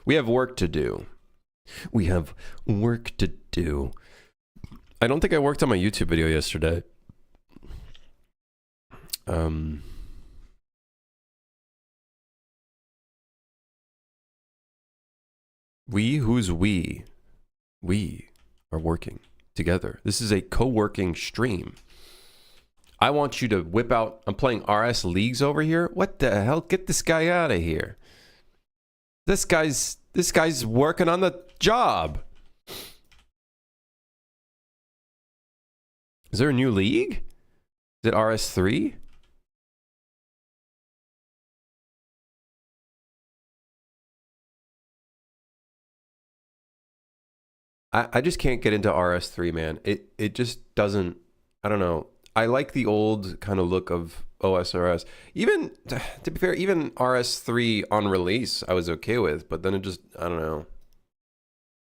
We have work to do. We have work to do. I don't think I worked on my YouTube video yesterday. Who's we? We are working together. This is a co-working stream. I want you to whip out. I'm playing RS Leagues over here. What the hell? Get this guy out of here. This guy's working on the job. Is there a new league? Is it RS3? I just can't get into RS3, man. It just doesn't. I don't know. I like the old kind of look of OSRS. Even, to be fair, even RS3 on release, I was okay with. But then it just, I don't know.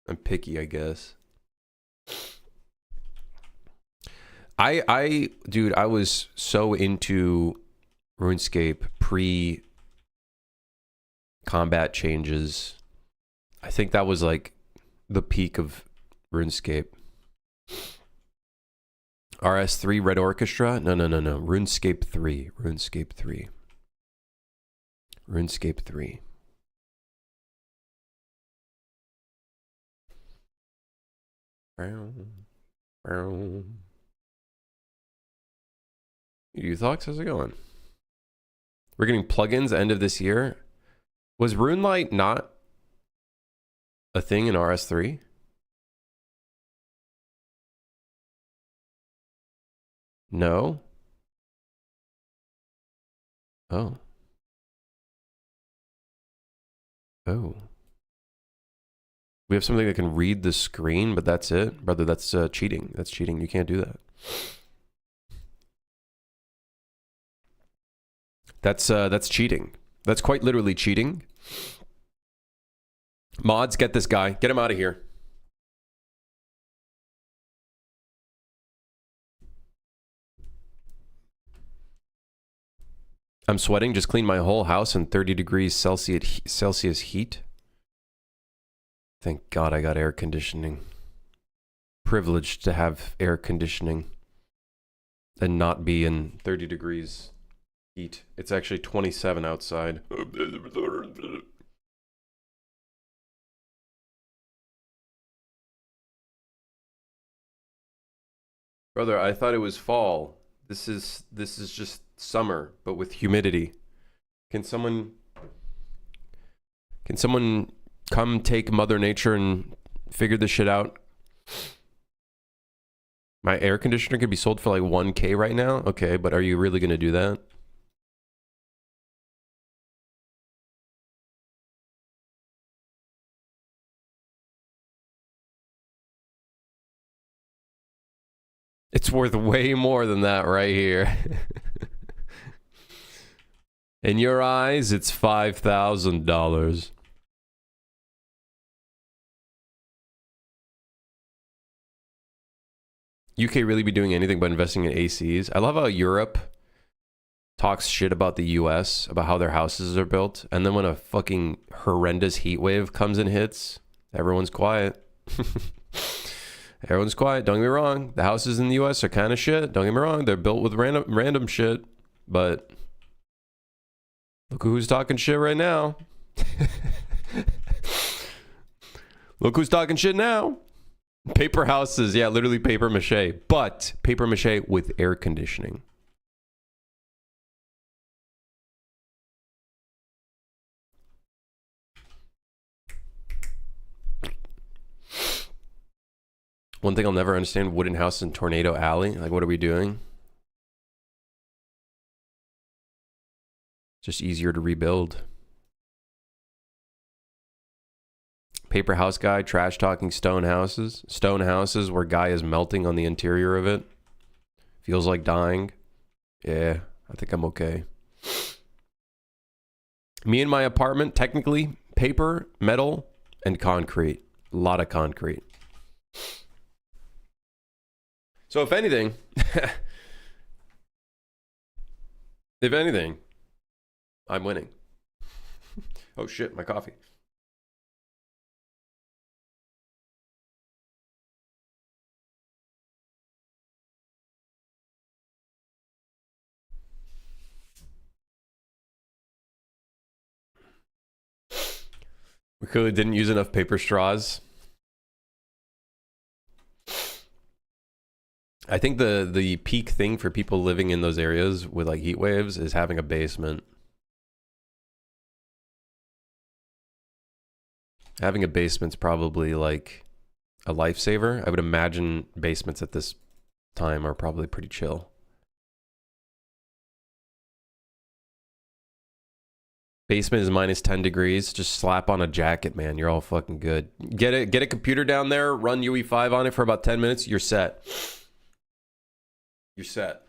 I'm picky, I guess. Dude, I was so into RuneScape pre-combat changes. I think that was like the peak of RuneScape. RS3 Red Orchestra? No. RuneScape 3. RuneScape 3. RuneScape 3. Uthox, how's it going? We're getting plugins end of this year. Was RuneLight not a thing in RS3? No? Oh. Oh. We have something that can read the screen, but that's it? Brother, that's cheating. That's cheating. You can't do that. That's cheating. That's quite literally cheating. Mods, get this guy. Get him out of here. I'm sweating. Just cleaned my whole house in 30 degrees Celsius heat. Thank God I got air conditioning. Privileged to have air conditioning and not be in 30 degrees heat. It's actually 27 outside. Brother, I thought it was fall. This is just summer, but with humidity. Can someone come take Mother Nature and figure this shit out? My air conditioner could be sold for like 1K right now? Okay, but are you really gonna do that? It's worth way more than that right here. In your eyes, it's $5,000. UK really be doing anything but investing in ACs? I love how Europe talks shit about the US, about how their houses are built, and then when a fucking horrendous heat wave comes and hits, everyone's quiet. Everyone's quiet. Don't get me wrong. The houses in the US are kind of shit. Don't get me wrong. They're built with random shit, but look who's talking shit right now. Look who's talking shit now. Paper houses. Yeah, literally paper mache. But paper mache with air conditioning. One thing I'll never understand, wooden house in Tornado Alley. Like, what are we doing? Just easier to rebuild. Paper house guy, trash talking stone houses. Stone houses where guy is melting on the interior of it. Feels like dying. Yeah, I think I'm okay. Me and my apartment, technically, paper, metal, and concrete. A lot of concrete. So if anything, I'm winning. Oh shit, my coffee. We clearly didn't use enough paper straws. I think the peak thing for people living in those areas with like heat waves is having a basement. Having a basement's probably like a lifesaver. I would imagine basements at this time are probably pretty chill. Basement is minus 10 degrees. Just slap on a jacket, man. You're all fucking good. Get a computer down there, run UE5 on it for about 10 minutes. You're set. You're set.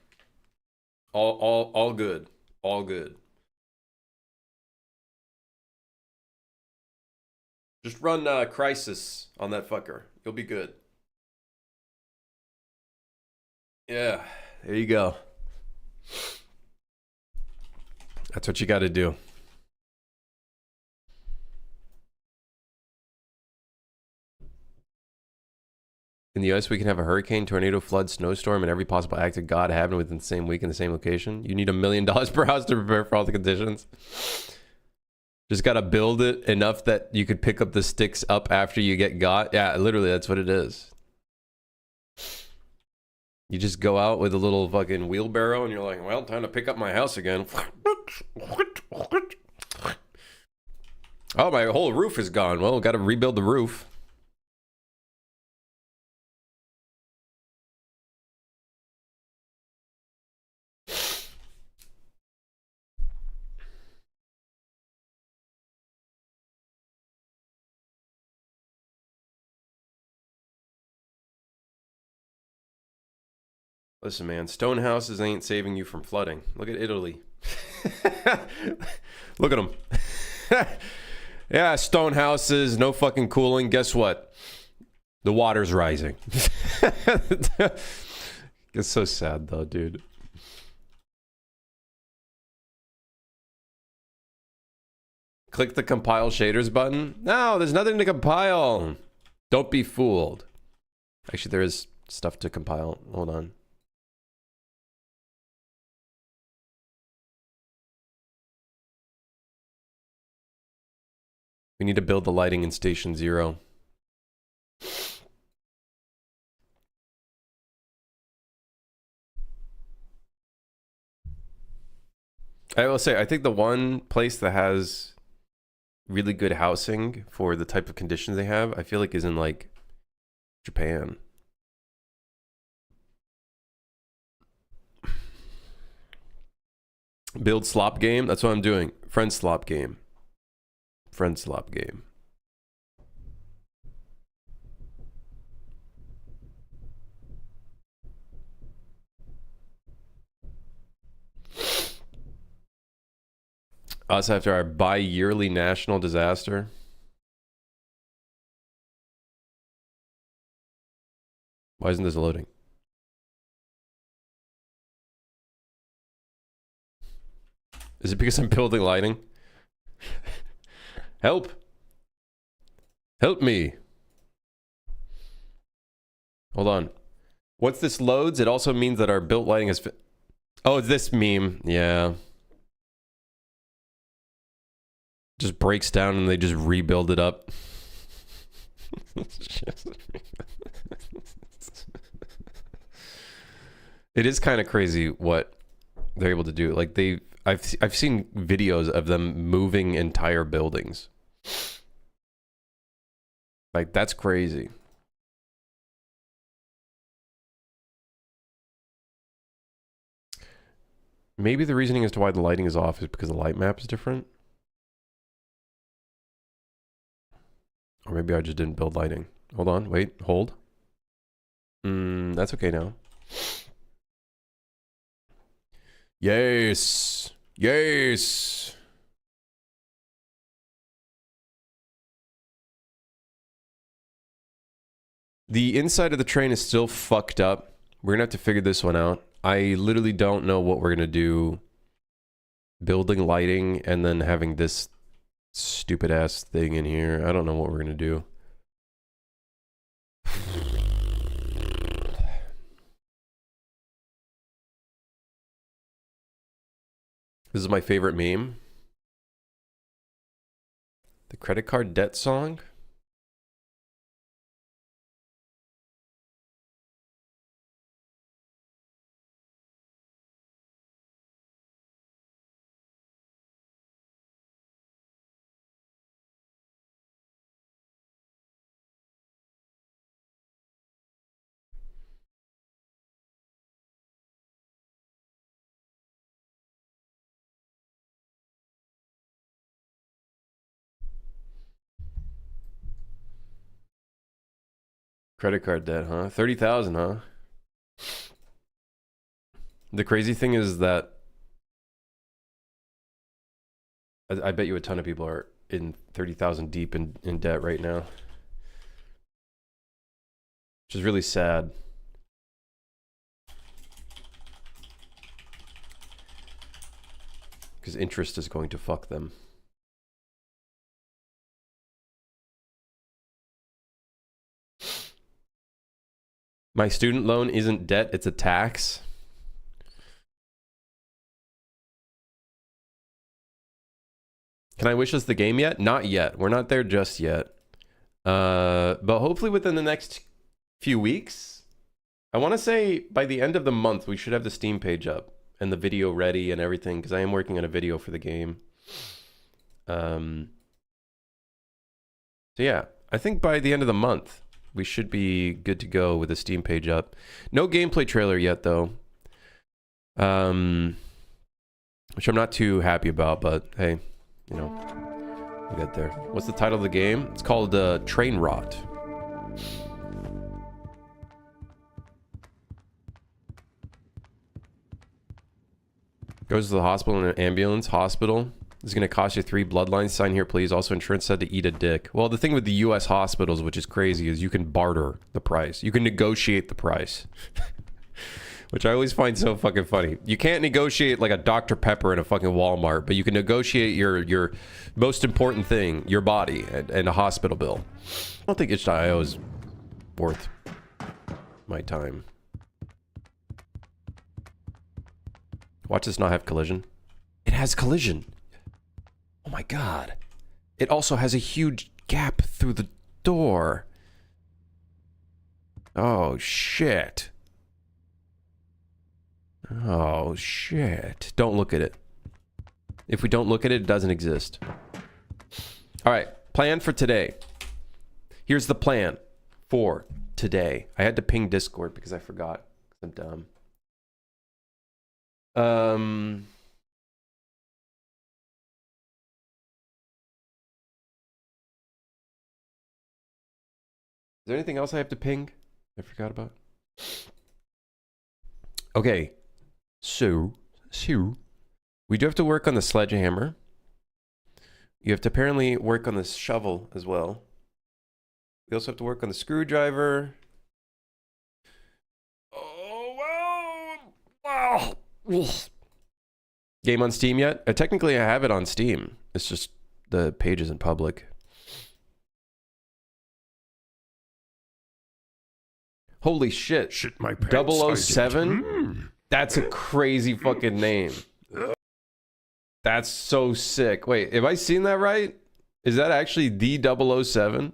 All good. All good. Just run Crisis on that fucker. You'll be good. Yeah, there you go. That's what you got to do. In the US, we can have a hurricane, tornado, flood, snowstorm, and every possible act of God happen within the same week in the same location. You need $1 million per house to prepare for all the conditions. Just got to build it enough that you could pick up the sticks up after you get got. Yeah, literally, that's what it is. You just go out with a little fucking wheelbarrow and you're like, well, time to pick up my house again. Oh, my whole roof is gone. Well, got to rebuild the roof. Listen, man, stone houses ain't saving you from flooding. Look at Italy. Look at them. Yeah, stone houses, no fucking cooling. Guess what? The water's rising. It's so sad, though, dude. Click the compile shaders button. No, there's nothing to compile. Don't be fooled. Actually, there is stuff to compile. Hold on. We need to build the lighting in Station 0. I will say, I think the one place that has really good housing for the type of conditions they have, I feel like is in like Japan. Build slop game. That's what I'm doing. Friend slop game. Friend slop game. Us after our bi-yearly national disaster. Why isn't this loading? Is it because I'm building lighting? Help. Help me. Hold on. Once this loads, it also means that our built lighting is... Oh, it's this meme. Yeah. Just breaks down and they just rebuild it up. It is kind of crazy what they're able to do. Like I've seen videos of them moving entire buildings. Like that's crazy. Maybe the reasoning as to why the lighting is off is because the light map is different. Or maybe I just didn't build lighting. Hold on, wait, hold. That's okay now. Yes. Yes. The inside of the train is still fucked up. We're gonna have to figure this one out. I literally don't know what we're gonna do. Building lighting and then having this stupid ass thing in here. I don't know what we're gonna do. This is my favorite meme. The credit card debt song? Credit card debt, huh? 30,000, huh? The crazy thing is that I bet you a ton of people are in 30,000 deep in debt right now. Which is really sad. Because interest is going to fuck them. My student loan isn't debt, it's a tax. Can I wish us the game yet? Not yet. We're not there just yet. But hopefully within the next few weeks. I want to say by the end of the month, we should have the Steam page up and the video ready and everything, because I am working on a video for the game. So yeah, I think by the end of the month, we should be good to go with the Steam page up. No gameplay trailer yet, though. Which I'm not too happy about, but hey, you know, we'll get there. What's the title of the game? It's called Train Rot. Goes to the hospital in an ambulance. Hospital. This is going to cost you 3 bloodlines. Sign here, please. Also, insurance said to eat a dick. Well, the thing with the U.S. hospitals, which is crazy, is you can barter the price. You can negotiate the price. Which I always find so fucking funny. You can't negotiate like a Dr. Pepper in a fucking Walmart, but you can negotiate your most important thing, your body, and a hospital bill. I don't think itch.io is worth my time. Watch this not have collision. It has collision. Oh my god. It also has a huge gap through the door. Oh shit. Oh shit. Don't look at it. If we don't look at it, it doesn't exist. Alright, plan for today. Here's the plan for today. I had to ping Discord because I forgot. I'm dumb. Is there anything else I have to ping? I forgot about. Okay. So we do have to work on the sledgehammer. You have to apparently work on the shovel as well. We also have to work on the screwdriver. Oh, wow. Game on Steam yet? Technically, I have it on Steam. It's just the page isn't public. Holy shit. Shit my pants. 007? That's a crazy fucking name. That's so sick. Wait, have I seen that right? Is that actually the 007?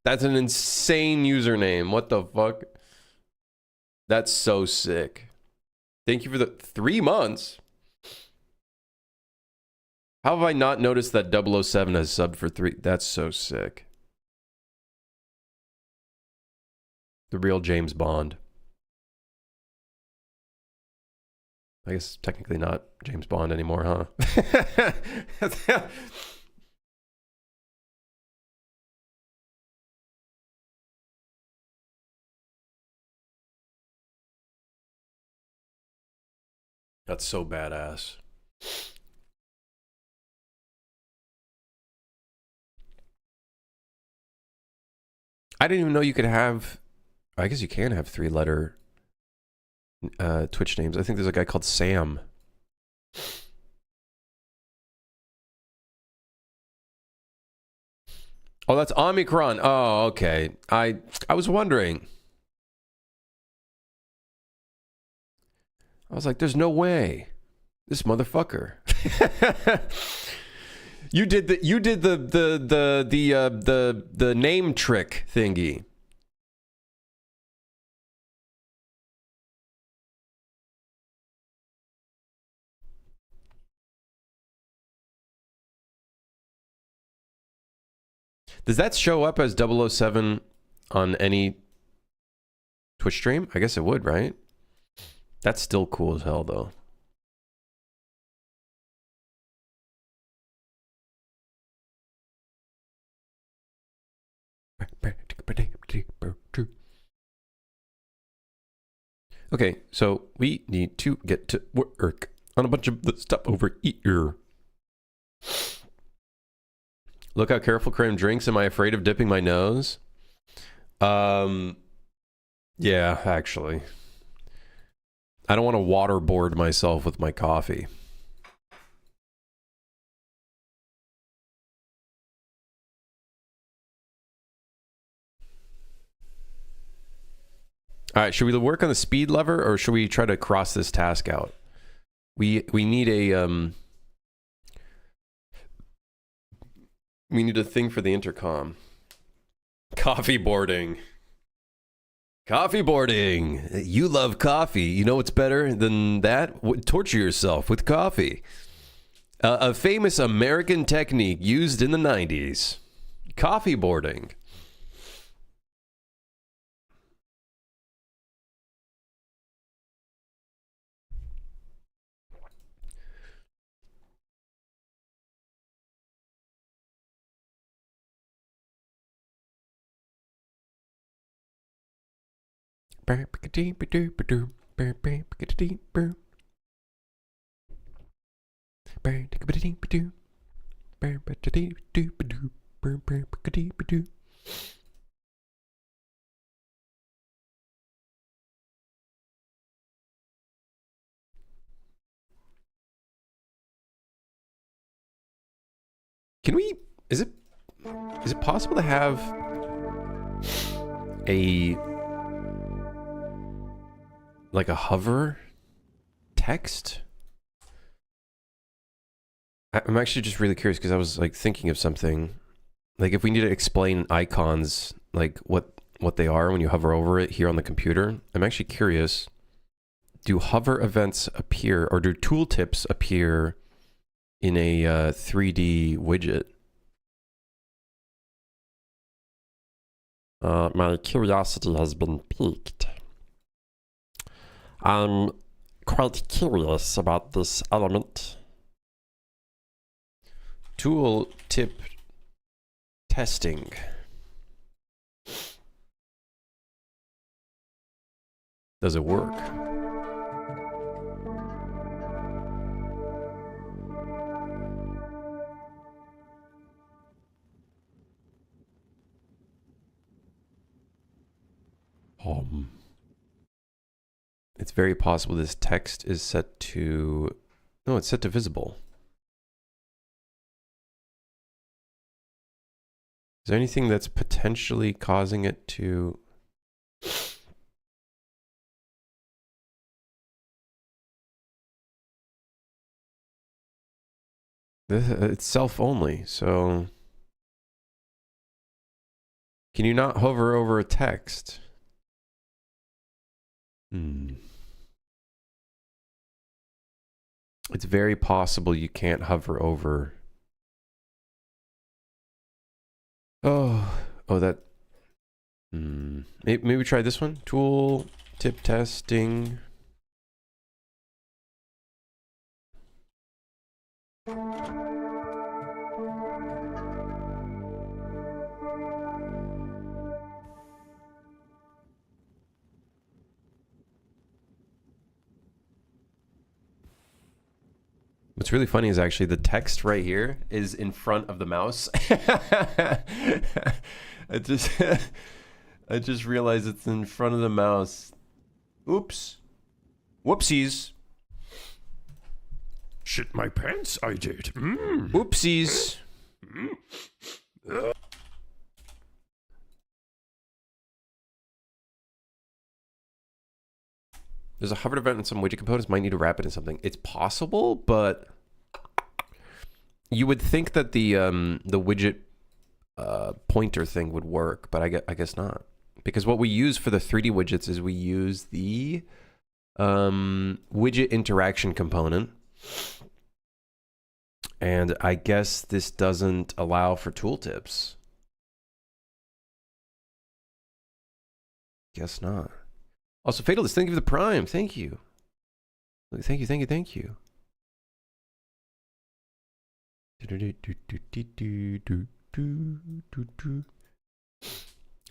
That's an insane username. What the fuck? That's so sick. Thank you for the 3 months. How have I not noticed that 007 has subbed for 3? That's so sick. The real James Bond. I guess technically not James Bond anymore, huh? That's so badass. I didn't even know you could have... I guess you can have 3-letter Twitch names. I think there's a guy called Sam. Oh, that's Omicron. Oh, okay. I was wondering. I was like, there's no way. This motherfucker. You did the name trick thingy. Does that show up as 007 on any Twitch stream? I guess it would, right? That's still cool as hell, though. Okay, so we need to get to work on a bunch of the stuff over here. Look how careful Karim drinks. Am I afraid of dipping my nose? Yeah, actually. I don't want to waterboard myself with my coffee. All right, should we work on the speed lever or should we try to cross this task out? We need a we need a thing for the intercom. Coffee boarding. Coffee boarding. You love coffee. You know what's better than that? Torture yourself with coffee. A famous American technique used in the 90s. Coffee boarding. Can we, is it possible to have a, like a hover text? I'm actually just really curious because I was like thinking of something. Like if we need to explain icons, like what they are when you hover over it here on the computer, I'm actually curious. Do hover events appear or do tooltips appear in a 3D widget? My curiosity has been piqued. I'm quite curious about this element. Tool tip testing. Does it work? It's very possible this text is set to, no, it's set to visible. Is there anything that's potentially causing it to? It's self only, so can you not hover over a text? It's very possible you can't hover over. Oh, that. Maybe try this one. Tool tip testing. What's really funny is actually the text right here is in front of the mouse. I just realized it's in front of the mouse. Oops. Whoopsies. Shit my pants, I did. Whoopsies. There's a hovered event and some widget components might need to wrap it in something. It's possible, but You would think that the widget pointer thing would work, but I guess not. Because what we use for the 3D widgets is we use the widget interaction component. And I guess this doesn't allow for tooltips. Guess not. Also, Fatalist, thank you for the Prime. Thank you. Thank you, thank you, thank you.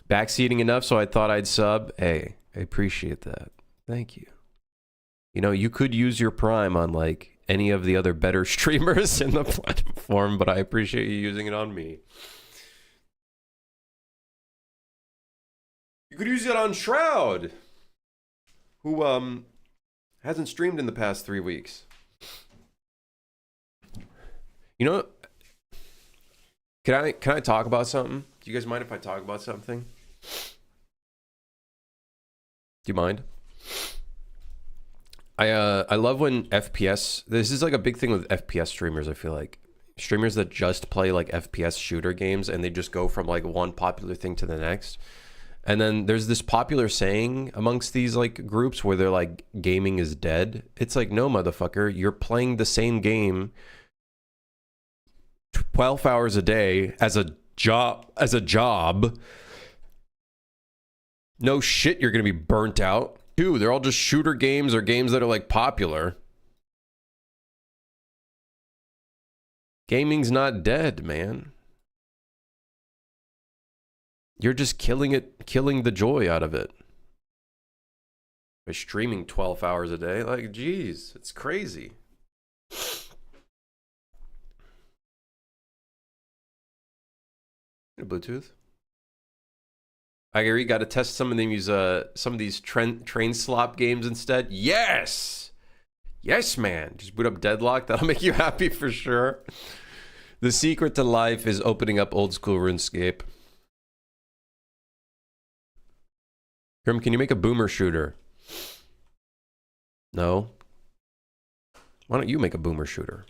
Backseating enough so I thought I'd sub. Hey, I appreciate that. Thank you. You know, you could use your Prime on like any of the other better streamers in the platform, but I appreciate you using it on me. You could use it on Shroud, who hasn't streamed in the past 3 weeks. You know, can I talk about something? Do you guys mind if I talk about something? Do you mind? I love when FPS, this is like a big thing with FPS streamers, I feel like. Streamers that just play like FPS shooter games and they just go from like one popular thing to the next. And then there's this popular saying amongst these like groups where they're like, gaming is dead. It's like, no, motherfucker, you're playing the same game 12 hours a day as a job. No shit, you're gonna be burnt out. Dude, they're all just shooter games or games that are like popular. Gaming's not dead, man. You're just killing the joy out of it. By streaming 12 hours a day. Like, geez, it's crazy. Bluetooth. I agree. Got to test some of these train slop games instead. Yes, yes, man. Just boot up Deadlock. That'll make you happy for sure. The secret to life is opening up old school RuneScape. Grim, can you make a boomer shooter? No. Why don't you make a boomer shooter?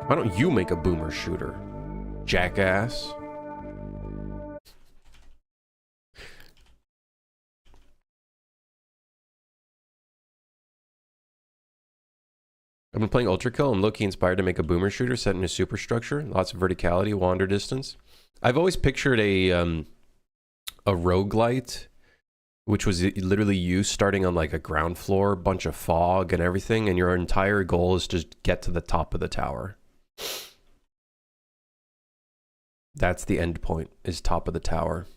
Why don't you make a boomer shooter, jackass? I've been playing Ultra Kill. I'm low-key inspired to make a boomer shooter set in a superstructure. Lots of verticality, wander distance. I've always pictured a roguelite, which was literally you starting on like a ground floor, bunch of fog and everything, and your entire goal is to get to the top of the tower. That's the end point, is top of the tower.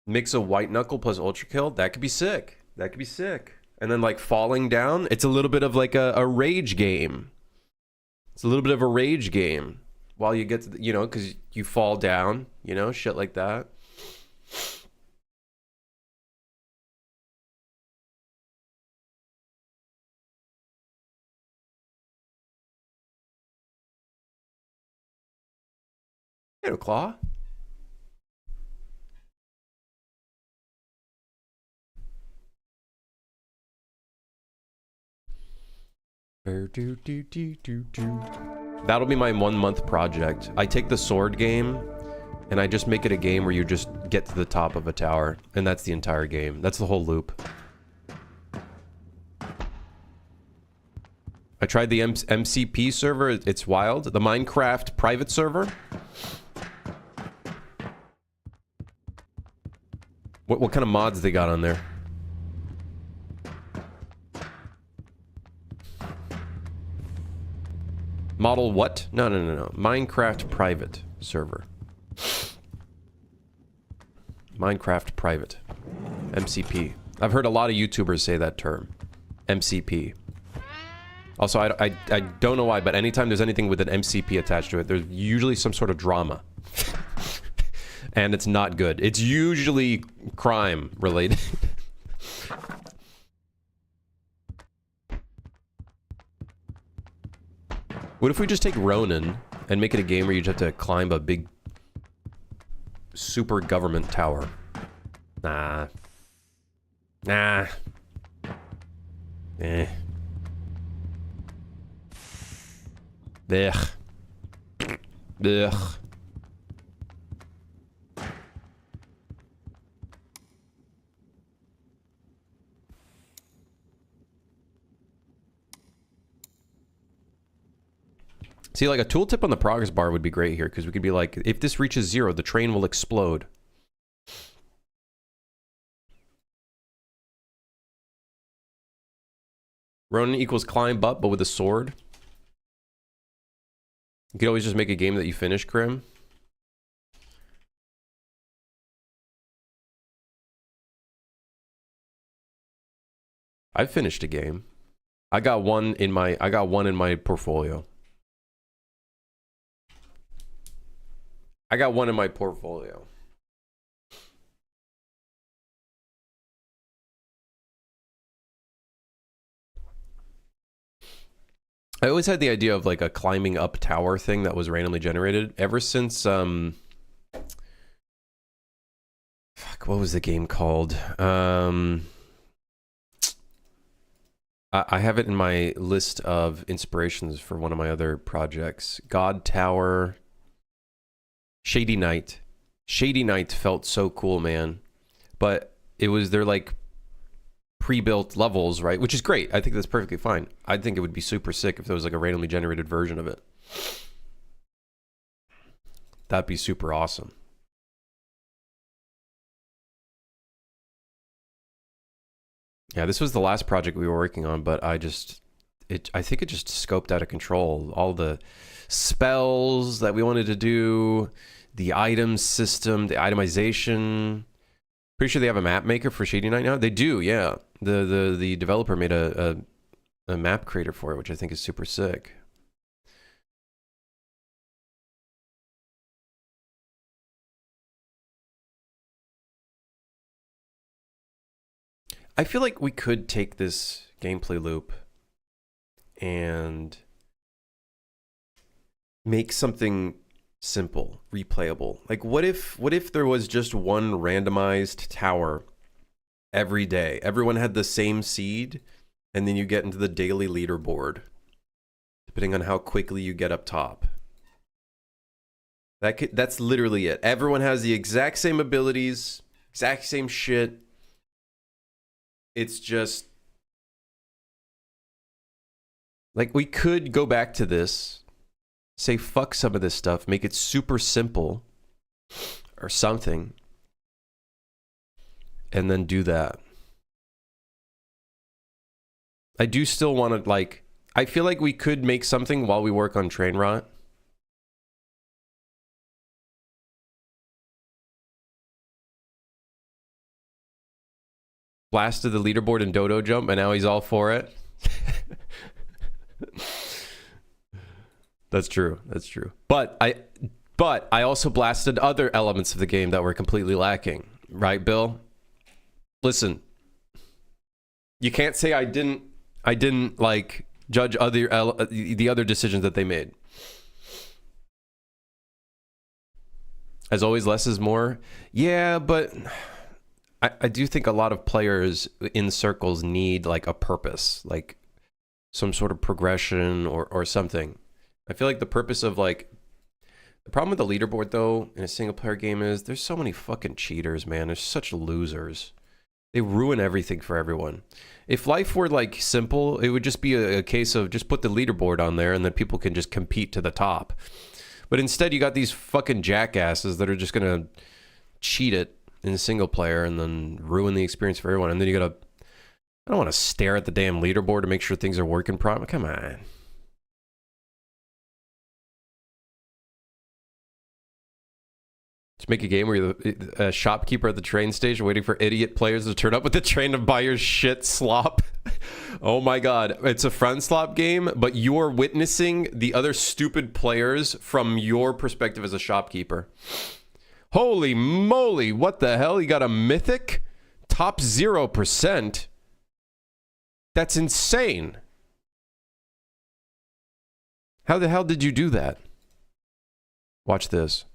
Mix of white knuckle plus ultra kill. That could be sick. That could be sick. And then like falling down, it's a little bit of like a rage game. It's a little bit of a rage game while you get to the, you know, because you fall down, you know, shit like that. Hello, Claw. That'll be my 1 month project. I take the sword game and I just make it a game where you just get to the top of a tower, and that's the entire game. That's the whole loop. I tried the MCP server. It's wild. The Minecraft private server. What kind of mods they got on there? Model what? No. Minecraft private server. Minecraft private. MCP. I've heard a lot of YouTubers say that term. MCP. Also, I don't know why, but anytime there's anything with an MCP attached to it, there's usually some sort of drama. And it's not good. It's usually crime related. What if we just take Ronin and make it a game where you just have to climb a big super government tower? Nah. Nah. Eh. Ugh. Ugh. See, like a tooltip on the progress bar would be great here, because we could be like, if this reaches 0, the train will explode. Ronin equals climb up, but with a sword. You could always just make a game that you finish, Grim. I've finished a game. I got one in my portfolio. I got one in my portfolio. I always had the idea of like a climbing up tower thing that was randomly generated ever since fuck, what was the game called? I have it in my list of inspirations for one of my other projects. God Tower, Shady Knight. Shady Knight felt so cool, man. But it was their like pre-built levels, right? Which is great. I think that's perfectly fine. I think it would be super sick if there was like a randomly generated version of it. That'd be super awesome. Yeah, this was the last project we were working on, but I think it just scoped out of control. All the spells that we wanted to do, the item system, the itemization. Pretty sure they have a map maker for Shady Knight now. They do, yeah. The developer made a map creator for it, which I think is super sick. I feel like we could take this gameplay loop and make something simple, replayable. Like what if there was just one randomized tower every day? Everyone had the same seed, and then you get into the daily leaderboard, depending on how quickly you get up top. That's literally it. Everyone has the exact same abilities, exact same shit. It's just like we could go back to this, say fuck some of this stuff, make it super simple or something, and then do that. I do still want to, like, I feel like we could make something while we work on Train Rot. Blasted the leaderboard in Dodo Jump, and now he's all for it. That's true. That's true. But I also blasted other elements of the game that were completely lacking. Right, Bill? Listen. You can't say I didn't like judge the other decisions that they made. As always, less is more. Yeah, but I do think a lot of players in circles need like a purpose, like some sort of progression or something. I feel like the purpose of like, the problem with the leaderboard though in a single player game is there's so many fucking cheaters, man. There's such losers. They ruin everything for everyone. If life were like simple, it would just be a case of just put the leaderboard on there and then people can just compete to the top. But instead you got these fucking jackasses that are just gonna cheat it in single player and then ruin the experience for everyone. And then you gotta, I don't want to stare at the damn leaderboard to make sure things are working properly. Come on. Just make a game where you're a shopkeeper at the train station waiting for idiot players to turn up with the train to buy your shit slop. Oh my god. It's a front slop game, but you're witnessing the other stupid players from your perspective as a shopkeeper. Holy moly, what the hell? You got a mythic? Top 0%? That's insane. How the hell did you do that? Watch this.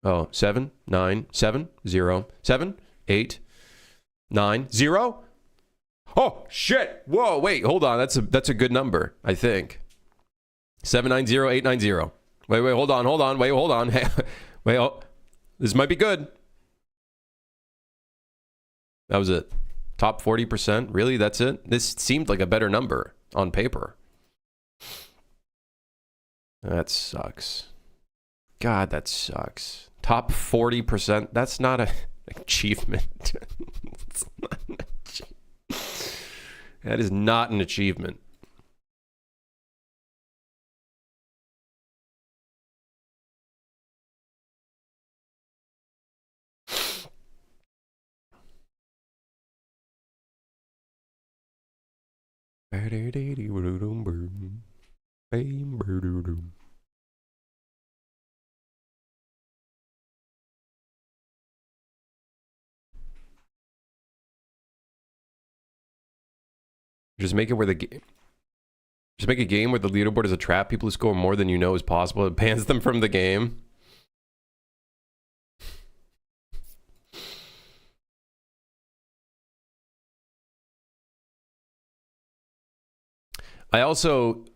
Oh, 7, 9, 7, 0, 7, 8, 9, 0. Oh, shit. Whoa, wait, hold on. That's a good number, I think. 790890. Wait, hold on. Wait, hold on. Wait, oh. This might be good. That was it. Top 40%? Really? That's it? This seemed like a better number on paper. That sucks. God, that sucks. Top 40%? That's not an achievement. It's not an achievement. That is not an achievement. Just make it where the game. Just make a game where the leaderboard is a trap. People who score more than you know is possible. It bans them from the game. I also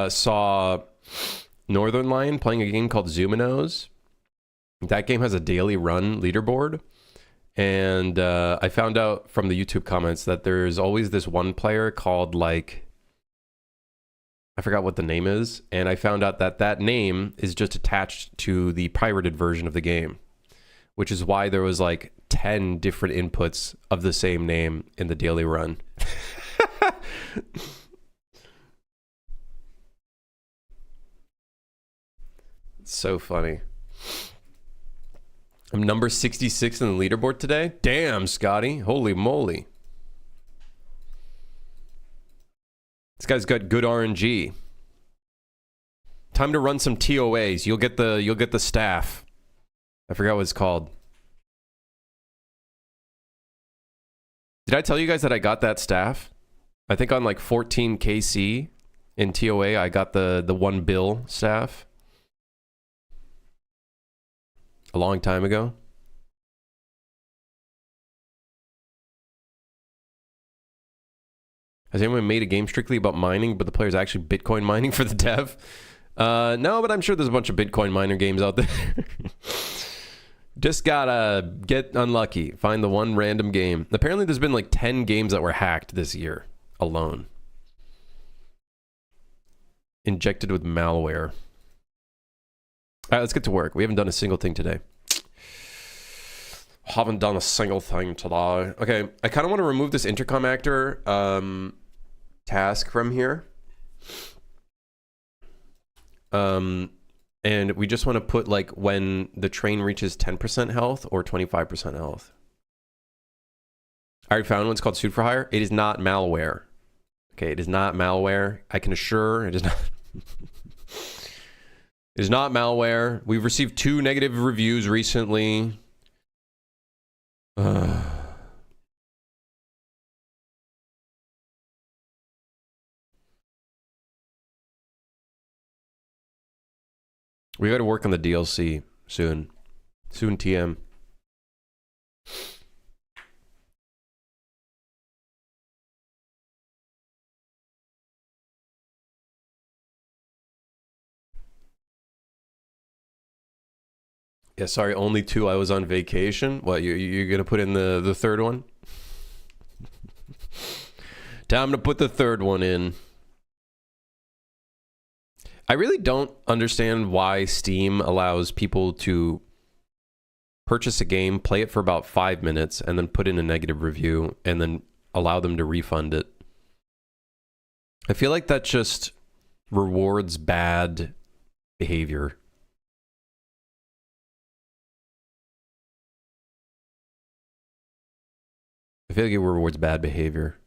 saw Northern Lion playing a game called Zuminos. That game has a daily run leaderboard. And I found out from the YouTube comments that there's always this one player called, like, I forgot what the name is. And I found out that that name is just attached to the pirated version of the game, which is why there was like 10 different inputs of the same name in the daily run. So funny. I'm number 66 in the leaderboard today. Damn, Scotty. Holy moly. This guy's got good RNG. Time to run some TOAs. You'll get the staff. I forgot what it's called. Did I tell you guys that I got that staff? I think on like 14 KC in TOA, I got the 1 bill staff. A long time ago. Has anyone made a game strictly about mining, but the player's actually Bitcoin mining for the dev? No, but I'm sure there's a bunch of Bitcoin miner games out there. Just gotta get unlucky. Find the one random game. Apparently there's been like 10 games that were hacked this year alone. Injected with malware. All right, let's get to work. We haven't done a single thing today. Haven't done a single thing today. Okay, I kind of want to remove this intercom actor task from here. And we just want to put like when the train reaches 10% health or 25% health. I already found one. It's called Suit for Hire. It is not malware. Okay, it is not malware. I can assure it is not. It is not malware. We've received 2 negative reviews recently. We got to work on the DLC soon. Soon, TM. Yeah, sorry, only 2. I was on vacation. What, you're going to put in the third one? Time to put the third one in. I really don't understand why Steam allows people to purchase a game, play it for about 5 minutes, and then put in a negative review, and then allow them to refund it. I feel like that just rewards bad behavior. I feel like it rewards bad behavior.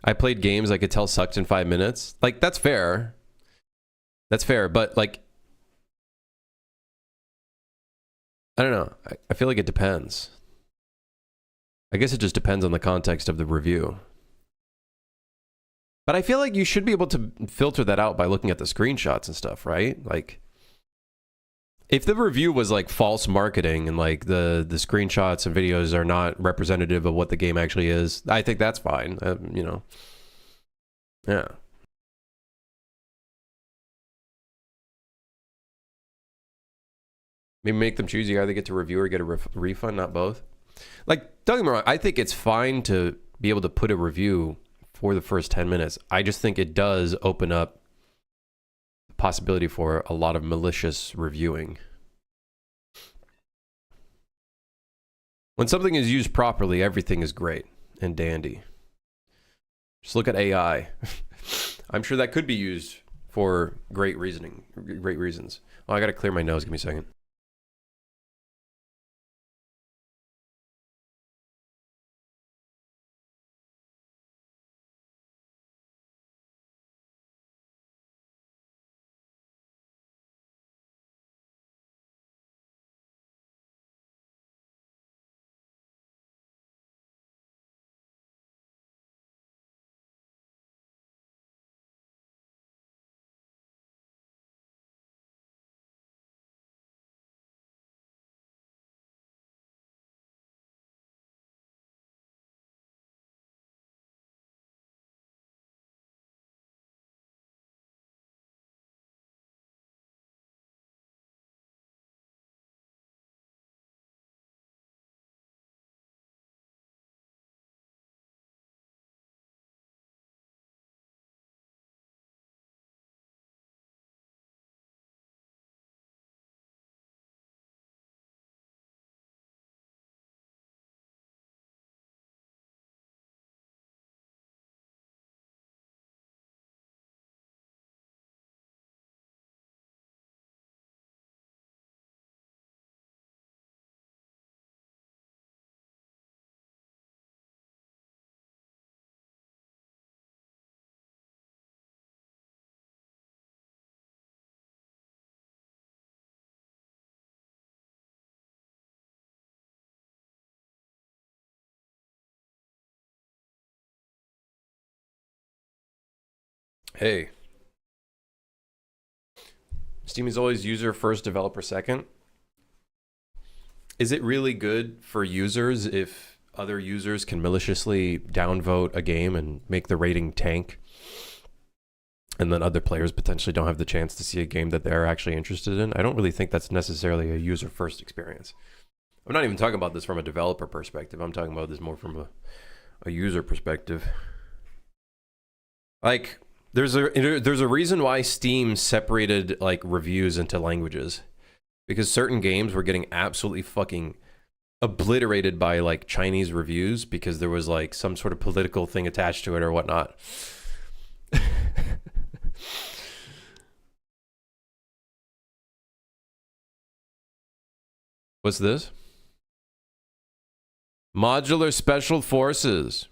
I played games I could tell sucked in 5 minutes. Like, that's fair. That's fair, but like, I don't know. I feel like it depends. I guess it just depends on the context of the review. But I feel like you should be able to filter that out by looking at the screenshots and stuff, right? Like, if the review was like false marketing and like the screenshots and videos are not representative of what the game actually is, I think that's fine. You know, yeah. Maybe make them choose. You either get to review or get a refund, not both. Like, don't get me wrong. I think it's fine to be able to put a review for the first 10 minutes. I just think it does open up the possibility for a lot of malicious reviewing. When something is used properly, everything is great and dandy. Just look at AI. I'm sure that could be used for great reasons. Oh, I got to clear my nose. Give me a second. Hey. Steam is always user first, developer second. Is it really good for users if other users can maliciously downvote a game and make the rating tank? And then other players potentially don't have the chance to see a game that they're actually interested in? I don't really think that's necessarily a user first experience. I'm not even talking about this from a developer perspective. I'm talking about this more from a user perspective. Like, there's a reason why Steam separated like reviews into languages, because certain games were getting absolutely fucking obliterated by like Chinese reviews because there was like some sort of political thing attached to it or whatnot. What's this? Modular Special Forces.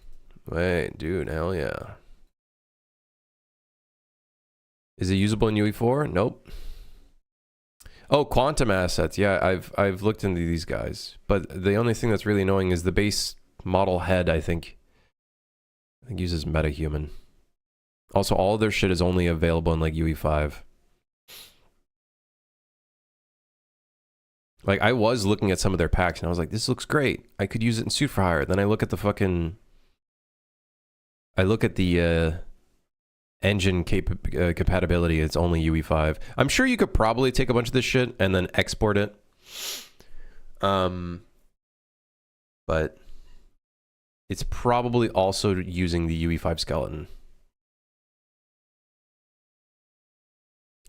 Wait, dude, hell yeah. Is it usable in UE4? Nope. Oh, quantum assets. Yeah, I've looked into these guys, but the only thing that's really annoying is the base model head. I think uses MetaHuman. Also, all of their shit is only available in like UE5. Like, I was looking at some of their packs and I was like, this looks great. I could use it in Suit for Hire. Then I look at the engine compatibility. It's only UE5. I'm sure you could probably take a bunch of this shit and then export it. But it's probably also using the UE5 skeleton.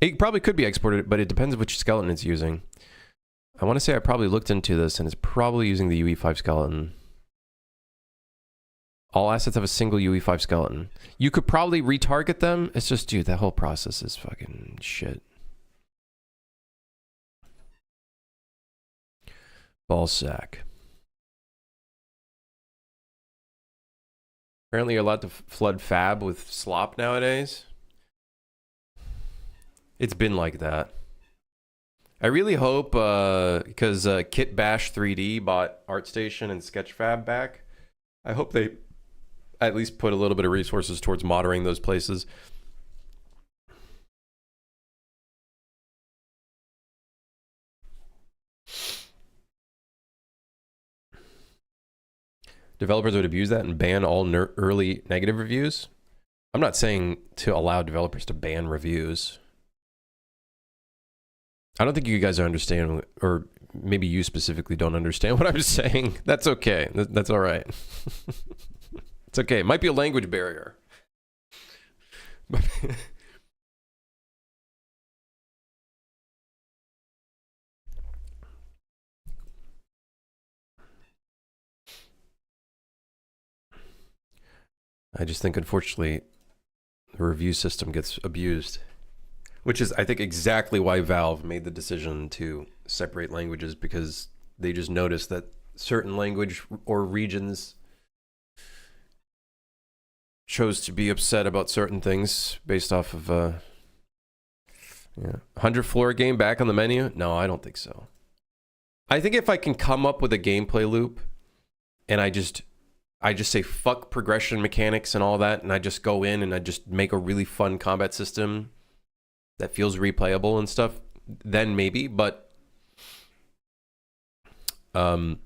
It probably could be exported, but it depends which skeleton it's using. I want to say I probably looked into this and it's probably using the UE5 skeleton. All assets have a single UE5 skeleton. You could probably retarget them. It's just, dude, that whole process is fucking shit. Ballsack. Apparently you're allowed to flood Fab with slop nowadays. It's been like that. I really hope, because Kit Bash 3D bought ArtStation and Sketchfab back, I hope they at least put a little bit of resources towards monitoring those places. Developers would abuse that and ban all early negative reviews. I'm not saying to allow developers to ban reviews. I don't think you guys understand, or maybe you specifically don't understand what I'm saying. That's okay. That's all right. It's okay. It might be a language barrier. I just think, unfortunately, the review system gets abused. Which is, I think, exactly why Valve made the decision to separate languages, because they just noticed that certain language or regions chose to be upset about certain things based off of 100 floor game back on the menu. No, I don't think so. I think if I can come up with a gameplay loop and I just say fuck progression mechanics and all that, and I just go in and I just make a really fun combat system that feels replayable and stuff, then maybe. But and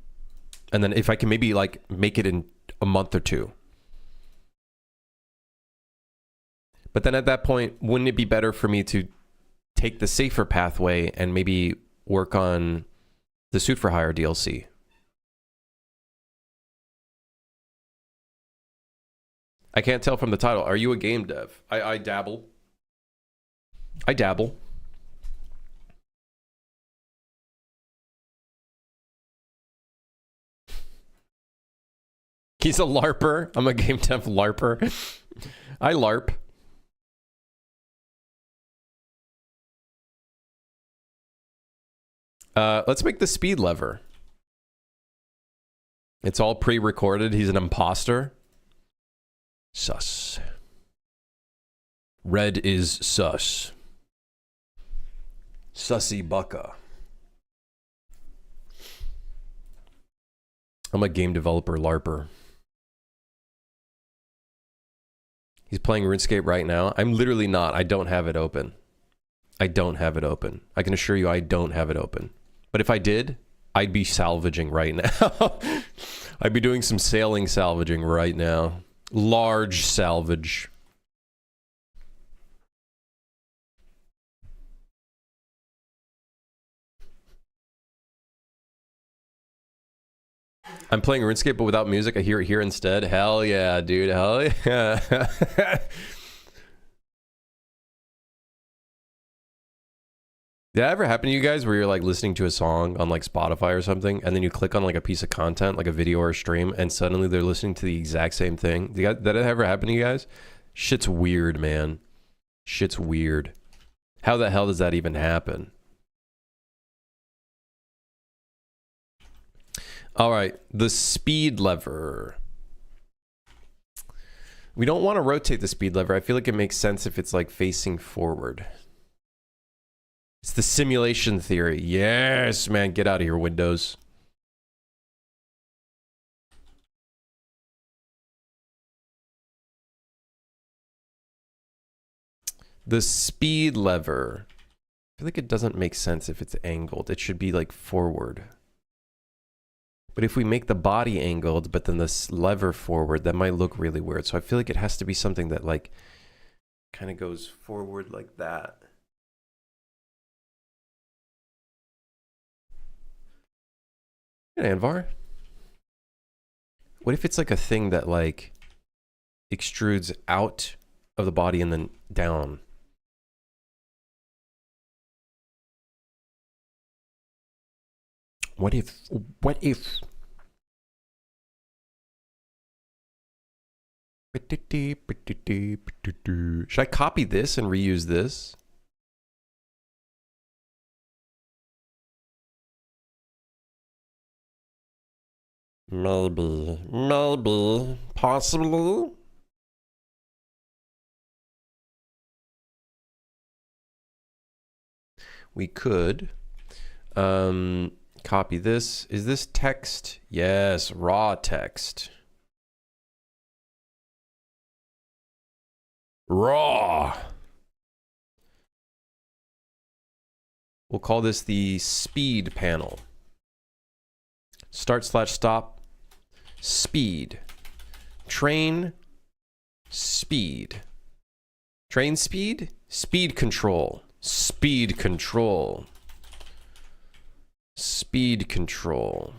then if I can maybe like make it in a month or two. But then at that point, wouldn't it be better for me to take the safer pathway and maybe work on the Suit for Hire DLC? I can't tell from the title. Are you a game dev? I dabble. I dabble. He's a LARPer. I'm a game dev LARPer. I LARP. Let's make the speed lever. It's all pre-recorded. He's an imposter. Sus. Red is sus. Sussy bucka. I'm a game developer LARPer. He's playing RuneScape right now. I'm literally not. I don't have it open. I don't have it open. I can assure you I don't have it open. But if I did, I'd be salvaging right now. I'd be doing some sailing salvaging right now. Large salvage. I'm playing RuneScape, but without music. I hear it here instead. Hell yeah, dude. Hell yeah. Did that ever happen to you guys where you're like listening to a song on like Spotify or something, and then you click on like a piece of content, like a video or a stream, and suddenly they're listening to the exact same thing? Did that ever happen to you guys? Shit's weird, man. Shit's weird. How the hell does that even happen? All right, the speed lever. We don't want to rotate the speed lever. I feel like it makes sense if it's like facing forward. It's the simulation theory. Yes, man, get out of here, Windows. The speed lever. I feel like it doesn't make sense if it's angled. It should be like forward. But if we make the body angled, but then this lever forward, that might look really weird. So I feel like it has to be something that like kind of goes forward like that. Anvar? What if it's like a thing that like extrudes out of the body and then down? What if? Should I copy this and reuse this? Maybe, possibly. We could copy this. Is this text? Yes, raw text. Raw. We'll call this the speed panel. Start/stop. Speed. Train. Speed. Train speed? Speed control. Speed control. Speed control.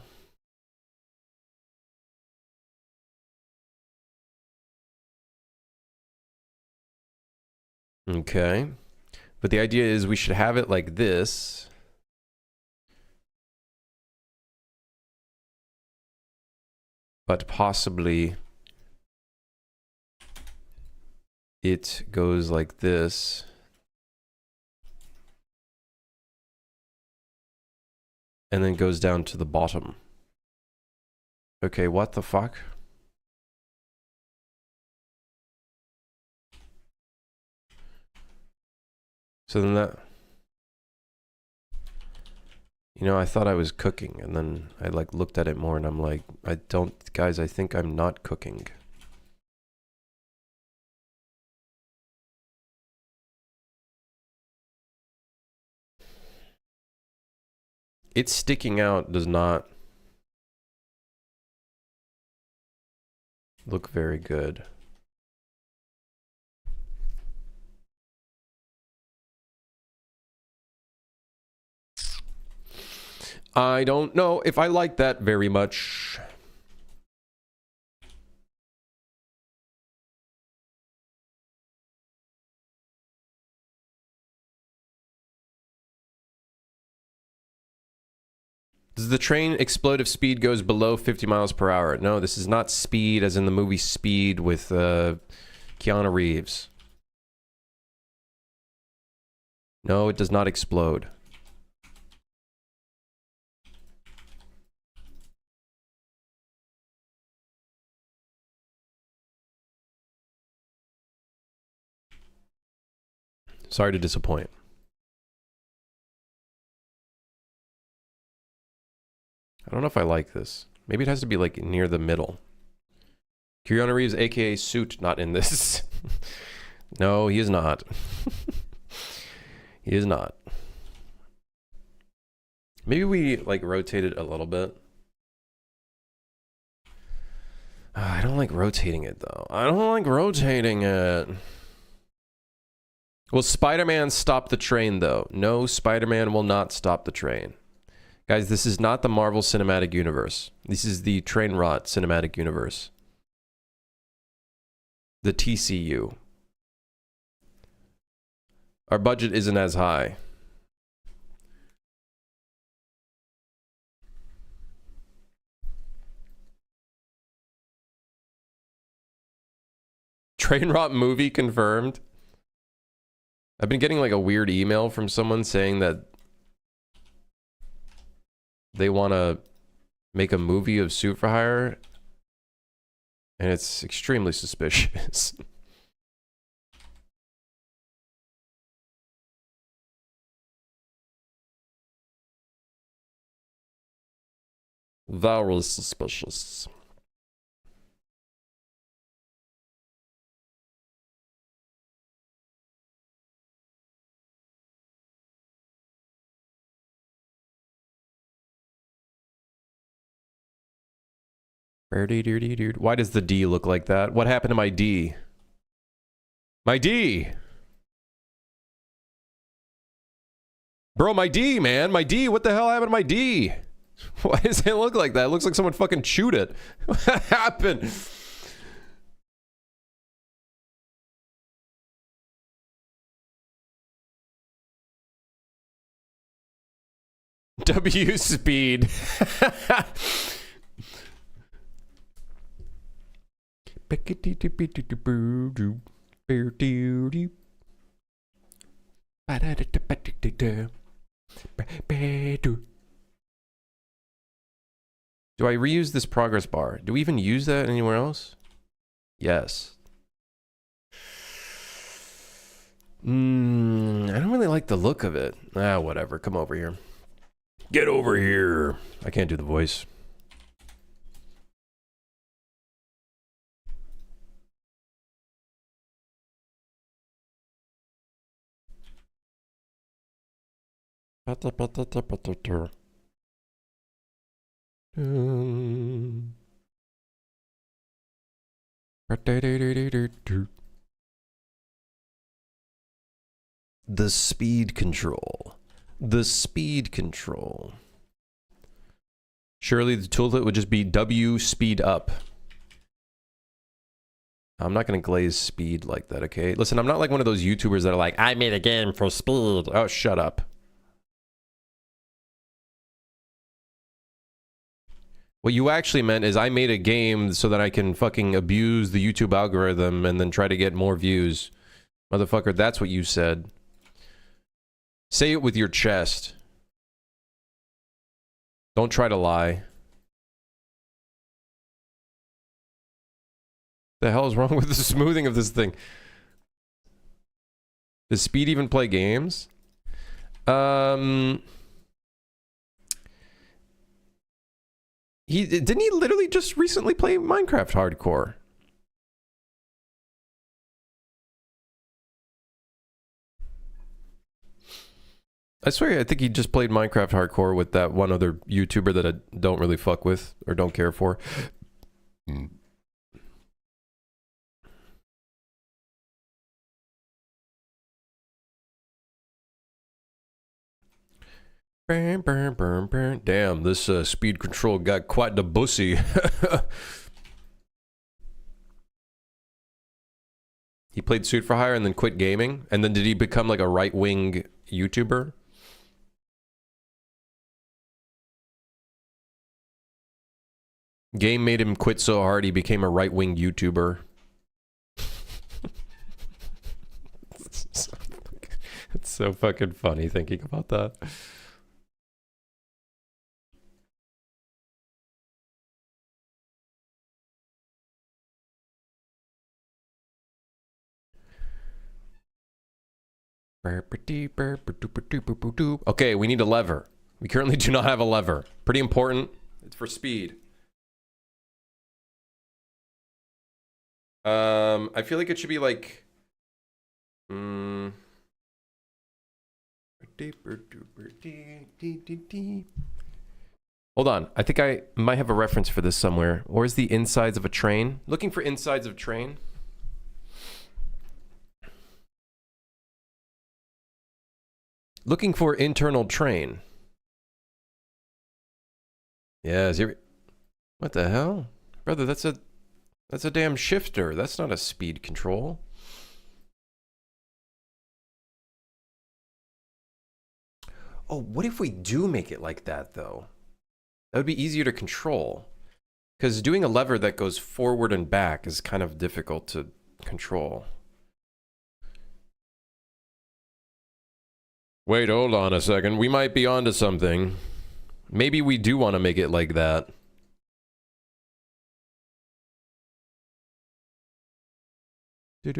Okay. But the idea is we should have it like this. But possibly it goes like this. And then goes down to the bottom. Okay, what the fuck? So then that... You know, I thought I was cooking, and then I like looked at it more and I'm like, guys, I think I'm not cooking. It's sticking out does not look very good. I don't know if I like that very much. Does the train explode if speed goes below 50 miles per hour? No, this is not Speed as in the movie Speed with Keanu Reeves. No, it does not explode. Sorry to disappoint. I don't know if I like this. Maybe it has to be like near the middle. Keanu Reeves, aka Suit, not in this. No, he is not. He is not. Maybe we like rotate it a little bit. I don't like rotating it though. I don't like rotating it. Will Spider-Man stop the train though? No, Spider-Man will not stop the train. Guys, this is not the Marvel Cinematic Universe. This is the Train Rot Cinematic Universe. The TCU. Our budget isn't as high. Train Rot movie confirmed. I've been getting like a weird email from someone saying that they want to make a movie of Suit for Hire, and it's extremely suspicious. Very suspicious. Why does the D look like that? What happened to my D? My D! Bro, my D, man! My D! What the hell happened to my D? Why does it look like that? It looks like someone fucking chewed it. What happened? W speed. Do I reuse this progress bar? Do we even use that anywhere else? Yes. I don't really like the look of it. Ah, whatever. Come over here. Get over here. I can't do the voice. The speed control. The speed control. Surely the tooltip would just be W speed up. I'm not going to glaze speed like that, okay? Listen, I'm not like one of those YouTubers that are like, I made a game for speed. Oh, shut up. What you actually meant is I made a game so that I can fucking abuse the YouTube algorithm and then try to get more views. Motherfucker, that's what you said. Say it with your chest. Don't try to lie. The hell is wrong with the smoothing of this thing? Does Speed even play games? Didn't he literally just recently play Minecraft Hardcore? I swear, I think he just played Minecraft Hardcore with that one other YouTuber that I don't really fuck with or don't care for. Damn, this speed control got quite the bussy. He played Suit for Hire and then quit gaming? And then did he become like a right-wing YouTuber? Game made him quit so hard he became a right-wing YouTuber. It's so fucking funny thinking about that. Okay, we need a lever. We currently do not have a lever. Pretty important. It's for speed. I feel like it should be like... Hold on. I think I might have a reference for this somewhere. Where's the insides of a train? Looking for insides of train. Looking for internal train. Yeah, what the hell? Brother, that's a damn shifter. That's not a speed control. Oh, what if we do make it like that, though? That would be easier to control. Because doing a lever that goes forward and back is kind of difficult to control. Wait, hold on a second. We might be onto something. Maybe we do want to make it like that. You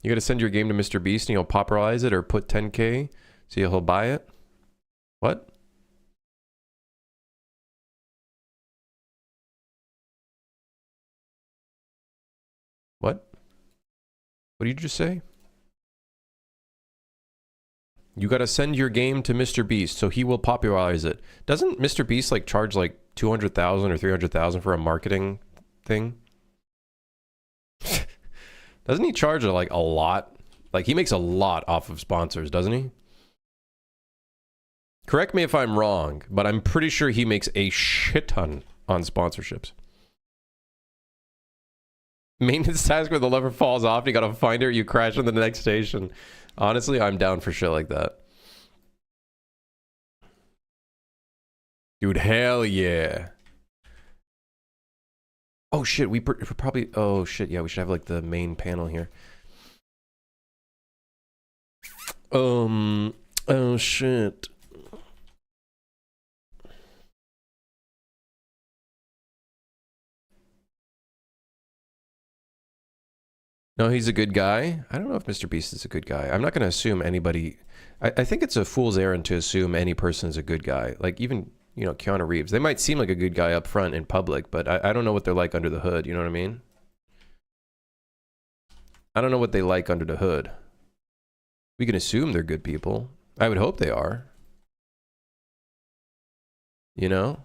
gotta send your game to Mr. Beast and he'll popularize it or put 10K so he'll buy it? What? What? What did you just say? You gotta send your game to Mr. Beast so he will popularize it. Doesn't Mr. Beast like charge like 200,000 or 300,000 for a marketing thing? Doesn't he charge like a lot? Like he makes a lot off of sponsors, doesn't he? Correct me if I'm wrong, but I'm pretty sure he makes a shit ton on sponsorships. Maintenance task where the lever falls off, you gotta find it, you crash on the next station. Honestly, I'm down for shit like that. Dude, hell yeah. Oh shit, we probably... Oh shit, yeah, we should have like the main panel here. Oh shit. No, he's a good guy. I don't know if Mr. Beast is a good guy. I'm not going to assume anybody... I think it's a fool's errand to assume any person is a good guy. Like, even you know, Keanu Reeves. They might seem like a good guy up front in public, but I don't know what they're like under the hood. You know what I mean? I don't know what they like under the hood. We can assume they're good people. I would hope they are. You know?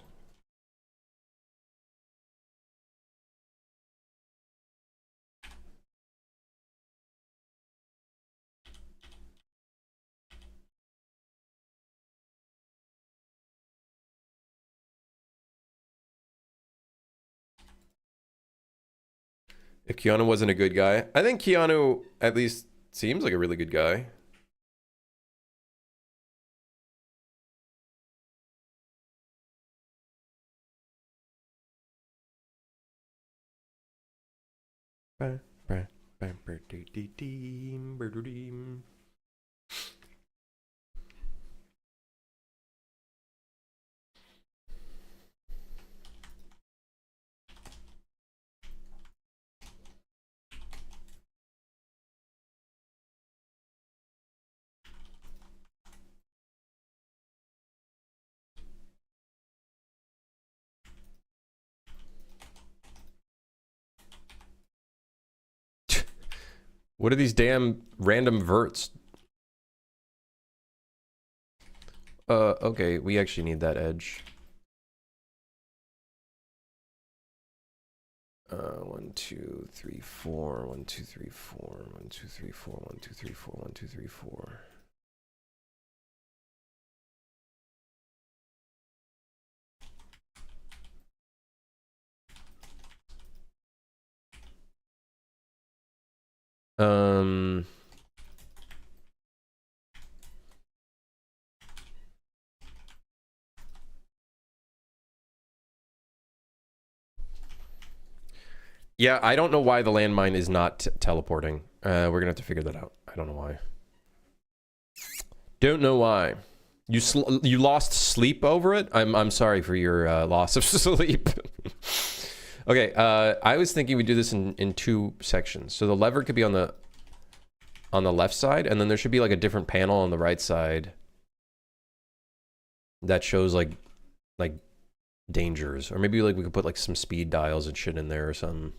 If Keanu wasn't a good guy, I think Keanu at least seems like a really good guy. What are these damn random verts? Okay, we actually need that edge. 1, 2, 3, 4. 1, 2, 3, 4. 1, 2, 3, 4. 1, 2, 3, 4. 1, 2, 3, 4. Yeah, I don't know why the landmine is not teleporting. We're gonna have to figure that out. I don't know why. Don't know why. You lost sleep over it? I'm sorry for your loss of sleep. Okay, I was thinking we do this in 2 sections. So the lever could be on the left side, and then there should be like a different panel on the right side that shows like dangers, or maybe like we could put like some speed dials and shit in there or something.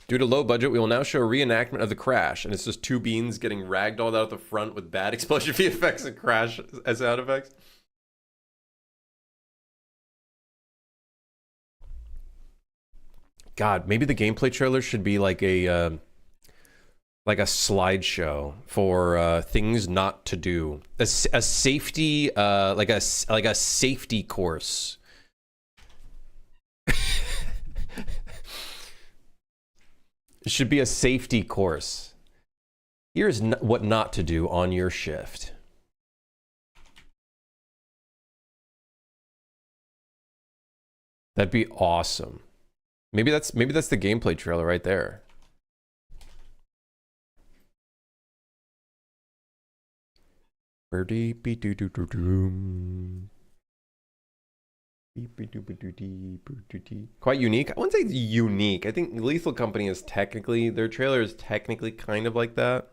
Due to low budget, we will now show a reenactment of the crash, and it's just 2 beans getting ragdolled out the front with bad explosion effects and crash as sound effects. God, maybe the gameplay trailer should be like a slideshow for things not to do, a safety like a safety course. It should be a safety course. Here's what not to do on your shift. That'd be awesome. Maybe that's the gameplay trailer right there. Quite unique. I wouldn't say it's unique. I think Lethal Company is technically, their trailer is technically kind of like that.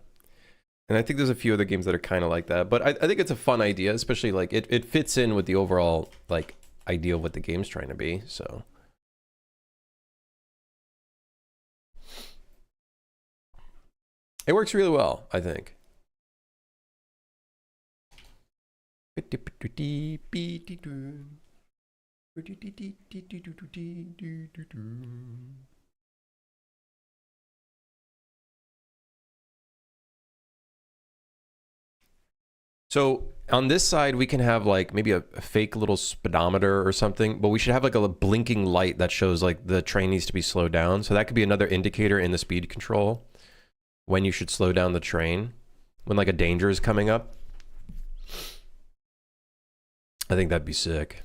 And I think there's a few other games that are kind of like that. But I think it's a fun idea, especially like it fits in with the overall like idea of what the game's trying to be. So it works really well, I think. So on this side, we can have like maybe a fake little speedometer or something, but we should have like a blinking light that shows like the train needs to be slowed down. So that could be another indicator in the speed control when you should slow down the train, when like a danger is coming up. I think that'd be sick.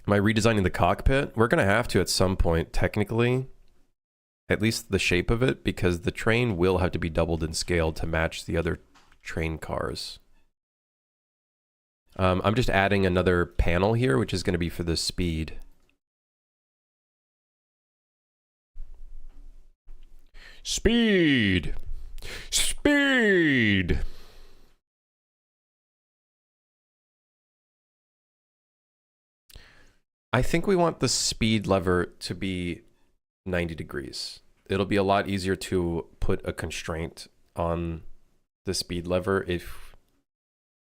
Am I redesigning the cockpit? We're going to have to at some point, technically. At least the shape of it, because the train will have to be doubled in scale to match the other train cars. I'm just adding another panel here, which is going to be for the speed. Speed! Speed! I think we want the speed lever to be 90 degrees. It'll be a lot easier to put a constraint on the speed lever if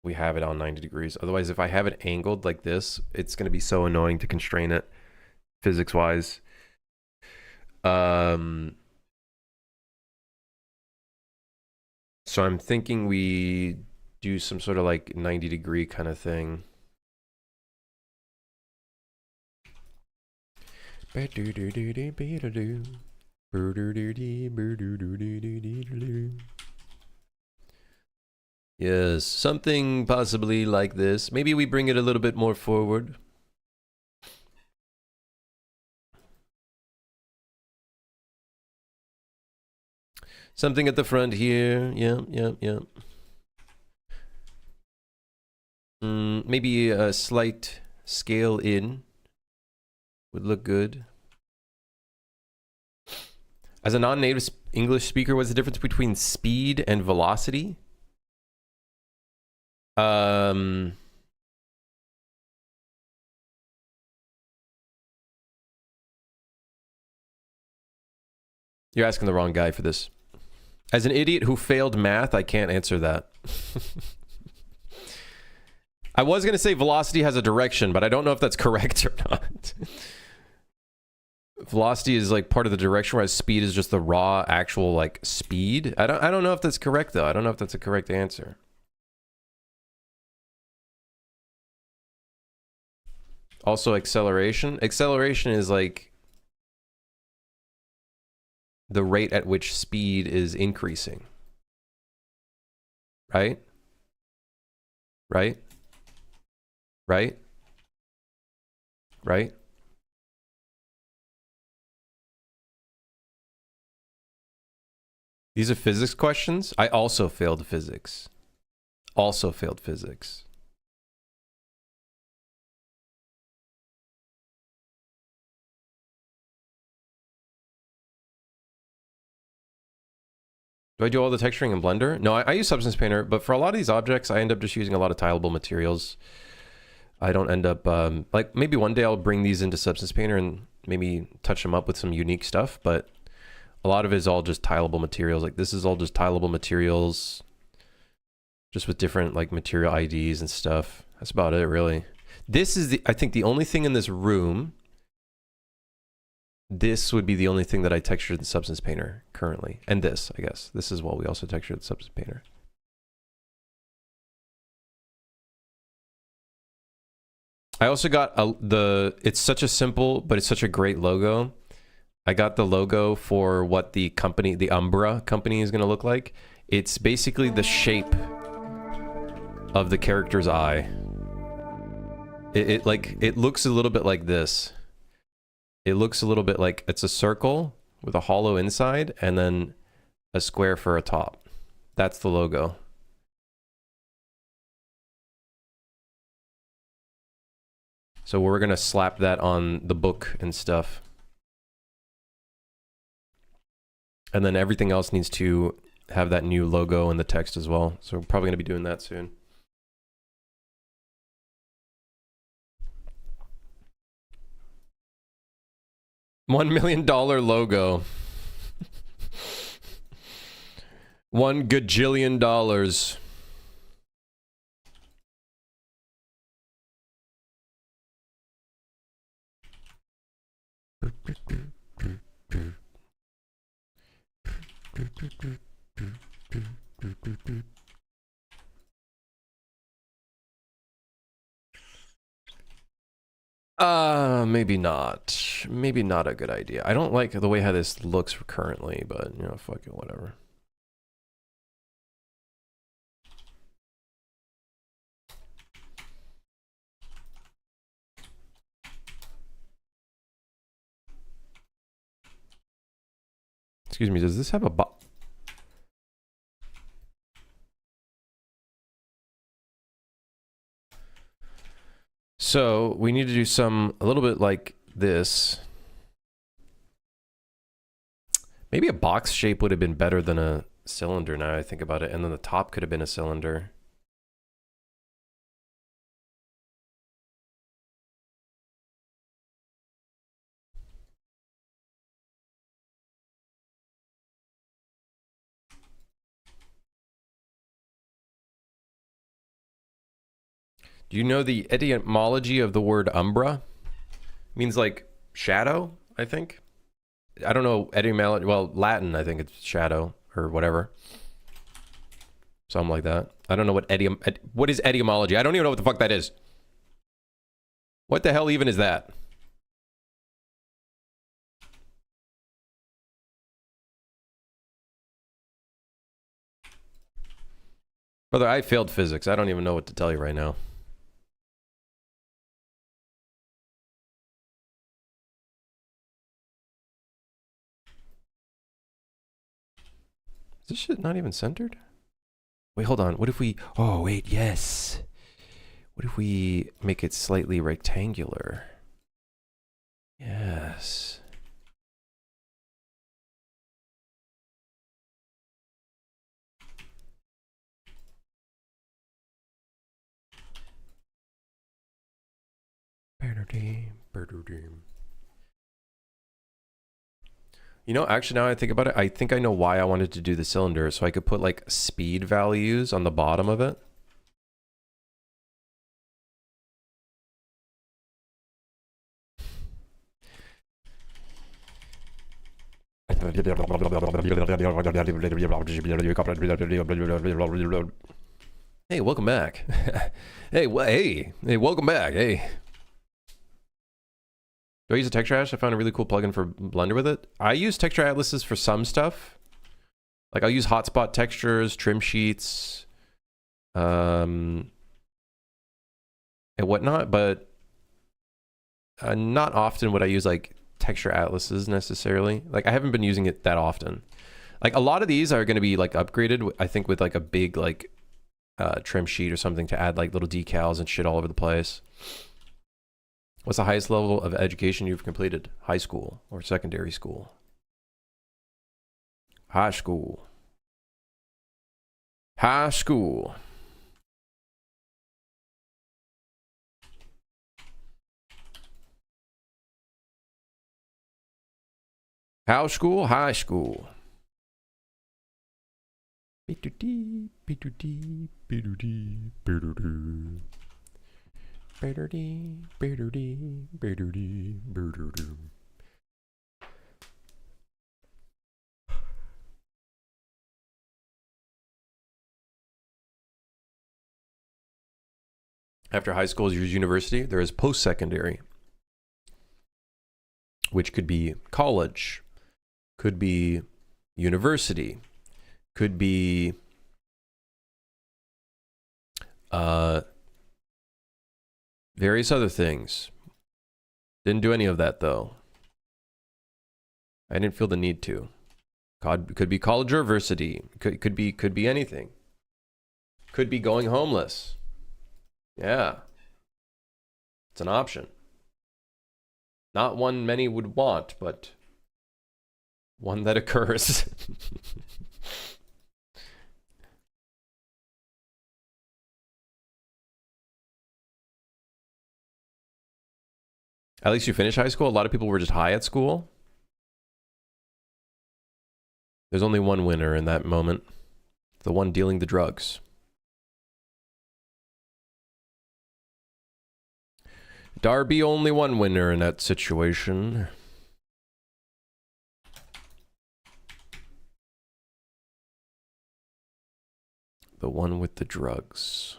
we have it on 90 degrees. Otherwise, if I have it angled like this, it's going to be so annoying to constrain it physics-wise. So I'm thinking we do some sort of like 90-degree kind of thing. Yes, something possibly like this. Maybe we bring it a little bit more forward. Something at the front here. Yeah. Maybe a slight scale in would look good. As a non-native English speaker, what's the difference between speed and velocity? You're asking the wrong guy for this. As an idiot who failed math, I can't answer that. I was going to say velocity has a direction, but I don't know if that's correct or not. Velocity is like part of the direction, whereas speed is just the raw actual like speed. I don't know if that's correct though. I don't know if that's a correct answer. Also acceleration. Acceleration is like the rate at which speed is increasing. Right? Right? Right? Right? These are physics questions. I also failed physics. Also failed physics. Do I do all the texturing in Blender? No, I use Substance Painter, but for a lot of these objects, I end up just using a lot of tileable materials. I don't end up, like maybe one day I'll bring these into Substance Painter and maybe touch them up with some unique stuff, but a lot of it is all just tileable materials. Like this is all just tileable materials, just with different like material IDs and stuff. That's about it, really. This is I think the only thing in this room. This would be the only thing that I textured in Substance Painter currently. And this, I guess. This is what we also textured in Substance Painter. I also got it's such a simple, but it's such a great logo. I got the logo for what the company, the Umbra company is going to look like. It's basically the shape of the character's eye. It looks a little bit like this. It looks a little bit like it's a circle with a hollow inside and then a square for a top. That's the logo. So we're going to slap that on the book and stuff. And then everything else needs to have that new logo and the text as well. So we're probably going to be doing that soon. $1 million logo. $1 gajillion. Maybe not. Maybe not a good idea. I don't like the way how this looks currently, but you know, fuck it, whatever. Excuse me, does this have a So we need to do a little bit like this. Maybe a box shape would have been better than a cylinder now I think about it. And then the top could have been a cylinder. Do you know the etymology of the word umbra? It means like shadow, I think. I don't know etymology. Well, Latin, I think it's shadow or whatever. Something like that. I don't know what is etymology. I don't even know what the fuck that is. What the hell even is that? Brother, I failed physics. I don't even know what to tell you right now. Is this shit not even centered? Wait, hold on. What if we... Oh, wait, yes. What if we make it slightly rectangular? Yes. You know, actually, now I think about it, I think I know why I wanted to do the cylinder, so I could put like speed values on the bottom of it. Hey, welcome back. Hey, welcome back. Hey. Do I use a texture atlas? I found a really cool plugin for Blender with it. I use texture atlases for some stuff. Like I'll use hotspot textures, trim sheets, and whatnot, but not often would I use like texture atlases necessarily. Like I haven't been using it that often. Like a lot of these are going to be like upgraded, I think, with like a big like trim sheet or something to add like little decals and shit all over the place. What's the highest level of education you've completed? High school or secondary school? High school. High school. House school, high school. After high school is university. There is post-secondary, which could be college, could be university, could be various other things. Didn't do any of that though. I didn't feel the need to. Could be college or university. Could be anything. Could be going homeless. Yeah. It's an option. Not one many would want, but one that occurs. At least you finished high school. A lot of people were just high at school. There's only one winner in that moment. The one dealing the drugs. Darby, only one winner in that situation. The one with the drugs.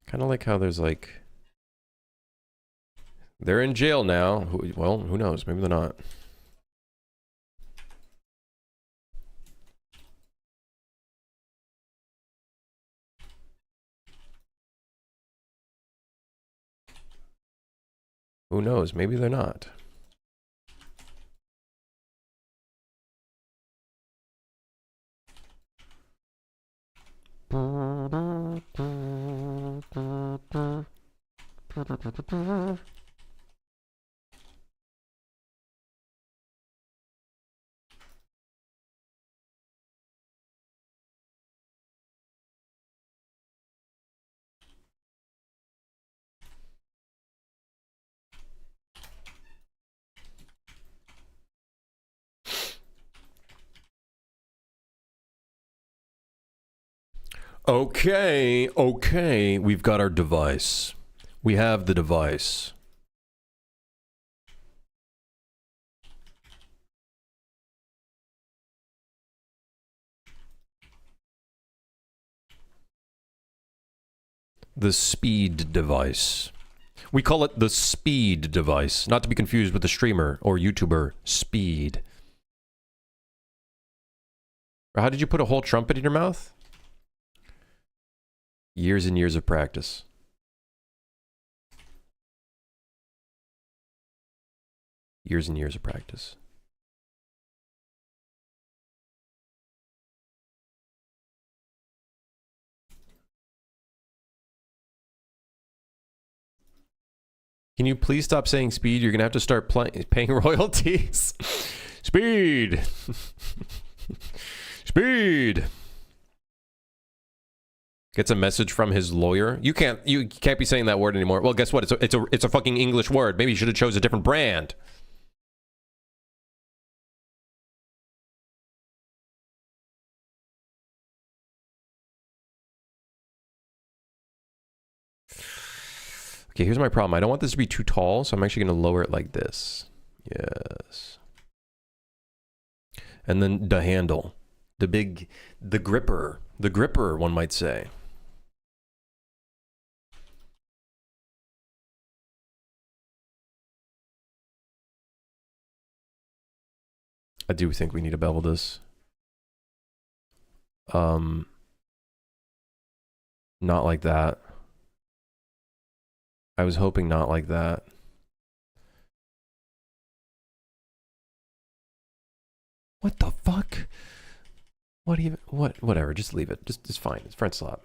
Kind of like how there's like... They're in jail now. Well, who knows? Maybe they're not. Who knows? Maybe they're not. Okay, okay, we've got our device. We have the device. The speed device. We call it the speed device, not to be confused with the streamer or YouTuber Speed. How did you put a whole trumpet in your mouth? Years and years of practice. Years and years of practice. Can you please stop saying speed? You're gonna have to start paying royalties. Speed. Speed. Gets a message from his lawyer. You can't be saying that word anymore. Well, guess what? It's a fucking English word. Maybe you should have chose a different brand. Okay, here's my problem. I don't want this to be too tall, so I'm actually going to lower it like this. Yes. And then the handle. The gripper. The gripper, one might say. I do think we need to bevel this. Not like that. I was hoping not like that. What the fuck? Whatever, just leave it. It's fine. It's front slot.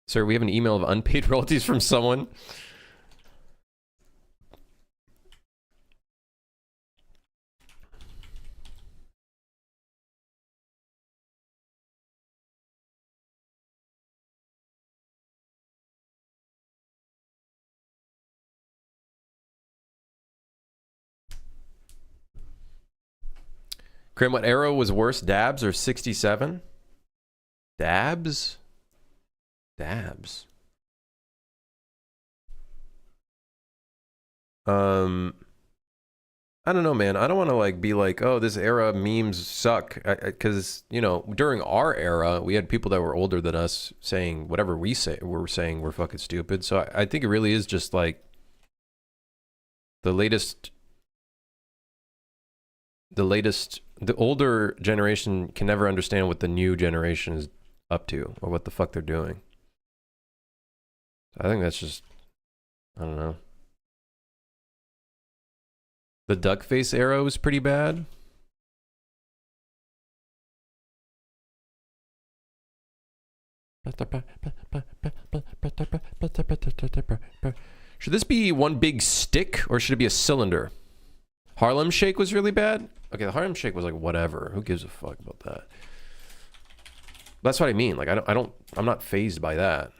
Sir, we have an email of unpaid royalties from someone. Krim, what era was worse, dabs or 67? Dabs? Dabs. I don't know, man. I don't want to like be like, oh, this era memes suck, because you know, during our era, we had people that were older than us saying whatever we were saying we're fucking stupid. So I think it really is just like the older generation can never understand what the new generation is up to or what the fuck they're doing. I think that's just, I don't know. The duck face era was pretty bad. Should this be one big stick or should it be a cylinder? Harlem Shake was really bad? Okay, the Harlem Shake was like whatever. Who gives a fuck about that? That's what I mean. Like I'm not fazed by that.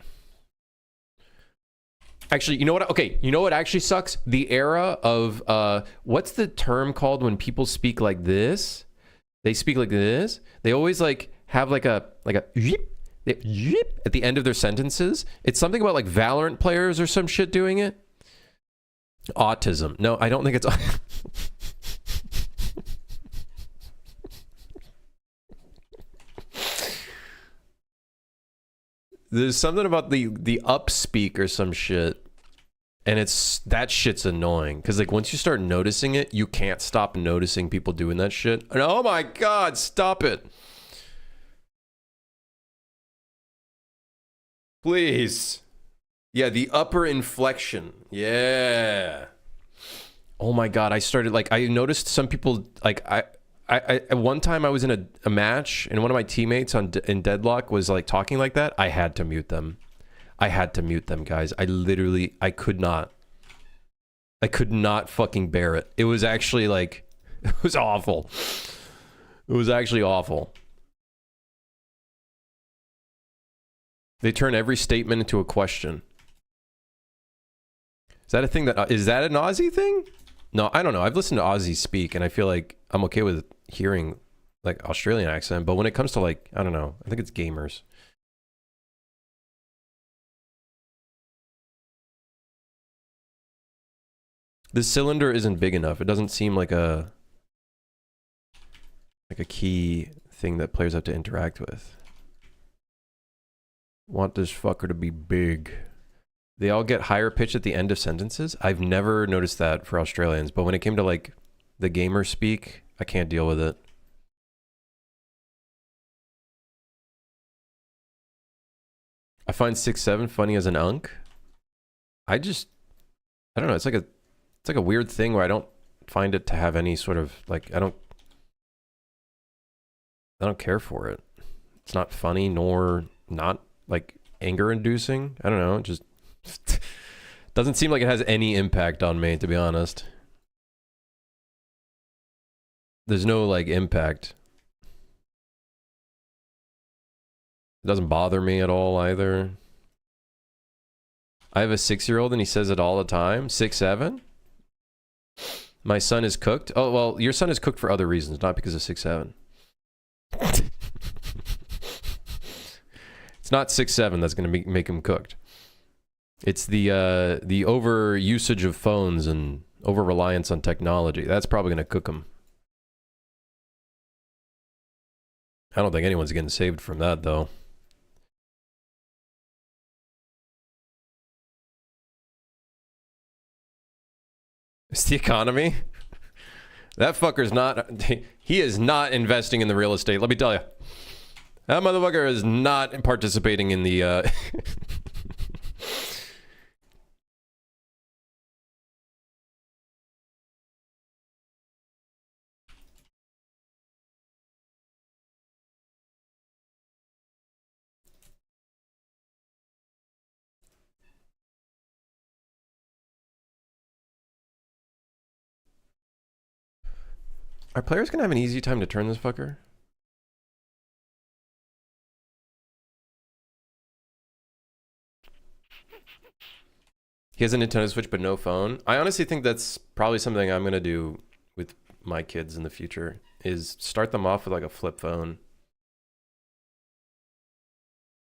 Actually, you know what? Okay, you know what actually sucks? The era of what's the term called when people speak like this? They speak like this. They always like have like a yip at the end of their sentences. It's something about like Valorant players or some shit doing it. Autism. No, I don't think it's There's something about the upspeak or some shit, and it's that shit's annoying because like once you start noticing it, you can't stop noticing people doing that shit. And oh my god, stop it! Please. Yeah, the upper inflection. Yeah. Oh my god, I started like I noticed some people like I at one time I was in a match and one of my teammates in Deadlock was like talking like that. I had to mute them. I had to mute them, guys. I could not. I could not fucking bear it. It was actually like it was awful. It was actually awful. They turn every statement into a question. Is that a thing that is that an Aussie thing? No, I don't know. I've listened to Aussies speak and I feel like I'm okay with hearing like Australian accent, but when it comes to like, I don't know, I think it's gamers. This cylinder isn't big enough. It doesn't seem like a key thing that players have to interact with. Want this fucker to be big. They all get higher pitch at the end of sentences. I've never noticed that for Australians, but when it came to like the gamer speak, I can't deal with it. I find 6'7" funny as an unk. I don't know. It's like a weird thing where I don't find it to have any sort of like I don't care for it. It's not funny nor not like anger inducing. I don't know. It just doesn't seem like it has any impact on me, to be honest. There's no like impact. It doesn't bother me at all either. I have a 6-year-old and he says it all the time. 6'7". My son is cooked. Oh, well, your son is cooked for other reasons, not because of 6'7". It's not 6'7" that's going to make him cooked. It's the over usage of phones and over reliance on technology. That's probably going to cook him. I don't think anyone's getting saved from that, though. It's the economy. That fucker's not... He is not investing in the real estate, let me tell you. That motherfucker is not participating in the... Are players gonna have an easy time to turn this fucker? He has a Nintendo Switch but no phone. I honestly think that's probably something I'm gonna do with my kids in the future, is start them off with like a flip phone.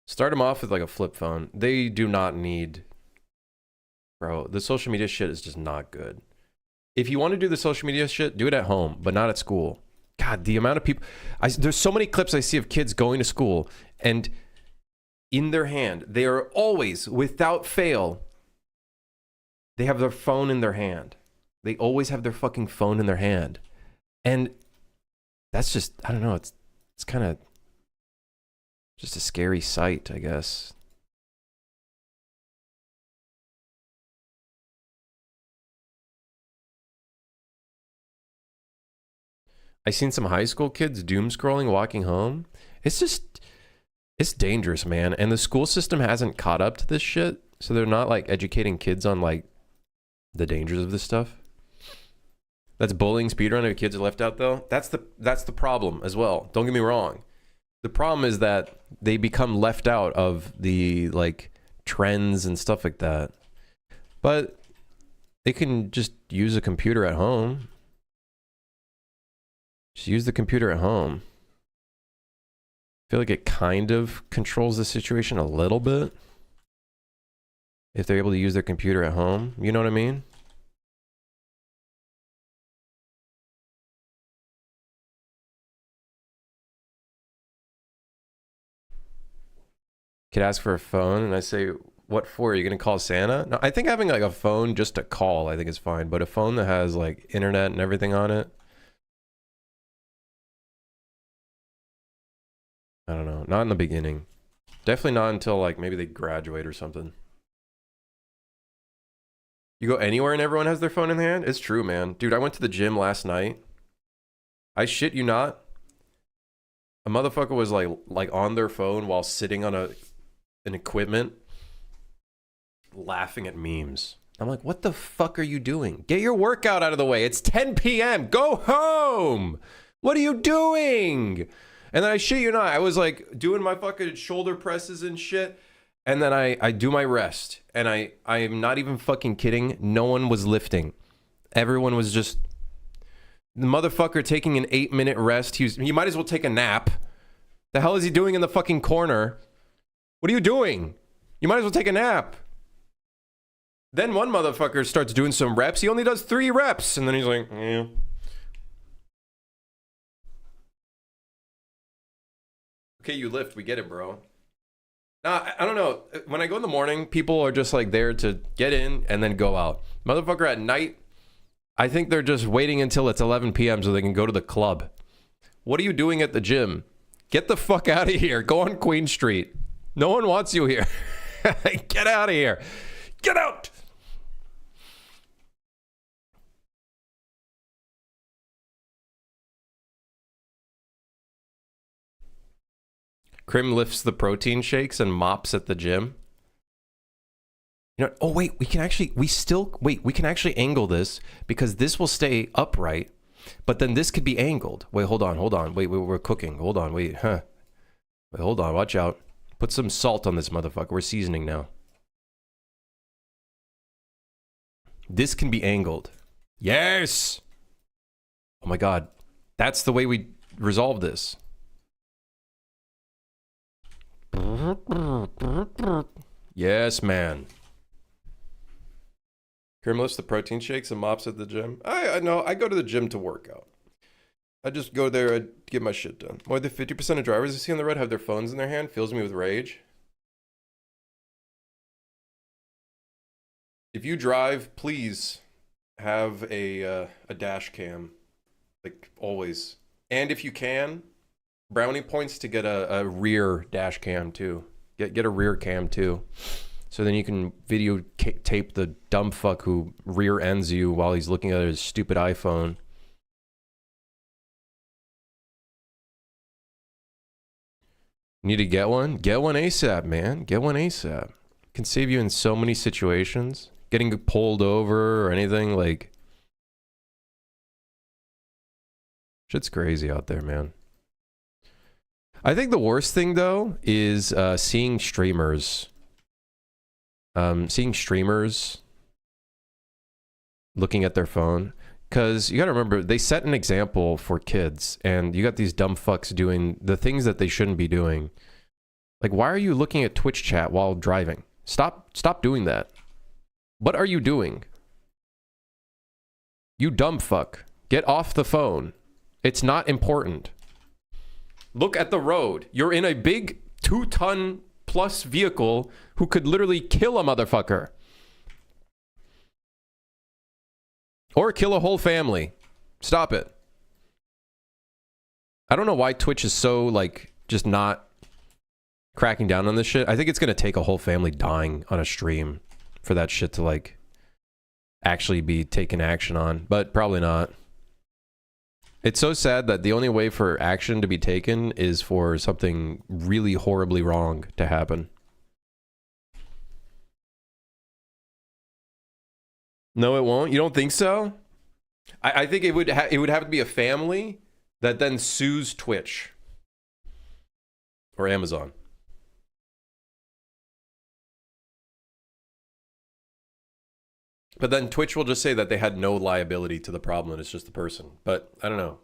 Start them off with like a flip phone. They do not need... Bro, the social media shit is just not good. If you want to do the social media shit, do it at home, but not at school. God, the amount of people... there's so many clips I see of kids going to school, and in their hand, they are always, without fail, they have their phone in their hand. They always have their fucking phone in their hand. And that's just, I don't know, it's kind of just a scary sight, I guess. I seen some high school kids doom scrolling walking home. It's dangerous, man. And the school system hasn't caught up to this shit. So they're not like educating kids on like the dangers of this stuff. That's bullying speedrun if kids are left out though. That's the problem as well. Don't get me wrong. The problem is that they become left out of the like trends and stuff like that. But they can just use a computer at home. Just use the computer at home. I feel like it kind of controls the situation a little bit. If they're able to use their computer at home, you know what I mean? Kid ask for a phone and I say, what for? Are you gonna call Santa? No, I think having like a phone just to call, I think is fine. But a phone that has like internet and everything on it, I don't know. Not in the beginning. Definitely not until like maybe they graduate or something. You go anywhere and everyone has their phone in hand? It's true, man. Dude, I went to the gym last night. I shit you not. A motherfucker was like on their phone while sitting on an equipment laughing at memes. I'm like, what the fuck are you doing? Get your workout out of the way. It's 10 p.m. Go home. What are you doing? And then I shit you not, I was like doing my fucking shoulder presses and shit. And then I do my rest. And I am not even fucking kidding. No one was lifting. Everyone was just... The motherfucker taking an 8-minute rest. He might as well take a nap. The hell is he doing in the fucking corner? What are you doing? You might as well take a nap. Then one motherfucker starts doing some reps. He only does 3 reps. And then he's like, yeah. Okay, you lift. We get it, bro. I don't know. When I go in the morning, people are just like there to get in and then go out. Motherfucker at night, I think they're just waiting until it's 11 p.m. so they can go to the club. What are you doing at the gym? Get the fuck out of here. Go on Queen Street. No one wants you here. Get out of here. Get out. Krim lifts the protein shakes and mops at the gym. You know, oh wait, we can actually angle this because this will stay upright, but then this could be angled. Wait, hold on. Wait, we're cooking. Hold on, wait, hold on, watch out. Put some salt on this motherfucker. We're seasoning now. This can be angled. Yes! Oh my god. That's the way we resolve this. Yes, man. Krim lifts the protein shakes and mops at the gym. I know. I go to the gym to work out. I just go there and get my shit done. More than 50% of drivers I see on the road have their phones in their hand. Fills me with rage. If you drive, please have a dash cam, like always. And if you can, brownie points to get a rear dash cam too. Get a rear cam too. So then you can video tape the dumb fuck who rear ends you while he's looking at his stupid iPhone. Need to get one? Get one ASAP, man. Get one ASAP. Can save you in so many situations. Getting pulled over or anything, like... Shit's crazy out there, man. I think the worst thing, though, is seeing streamers... looking at their phone. Because you gotta remember, they set an example for kids, and you got these dumb fucks doing the things that they shouldn't be doing. Like, why are you looking at Twitch chat while driving? Stop doing that. What are you doing? You dumb fuck. Get off the phone. It's not important. Look at the road. You're in a big 2-ton plus vehicle who could literally kill a motherfucker. Or kill a whole family. Stop it. I don't know why Twitch is so, like, just not cracking down on this shit. I think it's going to take a whole family dying on a stream for that shit to, like, actually be taken action on. But probably not. It's so sad that the only way for action to be taken is for something really horribly wrong to happen. No, it won't. You don't think so? I think it would have to be a family that then sues Twitch or Amazon. But then Twitch will just say that they had no liability to the problem and it's just the person. But I don't know.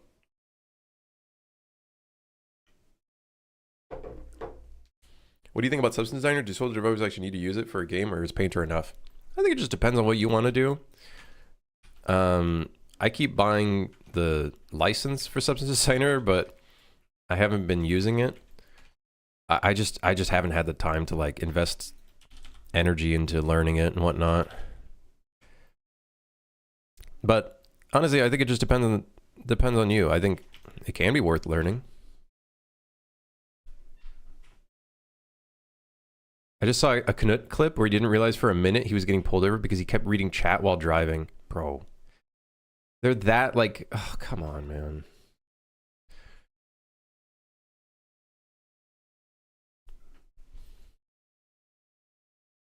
What do you think about Substance Designer? Do soldier developers actually need to use it for a game, or is Painter enough? I think it just depends on what you want to do. I keep buying the license for Substance Designer, but I haven't been using it. I just haven't had the time to, like, invest energy into learning it and whatnot. But honestly, I think it just depends on you. I think it can be worth learning. I just saw a Knut clip where he didn't realize for a minute he was getting pulled over because he kept reading chat while driving. Bro. They're that like, oh, come on, man.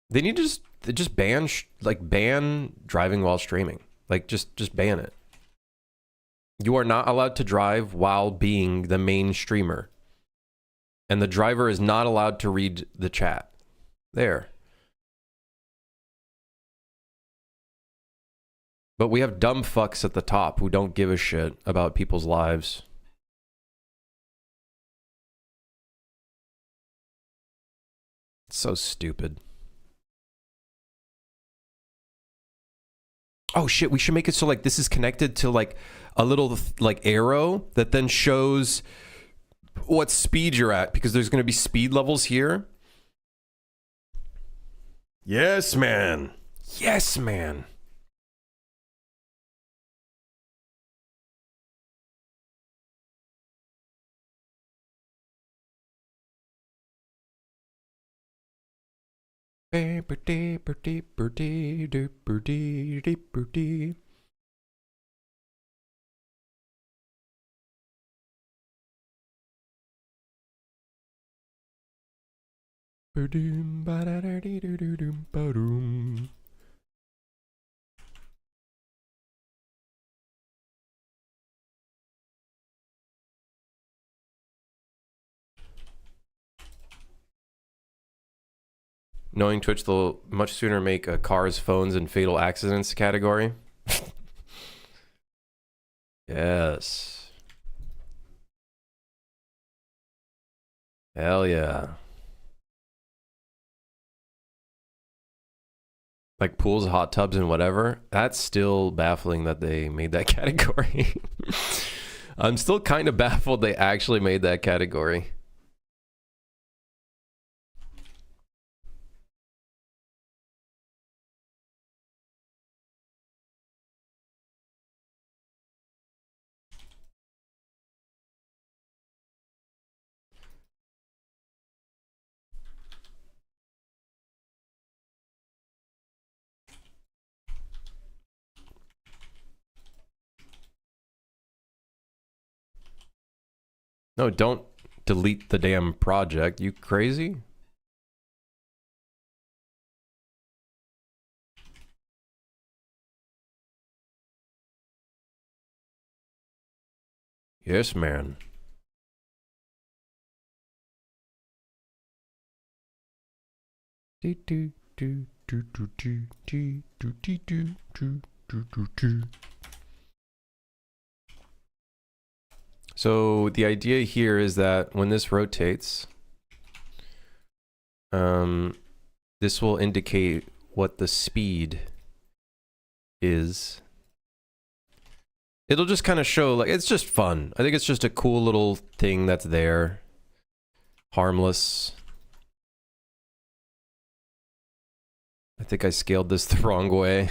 They need to just ban ban driving while streaming. Like just ban it. You are not allowed to drive while being the main streamer. And the driver is not allowed to read the chat. There. But we have dumb fucks at the top who don't give a shit about people's lives. It's so stupid. Oh shit, we should make it so like this is connected to like a little like arrow that then shows what speed you're at, because there's going to be speed levels here. Yes, man. Yes, man. Knowing Twitch, they'll much sooner make a cars, phones, and fatal accidents category. Yes. Hell yeah. Like pools, hot tubs, and whatever. That's still baffling that they made that category. I'm still kind of baffled they actually made that category. No, don't delete the damn project. You crazy? Yes, man. So the idea here is that when this rotates, this will indicate what the speed is. It'll just kind of show, like, it's just fun. I think it's just a cool little thing that's there. Harmless. I think I scaled this the wrong way.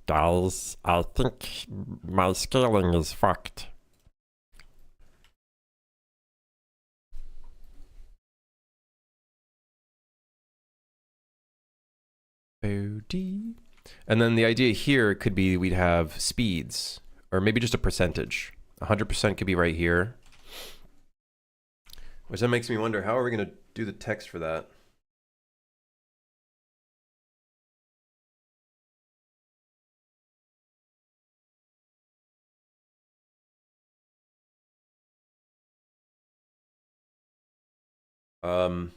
Guys, I think my scaling is fucked. And then the idea here could be we'd have speeds, or maybe just a percentage. 100% could be right here. Which then makes me wonder, how are we going to do the text for that? Um,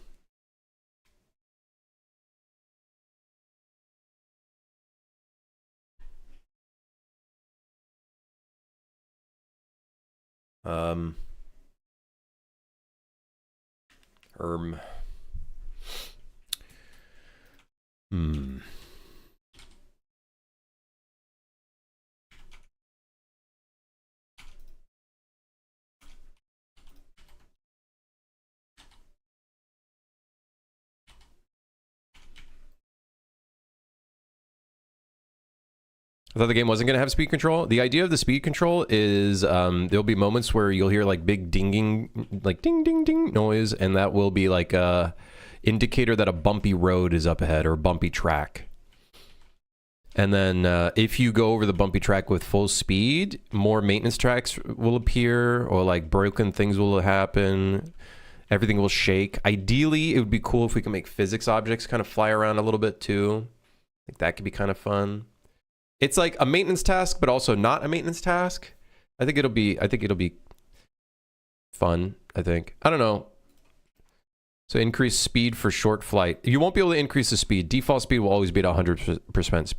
I thought the game wasn't going to have speed control. The idea of the speed control is there'll be moments where you'll hear like big dinging, like ding, ding, ding noise. And that will be like, indicator that a bumpy road is up ahead or a bumpy track. And then if you go over the bumpy track with full speed, more maintenance tracks will appear, or like broken things will happen. Everything will shake. Ideally, it would be cool if we can make physics objects kind of fly around a little bit too. I think that could be kind of fun. It's like a maintenance task, but also not a maintenance task. I think it'll be fun, I think. I don't know. So increase speed for short flight. You won't be able to increase the speed. Default speed will always be at 100%. 100%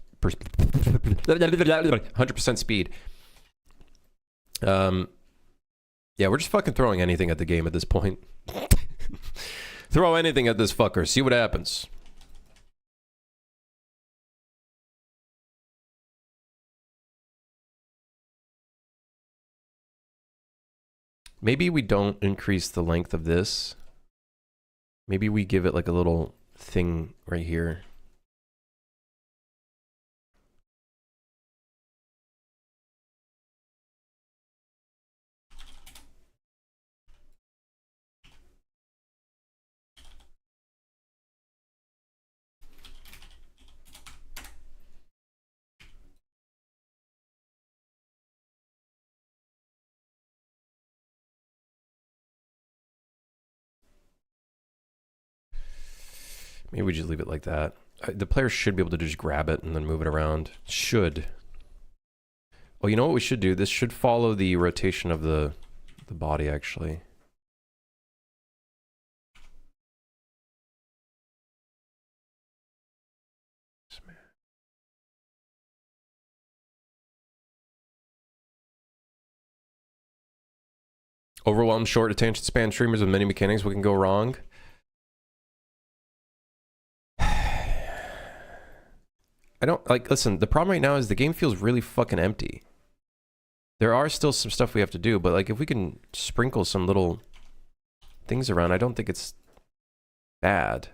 speed. Yeah, we're just fucking throwing anything at the game at this point. Throw anything at this fucker. See what happens. Maybe we don't increase the length of this. Maybe we give it like a little thing right here. Maybe we just leave it like that. The player should be able to just grab it and then move it around. Should. Oh, you know what we should do? This should follow the rotation of the body, actually. Overwhelmed short attention span streamers with many mechanics. What can go wrong? I don't like, listen, the problem right now is the game feels really fucking empty. There are still some stuff we have to do, but like if we can sprinkle some little things around, I don't think it's bad.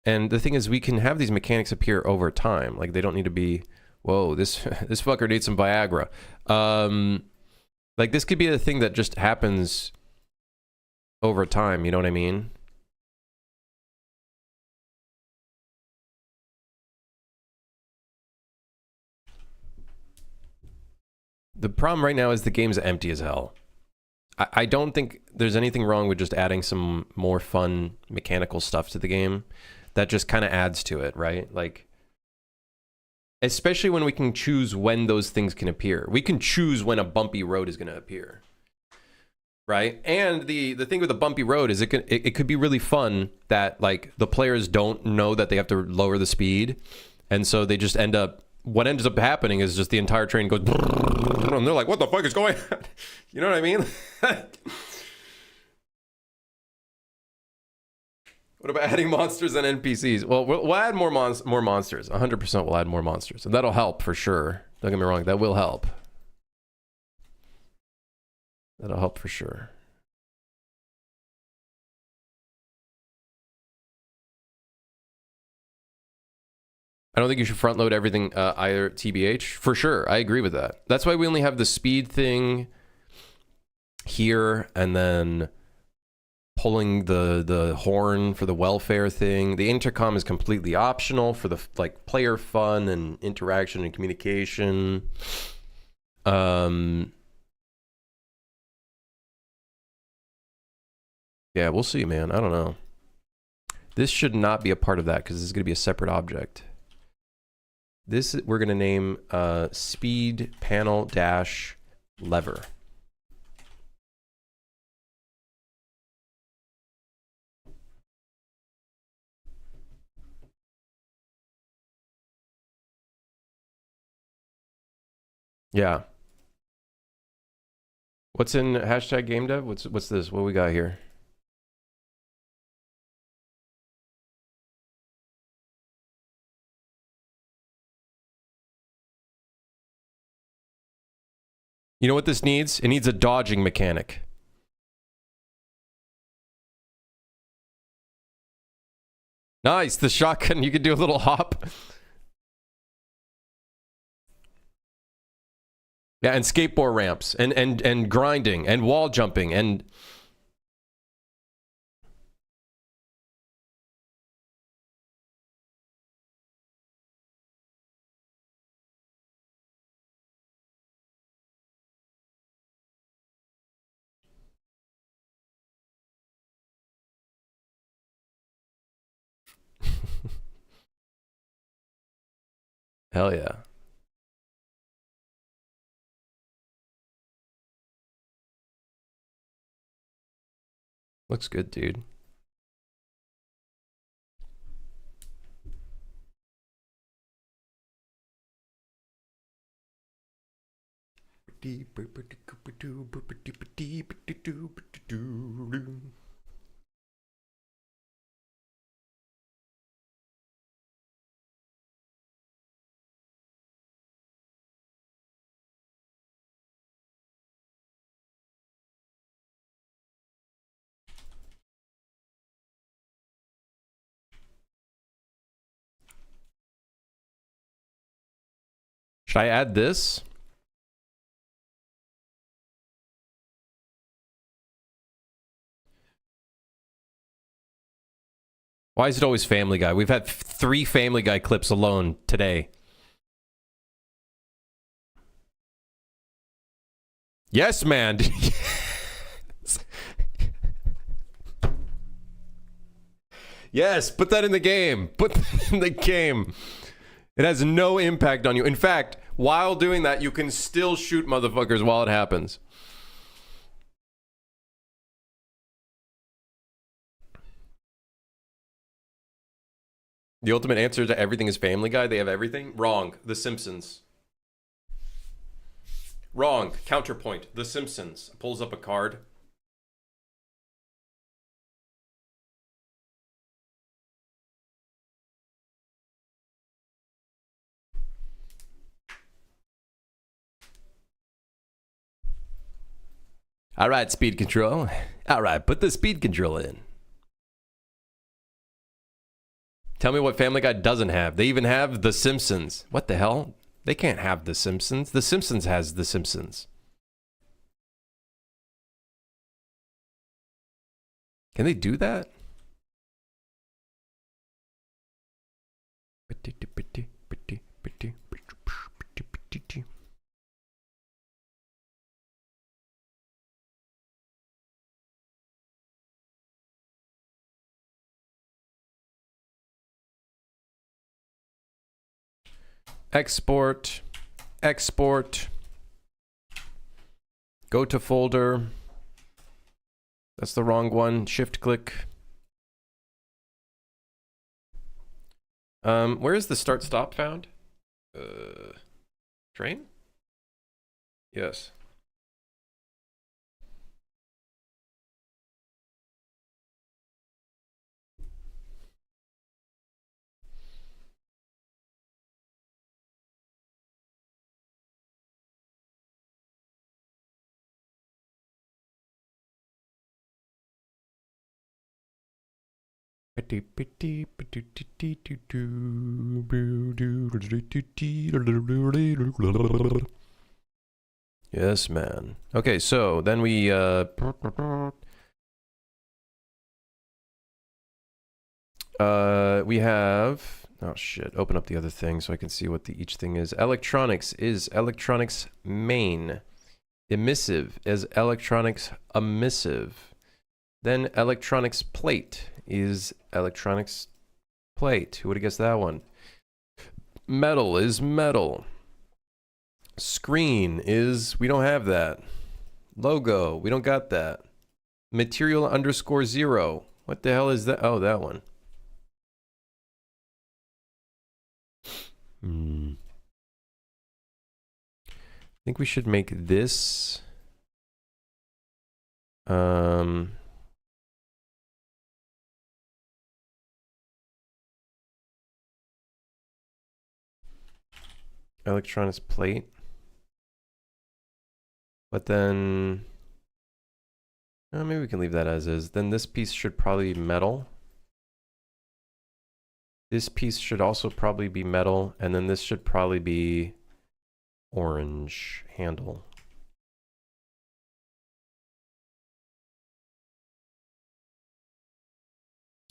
And the thing is, we can have these mechanics appear over time. Like they don't need to be, whoa, this this fucker needs some Viagra. Like this could be a thing that just happens over time, you know what I mean? The problem right now is the game's empty as hell. I don't think there's anything wrong with just adding some more fun mechanical stuff to the game that just kind of adds to it, right? Like, especially when we can choose when those things can appear. We can choose when a bumpy road is going to appear, right? And the thing with a bumpy road is it could be really fun that like the players don't know that they have to lower the speed, and so they just end up. What ends up happening is just the entire train goes, and they're like, "What the fuck is going on?" You know what I mean? What about adding monsters and NPCs? Well, we'll add more monsters. 100% we'll add more monsters, and that'll help for sure. Don't get me wrong, that will help. That'll help for sure. I don't think you should front load everything either, TBH. For sure, I agree with that. That's why we only have the speed thing here, and then pulling the horn for the welfare thing. The intercom is completely optional for the like player fun and interaction and communication. Yeah, we'll see, man. I don't know. This should not be a part of that because this is going to be a separate object. This we're going to name speed panel dash lever. Yeah. What's in hashtag game dev? What's this? What we got here? You know what this needs? It needs a dodging mechanic. Nice, the shotgun, you can do a little hop. Yeah, and skateboard ramps, and grinding, and wall jumping, and Hell yeah. Looks good, dude. Should I add this? Why is it always Family Guy? We've had 3 Family Guy clips alone today. Yes, man. Yes, put that in the game. Put that in the game. It has no impact on you. In fact, while doing that, you can still shoot motherfuckers while it happens. The ultimate answer to everything is Family Guy. They have everything. Wrong. The Simpsons. Wrong. Counterpoint. The Simpsons. Pulls up a card. All right, speed control. All right, put the speed control in. Tell me what Family Guy doesn't have. They even have The Simpsons. What the hell? They can't have The Simpsons. The Simpsons has The Simpsons. Can they do that? Export. Export. Go to folder. That's the wrong one. Shift click. Where is the start stop found? Train? Yes. Yes, man. Okay, so then we have, oh shit, open up the other thing so I can see what each thing is. Electronics is electronics main. Emissive is electronics emissive. Then electronics plate is electronics plate. Who would have guessed that one? Metal is metal. Screen is, we don't have that. Logo, we don't got that. Material underscore 0. What the hell is that? Oh, that one. I think we should make this electronics plate. But then maybe we can leave that as is. Then this piece should probably be metal. This piece should also probably be metal, and then this should probably be orange handle.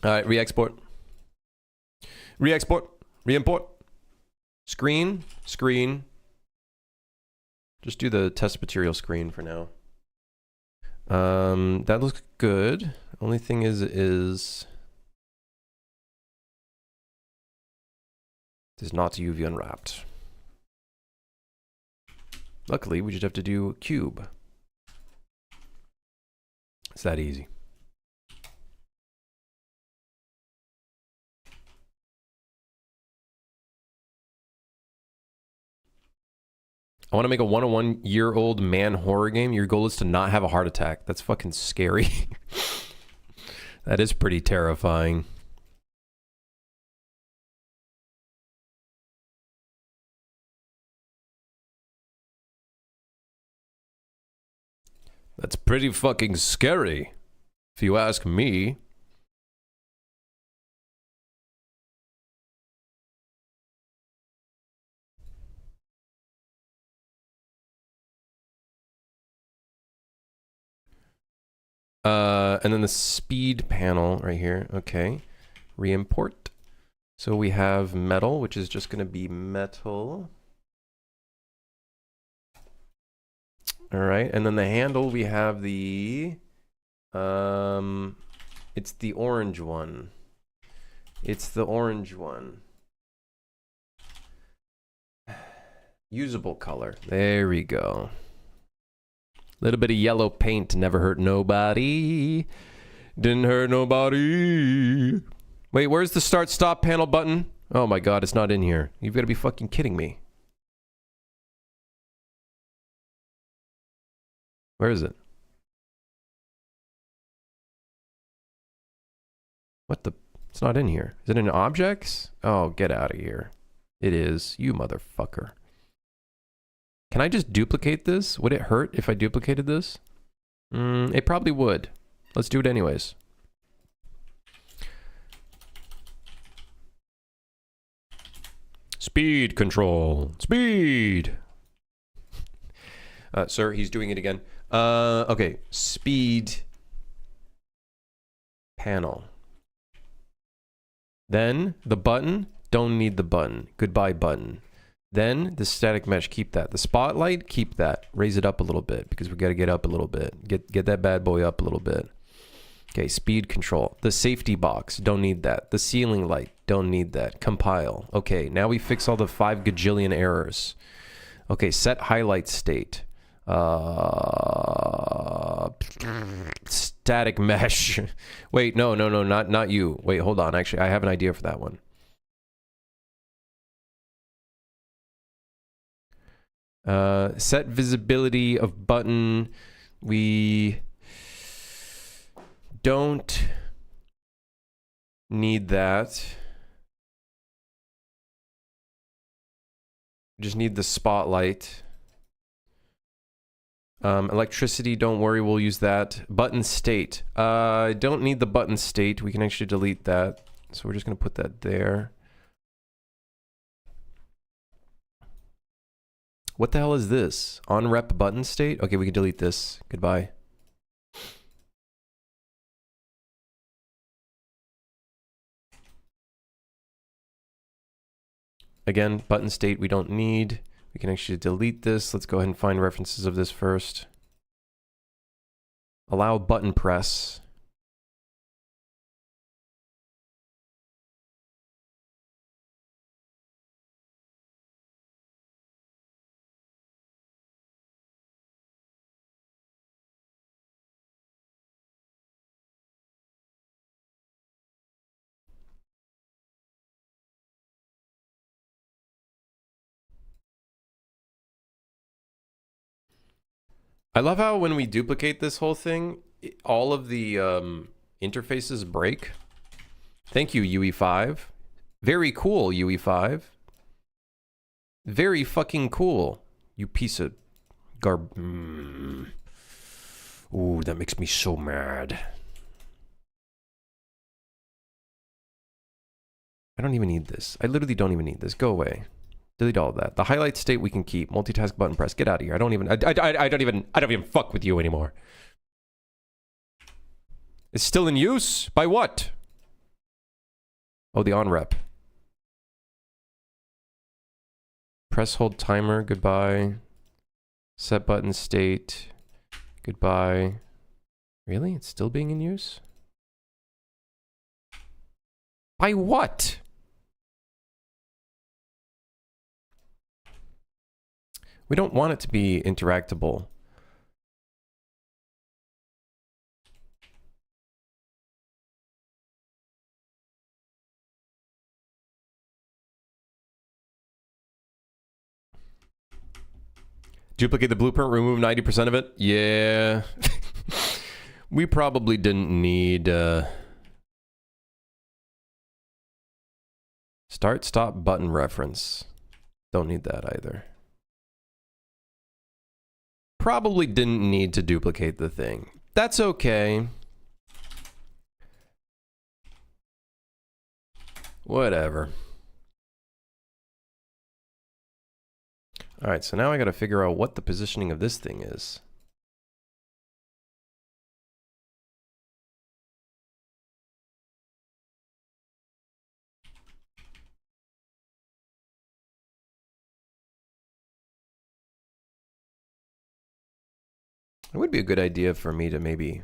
All right, re-export. Re-export. Re-import. Screen. Screen. Just do the test material screen for now. That looks good. Only thing is it is not UV unwrapped. Luckily, we just have to do cube. It's that easy. I want to make a 101-year-old man horror game. Your goal is to not have a heart attack. That's fucking scary. That is pretty terrifying. That's pretty fucking scary, if you ask me. And then the speed panel right here. Okay. Re-import. So we have metal, which is just going to be metal. All right. And then the handle, we have the... it's the orange one. It's the orange one. Usable color. There we go. Little bit of yellow paint never hurt nobody. Didn't hurt nobody. Wait, where's the start stop panel button? Oh my god, it's not in here. You've got to be fucking kidding me. Where is it? What the? It's not in here. Is it in objects? Oh, get out of here. It is. You motherfucker. Can I just duplicate this? Would it hurt if I duplicated this? It probably would. Let's do it anyways. Speed control. Speed. Sir, he's doing it again. Okay. Speed panel. Then the button. Don't need the button. Goodbye button. Then the static mesh, keep that. The spotlight, keep that. Raise it up a little bit because we got to get up a little bit. Get that bad boy up a little bit. Okay, speed control. The safety box, don't need that. The ceiling light, don't need that. Compile. Okay, now we fix all the 5 gajillion errors. Okay, set highlight state. Static mesh. Wait, no, not you. Wait, hold on. Actually, I have an idea for that one. Set visibility of button. We don't need that. We just need the spotlight. Electricity, don't worry, we'll use that. Button state. I don't need the button state. We can actually delete that. So we're just going to put that there. What the hell is this? On-rep button state? Okay, we can delete this. Goodbye. Again, button state we don't need. We can actually delete this. Let's go ahead and find references of this first. Allow button press. I love how when we duplicate this whole thing, all of the interfaces break. Thank you, UE5. Very cool, UE5. Very fucking cool. You piece of Ooh, that makes me so mad. I don't even need this. I literally don't even need this. Go away. Delete all of that. The highlight state we can keep. Multitask button press. Get out of here. I don't even fuck with you anymore. It's still in use? By what? Oh, the on-rep. Press hold timer. Goodbye. Set button state. Goodbye. Really? It's still being in use? By what? We don't want it to be interactable. Duplicate the blueprint, remove 90% of it? Yeah. We probably didn't need... Start, stop, button reference. Don't need that either. Probably didn't need to duplicate the thing. That's okay. Whatever. All right, so now I got to figure out what the positioning of this thing is. It would be a good idea for me to maybe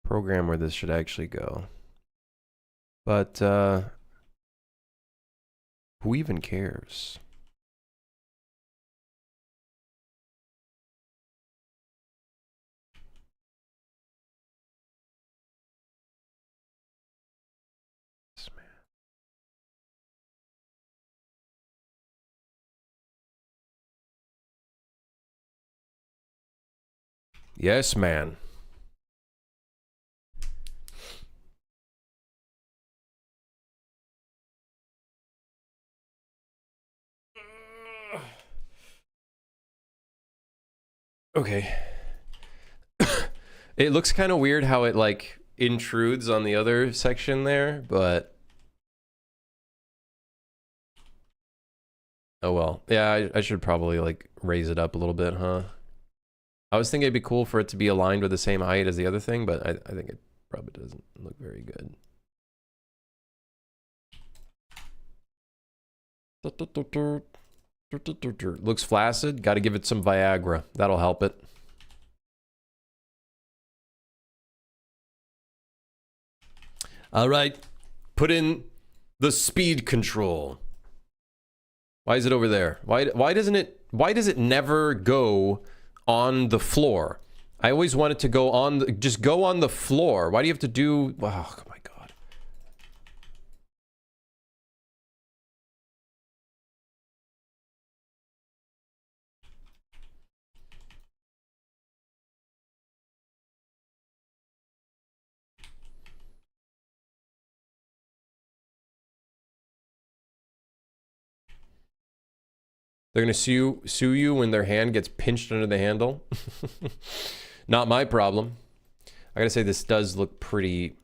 program where this should actually go. But who even cares? Yes, man. Okay. It looks kind of weird how it like intrudes on the other section there, but oh well. Yeah, I should probably like raise it up a little bit, huh? I was thinking it'd be cool for it to be aligned with the same height as the other thing, but I think it probably doesn't look very good. Looks flaccid. Got to give it some Viagra. That'll help it. All right. Put in the speed control. Why is it over there? Why does it never go on the floor? I always want it to go on the, just go on the floor. Why do you have to do, oh my God. They're gonna sue you when their hand gets pinched under the handle. Not my problem. I gotta say this does look pretty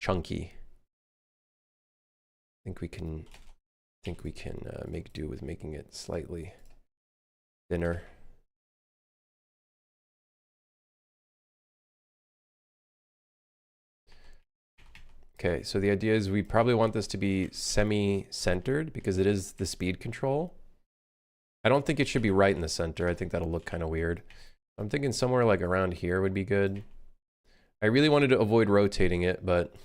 chunky. I think we can make do with making it slightly thinner. Okay, so the idea is we probably want this to be semi-centered because it is the speed control. I don't think it should be right in the center. I think that'll look kind of weird. I'm thinking somewhere like around here would be good. I really wanted to avoid rotating it, but...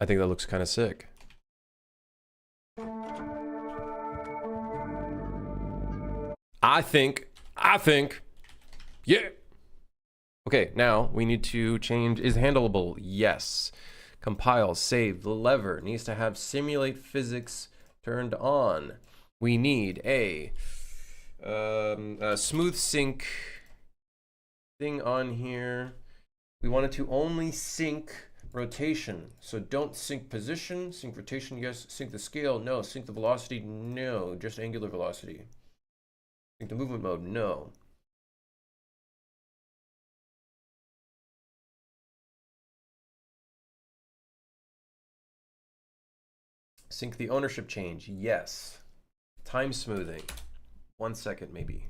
I think that looks kind of sick. I think, yeah. Okay, now we need to change, is handleable? Yes. Compile, save, the lever needs to have simulate physics turned on. We need a smooth sync thing on here. We want it to only sync rotation. So don't sync position, sync rotation, yes. Sync the scale, no. Sync the velocity, no. Just angular velocity. Sync the movement mode, no. Sync the ownership change, yes. Time smoothing, 1 second maybe.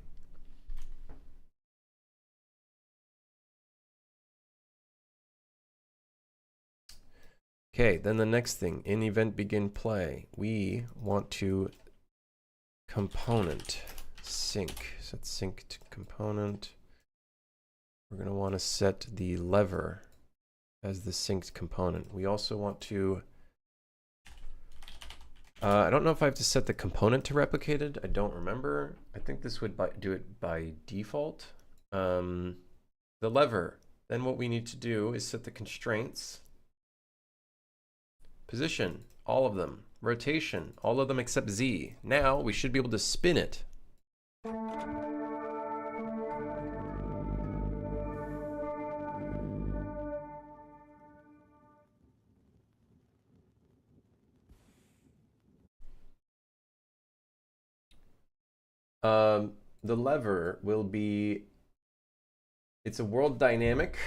Okay, then the next thing, in event begin play, we want to component sync. Set sync to component. We're going to want to set the lever as the synced component. We also want to, I don't know if I have to set the component to replicated. I don't remember. I think this would do it by default. The lever. Then what we need to do is set the constraints. Position, all of them. Rotation, all of them except Z. Now we should be able to spin it. The lever will be, it's a world dynamic.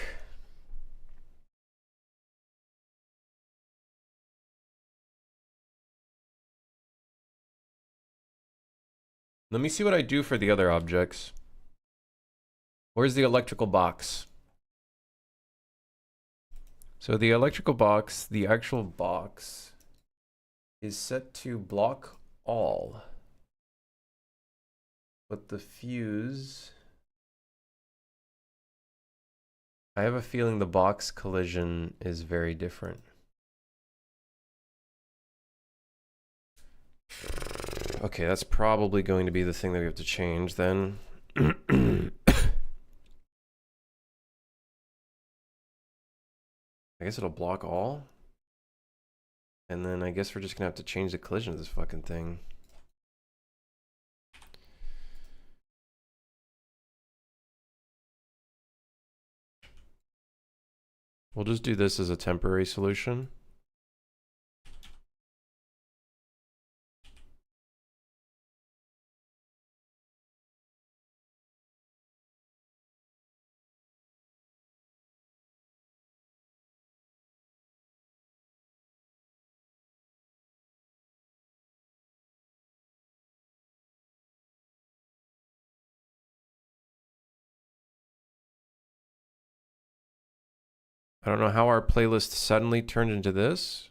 Let me see what I do for the other objects. Where's the electrical box? So the electrical box, the actual box, is set to block all. But the fuse, I have a feeling the box collision is very different. Okay, that's probably going to be the thing that we have to change then. I guess it'll block all. And then I guess we're just gonna have to change the collision of this fucking thing. We'll just do this as a temporary solution. I don't know how our playlist suddenly turned into this,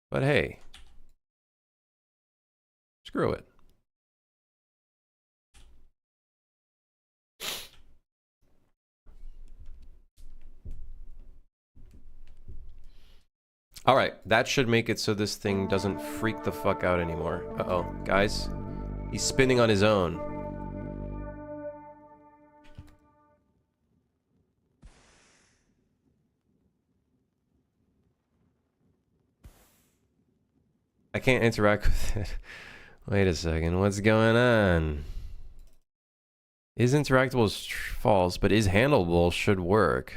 but hey, screw it. All right, that should make it so this thing doesn't freak the fuck out anymore. Uh-oh, guys, he's spinning on his own. I can't interact with it. Wait a second, what's going on? Is interactable is false, but is handleable should work.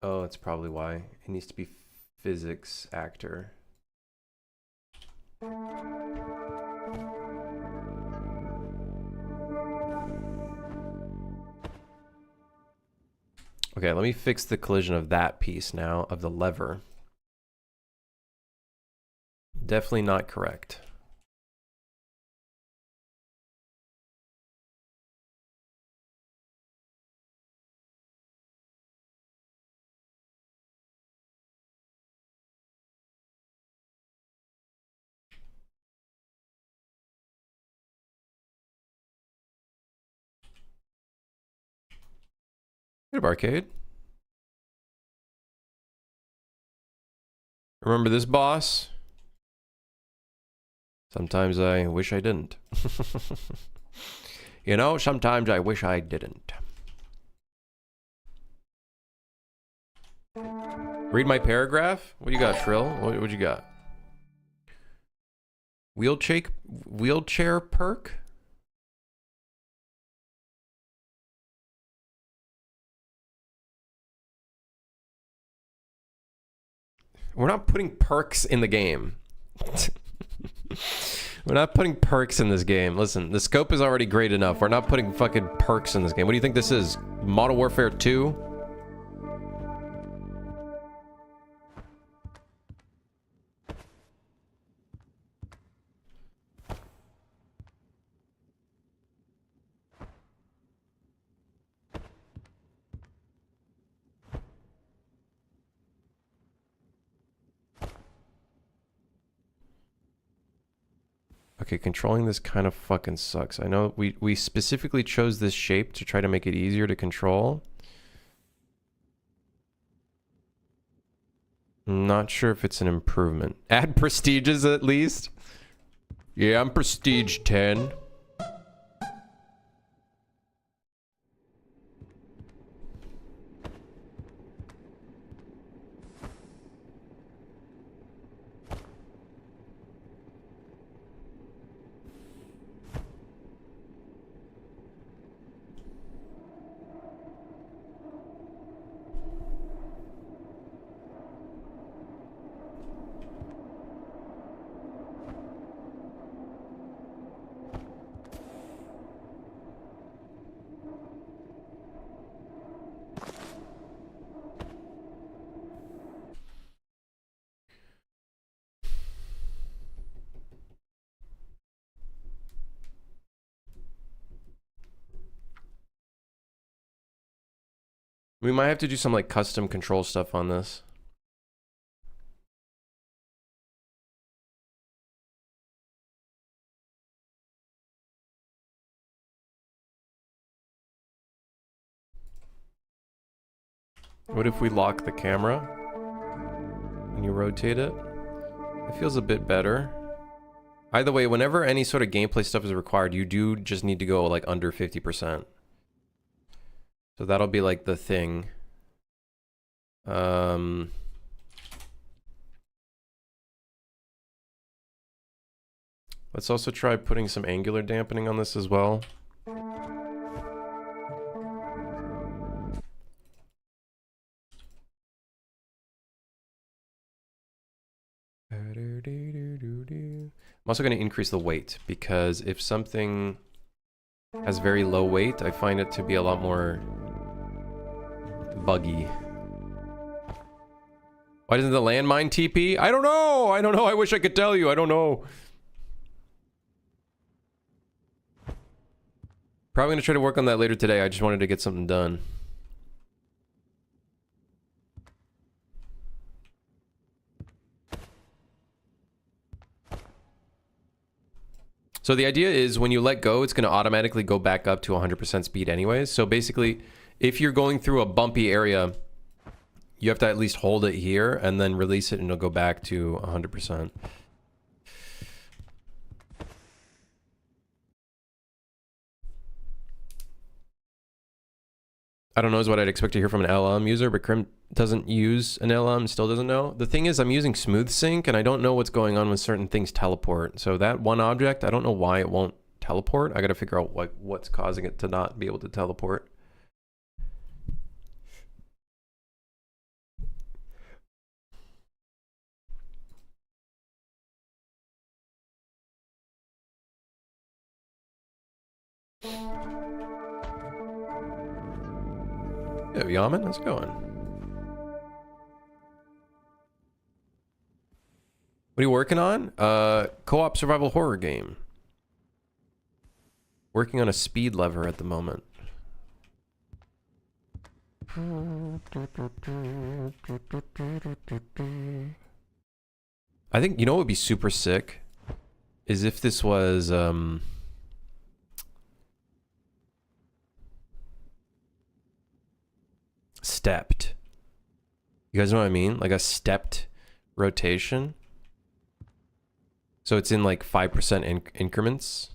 Oh, that's probably why. It needs to be physics actor. Okay, let me fix the collision of that piece now, of the lever. Definitely not correct. Hit up arcade. Remember this boss? Sometimes I wish I didn't. You know, sometimes I wish I didn't. Read my paragraph? What do you got, Shrill? What you got? Wheelchair perk? We're not putting perks in the game. We're not putting perks in this game. Listen, the scope is already great enough. We're not putting fucking perks in this game. What do you think this is? Modern Warfare 2? Okay, controlling this kind of fucking sucks. I know we specifically chose this shape to try to make it easier to control. I'm not sure if it's an improvement. Add prestiges at least. Yeah, I'm prestige 10. We might have to do some like custom control stuff on this. What if we lock the camera and you rotate it? It feels a bit better. Either way, whenever any sort of gameplay stuff is required, you do just need to go like under 50%. So that'll be like the thing. Let's also try putting some angular dampening on this as well. I'm also going to increase the weight because if something has very low weight, I find it to be a lot more buggy. Why doesn't the landmine TP? I don't know. I don't know. I wish I could tell you. I don't know. Probably going to try to work on that later today. I just wanted to get something done. So the idea is when you let go, it's going to automatically go back up to 100% speed anyways. So basically, if you're going through a bumpy area, you have to at least hold it here and then release it and it'll go back to 100%. I don't know is what I'd expect to hear from an LLM user, but Krim doesn't use an LLM, still doesn't know. The thing is, I'm using Smooth Sync, and I don't know what's going on when certain things teleport. So that one object, I don't know why it won't teleport. I got to figure out what's causing it to not be able to teleport. Yeah, Yaman, how's it going? What are you working on? Co-op survival horror game. Working on a speed lever at the moment. I think, you know what would be super sick? Is if this was, stepped. You guys know what I mean? Like a stepped rotation. So it's in like 5% increments.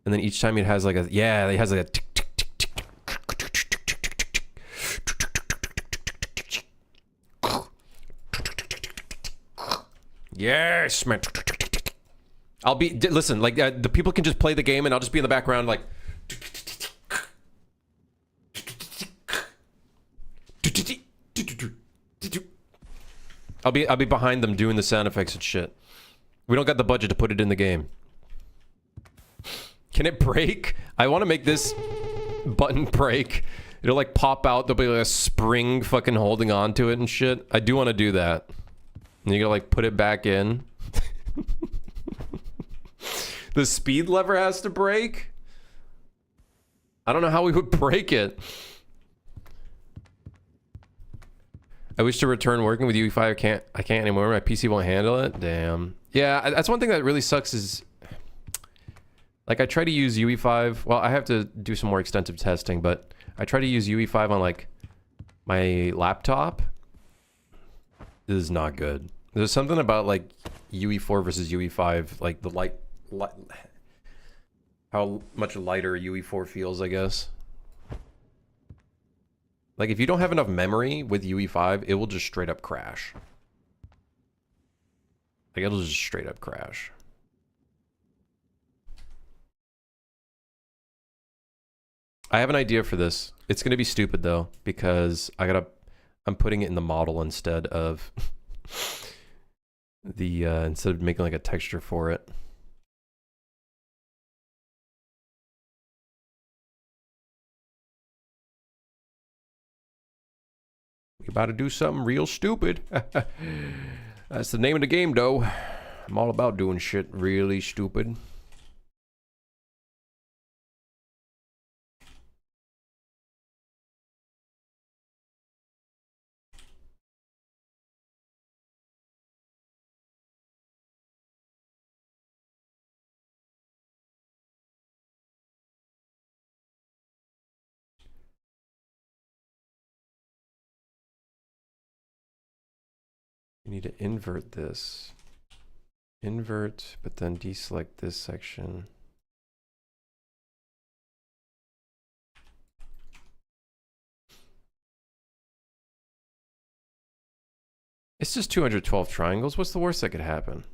And then each time it has like a, yeah, it has like a tick, tick, tick, tick, tick. Yes, man. I'll be, listen, like the people can just play the game and I'll just be in the background like, I'll be behind them doing the sound effects and shit. We don't got the budget to put it in the game. Can it break? I want to make this button break. It'll like pop out. There'll be like a spring fucking holding on to it and shit. I do want to do that. And you gotta like put it back in. The speed lever has to break? I don't know how we would break it. I wish to return working with UE5. I can't anymore. My PC won't handle it. Damn. Yeah, that's one thing that really sucks is like I try to use UE5. Well, I have to do some more extensive testing, but I try to use UE5 on like my laptop. This is not good. There's something about like UE4 versus UE5, like the light how much lighter UE4 feels, I guess. Like if you don't have enough memory with UE5, it will just straight up crash. Like it'll just straight up crash. I have an idea for this. It's gonna be stupid though, because I'm putting it in the model instead of the instead of making like a texture for it. We about to do something real stupid. That's the name of the game, though. I'm all about doing shit really stupid. You need to invert this. Invert, but then deselect this section. It's just 212 triangles. What's the worst that could happen?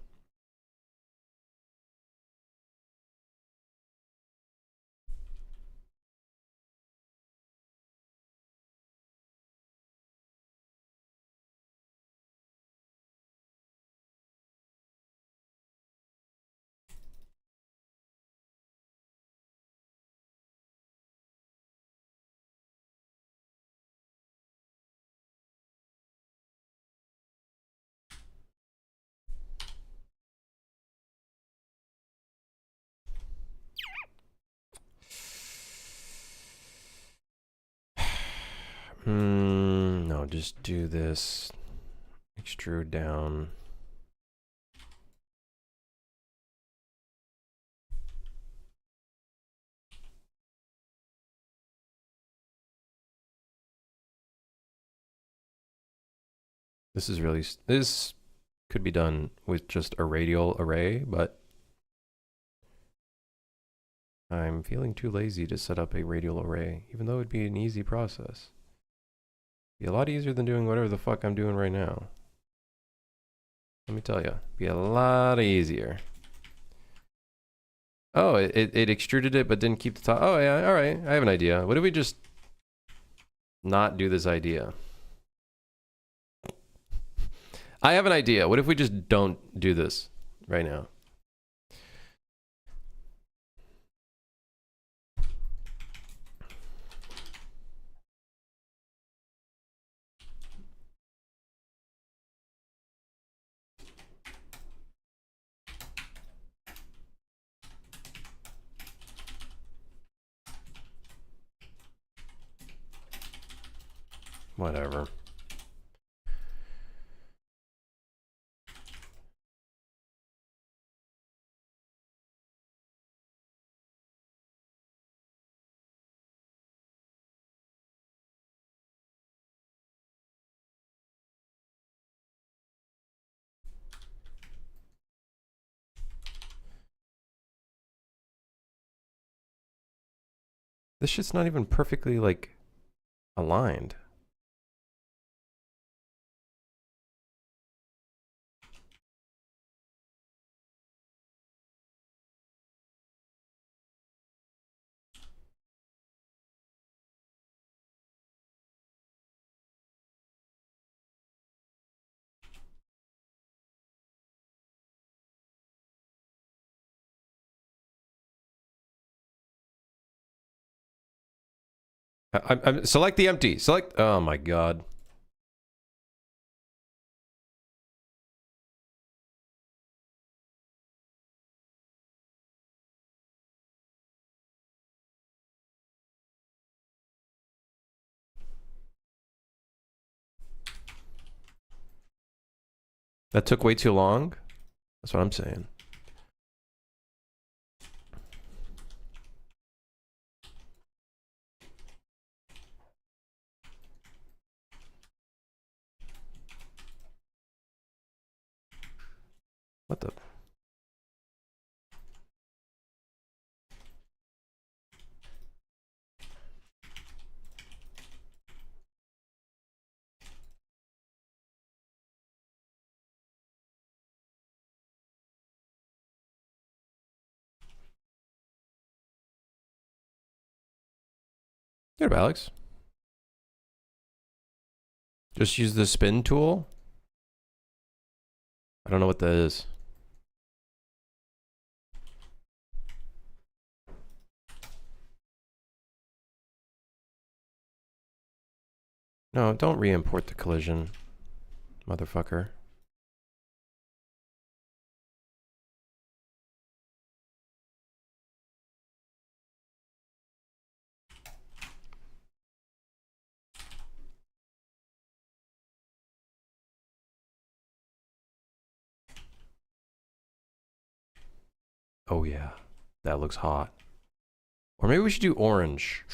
No, just do this. Extrude down. This could be done with just a radial array, but I'm feeling too lazy to set up a radial array, even though it'd be an easy process. Be a lot easier than doing whatever the fuck I'm doing right now. Let me tell you, be a lot easier. Oh, it extruded it, but didn't keep the top. Oh yeah, all right. I have an idea. What if we just not do this idea? I have an idea. What if we just don't do this right now? Whatever. This shit's not even perfectly, like, aligned. Select the empty. Select. Oh my god. That took way too long. That's what I'm saying. What the? Get up, Alex. Just use the spin tool. I don't know what that is. No, don't re-import the collision, motherfucker. Oh yeah, that looks hot. Or maybe we should do orange.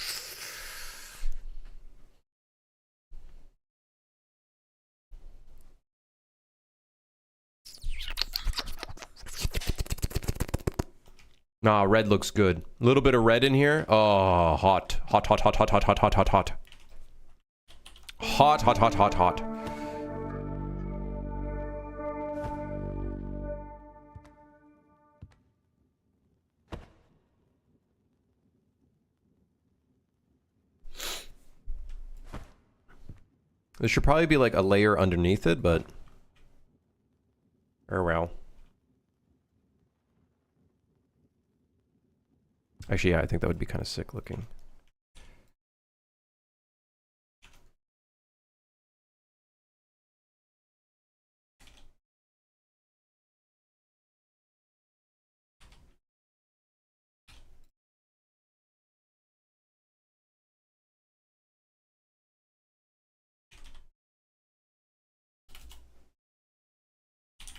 Nah, red looks good. A little bit of red in here. Oh, hot. Hot, hot, hot, hot, hot, hot, hot, hot, hot. Hot, hot, hot, hot, hot. There should probably be like a layer underneath it, but... Oh well. Actually, yeah, I think that would be kind of sick looking.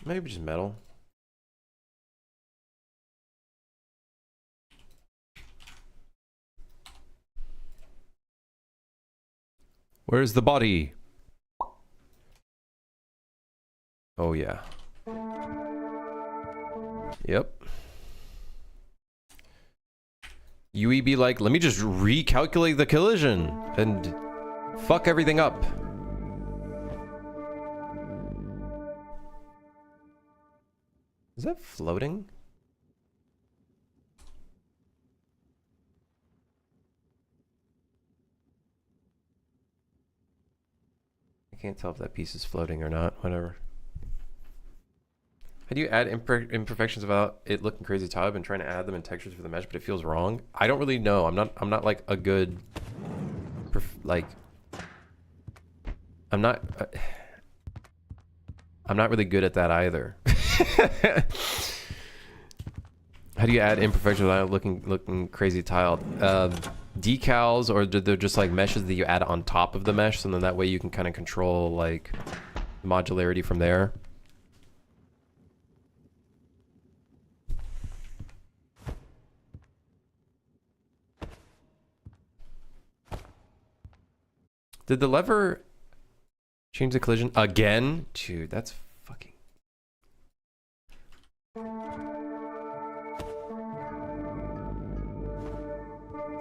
Maybe just metal. Where's the body? Oh yeah. Yep. UEB like, let me just recalculate the collision and fuck everything up. Is that floating? I can't tell if that piece is floating or not. Whatever. How do you add imperfections without it looking crazy tile? I've been trying to add them in textures for the mesh, but it feels wrong. I don't really know. I'm not like a good, I'm not really good at that either. How do you add imperfections without looking crazy tiled? Decals, or they're just like meshes that you add on top of the mesh, so then that way you can kind of control like modularity from there. Did the lever change the collision again? Dude, that's fucking...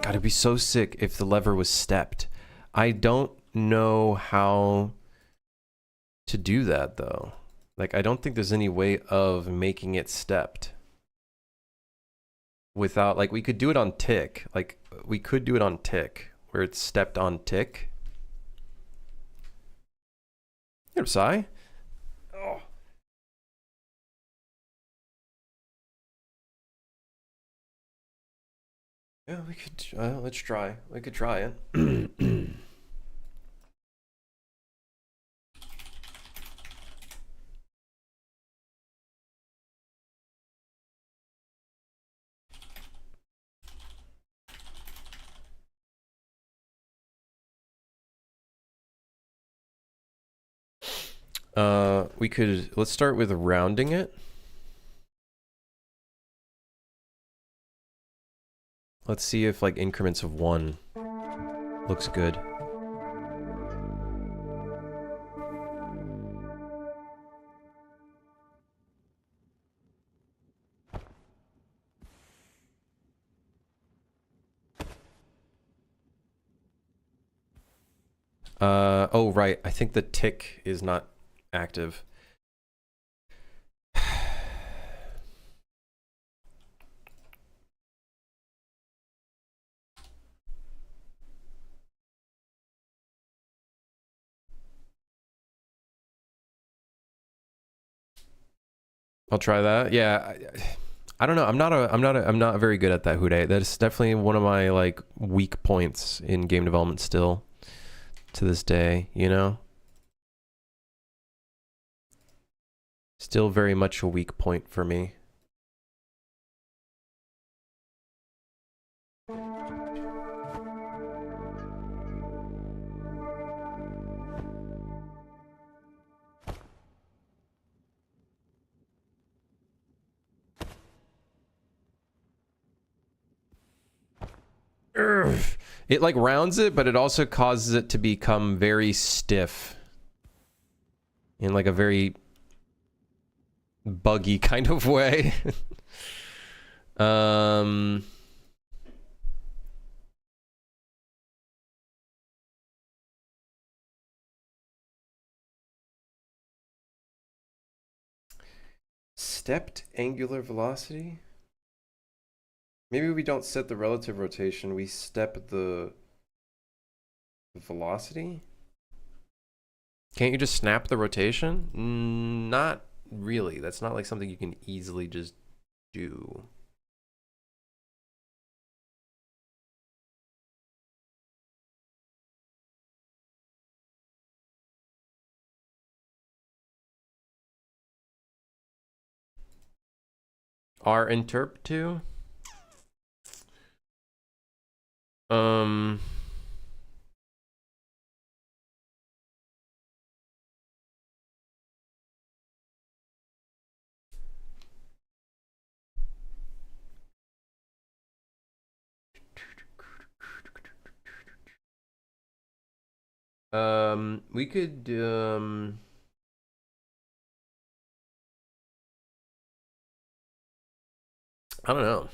God, it'd be so sick if the lever was stepped. I don't know how to do that though. Like, I don't think there's any way of making it stepped. Without, like, we could do it on tick. Like, we could do it on tick, where it's stepped on tick. Here, Psy. Oh. Yeah, we could. Let's try. We could try it. We could. Let's start with rounding it. Let's see if like increments of 1 looks good. Oh right, I think the tick is not active. I'll try that. Yeah, I don't know. I'm not very good at that, Hude. That's definitely one of my like weak points in game development still to this day, you know? Still very much a weak point for me. It like rounds it, but it also causes it to become very stiff in like a very buggy kind of way. Stepped angular velocity? Maybe we don't set the relative rotation, we step the velocity? Can't you just snap the rotation? Not really. That's not like something you can easily just do. R interp to? We could, I don't know.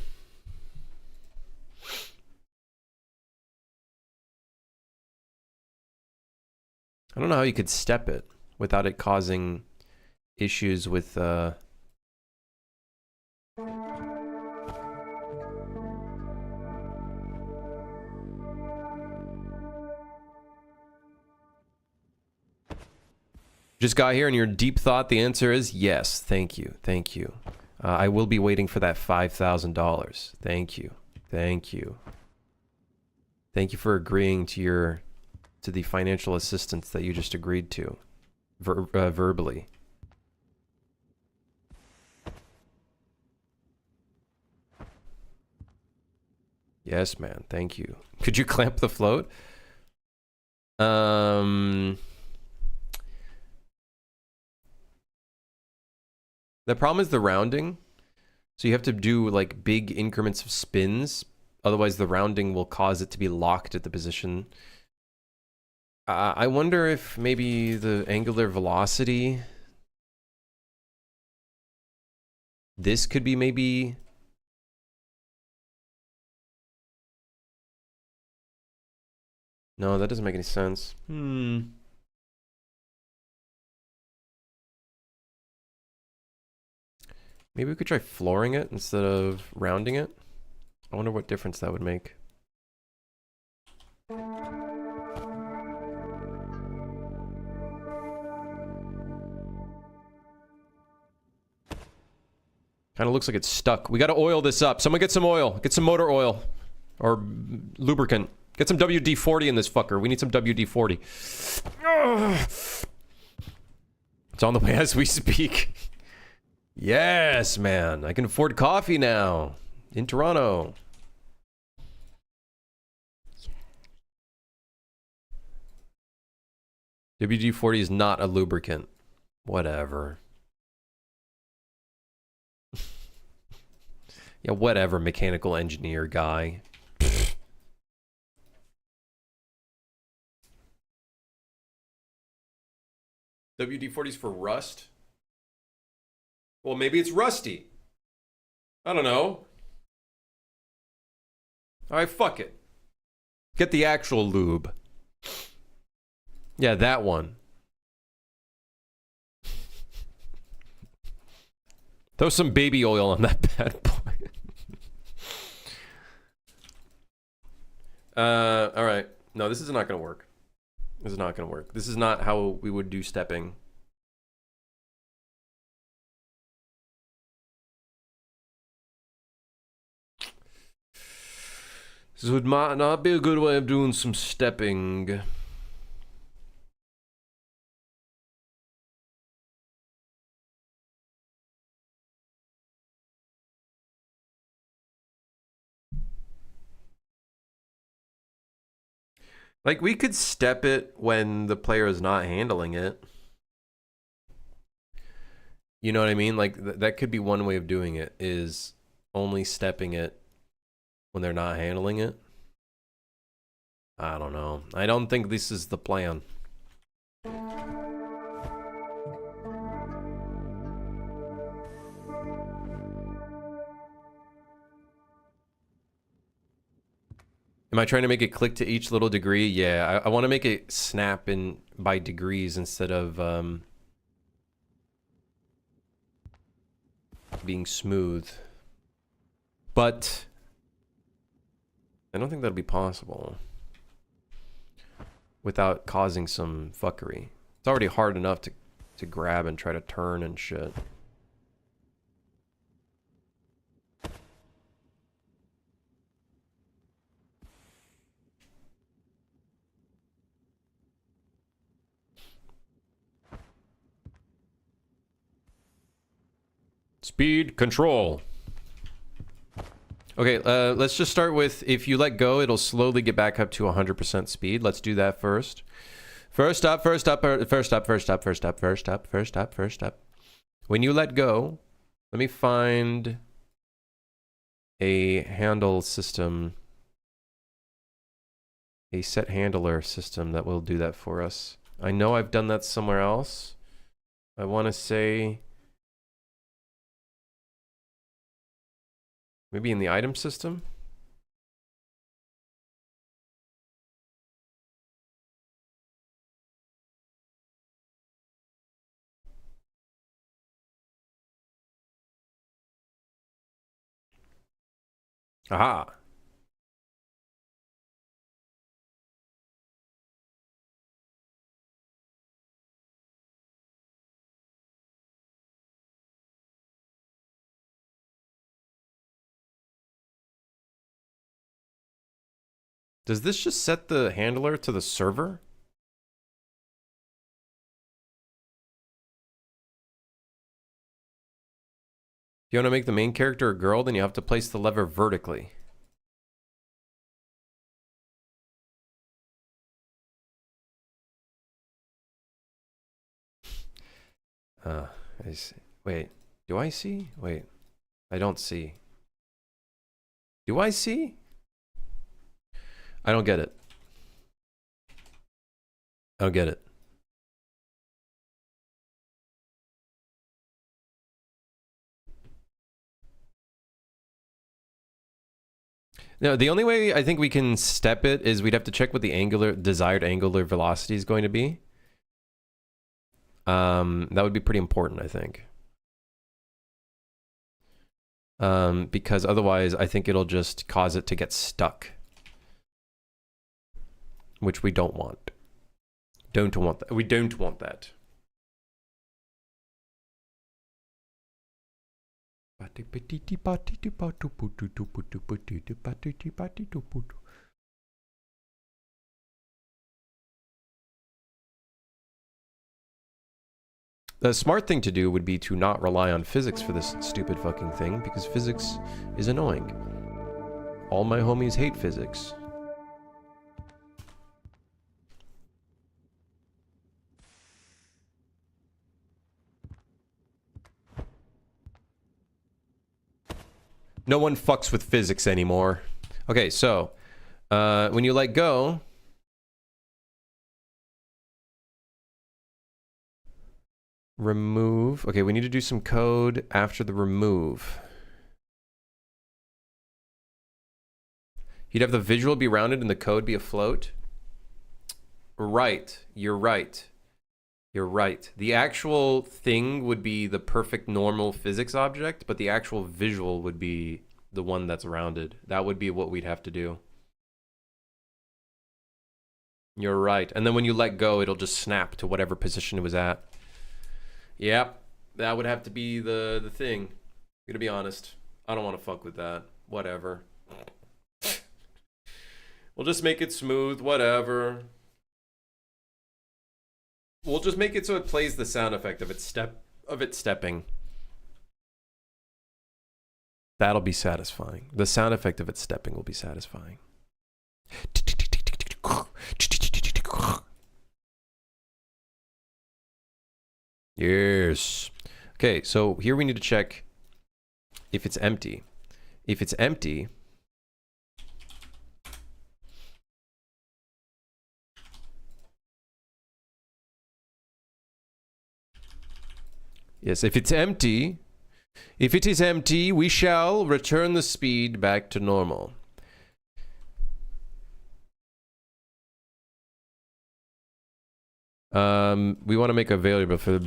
I don't know how you could step it without it causing issues with, just got here and your deep thought, the answer is yes. Thank you. Thank you. I will be waiting for that $5,000. Thank you. Thank you. Thank you for agreeing to the financial assistance that you just agreed to verbally. Yes, man. Thank you. Could you clamp the float? The problem is the rounding. So you have to do like big increments of spins. Otherwise the rounding will cause it to be locked at the position. I wonder if maybe the angular velocity, this could be maybe, no, that doesn't make any sense. Maybe we could try flooring it instead of rounding it. I wonder what difference that would make. Kind of looks like it's stuck. We got to oil this up. Someone get some oil. Get some motor oil. or lubricant. Get some WD-40 in this fucker. We need some WD-40. It's on the way as we speak. Yes, man. I can afford coffee now in Toronto. WD-40 is not a lubricant. Whatever. Yeah, whatever, mechanical engineer guy. WD-40 is for rust? Well, maybe it's rusty. I don't know. Alright, fuck it. Get the actual lube. Yeah, that one. Throw some baby oil on that bad boy. Alright. No, this is not gonna work. This is not gonna work. This is not how we would do stepping. This would not be a good way of doing some stepping. Like, we could step it when the player is not handling it. You know what I mean? Like, that could be one way of doing it, is only stepping it when they're not handling it. I don't know. I don't think this is the plan. Am I trying to make it click to each little degree? Yeah, I want to make it snap in by degrees instead of being smooth. But I don't think that'll be possible without causing some fuckery. It's already hard enough to grab and try to turn and shit. Speed control. Okay, let's just start with, if you let go, it'll slowly get back up to 100% speed. Let's do that first. First up. When you let go, let me find a handle system, a set handler system that will do that for us. I know I've done that somewhere else. I want to say maybe in the item system? Aha. Does this just set the handler to the server? If you want to make the main character a girl, then you have to place the lever vertically. I see. Wait, do I see? Wait, I don't see. Do I see? I don't get it. I don't get it. No, the only way I think we can step it is we'd have to check what the desired angular velocity is going to be. That would be pretty important, I think. Because otherwise I think it'll just cause it to get stuck. Which we don't want. Don't want that. We don't want that. The smart thing to do would be to not rely on physics for this stupid fucking thing, because physics is annoying. All my homies hate physics. No one fucks with physics anymore. Okay, so when you let go, remove. Okay, we need to do some code after the remove. You'd have the visual be rounded and the code be afloat. Right, you're right. You're right. The actual thing would be the perfect normal physics object, but the actual visual would be the one that's rounded. That would be what we'd have to do. You're right. And then when you let go, it'll just snap to whatever position it was at. Yep. That would have to be the thing. I'm gonna be honest. I don't want to fuck with that. Whatever. We'll just make it smooth. Whatever. We'll just make it so it plays the sound effect of it stepping. That'll be satisfying. The sound effect of it stepping will be satisfying. Yes. Okay, so here we need to check if it's empty. If it's empty, yes, if it is empty, we shall return the speed back to normal. We want to make a variable for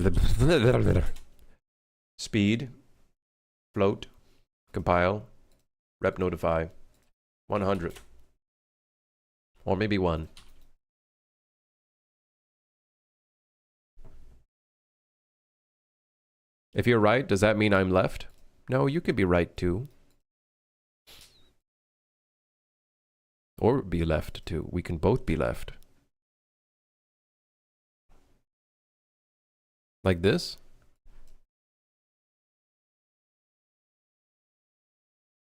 speed, float, compile, rep notify, 100, or maybe 1. If you're right, does that mean I'm left? No, you could be right too. Or be left too. We can both be left. Like this?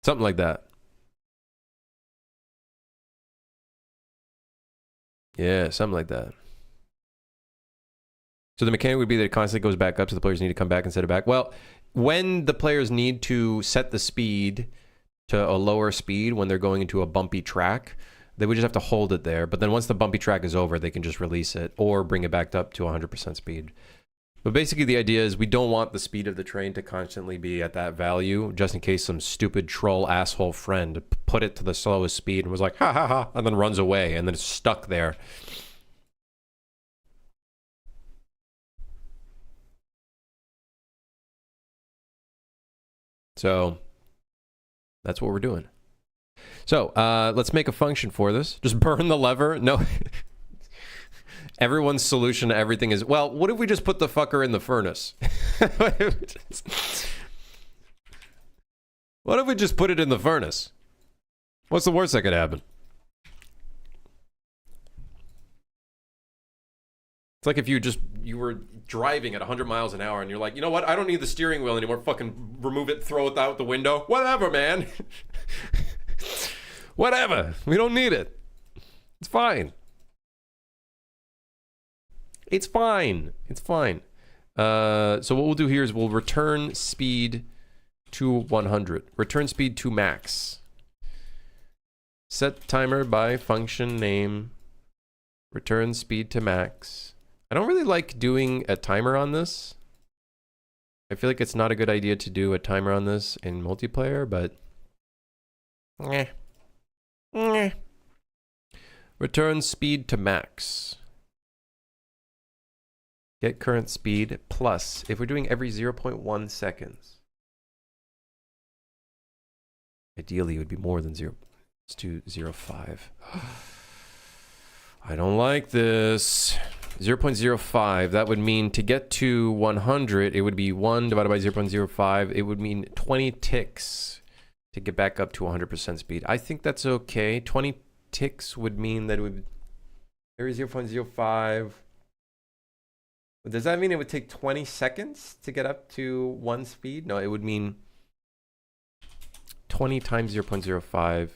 Something like that. Yeah, something like that. So the mechanic would be that it constantly goes back up, so the players need to come back and set it back. Well, when the players need to set the speed to a lower speed when they're going into a bumpy track, they would just have to hold it there. But then once the bumpy track is over, they can just release it or bring it back up to 100% speed. But basically the idea is we don't want the speed of the train to constantly be at that value, just in case some stupid troll asshole friend put it to the slowest speed and was like, ha ha ha, and then runs away, and then it's stuck there. So that's what we're doing. So let's make a function for this. Just burn the lever. No. Everyone's solution to everything is, well, what if we just put the fucker in the furnace? What if we just put it in the furnace? What's the worst that could happen? It's like if you were driving at 100 miles an hour and you're like, you know what? I don't need the steering wheel anymore. Fucking remove it, throw it out the window. Whatever, man. Whatever. We don't need it. It's fine. It's fine. It's fine. So what we'll do here is we'll return speed to 100. Return speed to max. Set timer by function name. Return speed to max. I don't really like doing a timer on this. I feel like it's not a good idea to do a timer on this in multiplayer, but return speed to max. Get current speed plus, if we're doing every 0.1 seconds. Ideally, it would be more than 0. Let's do 0.5. I don't like this. 0.05. That would mean to get to 100, it would be 1 divided by 0.05. It would mean 20 ticks to get back up to 100% speed. I think that's okay. 20 ticks would mean that it would... There is 0.05. Does that mean it would take 20 seconds to get up to 1 speed? No, it would mean 20 times 0.05.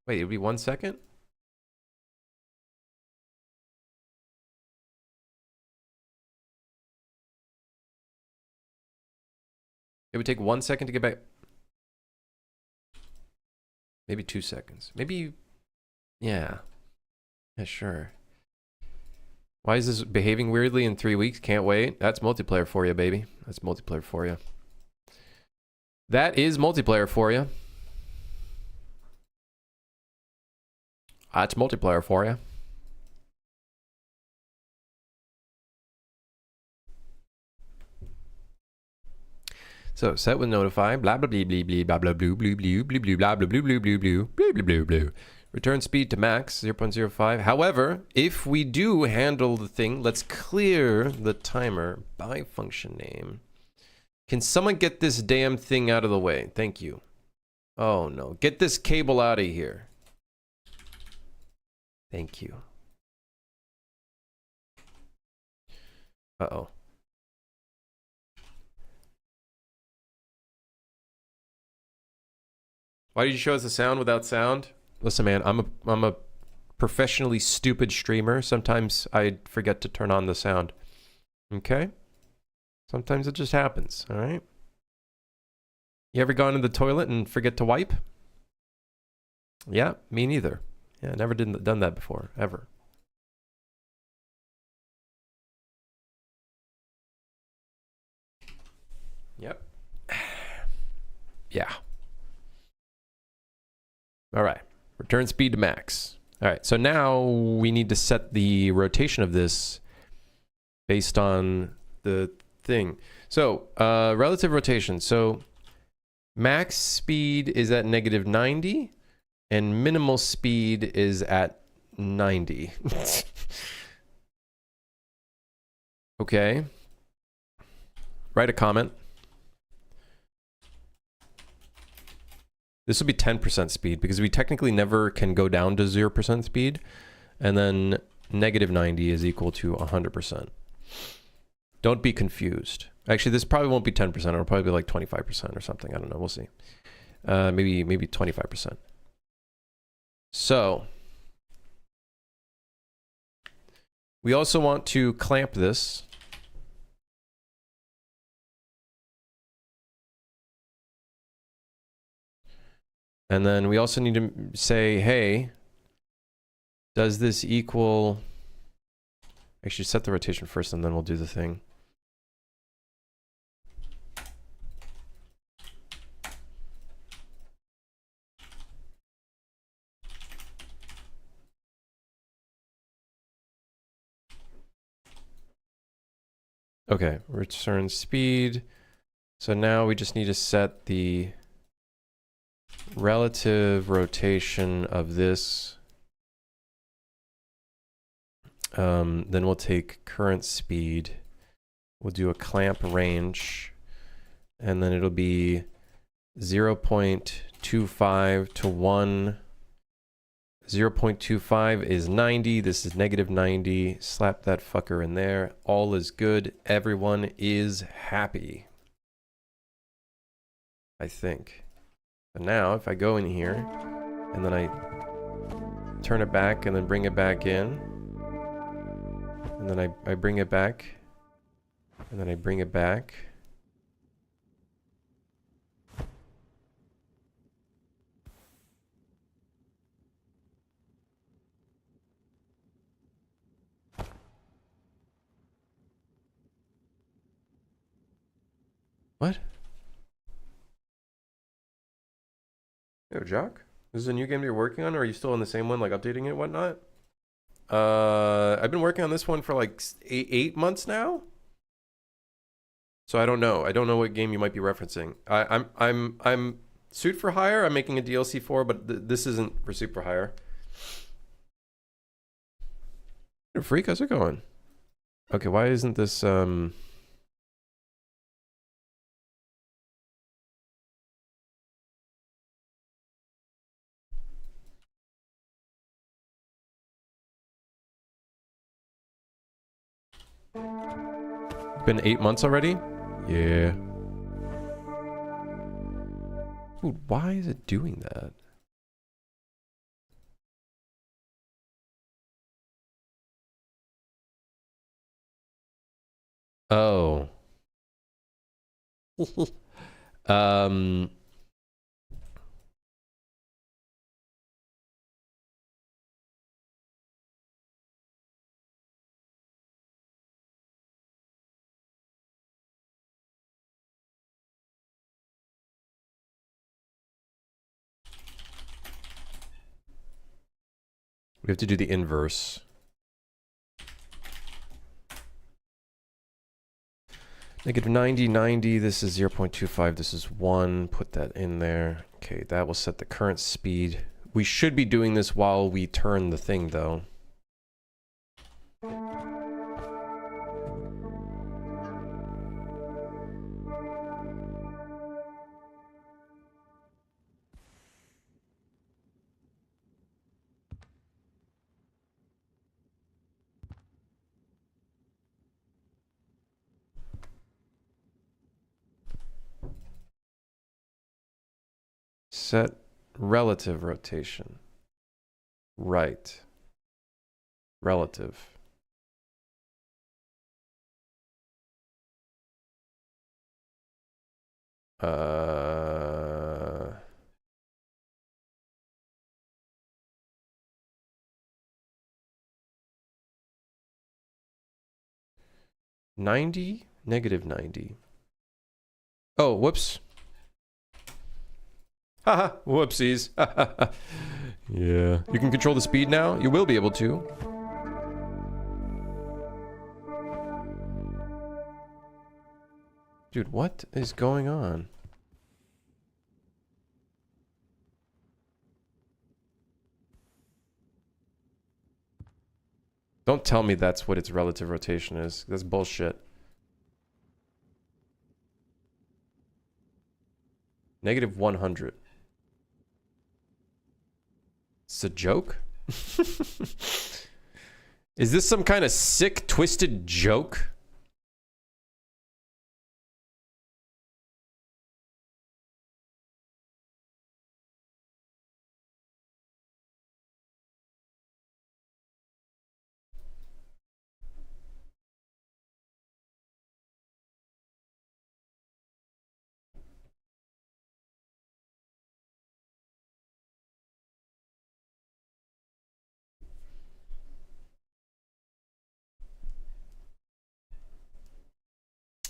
Wait, it would be 1 second? It would take 1 second to get back. Maybe 2 seconds. Maybe, yeah. Yeah, sure. Why is this behaving weirdly in 3 weeks? Can't wait. That's multiplayer for you, baby. That's multiplayer for you. That is multiplayer for you. That's multiplayer for you. So set with notify, blah blah blah blah blah blah blah blue blue blue blue blue blah blah blue blue blue blue blue blue blue blue. Return speed to max 0.05. However, if we do handle the thing, let's clear the timer by function name. Can someone get this damn thing out of the way? Thank you. Oh no, get this cable out of here. Thank you. Uh-oh. Why did you show us the sound without sound? Listen, man, I'm a professionally stupid streamer. Sometimes I forget to turn on the sound. Okay? Sometimes it just happens, all right? You ever gone to the toilet and forget to wipe? Yeah, me neither. Yeah, never done that before, ever. Yep. Yeah. All right, return speed to max. All right, so now we need to set the rotation of this based on the thing. So relative rotation. So max speed is at -90 and minimal speed is at 90. Okay. Write a comment. This will be 10% speed because we technically never can go down to 0% speed. And then -90 is equal to 100%. Don't be confused. Actually, this probably won't be 10%. It'll probably be like 25% or something. I don't know. We'll see. Maybe 25%. So we also want to clamp this. And then we also need to say, hey, does this equal... Actually, set the rotation first and then we'll do the thing. Okay, return speed. So now we just need to set the relative rotation of this. Then we'll take current speed. We'll do a clamp range. And then it'll be 0.25 to 1. 0.25 is 90. This is -90. Slap that fucker in there. All is good. Everyone is happy. I think. But now, if I go in here, and then I turn it back, and then bring it back in, and then I bring it back, and then I bring it back. What? Yo, Jock? This is a new game you're working on, or are you still on the same one, like updating it and whatnot? I've been working on this one for like eight months now. So I don't know. I don't know what game you might be referencing. I'm Suit for Hire. I'm making a DLC for, but this isn't for Suit for Hire. Hey, Freak, how's it going? Okay, why isn't this been 8 months already? Yeah. Dude, why is it doing that? Oh. um we have to do the inverse. Negative 90, 90, this is 0.25, this is 1. Put that in there. Okay, that will set the current speed. We should be doing this while we turn the thing, though. Set relative rotation. Right. Relative. Uh... 90? Negative 90. Oh, whoops. Haha, whoopsies. Yeah. You can control the speed now? You will be able to. Dude, what is going on? Don't tell me that's what its relative rotation is. That's bullshit. Negative 100. It's a joke? Is this some kind of sick, twisted joke?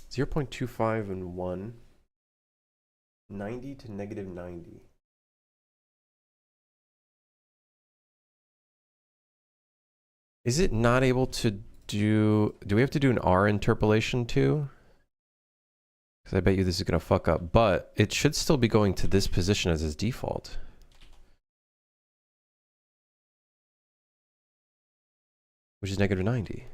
Zero 0.25 and 1. 90 to negative 90. Is it not able to do we have to do an R interpolation too? Because I bet you this is going to fuck up. But it should still be going to this position as its default. Which is negative 90.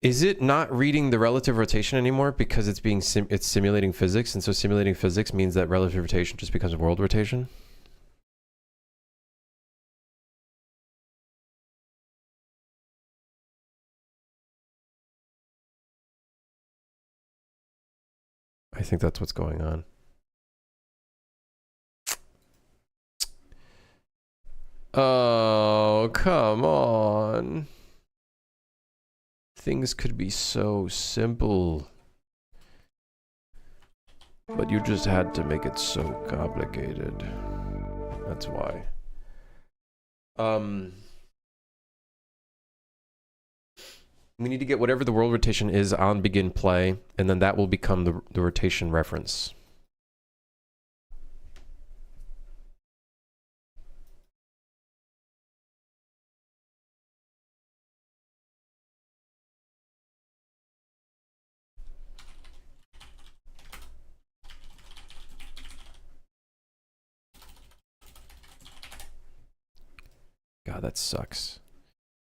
Is it not reading the relative rotation anymore because it's being it's simulating physics, and so simulating physics means that relative rotation just becomes world rotation? I think that's what's going on. Oh, come on. Things could be so simple. But you just had to make it so complicated. That's why. We need to get whatever the world rotation is on begin play, and then that will become the rotation reference. God, that sucks.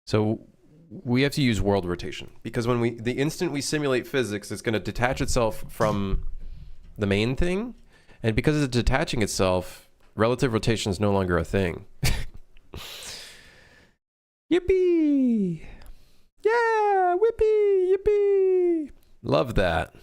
So we have to use world rotation because the instant we simulate physics, it's going to detach itself from the main thing. And because it's detaching itself, relative rotation is no longer a thing. Yippee! Yeah! Whippy! Yippee! Love that.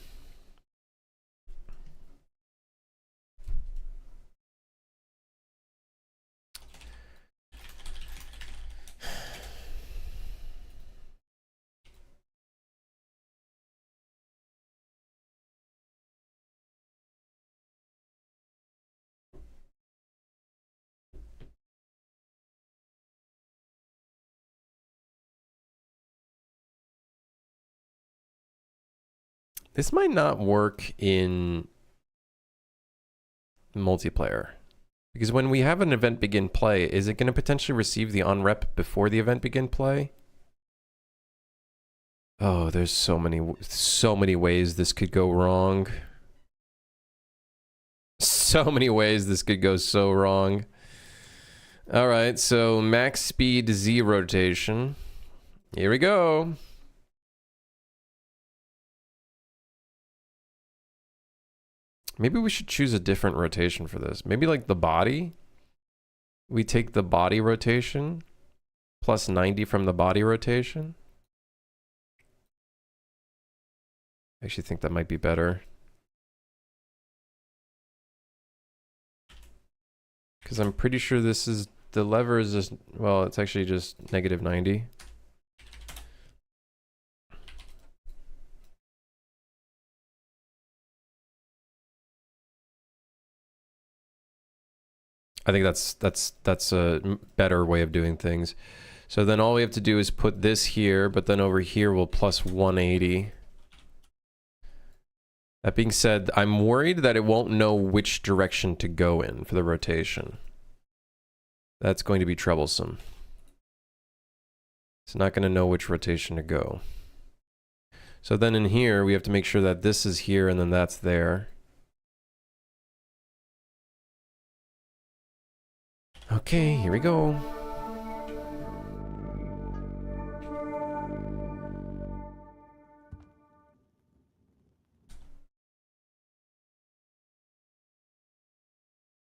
This might not work in multiplayer. Because when we have an event begin play, is it going to potentially receive the onrep before the event begin play? Oh, there's so many ways this could go wrong. So many ways this could go so wrong. All right, so max speed Z rotation. Here we go. Maybe we should choose a different rotation for this. Maybe like the body. We take the body rotation plus 90 from the body rotation. I actually think that might be better. Because I'm pretty sure this is, the lever is just, well, it's actually just negative 90. I think that's a better way of doing things. So then all we have to do is put this here, but then over here we'll plus 180. That being said, I'm worried that it won't know which direction to go in for the rotation. That's going to be troublesome. It's not going to know which rotation to go. So then in here, we have to make sure that this is here and then that's there. Okay, here we go.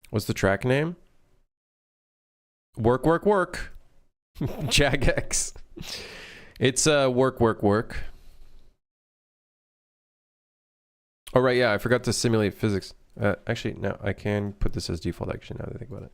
What's the track name? Work, work, work. Jagex. It's work, work, work. Oh, right, yeah, I forgot to simulate physics. Actually, no, I can put this as default, actually, now that I think about it.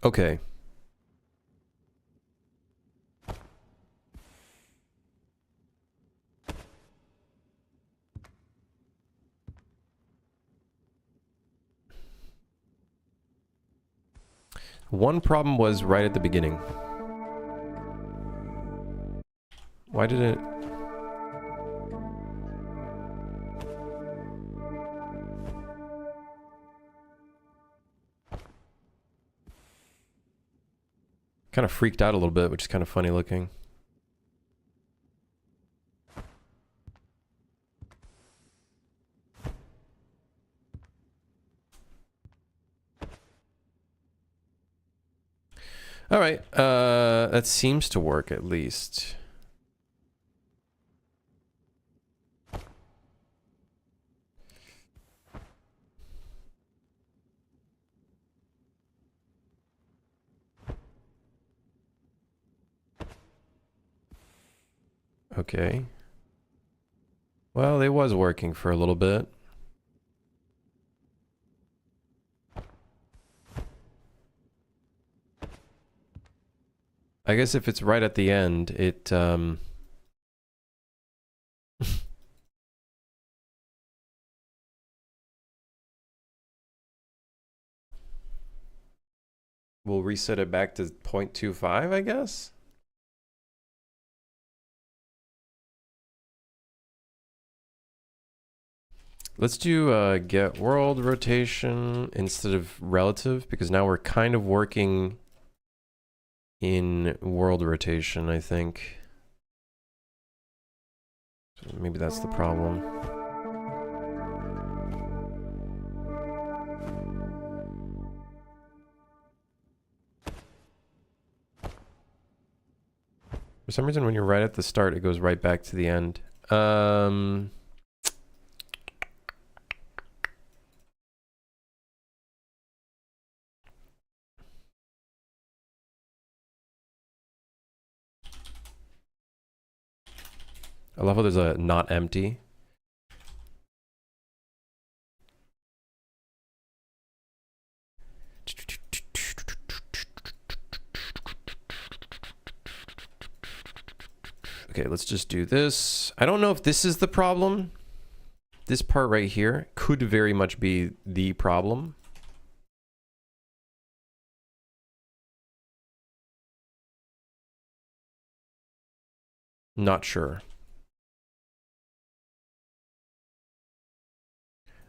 Okay. One problem was right at the beginning. Why did it... Kind of freaked out a little bit, which is kind of funny looking. All right, that seems to work at least. Okay. Well, it was working for a little bit. I guess if it's right at the end, it, we'll reset it back to 0.25, I guess? Let's do get world rotation instead of relative, because now we're kind of working in world rotation, I think. So maybe that's the problem. For some reason, when you're right at the start, it goes right back to the end. I love how there's a not empty. Okay, let's just do this. I don't know if this is the problem. This part right here could very much be the problem. Not sure.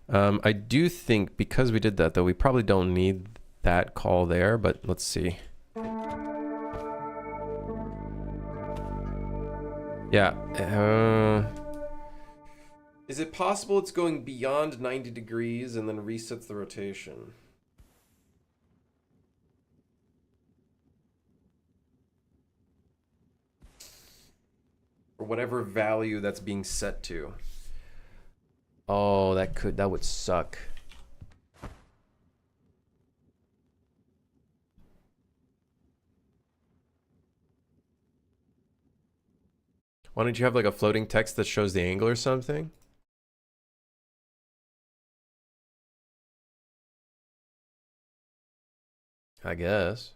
I do think because we did that, though, we probably don't need that call there, but let's see. Yeah. Is it possible it's going beyond 90 degrees and then resets the rotation? Or whatever value that's being set to. Oh, that would suck. Why don't you have like a floating text that shows the angle or something? I guess.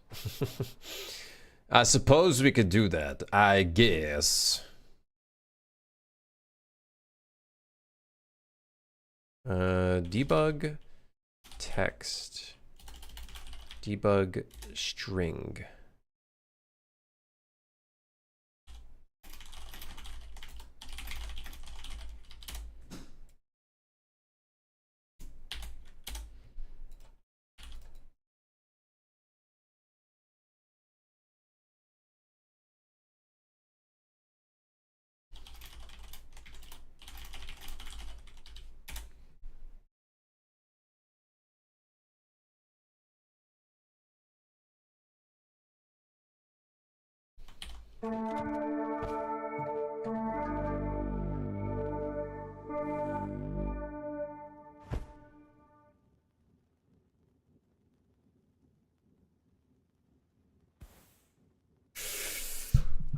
I suppose we could do that. I guess. Debug text. Debug string.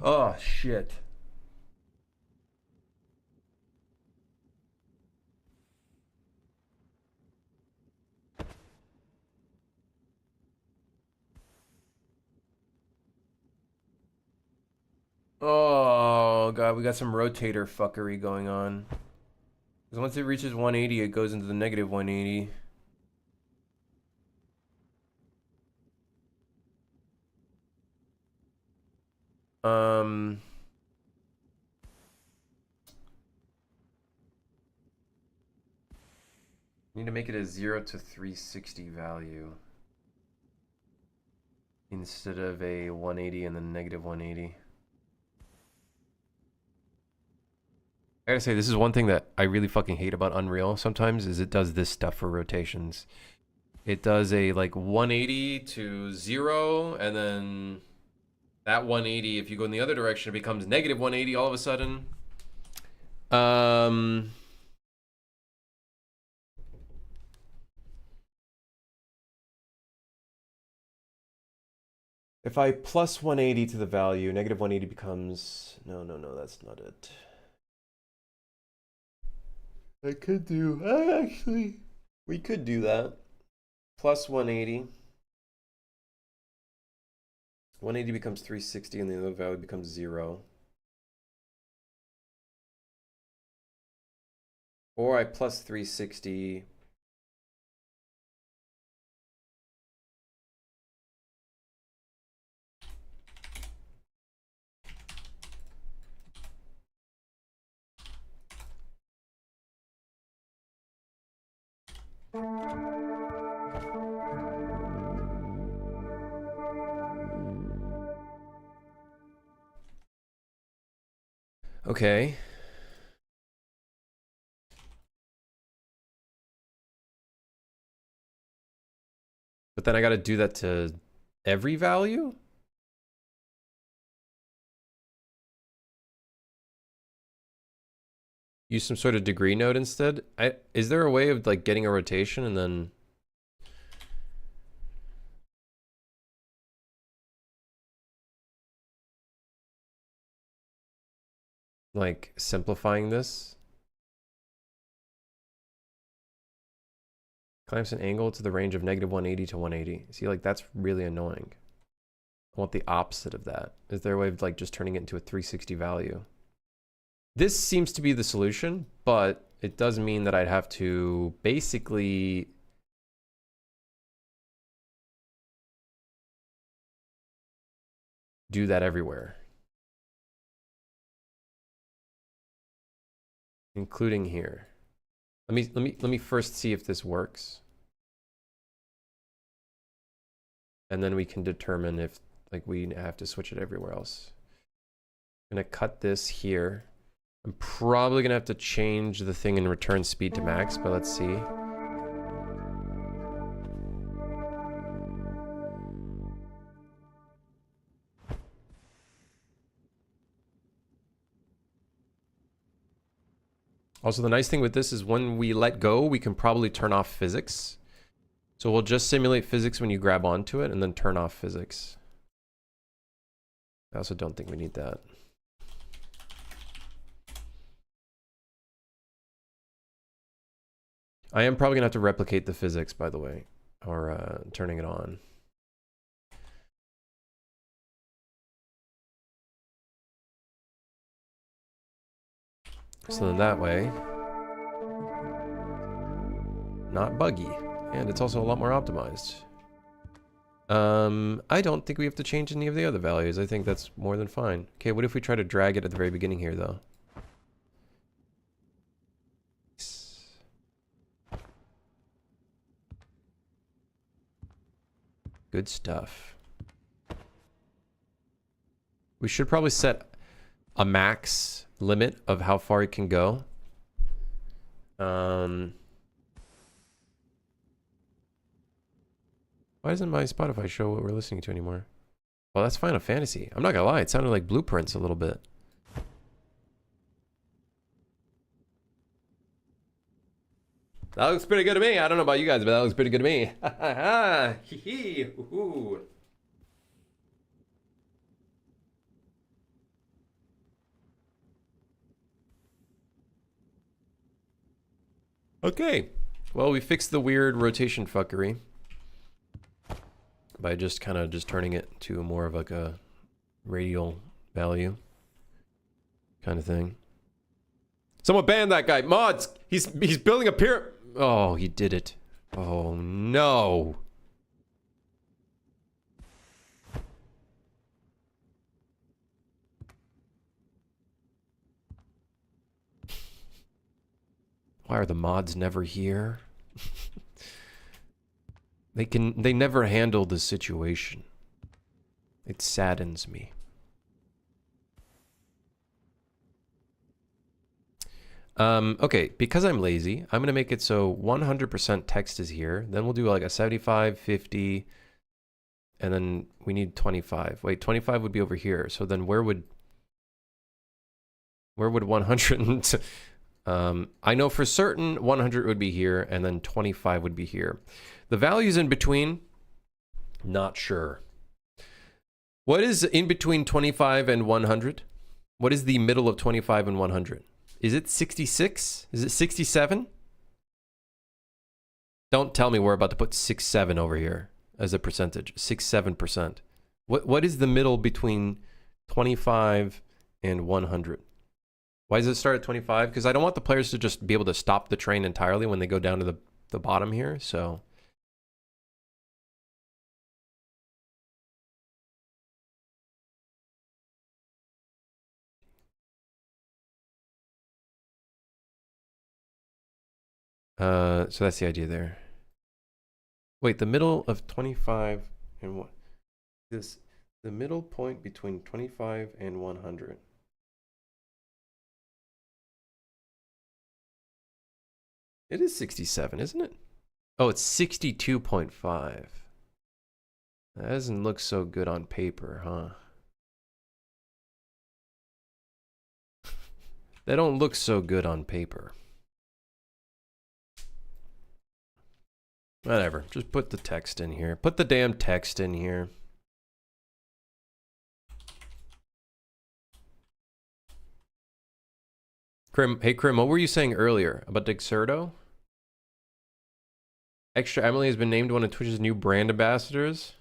Oh, shit. Oh, God, we got some rotator fuckery going on. Because once it reaches 180, it goes into the negative 180. Need to make it a 0 to 360 value instead of a 180 and then negative 180. I gotta say, this is one thing that I really fucking hate about Unreal sometimes is it does this stuff for rotations. It does a like 180 to 0, and then that 180, if you go in the other direction, it becomes negative 180 all of a sudden. If I plus 180 to the value, negative 180 becomes... No, that's not it. I could do... Actually, we could do that. Plus 180. 180 becomes 360 and the other value becomes 0. Or I plus 360. Okay. But then I got to do that to every value? Use some sort of degree node instead? Is there a way of like getting a rotation and then... like simplifying this? Clamps an angle to the range of negative 180 to 180. See, like that's really annoying. I want the opposite of that. Is there a way of like just turning it into a 360 value? This seems to be the solution, but it does mean that I'd have to basically do that everywhere, including here. Let me first see if this works, and then we can determine if like we have to switch it everywhere else. I'm gonna cut this here. I'm probably gonna have to change the thing in return speed to max, but let's see. Also, the nice thing with this is when we let go, we can probably turn off physics. So we'll just simulate physics when you grab onto it and then turn off physics. I also don't think we need that. I am probably gonna have to replicate the physics, by the way, or turning it on. So then that way, not buggy, and it's also a lot more optimized. I don't think we have to change any of the other values. I think that's more than fine. Okay, what if we try to drag it at the very beginning here, though? Good stuff. We should probably set a max limit of how far it can go. Why doesn't my Spotify show what we're listening to anymore? Well, that's Final Fantasy. I'm not gonna lie, it sounded like Blueprints a little bit. That looks pretty good to me. I don't know about you guys, but that looks pretty good to me. Ha ha ha. Hee hee. Ooh. Okay. Well, we fixed the weird rotation fuckery by just kind of just turning it to more of like a radial value kind of thing. Someone ban that guy. Mods, he's building a pyramid. Oh, he did it. Oh no. Why are the mods never here? They never handle the situation. It saddens me. Okay, because I'm lazy, I'm gonna make it so 100% text is here. Then we'll do like a 75, 50, and then we need 25. Wait, 25 would be over here. So then where would 100? I know for certain 100 would be here, and then 25 would be here. The values in between, not sure. What is in between 25 and 100? What is the middle of 25 and 100? Is it 66? Is it 67? Don't tell me we're about to put 67 over here as a percentage. 67%. What is the middle between 25 and 100? Why does it start at 25? Because I don't want the players to just be able to stop the train entirely when they go down to the bottom here, so... So that's the idea there. Wait, the middle of 25 and what? The middle point between 25 and 100. It is 67, isn't it? Oh, it's 62.5. That doesn't look so good on paper, huh? They don't look so good on paper. Whatever, just put the text in here. Put the damn text in here. Krim, hey Krim, what were you saying earlier about Dexerto? Extra Emily has been named one of Twitch's new brand ambassadors.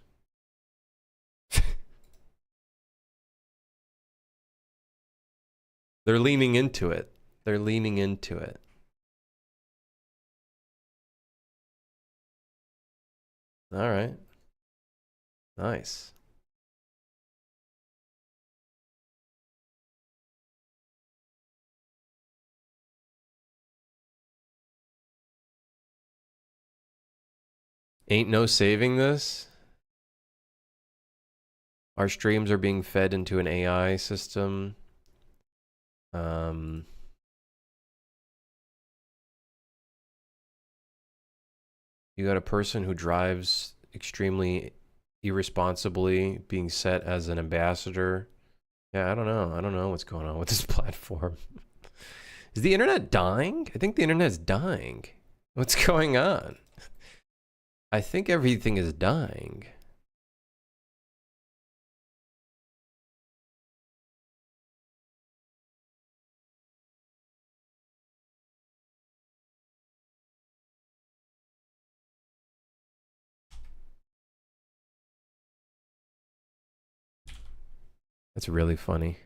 They're leaning into it. They're leaning into it. All right. Nice. Ain't no saving this. Our streams are being fed into an AI system. You got a person who drives extremely irresponsibly being set as an ambassador. Yeah, I don't know. I don't know what's going on with this platform. Is the internet dying? I think the internet's dying. What's going on? I think everything is dying. That's really funny.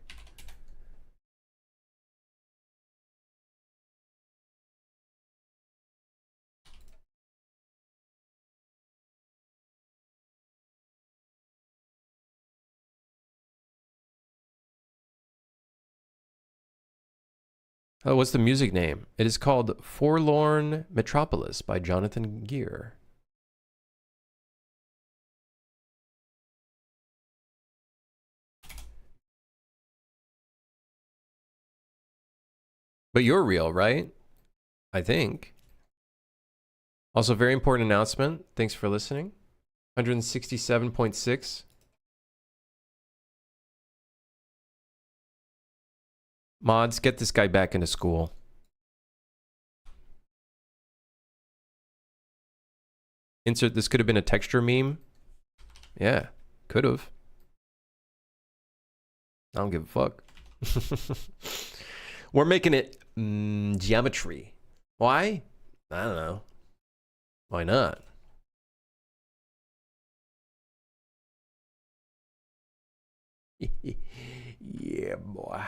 Oh, what's the music name? It is called Forlorn Metropolis by Jonathan Gear. But you're real, right? I think. Also, very important announcement. Thanks for listening. 167.6. Mods, get this guy back into school. Insert, this could have been a texture meme. Yeah, could have. I don't give a fuck. We're making it geometry. Why? I don't know. Why not? Yeah, boy.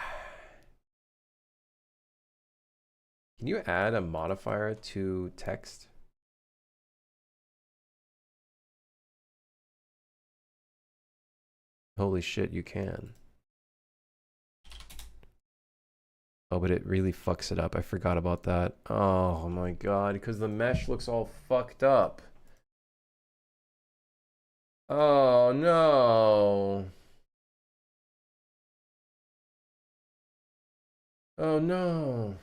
Can you add a modifier to text? Holy shit, you can. Oh, but it really fucks it up. I forgot about that. Oh my god, because the mesh looks all fucked up. Oh no. Oh no.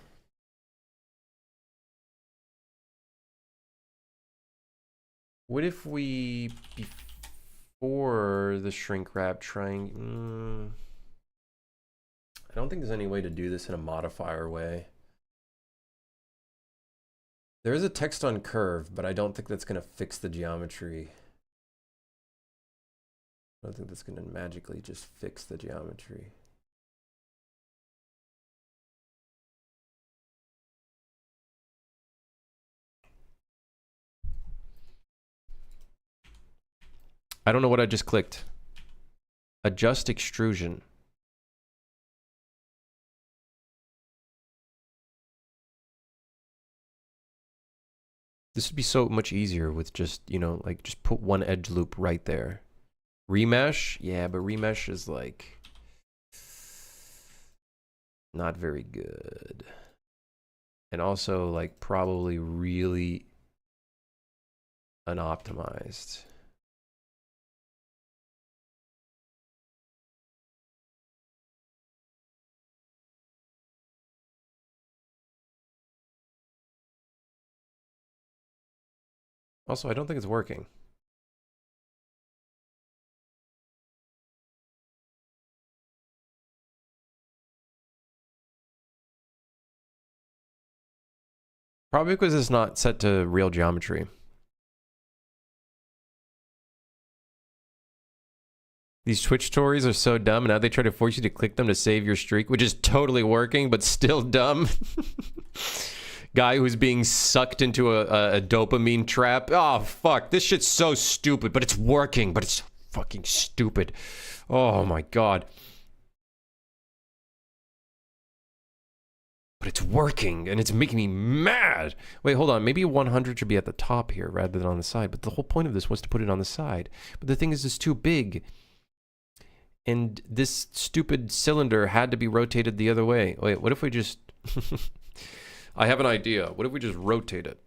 What if we, before the shrink wrap, trying... I don't think there's any way to do this in a modifier way. There is a text on curve, but I don't think that's going to fix the geometry. I don't think that's going to magically just fix the geometry. I don't know what I just clicked. Adjust extrusion. This would be so much easier with just, you know, like just put one edge loop right there. Remesh? Yeah, but remesh is like not very good. And also, like, probably really unoptimized. Also, I don't think it's working. Probably because it's not set to real geometry. These Twitch stories are so dumb, and now they try to force you to click them to save your streak, which is totally working, but still dumb. Guy who's being sucked into a dopamine trap. Oh, fuck. This shit's so stupid, but it's working, but it's fucking stupid. Oh, my God. But it's working, and it's making me mad. Wait, hold on. Maybe 100 should be at the top here rather than on the side. But the whole point of this was to put it on the side. But the thing is, it's too big. And this stupid cylinder had to be rotated the other way. Wait, what if we just... I have an idea. What if we just rotate it?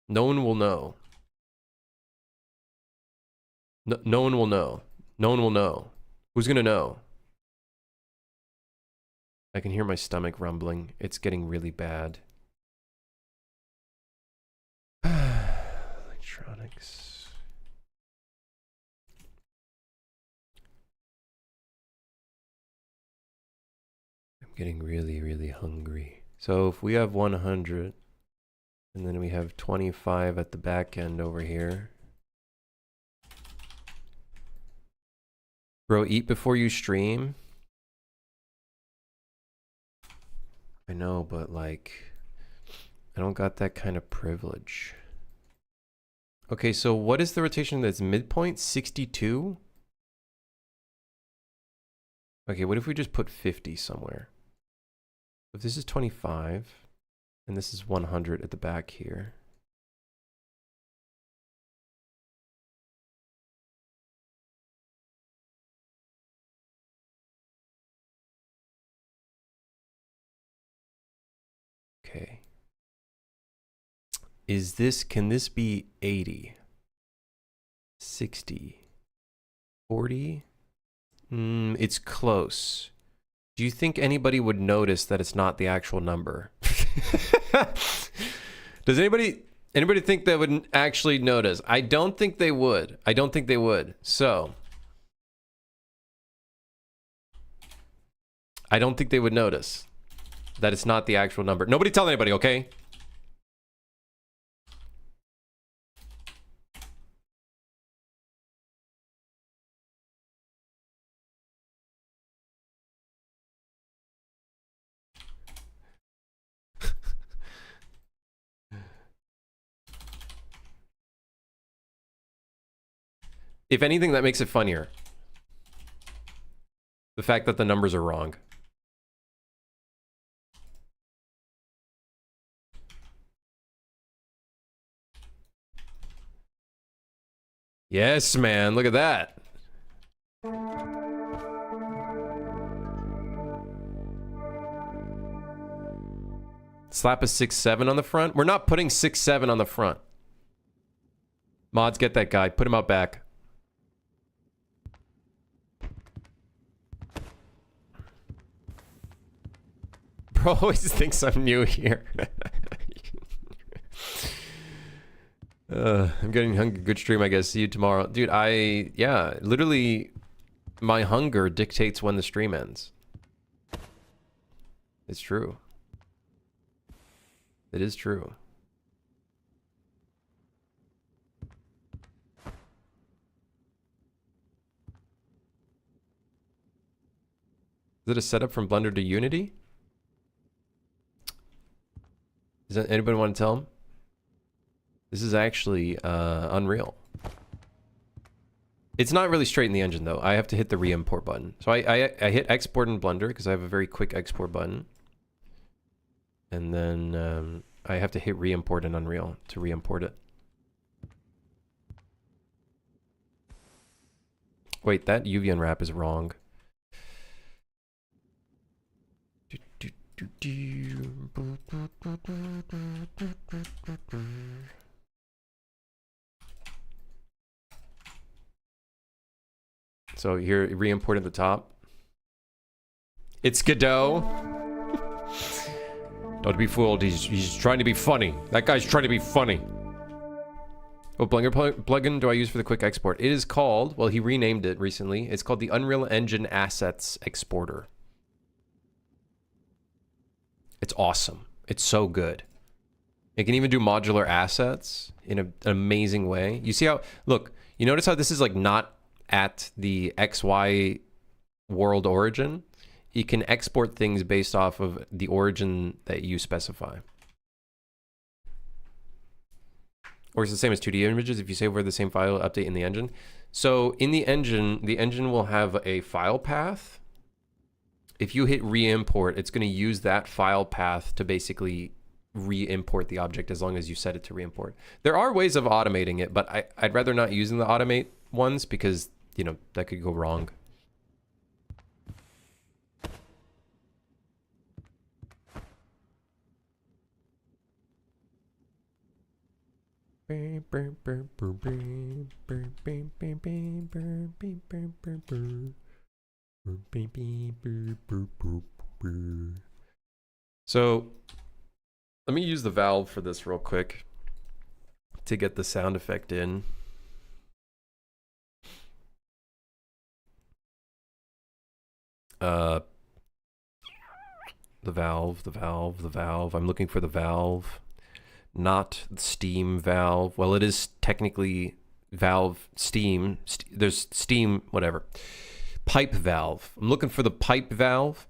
No one will know. No one will know. No one will know. Who's gonna know? I can hear my stomach rumbling. It's getting really bad. Electronics. I'm getting really, really hungry. So if we have 100, and then we have 25 at the back end over here. Bro, eat before you stream? I know, but like, I don't got that kind of privilege. Okay, so what is the rotation that's midpoint? 62? Okay, what if we just put 50 somewhere? If this is 25, and this is 100 at the back here. Okay. Can this be 80? 60? 40? It's close. Do you think anybody would notice that it's not the actual number? Does anybody think that would actually notice? I don't think they would. I don't think they would. So, I don't think they would notice that it's not the actual number. Nobody tell anybody, okay? If anything, that makes it funnier. The fact that the numbers are wrong. Yes, man. Look at that. Slap a 6-7 on the front. We're not putting 6-7 on the front. Mods, get that guy. Put him out back. Bro always thinks I'm new here. I'm getting hungry. Good stream, I guess. See you tomorrow. Dude, yeah, literally, my hunger dictates when the stream ends. It's true. It is true. Is it a setup from Blender to Unity? Does anybody want to tell him? This is actually Unreal. It's not really straight in the engine though. I have to hit the re-import button. So I hit export in Blender because I have a very quick export button. And then I have to hit re-import in Unreal to re-import it. Wait, that UV unwrap is wrong. So here, re-import at the top. It's Godot. Don't be fooled. He's trying to be funny. That guy's trying to be funny. What plugin do I use for the quick export? It is called, well, he renamed it recently. It's called the Unreal Engine Assets Exporter. It's awesome. It's so good. It can even do modular assets in an amazing way. You see how, look, you notice how this is like not at the XY world origin? You can export things based off of the origin that you specify. Or it's the same as 2D images. If you save over the same file, update in the engine. So in the engine will have a file path. If you hit re-import, it's going to use that file path to basically re-import the object as long as you set it to re-import. There are ways of automating it, but I'd rather not using the automate ones because, you know, that could go wrong. So let me use the valve for this real quick to get the sound effect in. The valve. I'm looking for the valve, not the steam valve. Well, it is technically valve steam. There's steam, whatever. Pipe valve. I'm looking for the pipe valve.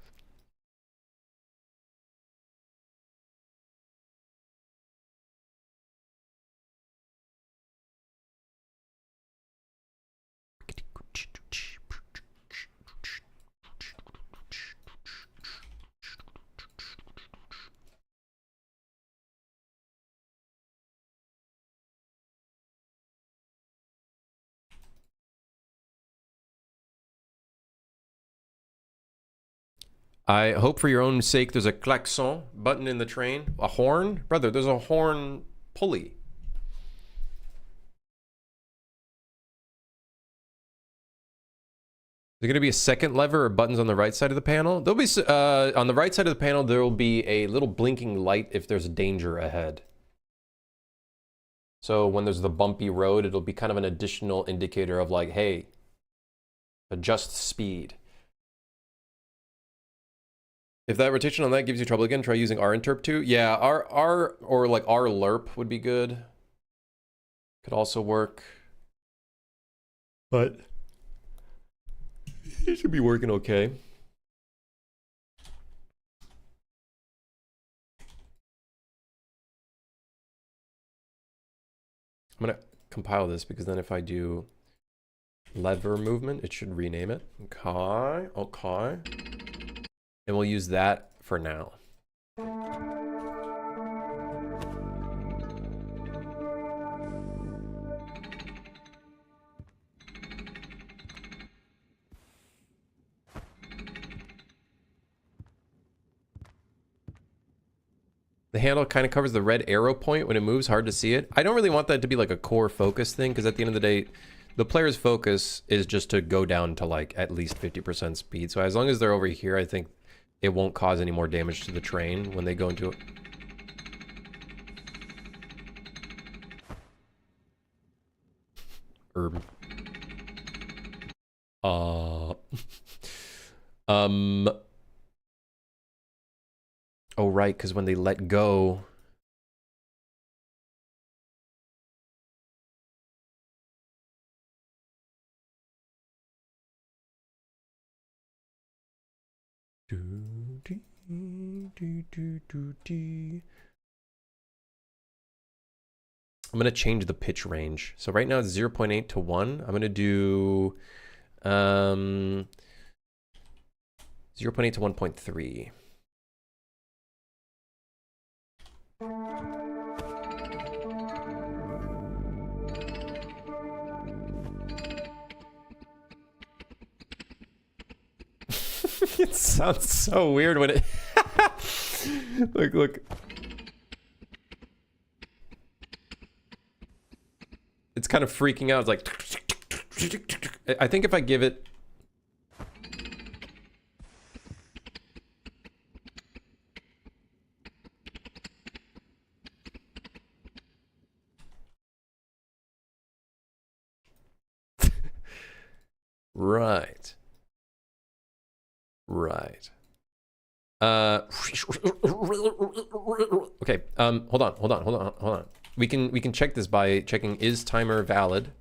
I hope for your own sake there's a klaxon button in the train. A horn? Brother, there's a horn pulley. There's going to be a second lever or buttons on the right side of the panel. There'll be, on the right side of the panel, there will be a little blinking light if there's danger ahead. So when there's the bumpy road, it'll be kind of an additional indicator of like, hey, adjust speed. If that rotation on that gives you trouble again, try using rinterp too. Yeah, R or like rlerp would be good. Could also work. But it should be working okay. I'm gonna compile this because then if I do lever movement, it should rename it. Okay. And we'll use that for now. The handle kind of covers the red arrow point when it moves, hard to see it. I don't really want that to be like a core focus thing because at the end of the day, the player's focus is just to go down to like at least 50% speed. So as long as they're over here, I think it won't cause any more damage to the train when they go into it. Herb. Oh, right, because when they let go... I'm going to change the pitch range. So right now it's 0.8 to 1. I'm going to do 0.8 to 1.3. It sounds so weird when it... Look. It's kind of freaking out. It's like, I think if I give it. Right. Right. Okay. Hold on. We can check this by checking, is timer valid?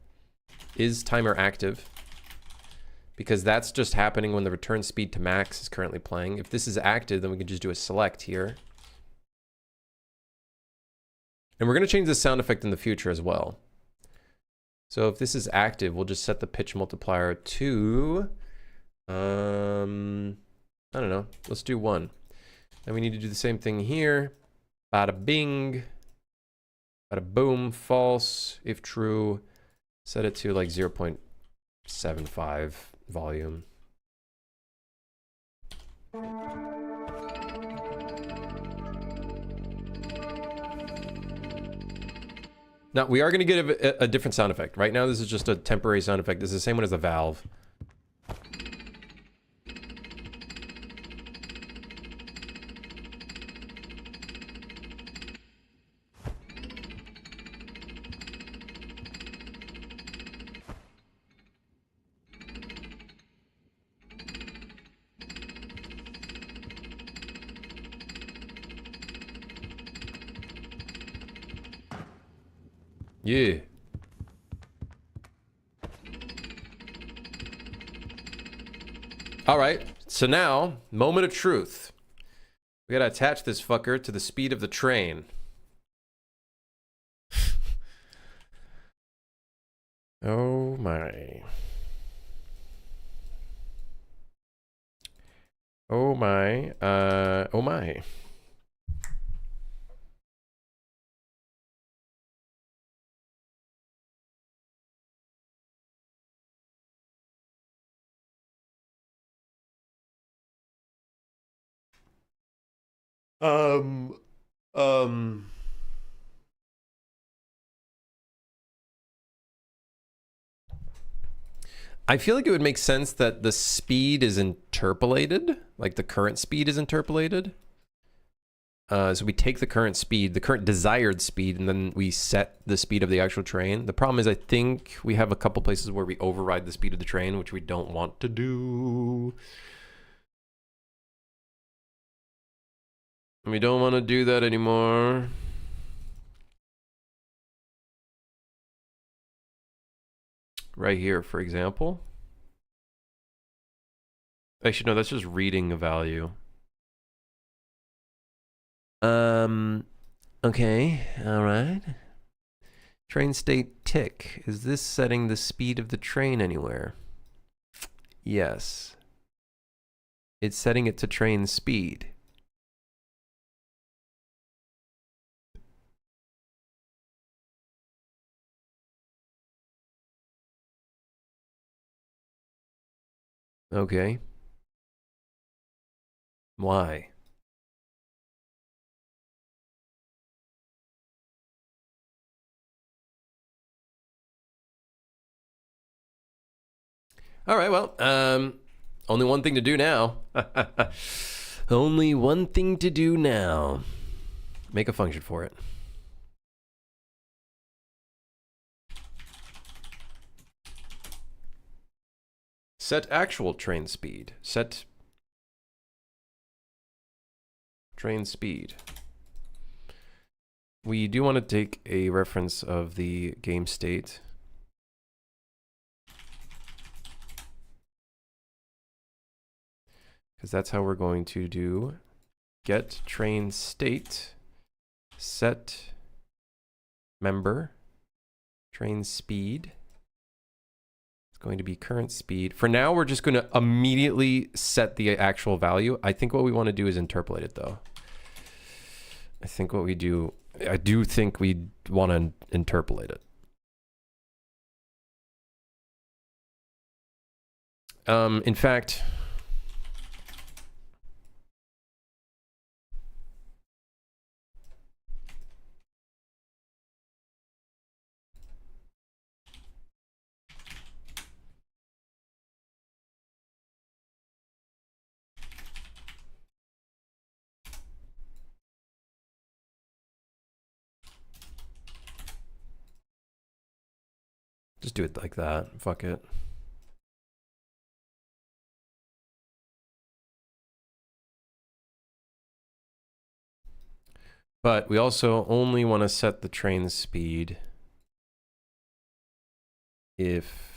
Is timer active? Because that's just happening when the return speed to max is currently playing. If this is active, then we can just do a select here. And we're going to change the sound effect in the future as well. So if this is active, we'll just set the pitch multiplier to, I don't know, let's do 1. And we need to do the same thing here. Bada bing. Bada boom, false. If true, set it to like 0.75 volume. Now, we are going to get a different sound effect. Right now, this is just a temporary sound effect. This is the same one as the valve. Yeah. All right. So now, moment of truth. We gotta attach this fucker to the speed of the train. Oh my. Oh my. Oh my. Um, um, I feel like it would make sense that the speed is interpolated, like the current speed is interpolated. So we take the current speed, the current desired speed, and then we set the speed of the actual train. The problem is I think we have a couple places where we override the speed of the train, which we don't want to do. We don't want to do that anymore. Right here, for example. Actually, no, that's just reading a value. Okay, all right. Train state tick. Is this setting the speed of the train anywhere? Yes. It's setting it to train speed. Okay. Why? All right, well, only one thing to do now. Only one thing to do now. Make a function for it. Set actual train speed. Set train speed. We do want to take a reference of the game state. Because that's how we're going to do get train state, set member, train speed. It's going to be current speed. For now, we're just going to immediately set the actual value. I think what we want to do is interpolate it, though. I think what we do, I do think we want to interpolate it. In fact, Just do it like that. Fuck it. But we also only want to set the train speed if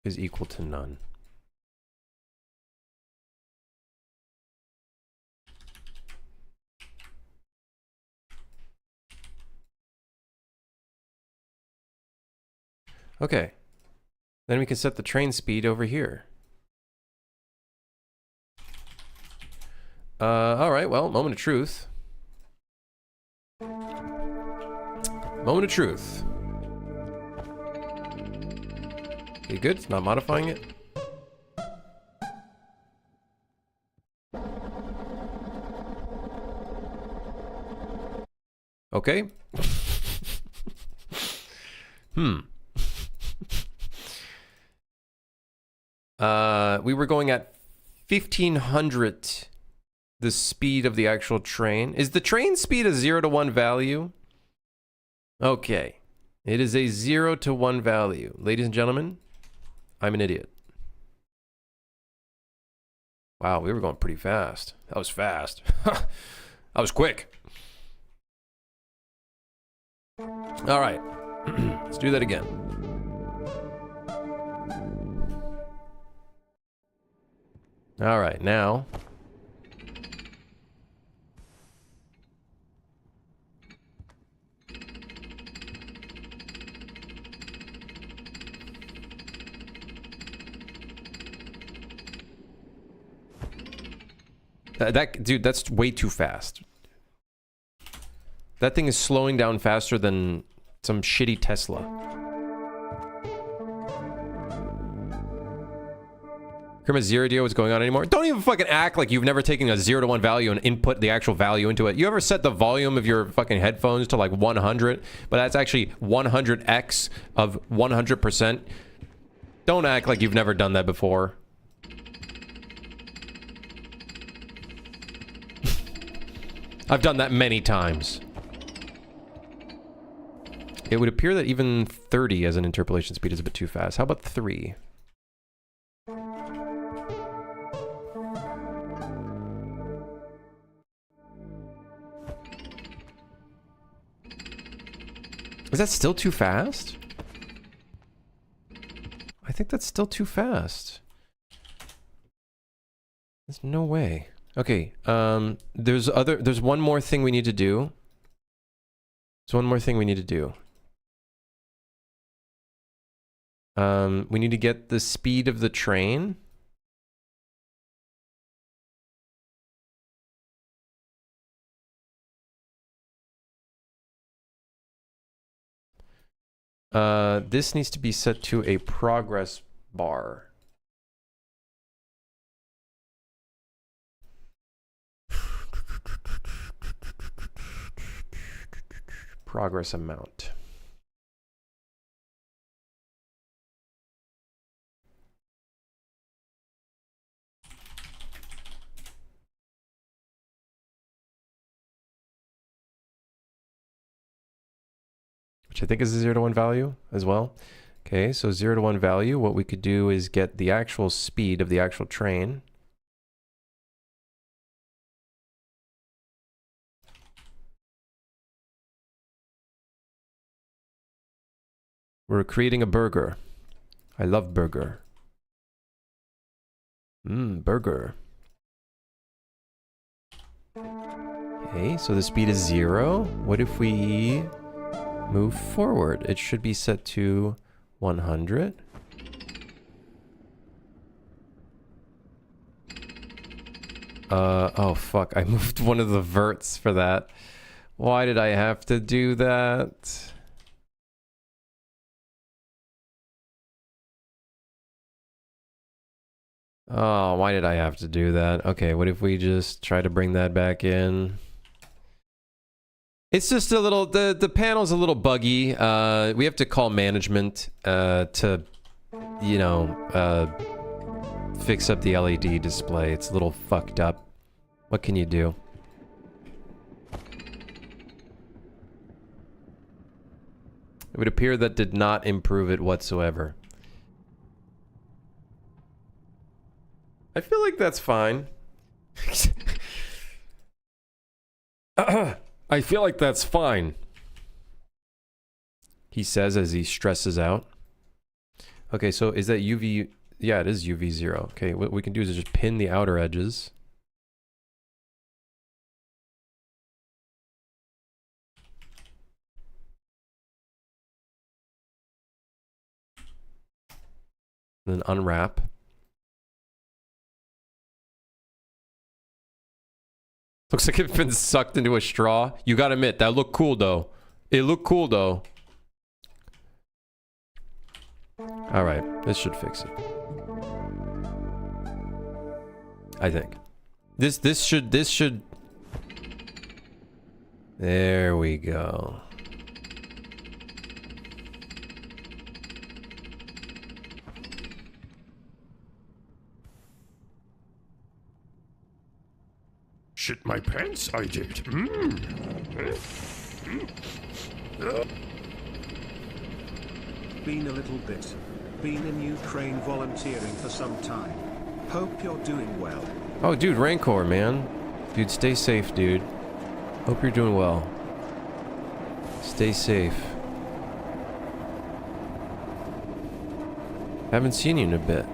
is equal to none. Okay. Then we can set the train speed over here. All right, well, moment of truth. Moment of truth. Okay, good. It's not modifying it. Okay. We were going at 1500 the speed of the actual train. Is the train speed a 0 to 1 value? Okay. It is a 0 to 1 value. Ladies and gentlemen, I'm an idiot. Wow, we were going pretty fast. That was fast. That was quick. All right. Let's do that again. All right, now. Dude, that's way too fast. That thing is slowing down faster than some shitty Tesla. Kermit has zero idea what's going on anymore. Don't even fucking act like you've never taken a 0 to 1 value and input the actual value into it. You ever set the volume of your fucking headphones to like 100, but that's actually 100x of 100%? Don't act like you've never done that before. I've done that many times. It would appear that even 30 as an interpolation speed is a bit too fast. How about 3? Is that still too fast? I think that's still too fast. There's no way. Okay, there's one more thing we need to do. There's one more thing we need to do. We need to get the speed of the train. This needs to be set to a progress bar. Progress amount. Which I think is a 0 to 1 value as well. Okay, so 0 to 1 value, what we could do is get the actual speed of the actual train. We're creating a burger. I love burger. Burger. Okay, so the speed is 0. What if we move forward? It should be set to 100. Oh fuck, I moved one of the verts for that. Why did I have to do that? Oh, why did I have to do that? Okay, what if we just try to bring that back in? It's just a little, the panel's a little buggy. We have to call management to, you know, fix up the LED display. It's a little fucked up. What can you do? It would appear that did not improve it whatsoever. I feel like that's fine. I feel like that's fine. He says as he stresses out. Okay, so is that UV? Yeah, it is UV 0. Okay, what we can do is just pin the outer edges. Then unwrap. Looks like it's been sucked into a straw. You gotta admit, that looked cool though. It looked cool though. Alright, this should fix it. I think. This should... There we go. Shit my pants, I did. Been a little bit. Been in Ukraine volunteering for some time. Hope you're doing well. Oh, dude, Rancor, man. Dude, stay safe, dude. Hope you're doing well. Stay safe. Haven't seen you in a bit.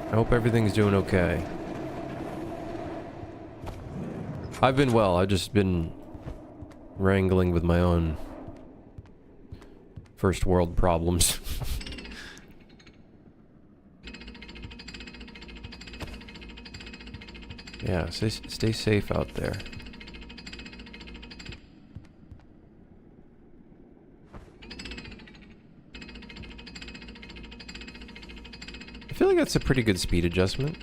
I hope everything's doing okay. I've been well. I've just been wrangling with my own first world problems. Yeah, stay safe out there. I feel like that's a pretty good speed adjustment.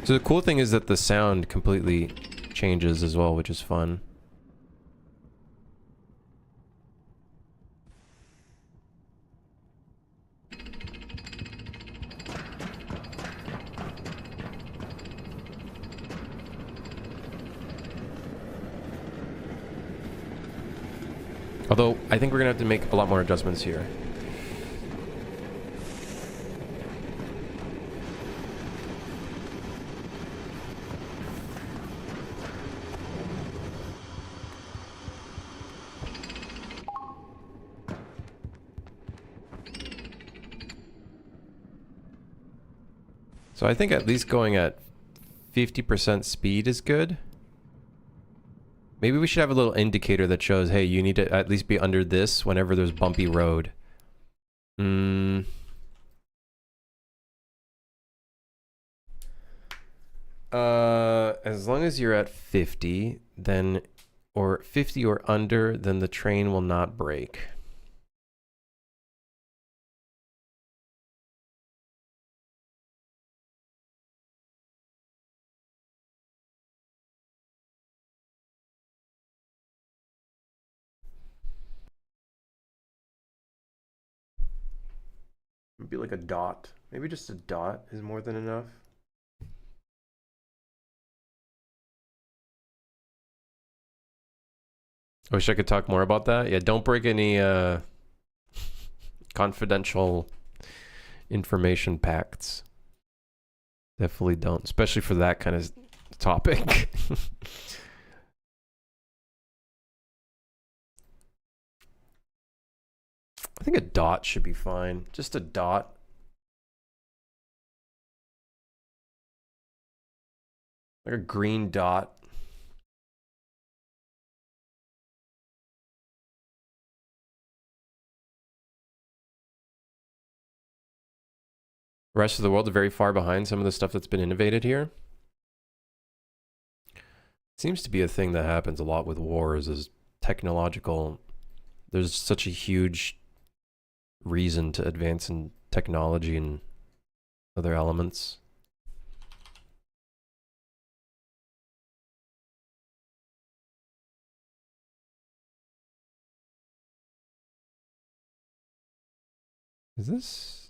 So the cool thing is that the sound completely changes as well, which is fun. Although, I think we're gonna have to make a lot more adjustments here. So I think at least going at 50% speed is good. Maybe we should have a little indicator that shows, hey, you need to at least be under this whenever there's bumpy road. As long as you're at 50, then, or 50 or under, then the train will not break. Be like a dot. Maybe just a dot is more than enough. I wish I could talk more about that. Yeah, don't break any confidential information pacts. Definitely don't, especially for that kind of topic. I think a dot should be fine. Just a dot. Like a green dot. The rest of the world are very far behind some of the stuff that's been innovated here. Seems to be a thing that happens a lot with wars is technological. There's such a huge reason to advance in technology and other elements. Is this?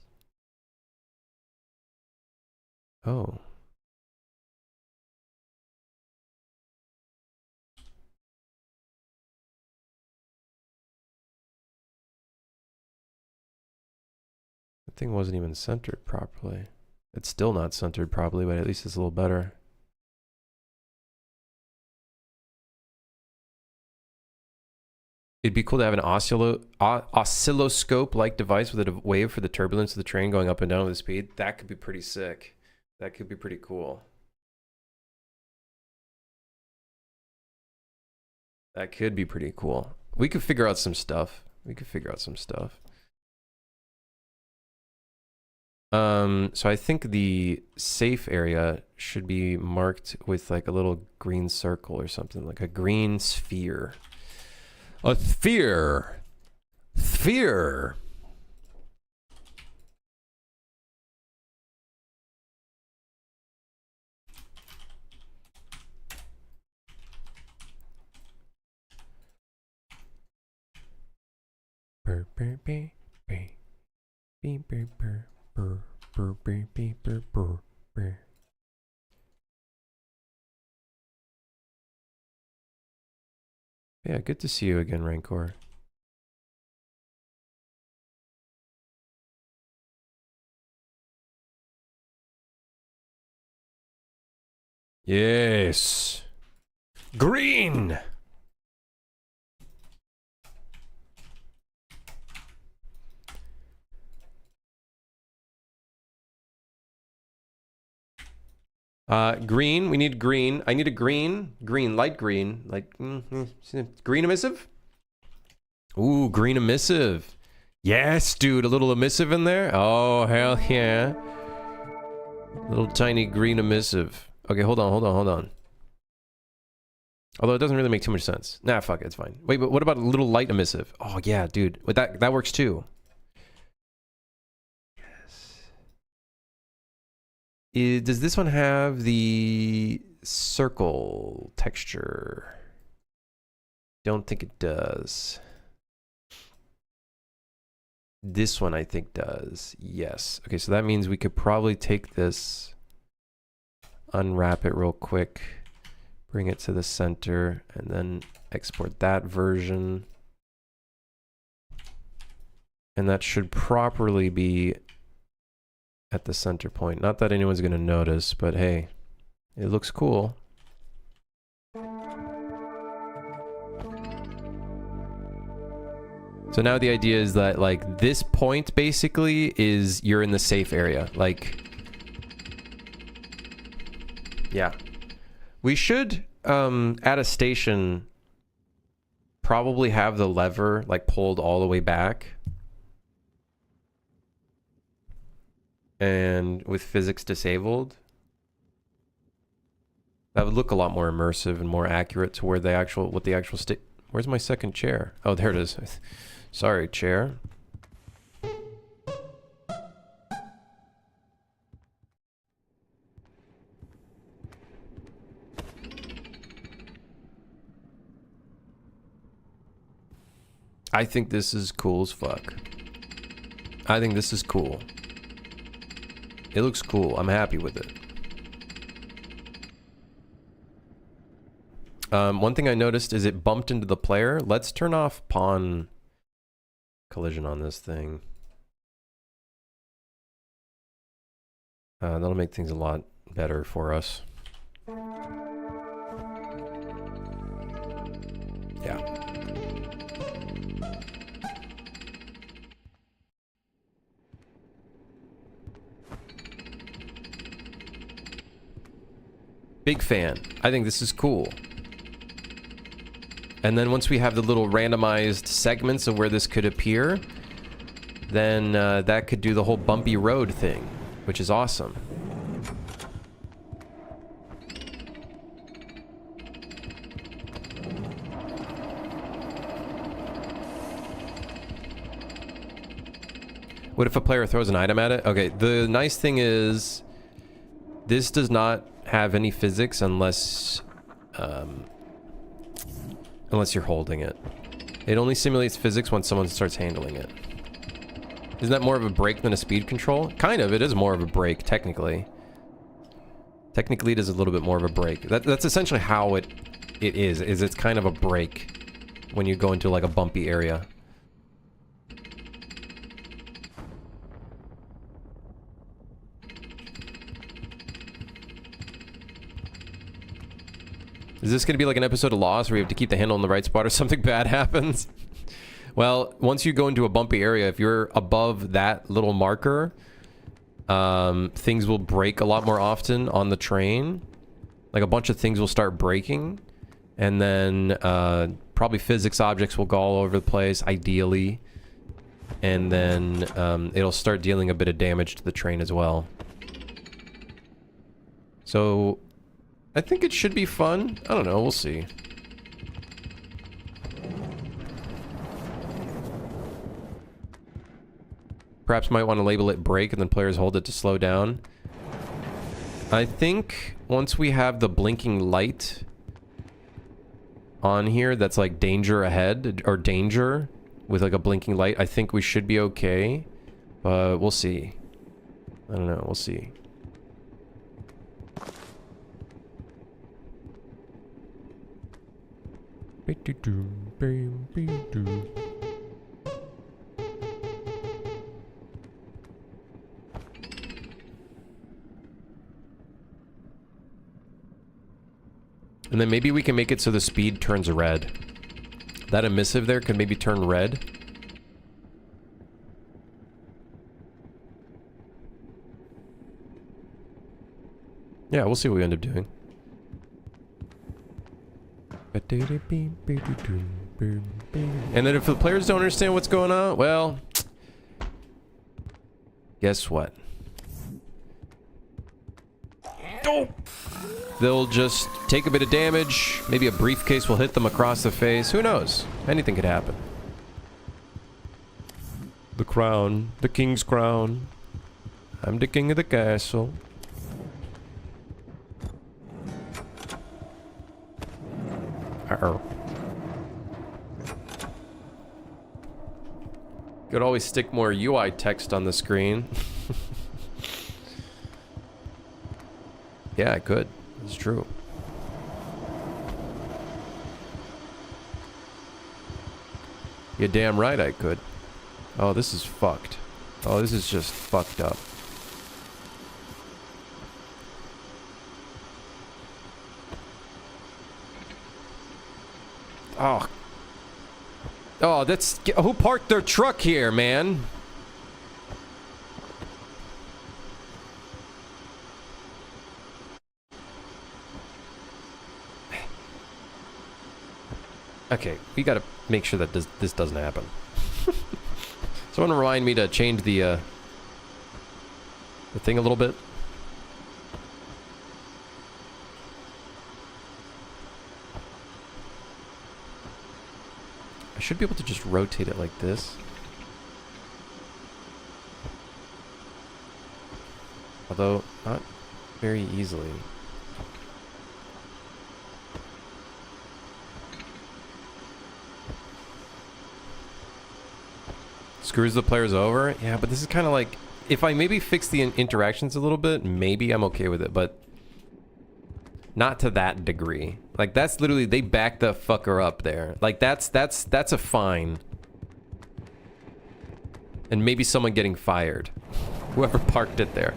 Oh. That thing wasn't even centered properly. It's still not centered properly, but at least it's a little better. It'd be cool to have an oscilloscope-like device with a wave for the turbulence of the train going up and down with the speed. That could be pretty sick. That could be pretty cool. That could be pretty cool. We could figure out some stuff. So I think the safe area should be marked with like a little green circle or something, like a green sphere. A sphere. Sphere. Burr, burr, burr, burr. Beep, burr, burr, burr, burr, burr, beep, burr, burr, burr. Yeah, good to see you again, Rancor. Yes. Green. Green. We need green. I need a green. Green. Light green. Like green emissive. Ooh, green emissive. Yes, dude. A little emissive in there. Oh, hell yeah. Little tiny green emissive. Okay, hold on. Although it doesn't really make too much sense. Nah, fuck it. It's fine. Wait, but what about a little light emissive? Oh, yeah, dude. But that works too. Does this one have the circle texture? Don't think it does. This one I think does. Yes. Okay, so that means we could probably take this, unwrap it real quick, bring it to the center, and then export that version. And that should properly be at the center point. Not that anyone's gonna notice, but hey, it looks cool. So now the idea is that like this point basically is you're in the safe area. Like, yeah. We should, at a station, probably have the lever like pulled all the way back. And with physics disabled, that would look a lot more immersive and more accurate to where the actual, what the actual state. Where's my second chair? Oh, there it is. Sorry, chair. I think this is cool as fuck. I think this is cool. It looks cool. I'm happy with it. One thing I noticed is it bumped into the player. Let's turn off pawn collision on this thing. That'll make things a lot better for us. Yeah. Big fan. I think this is cool. And then once we have the little randomized segments of where this could appear, then that could do the whole bumpy road thing. which is awesome. What if a player throws an item at it? Okay, the nice thing is this does not have any physics unless you're holding it. It only simulates physics when someone starts handling it. Isn't that more of a break than a speed control? Kind of, it is more of a break, technically. Technically, it is a little bit more of a break. That's essentially how it is it's kind of a break when you go into like a bumpy area. Is this going to be like an episode of Lost where you have to keep the handle in the right spot or something bad happens? Well, once you go into a bumpy area, if you're above that little marker, things will break a lot more often on the train. Like a bunch of things will start breaking. And then probably physics objects will go all over the place, ideally. And then it'll start dealing a bit of damage to the train as well. So I think it should be fun. I don't know, we'll see. Perhaps might want to label it break and then players hold it to slow down. I think once we have the blinking light on here that's like danger ahead or danger with like a blinking light, I think we should be okay. But we'll see. I don't know, we'll see. And then maybe we can make it so the speed turns red. That emissive there could maybe turn red. Yeah, we'll see what we end up doing. And then if the players don't understand what's going on, well, guess what? They'll just take a bit of damage. Maybe a briefcase will hit them across the face. Who knows? Anything could happen. The crown. The king's crown. I'm the king of the castle. Uh-oh. Could always stick more UI text on the screen. Yeah, I could. It's true. You're damn right I could. Oh, this is fucked. Oh, this is just fucked up. Oh. Oh, that's... Who parked their truck here, man? Okay, we gotta make sure that this doesn't happen. Someone remind me to change the thing a little bit. I should be able to just rotate it like this. Although, not very easily. Screws the players over? Yeah, but this is kind of like... If I maybe fix the interactions a little bit, maybe I'm okay with it, but... Not to that degree. Like, that's literally... They back the fucker up there. Like, that's a fine. And maybe someone getting fired. Whoever parked it there.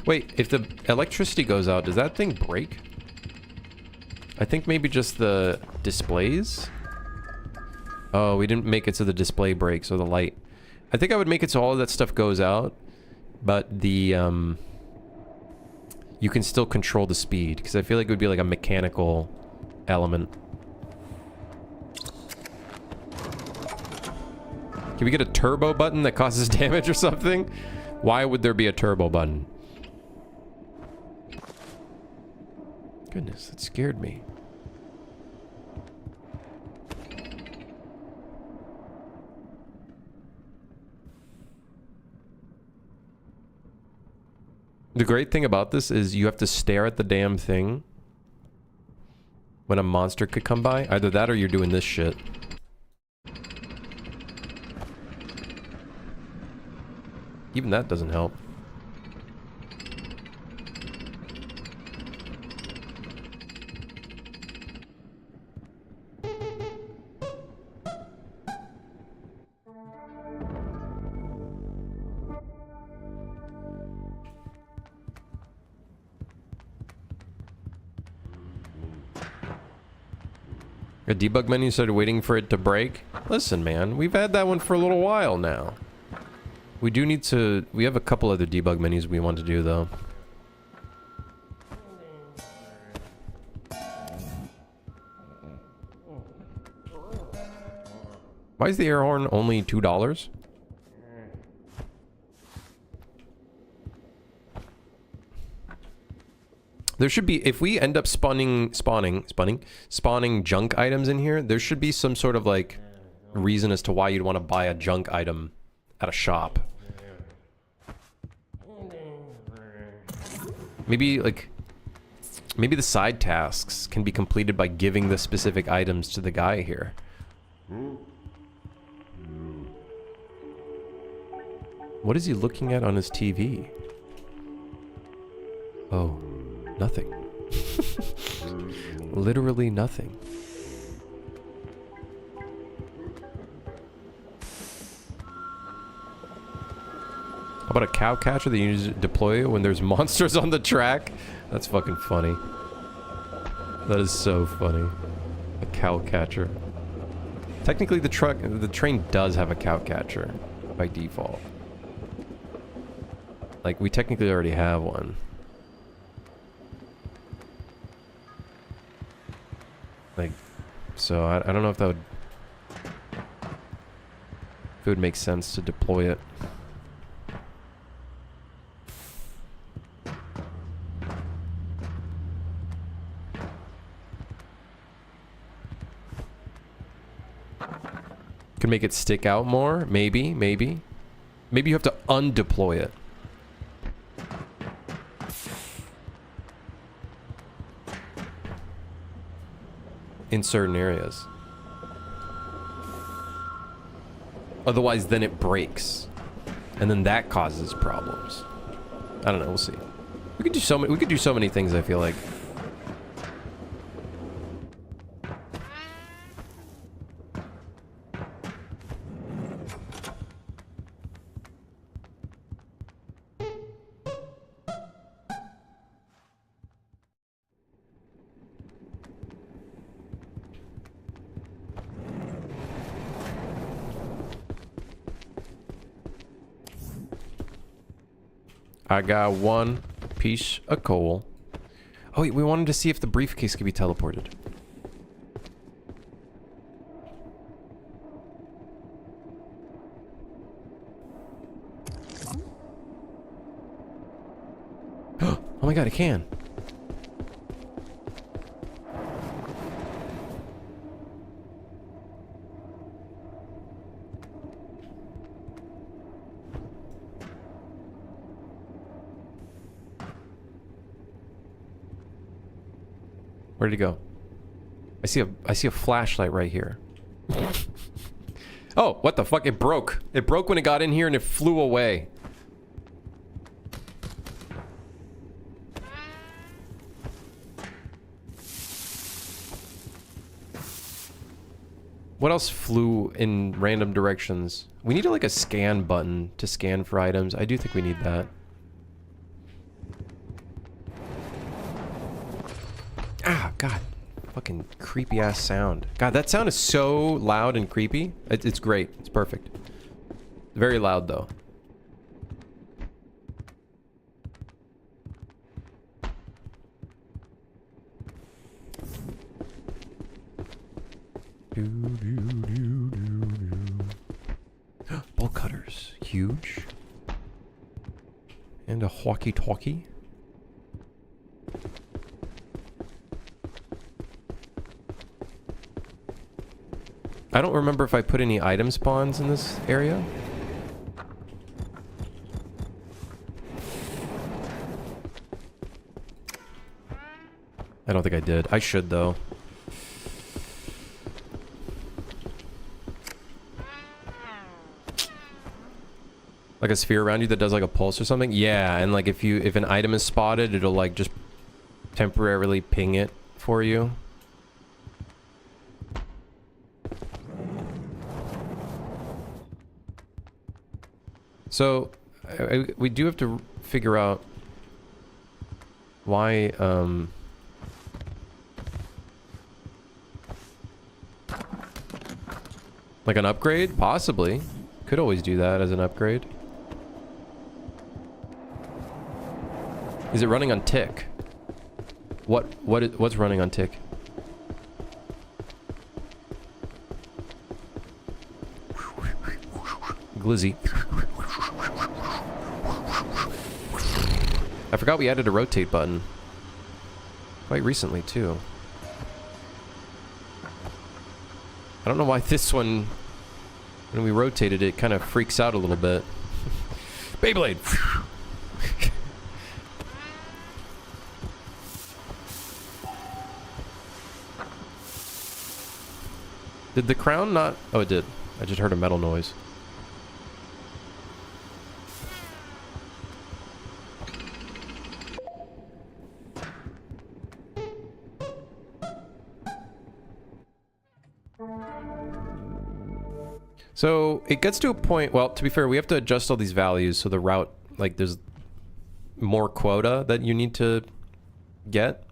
Wait, if the electricity goes out, does that thing break? I think maybe just the displays? Oh, we didn't make it so the display breaks or the light. I think I would make it so all of that stuff goes out, but the you can still control the speed, because I feel like it would be like a mechanical element. Can we get a turbo button that causes damage or something? Why would there be a turbo button? Goodness, that scared me. The great thing about this is you have to stare at the damn thing when a monster could come by. Either that or you're doing this shit. Even that doesn't help. A debug menu started waiting for it to break. Listen, man, we've had that one for a little while now. We do need to... We have a couple other debug menus we want to do, though. Why is the air horn only $2? There should be... If we end up spawning junk items in here, there should be some sort of, like, reason as to why you'd want to buy a junk item at a shop. Maybe, like... Maybe the side tasks can be completed by giving the specific items to the guy here. What is he looking at on his TV? Oh, nothing. Literally nothing. How about a cow catcher that you use to deploy when there's monsters on the track? That's fucking funny. That is so funny. A cow catcher. Technically, the train does have a cow catcher by default. Like, we technically already have one. Like, so I don't know if that would... If it would make sense to deploy it. Could make it stick out more, maybe. Maybe you have to undeploy it. In certain areas. Otherwise, then it breaks. And then that causes problems. I don't know, we'll see. We could do so many things, I feel like. I got one piece of coal. Oh wait, we wanted to see if the briefcase could be teleported. Oh my god, it can. Where did it go? I see a flashlight right here. Oh, what the fuck? It broke. It broke when it got in here and it flew away. What else flew in random directions? We need like a scan button to scan for items. I do think we need that. Ah, God. Fucking creepy ass sound. God, that sound is so loud and creepy. It's great. It's perfect. Very loud though. Bolt cutters. Huge. And a walkie-talkie. I don't remember if I put any item spawns in this area. I don't think I did. I should, though. Like a sphere around you that does like a pulse or something? Yeah, and like if an item is spotted, it'll like just temporarily ping it for you. So, we do have to figure out why, like an upgrade? Possibly. Could always do that as an upgrade. Is it running on tick? What's running on tick? Glizzy. I forgot we added a rotate button. Quite recently, too. I don't know why this one, when we rotated it, kind of freaks out a little bit. Beyblade! Did the crown not... Oh, it did. I just heard a metal noise. So it gets to a point, well, to be fair, we have to adjust all these values so the route, like there's more quota that you need to get.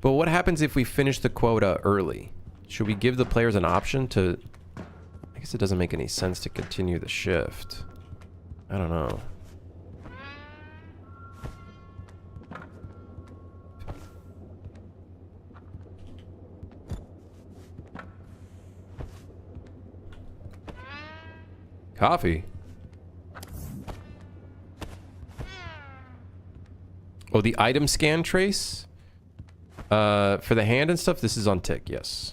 But what happens if we finish the quota early? Should we give the players an option to... I guess it doesn't make any sense to continue the shift. I don't know. Coffee. Oh, the item scan trace? For the hand and stuff, this is on tick, yes.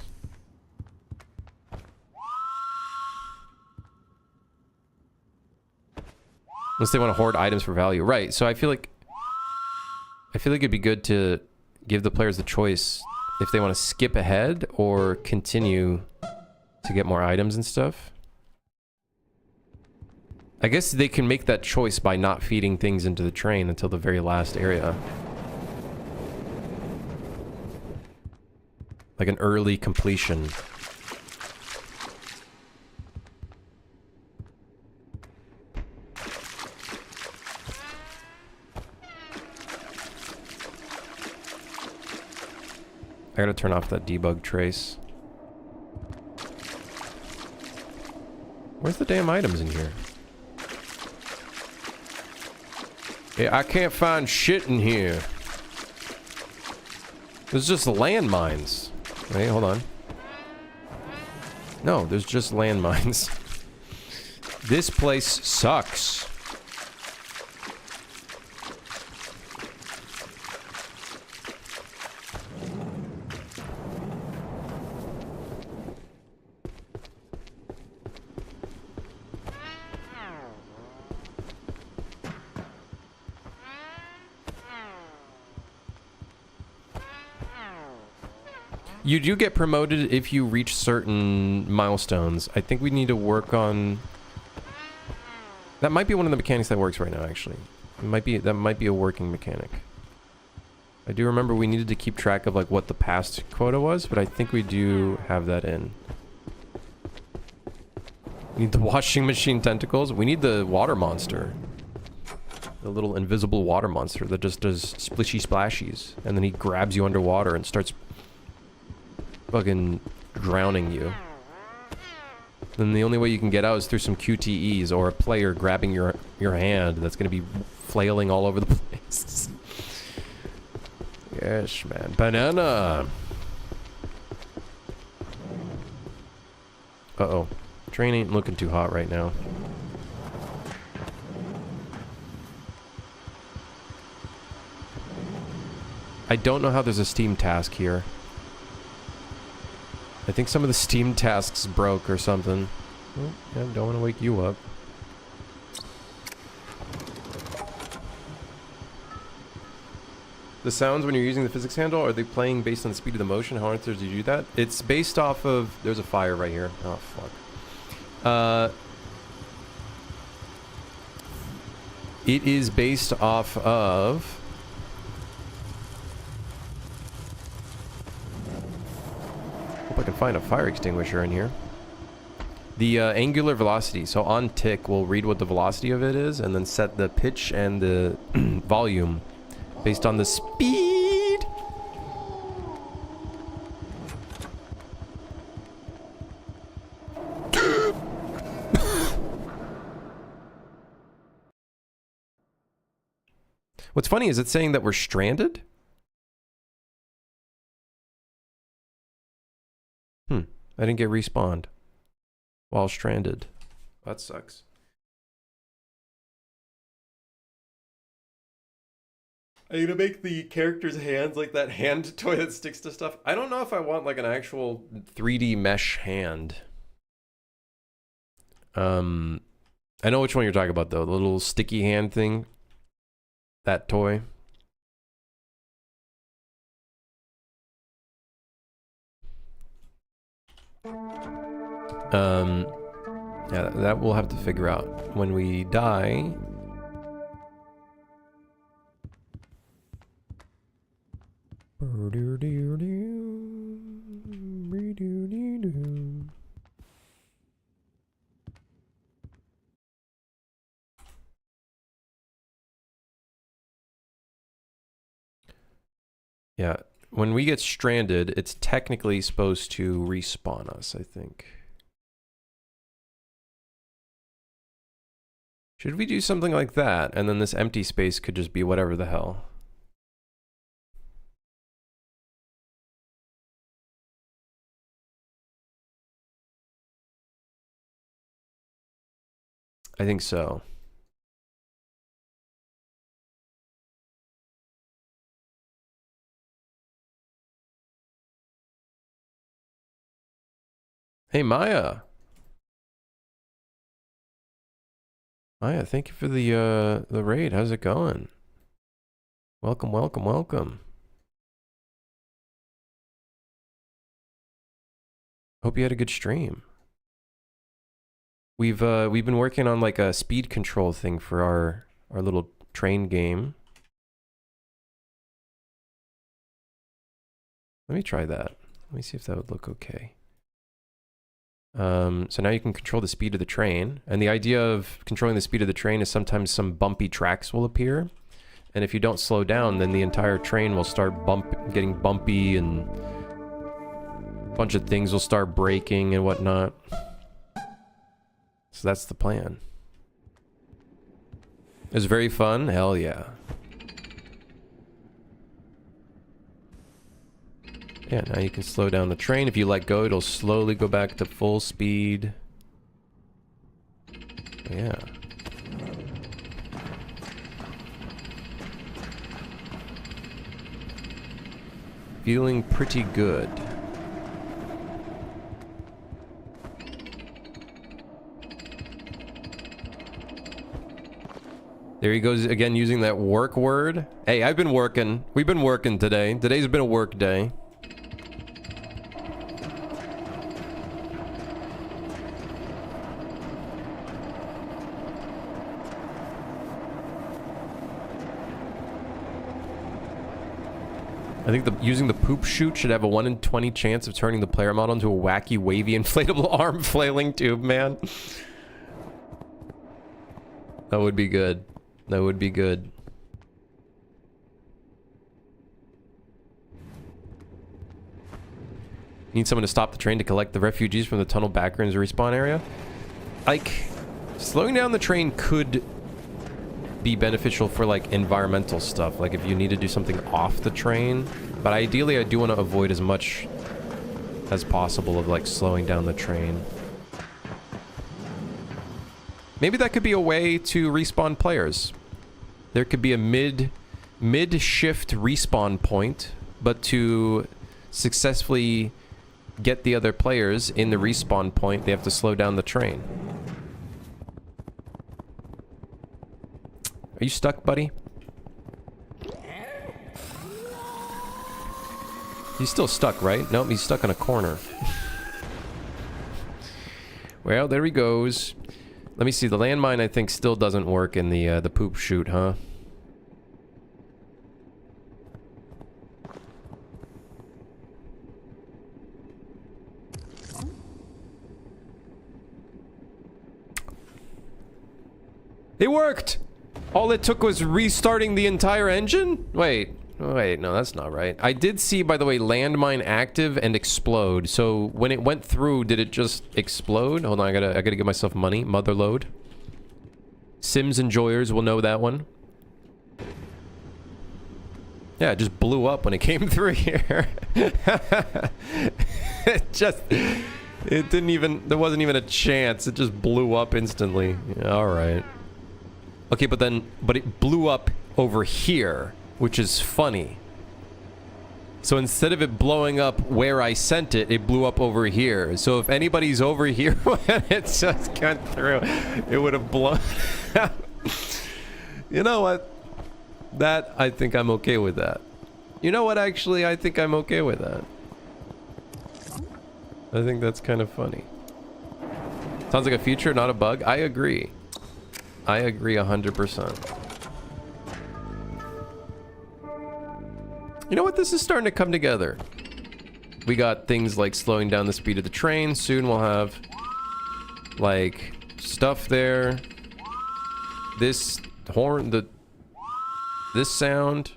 Unless they want to hoard items for value. Right, so I feel like it'd be good to give the players the choice if they want to skip ahead or continue to get more items and stuff. I guess they can make that choice by not feeding things into the train until the very last area. Like an early completion. I gotta turn off that debug trace. Where's the damn items in here? Yeah, I can't find shit in here. There's just landmines. Wait, hold on. No, there's just landmines. This place sucks. You do get promoted if you reach certain milestones. I think we need to work on... That might be one of the mechanics that works right now, actually. That might be a working mechanic. I do remember we needed to keep track of like what the past quota was, but I think we do have that in. We need the washing machine tentacles. We need the water monster. The little invisible water monster that just does splishy splashies. And then he grabs you underwater and starts fucking drowning you. Then the only way you can get out is through some QTEs or a player grabbing your hand that's gonna be flailing all over the place. Yes, man. Banana! Uh-oh. Train ain't looking too hot right now. I don't know how there's a Steam task here. I think some of the Steam tasks broke or something. Oh, yeah, don't want to wake you up. The sounds when you're using the physics handle, are they playing based on the speed of the motion? How on earth did you do that? It's based off of... There's a fire right here. Oh, fuck. It is based off of... Hope I can find a fire extinguisher in here. The angular velocity. So on tick, we'll read what the velocity of it is and then set the pitch and the volume based on the speed. What's funny is it's saying that we're stranded. I didn't get respawned while stranded. That sucks. Are you gonna make the character's hands like that hand toy that sticks to stuff? I don't know if I want like an actual 3D mesh hand. I know which one you're talking about though. The little sticky hand thing. That toy. Yeah, that we'll have to figure out when we die. Yeah, when we get stranded, it's technically supposed to respawn us, I think. Should we do something like that, and then this empty space could just be whatever the hell? I think so. Hey, Maya. Maya, thank you for the raid. How's it going? Welcome, welcome, welcome. Hope you had a good stream. We've been working on like a speed control thing for our little train game. Let me try that. Let me see if that would look okay. So now you can control the speed of the train, and the idea of controlling the speed of the train is sometimes some bumpy tracks will appear, and if you don't slow down, then the entire train will start getting bumpy, and a bunch of things will start breaking and whatnot. So that's the plan. It was very fun. Hell yeah. Yeah, now you can slow down the train. If you let go, it'll slowly go back to full speed. Yeah. Feeling pretty good. There he goes again using that work word. Hey, I've been working. We've been working today. Today's been a work day. I think using the poop chute should have a 1 in 20 chance of turning the player model into a wacky, wavy, inflatable arm flailing tube, man. That would be good. That would be good. Need someone to stop the train to collect the refugees from the tunnel backrooms respawn area? Like, slowing down the train could be beneficial for like environmental stuff, like if you need to do something off the train, but ideally I do want to avoid as much as possible of like slowing down the train. Maybe that could be a way to respawn players. There could be a mid-shift respawn point, but to successfully get the other players in the respawn point, they have to slow down the train. Are you stuck, buddy? He's still stuck, right? Nope, he's stuck in a corner. Well, there he goes. Let me see. The landmine, I think, still doesn't work in the poop chute, huh? It worked! All it took was restarting the entire engine? Wait, no, that's not right. I did see, by the way, landmine active and explode. So when it went through, did it just explode? Hold on, I gotta give myself money. Motherload. Sims enjoyers will know that one. Yeah, it just blew up when it came through here. It didn't even, there wasn't even a chance. It just blew up instantly. Yeah, all right. Okay, but it blew up over here, which is funny. So instead of it blowing up where I sent it, it blew up over here. So if anybody's over here when it just got through, it would have blown. You know what? That, I think I'm okay with that. You know what, actually, I think I'm okay with that. I think that's kind of funny. Sounds like a feature, not a bug. I agree. I agree 100%. You know what? This is starting to come together. We got things like slowing down the speed of the train. Soon we'll have, like, stuff there. This horn, this sound,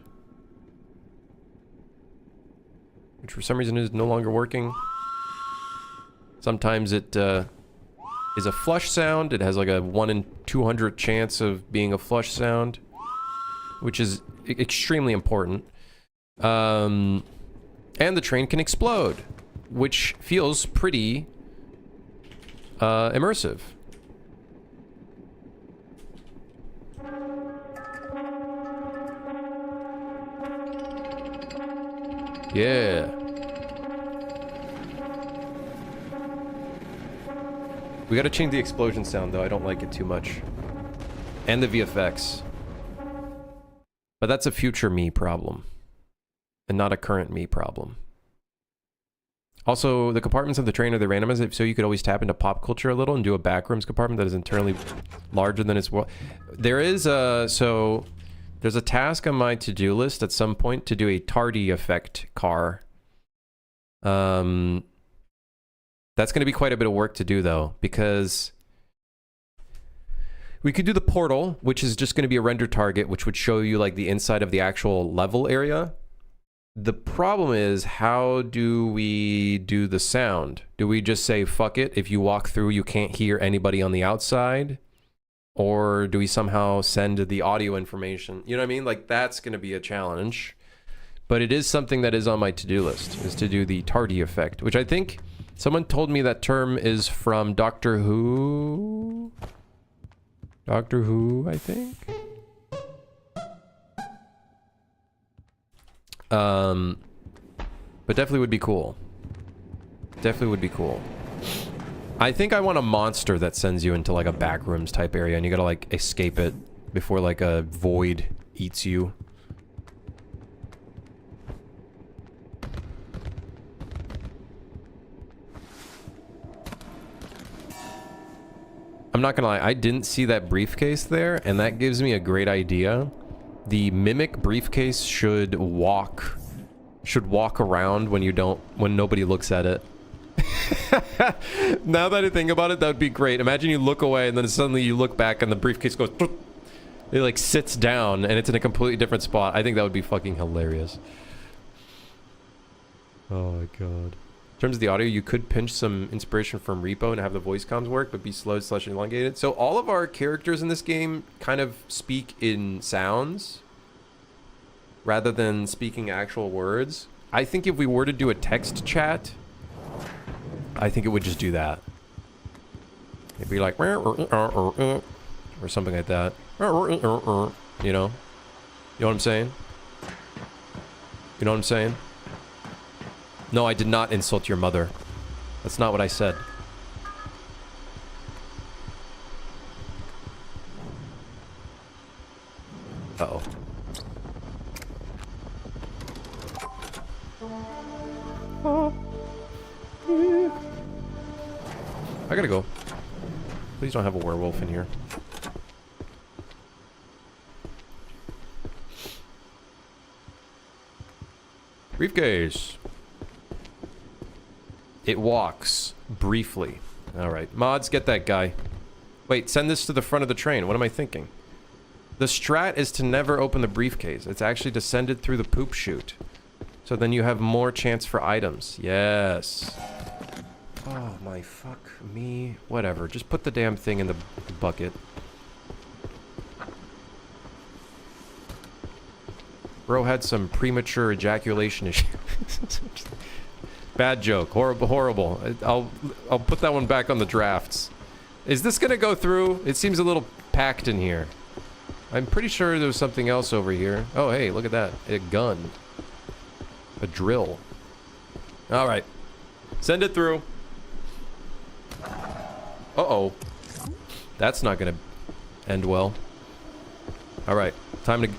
which for some reason is no longer working. Sometimes it is a flush sound. It has like a 1 in 200 chance of being a flush sound, which is extremely important. And the train can explode, which feels pretty immersive. Yeah. We gotta change the explosion sound, though. I don't like it too much. And the VFX. But that's a future me problem. And not a current me problem. Also, the compartments of the train are the randomized, so you could always tap into pop culture a little and do a backrooms compartment that is internally larger than its world. There is a... So... There's a task on my to-do list at some point to do a tardy effect car. That's going to be quite a bit of work to do, though, because we could do the portal, which is just going to be a render target, which would show you like the inside of the actual level area. The problem is, how do we do the sound? Do we just say, fuck it, if you walk through, you can't hear anybody on the outside? Or do we somehow send the audio information? You know what I mean? Like, that's going to be a challenge. But it is something that is on my to-do list, is to do the tardy effect, which I think someone told me that term is from Doctor Who? Doctor Who, I think? But definitely would be cool. Definitely would be cool. I think I want a monster that sends you into like a backrooms type area and you gotta like escape it before like a void eats you. I'm not gonna lie, I didn't see that briefcase there, and that gives me a great idea. The mimic briefcase should walk around when nobody looks at it. Now that I think about it, that would be great. Imagine you look away and then suddenly you look back and the briefcase goes, it like sits down and it's in a completely different spot. I think that would be fucking hilarious. Oh my god. In terms of the audio, you could pinch some inspiration from Repo and have the voice comms work, but be slowed / elongated. So all of our characters in this game kind of speak in sounds rather than speaking actual words. I think if we were to do a text chat, I think it would just do that. It'd be like, or something like that. You know? You know what I'm saying? You know what I'm saying? No, I did not insult your mother. That's not what I said. Uh-oh. I gotta go. Please don't have a werewolf in here. Briefcase. It walks. Briefly. Alright. Mods, get that guy. Wait, send this to the front of the train. What am I thinking? The strat is to never open the briefcase. It's actually to send it through the poop chute. So then you have more chance for items. Yes. Oh my fuck me. Whatever. Just put the damn thing in the bucket. Bro had some premature ejaculation issues. Bad joke. Horrible, horrible. I'll put that one back on the drafts. Is this gonna go through? It seems a little packed in here. I'm pretty sure there's something else over here. Oh, hey, look at that. A gun. A drill. Alright. Send it through. Uh-oh. That's not gonna end well. Alright. Time to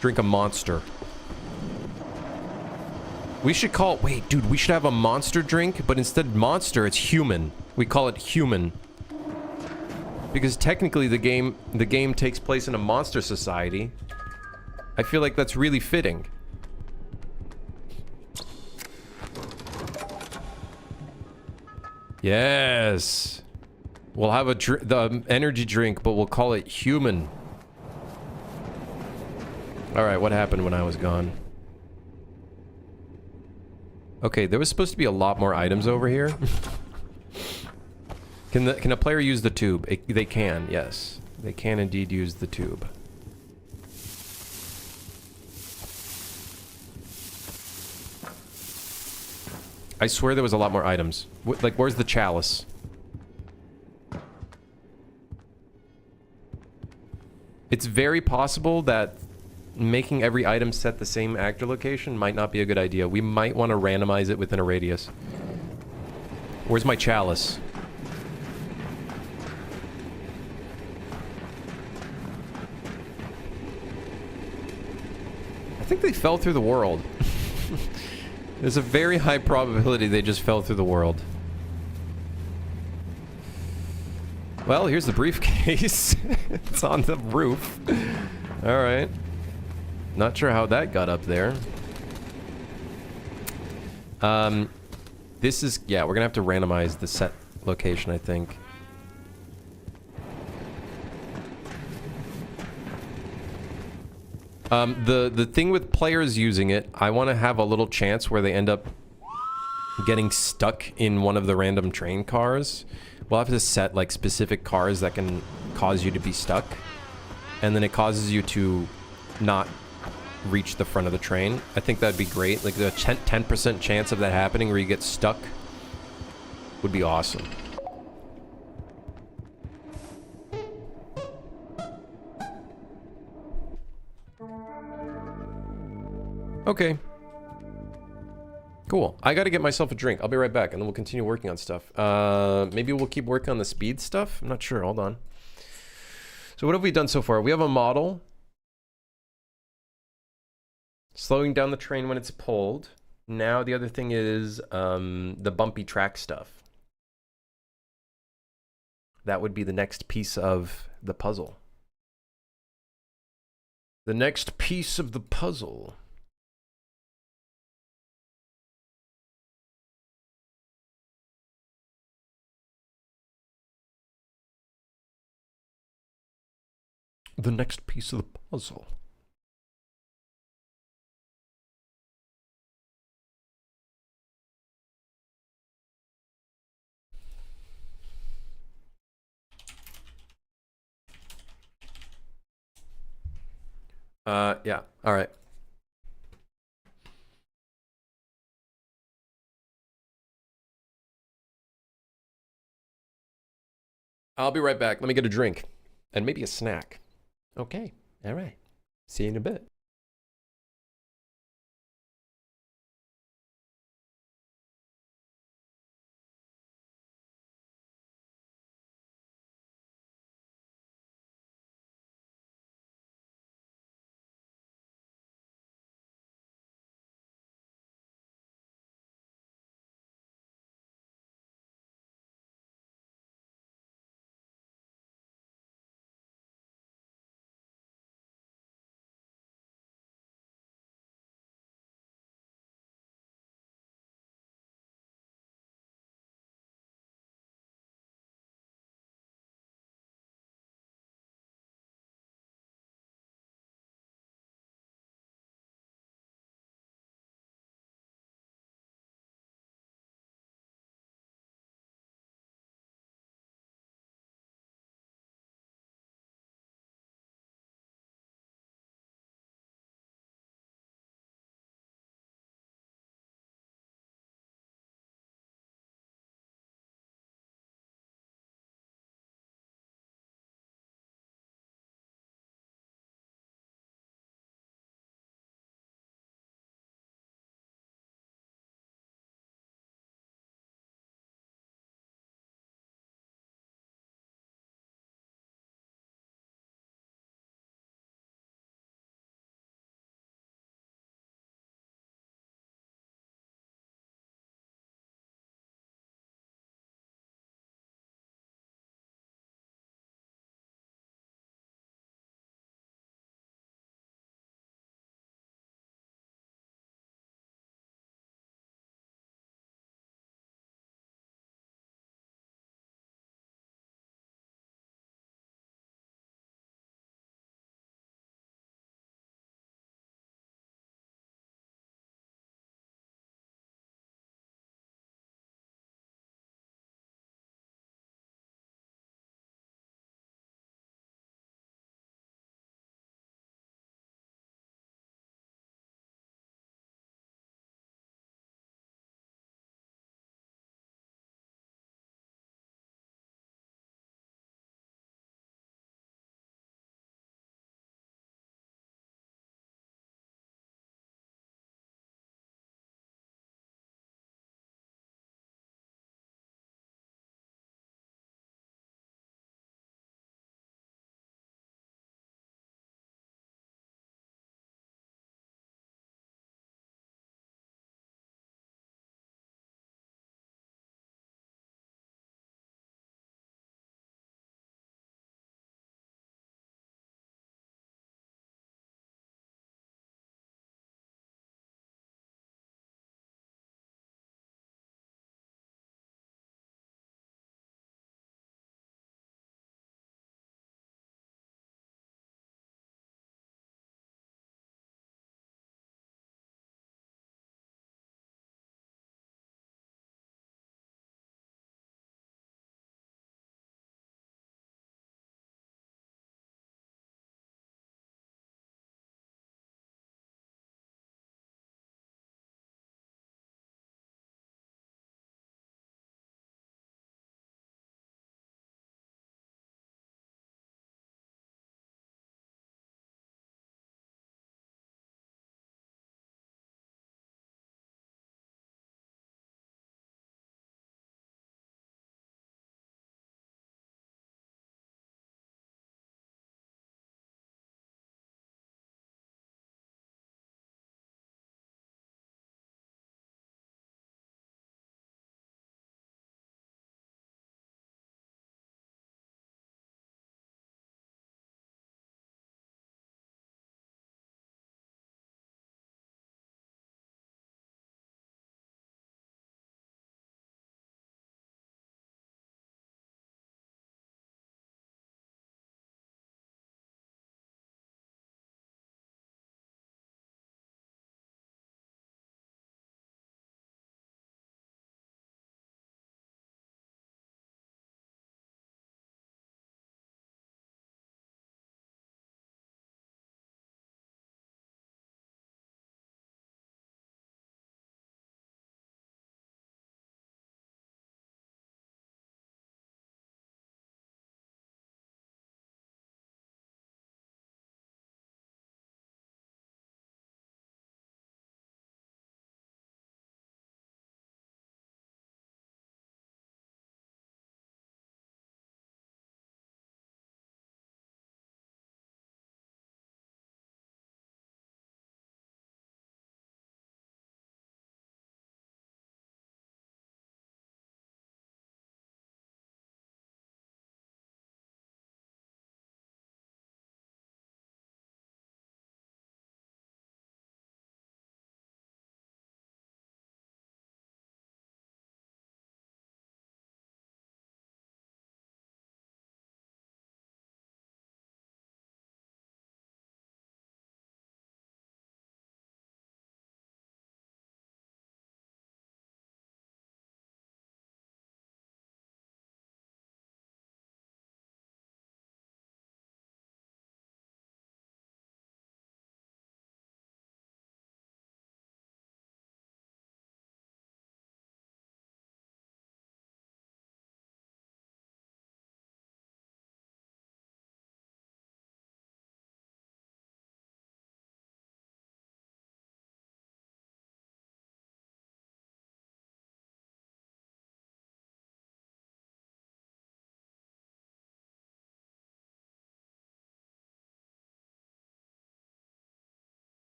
drink a monster. We should call... Wait, dude, we should have a monster drink, but instead of monster, it's human. We call it human. Because technically the game takes place in a monster society. I feel like that's really fitting. Yes. We'll have the energy drink, but we'll call it human. Alright, what happened when I was gone? Okay, there was supposed to be a lot more items over here. Can a player use the tube? They can, yes. They can indeed use the tube. I swear there was a lot more items. Like, where's the chalice? It's very possible that making every item set the same actor location might not be a good idea. We might want to randomize it within a radius. Where's my chalice? I think they fell through the world. There's a very high probability they just fell through the world. Well, here's the briefcase. It's on the roof. Alright. Not sure how that got up there. This is... Yeah, we're gonna have to randomize the set location, I think. The thing with players using it, I want to have a little chance where they end up getting stuck in one of the random train cars. We'll have to set, like, specific cars that can cause you to be stuck. And then it causes you to not reach the front of the train. I think that'd be great. Like, the 10% chance of that happening where you get stuck would be awesome. Okay. Cool. I gotta get myself a drink. I'll be right back, and then we'll continue working on stuff. Maybe we'll keep working on the speed stuff? I'm not sure. Hold on. So what have we done so far? We have a model. Slowing down the train when it's pulled. Now the other thing is the bumpy track stuff. That would be the next piece of the puzzle. The next piece of the puzzle. The next piece of the puzzle. Yeah. All right. I'll be right back. Let me get a drink and maybe a snack. Okay. All right. See you in a bit.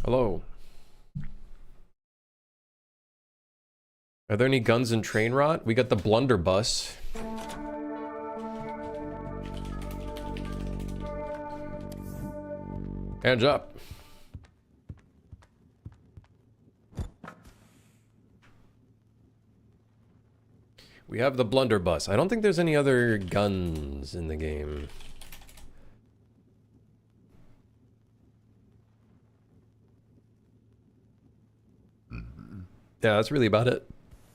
Hello. Are there any guns in train rot? We got the blunderbuss. Hands up. We have the blunderbuss. I don't think there's any other guns in the game. Yeah, that's really about it.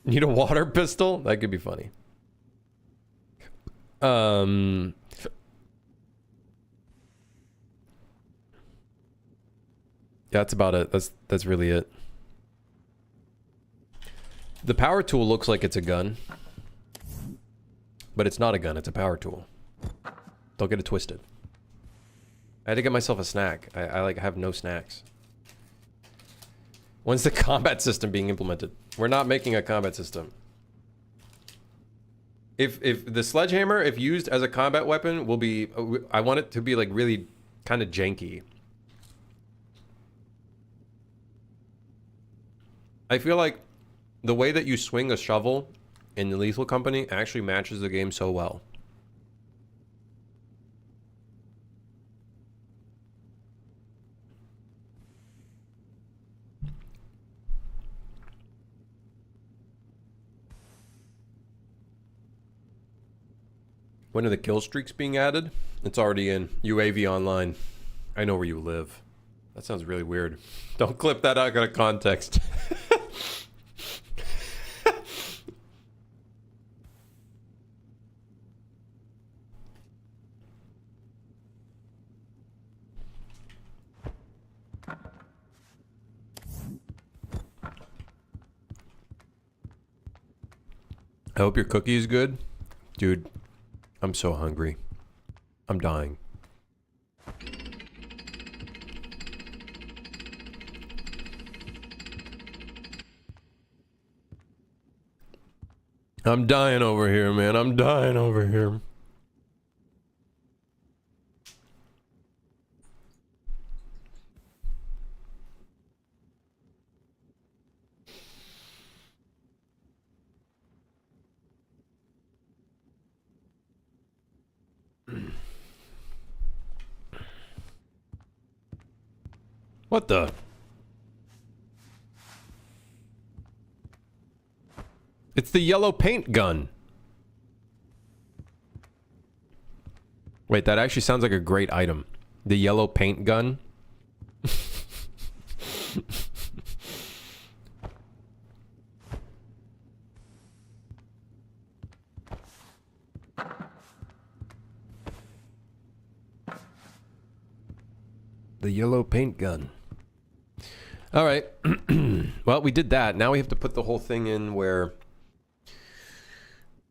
Need a water pistol? That could be funny. Yeah, that's about it. That's really it. The power tool looks like it's a gun. But it's not a gun, it's a power tool. Don't get it twisted. I had to get myself a snack. I like have no snacks. When's the combat system being implemented? We're not making a combat system. If the sledgehammer, if used as a combat weapon, will be... I want it to be like really kind of janky. I feel like the way that you swing a shovel in the Lethal Company actually matches the game so well. When are the kill streaks being added? It's already in UAV Online. I know where you live. That sounds really weird. Don't clip that out of context. I hope your cookie is good. Dude, I'm so hungry. I'm dying. I'm dying over here, man. I'm dying over here. What the? It's the yellow paint gun. Wait, that actually sounds like a great item. The yellow paint gun. The yellow paint gun. All right. Well, we did that. Now we have to put the whole thing in where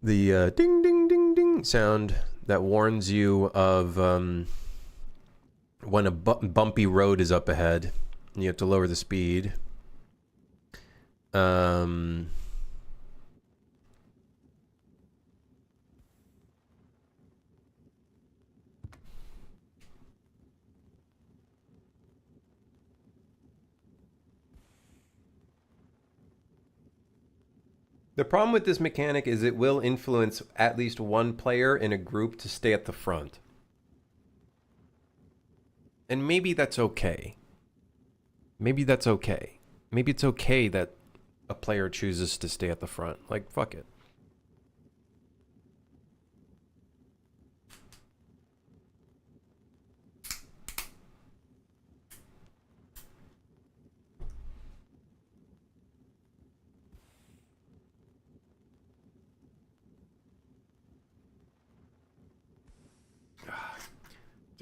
the ding, ding, ding, ding sound that warns you of when a bumpy road is up ahead and you have to lower the speed. The problem with this mechanic is it will influence at least one player in a group to stay at the front. And maybe that's okay. Maybe that's okay. Maybe it's okay that a player chooses to stay at the front. Like, fuck it.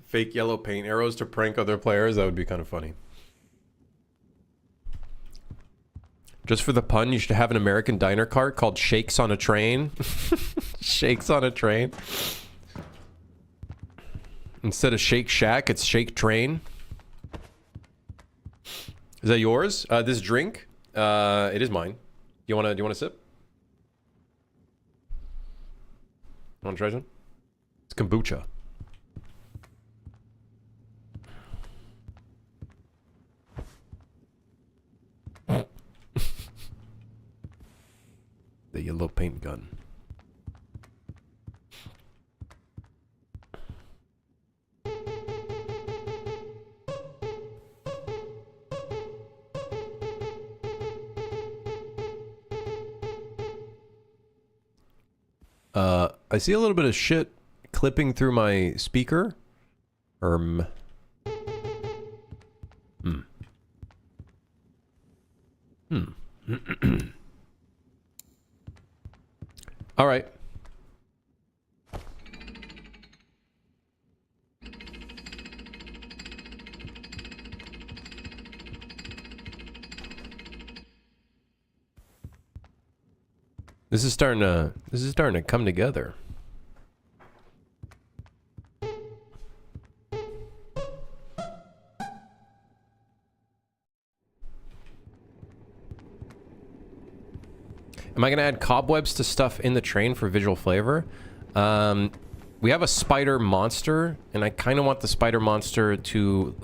Fake yellow paint arrows to prank other players, that would be kind of funny. Just for the pun, you should have an American diner cart called Shakes on a Train. Shakes on a Train. Instead of Shake Shack, it's Shake Train. Is that yours? This drink? It is mine. Do you wanna sip? Wanna try some? It's kombucha. the yellow paint gun. I see a little bit of shit clipping through my speaker. Hmm. All right. This is starting to come together. Am I going to add cobwebs to stuff in the train for visual flavor? We have a spider monster, and I kind of want the spider monster to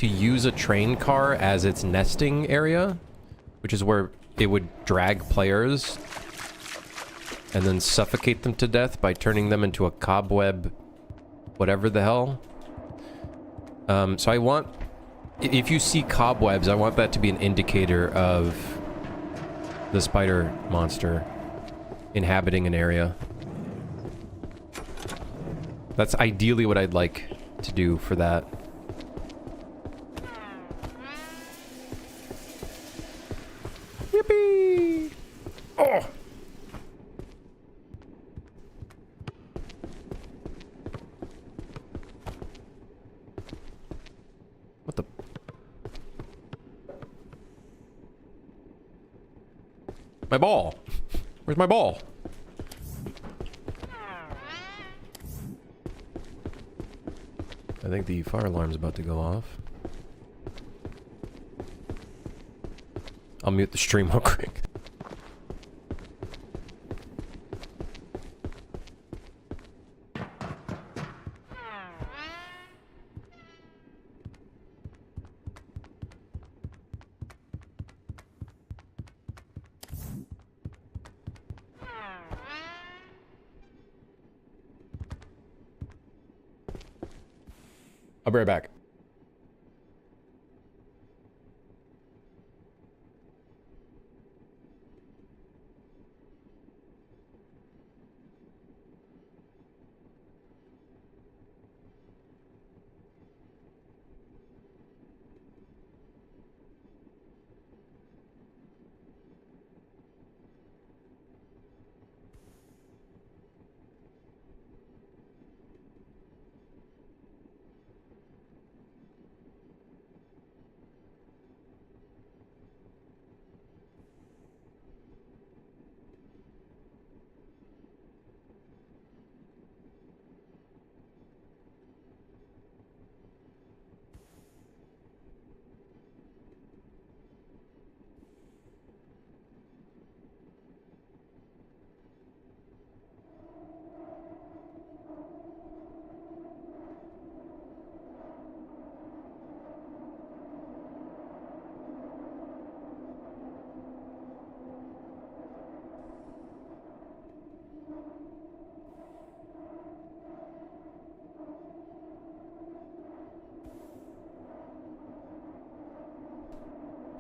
use a train car as its nesting area, which is where it would drag players and then suffocate them to death by turning them into a cobweb, whatever the hell. So I want, if you see cobwebs, I want that to be an indicator of the spider monster inhabiting an area. That's ideally what I'd like to do for that. Yippee! Oh! What the? My ball! Where's my ball? I think the fire alarm's about to go off. I'll mute the stream real quick. I'll be right back.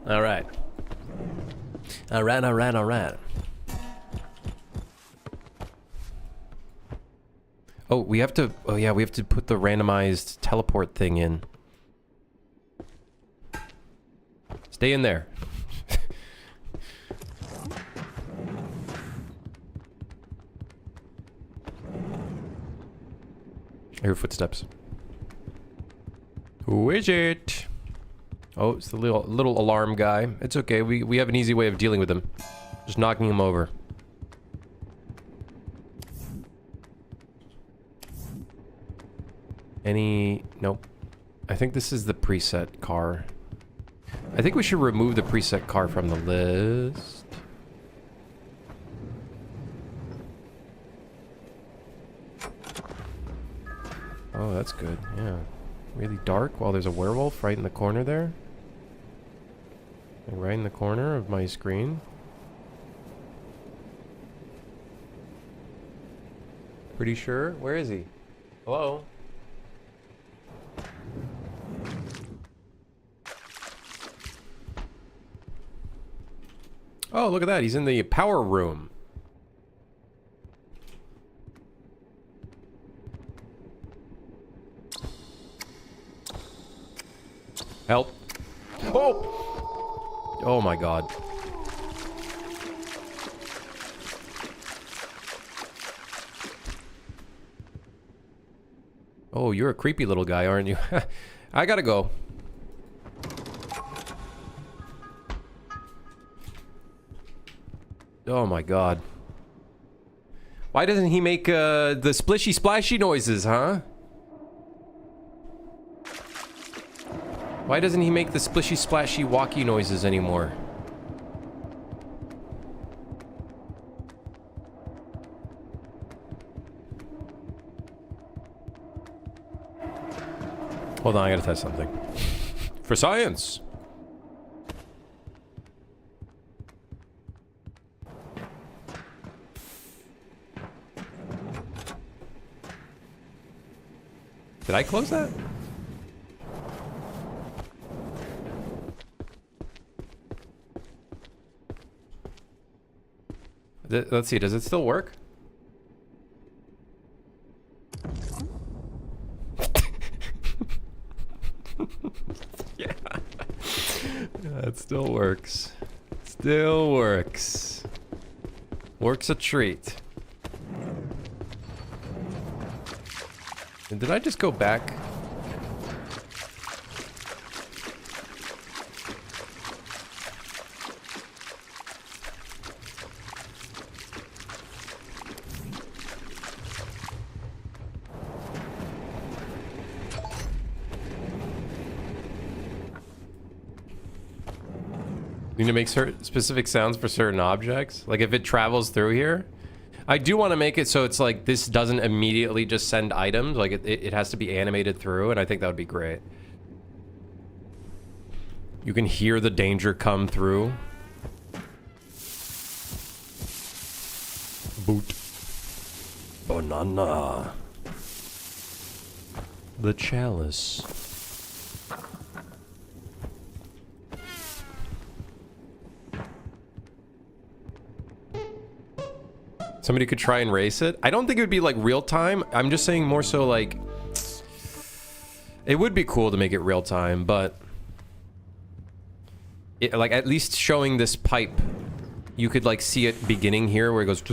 All right. All right. Oh, we have to... Oh, yeah, we have to put the randomized teleport thing in. Stay in there. I hear footsteps. Who is it? Oh, it's the little alarm guy. It's okay. We have an easy way of dealing with him. Just knocking him over. Nope. I think this is the preset car. I think we should remove the preset car from the list. Oh, that's good. Yeah. Really dark while there's a werewolf right in the corner there. Like right in the corner of my screen. Pretty sure. Where is he? Hello? Oh, look at that. He's in the power room. Help. Oh! Oh my god. Oh, you're a creepy little guy, aren't you? I gotta go. Oh my god. Why doesn't he make the splishy splashy noises, huh? Why doesn't he make the splishy splashy walkie noises anymore? Hold on, I gotta test something. For science! Did I close that? Let's see, does it still work? Yeah. That still works. Still works. Works a treat. And did I just go back? Need to make certain specific sounds for certain objects? Like if it travels through here? I do want to make it so it's like this doesn't immediately just send items. Like it has to be animated through, and I think that would be great. You can hear the danger come through. Boot. Banana. The chalice. Somebody could try and race it. I don't think it would be like real time. I'm just saying more so like it would be cool to make it real time, but it, like at least showing this pipe, you could like see it beginning here where it goes.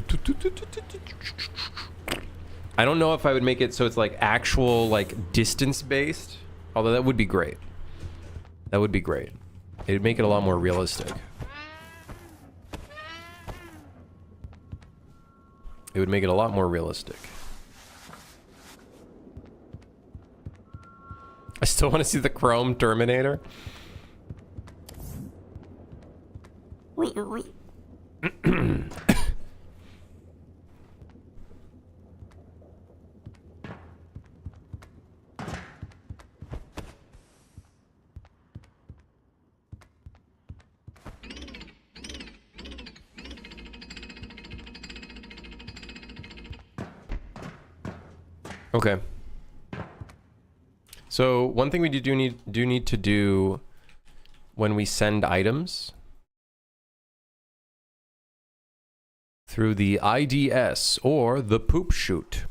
I don't know if I would make it so it's like actual like distance based, although that would be great. That would be great. It would make it a lot more realistic. It would make it a lot more realistic. I still want to see the Chrome Terminator. Okay. So one thing we do need to do when we send items through the IDS or the poop chute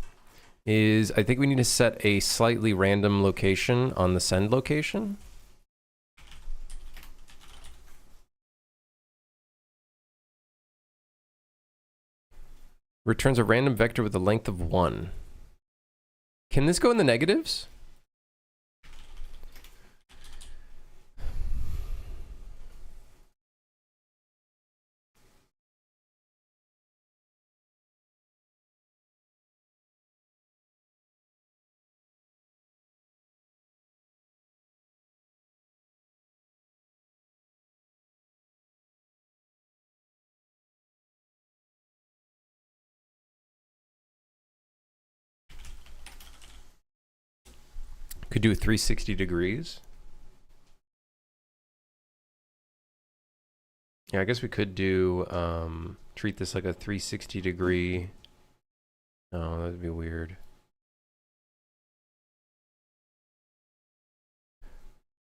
is I think we need to set a slightly random location on the send location. Returns a random vector with a length of 1. Can this go in the negatives? Could do 360 degrees. Yeah, I guess we could do, treat this like a 360 degree No, that would be weird.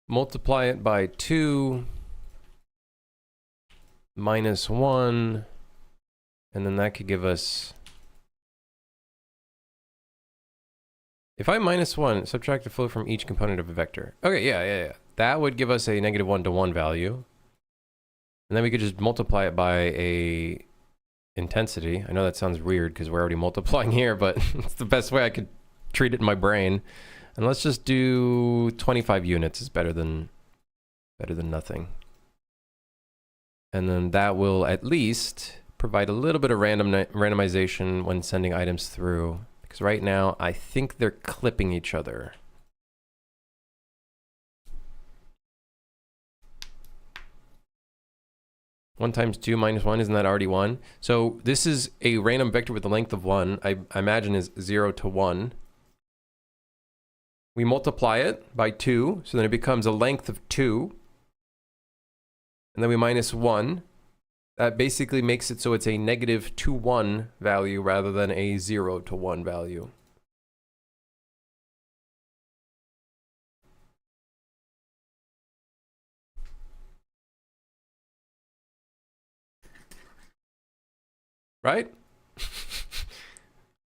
Multiply it by 2 minus 1, and then that could give us... If I minus 1, subtract the flow from each component of a vector. Okay, yeah. That would give us a negative 1 to 1 value. And then we could just multiply it by a intensity. I know that sounds weird because we're already multiplying here, but it's the best way I could treat it in my brain. And let's just do 25 units is better than nothing. And then that will at least provide a little bit of randomization when sending items through. Because right now, I think they're clipping each other. One times 2 minus 1, isn't that already 1? So this is a random vector with a length of 1. I imagine is 0 to 1. We multiply it by 2, so then it becomes a length of 2. And then we minus 1. That basically makes it so it's a negative to 1 value rather than a 0 to 1 value. Right?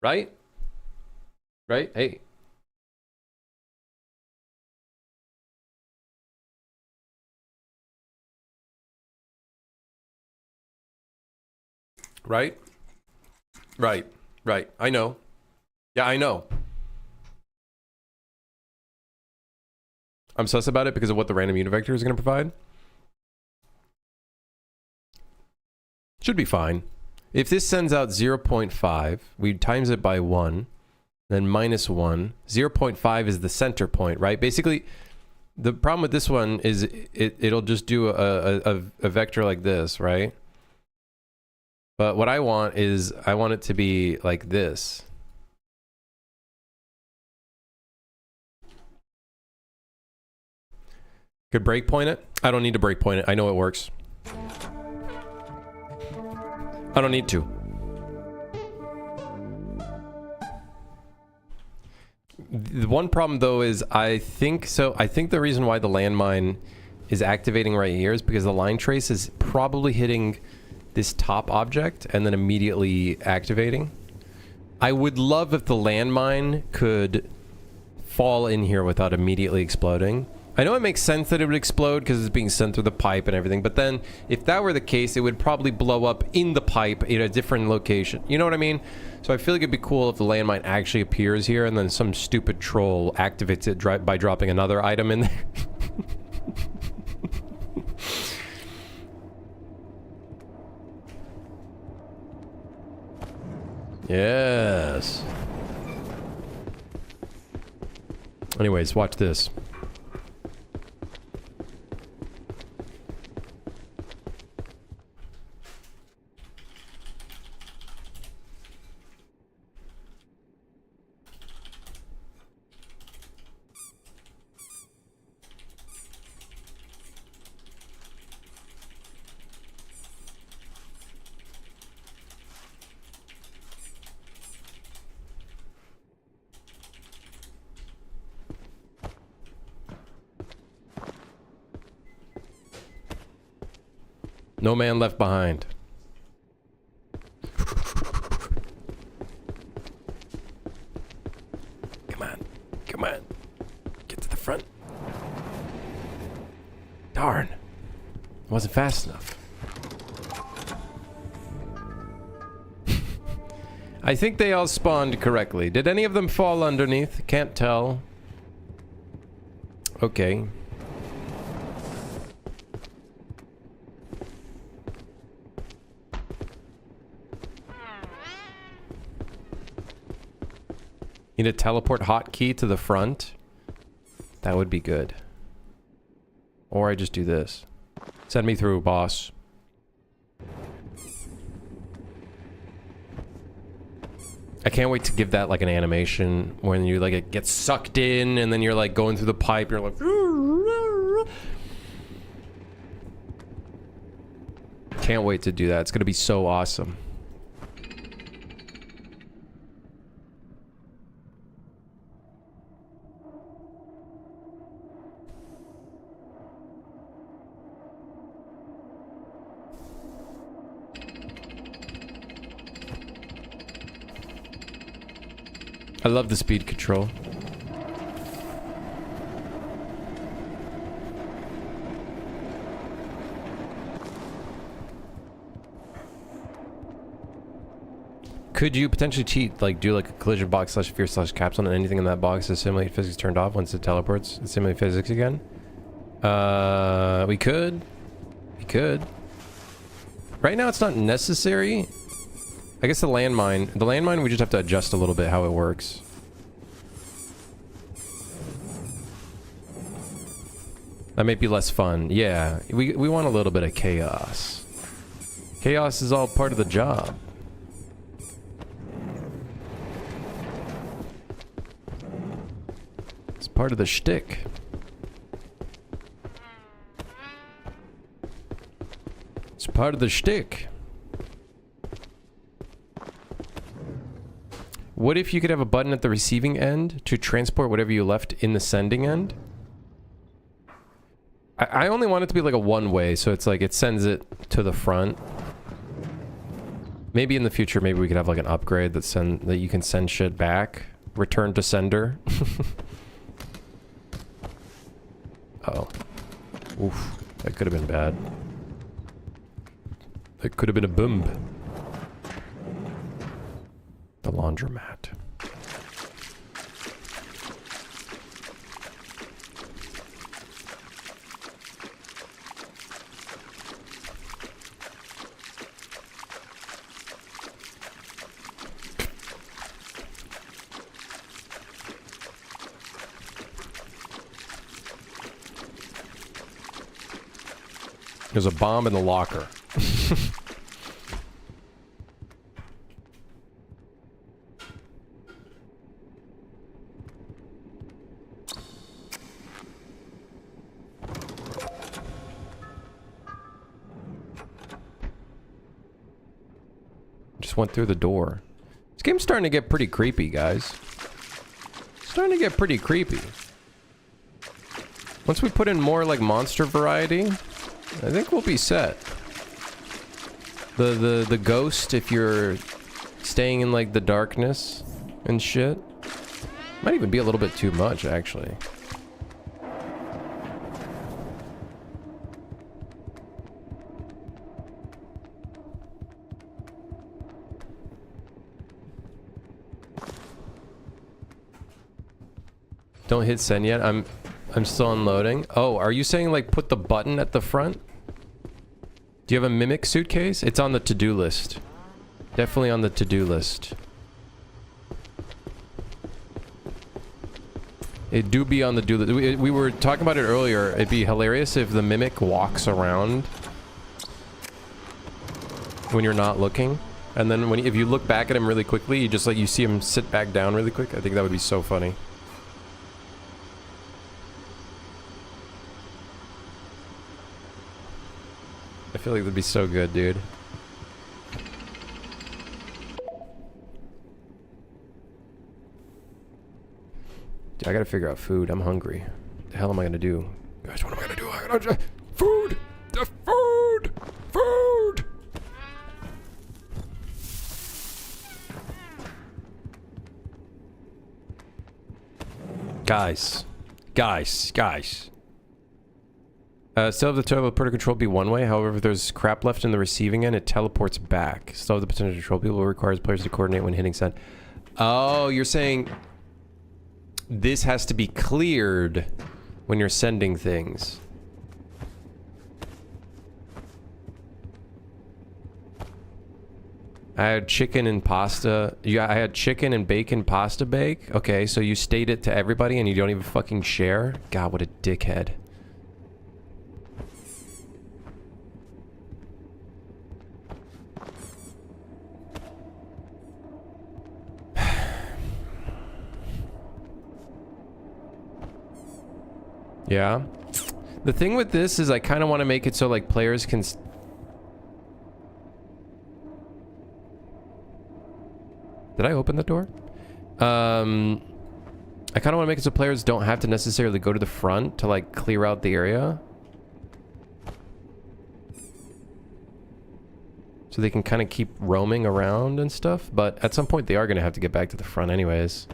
Right? Right? Hey. Right? Right. Right. I know. Yeah, I know. I'm sus about it because of what the random unit vector is going to provide. Should be fine. If this sends out 0.5, we times it by 1, then minus 1. 0.5 is the center point, right? Basically, the problem with this one is it'll just do a vector like this, right? But what I want is, I want it to be like this. Could breakpoint it? I don't need to breakpoint it. I know it works. I don't need to. The one problem though is I think the reason why the landmine is activating right here is because the line trace is probably hitting this top object and then immediately activating. I would love if the landmine could fall in here without immediately exploding. I know it makes sense that it would explode because it's being sent through the pipe and everything, but then if that were the case, it would probably blow up in the pipe in a different location. You know what I mean? So I feel like it'd be cool if the landmine actually appears here and then some stupid troll activates it by dropping another item in there. Yes. Anyways, watch this. No man left behind. Come on. Come on. Get to the front. Darn. It wasn't fast enough. I think they all spawned correctly. Did any of them fall underneath? Can't tell. Okay. Need a teleport hotkey to the front. That would be good. Or I just do this. Send me through, boss. I can't wait to give that like an animation when you like it gets sucked in and then you're like going through the pipe. You're like... Can't wait to do that. It's gonna be so awesome. love the speed control. Could you potentially cheat, like do like a collision box slash fear slash capsule and anything in that box to simulate physics turned off once it teleports and simulate physics again? We could. We could. Right now it's not necessary. I guess the landmine we just have to adjust a little bit how it works. That might be less fun. Yeah, we want a little bit of chaos. Chaos is all part of the job. It's part of the shtick. It's part of the shtick. What if you could have a button at the receiving end to transport whatever you left in the sending end? I only want it to be like a one-way, so it's like it sends it to the front. Maybe in the future, maybe we could have like an upgrade that you can send shit back. Return to sender. Oh. Oof. That could have been bad. That could have been a boom. The laundromat. There's a bomb in the locker. Just went through the door. This game's starting to get pretty creepy, guys. Starting to get pretty creepy. Once we put in more like monster variety, I think we'll be set. The ghost, if you're staying in like the darkness and shit, might even be a little bit too much actually. Don't hit send yet. I'm still unloading. Oh, are you saying like put the button at the front? Do you have a mimic suitcase? It's on the to-do list. Definitely on the to-do list. It do be on the do list. We were talking about it earlier. It'd be hilarious if the mimic walks around when you're not looking. And then if you look back at him really quickly, you see him sit back down really quick. I think that would be so funny. I feel like that'd be so good, dude. Dude, I gotta figure out food. I'm hungry. What the hell am I gonna do? Guys, what am I gonna do? I gotta... Food! The food! Food! Guys. Still have the teleporter control be one way. However, if there's crap left in the receiving end, it teleports back. Still have the potential to control people. Requires players to coordinate when hitting send. Oh, you're saying this has to be cleared when you're sending things. I had chicken and pasta. I had chicken and bacon pasta bake. Okay, so you state it to everybody and you don't even fucking share? God, what a dickhead. Yeah. The thing with this is I kind of want to make it so like players can... Did I open the door? I kind of want to make it so players don't have to necessarily go to the front to like clear out the area. So they can kind of keep roaming around and stuff. But at some point they are going to have to get back to the front anyways.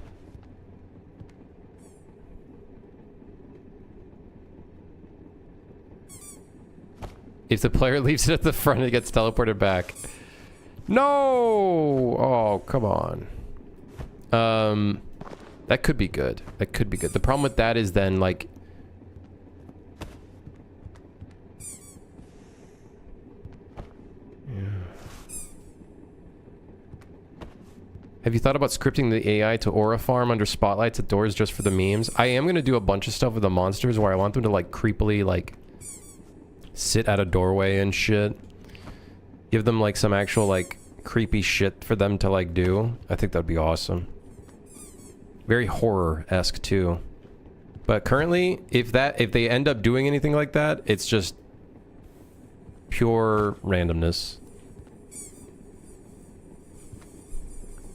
If the player leaves it at the front, it gets teleported back. No! Oh, come on. That could be good. That could be good. The problem with that is then, like... Have you thought about scripting the AI to aura farm under spotlights at doors just for the memes? I am going to do a bunch of stuff with the monsters where I want them to, like, creepily, like, sit at a doorway and shit. Give them, like, some actual, like, creepy shit for them to, like, do. I think that'd be awesome. Very horror-esque, too. But currently, if they end up doing anything like that, it's just pure randomness.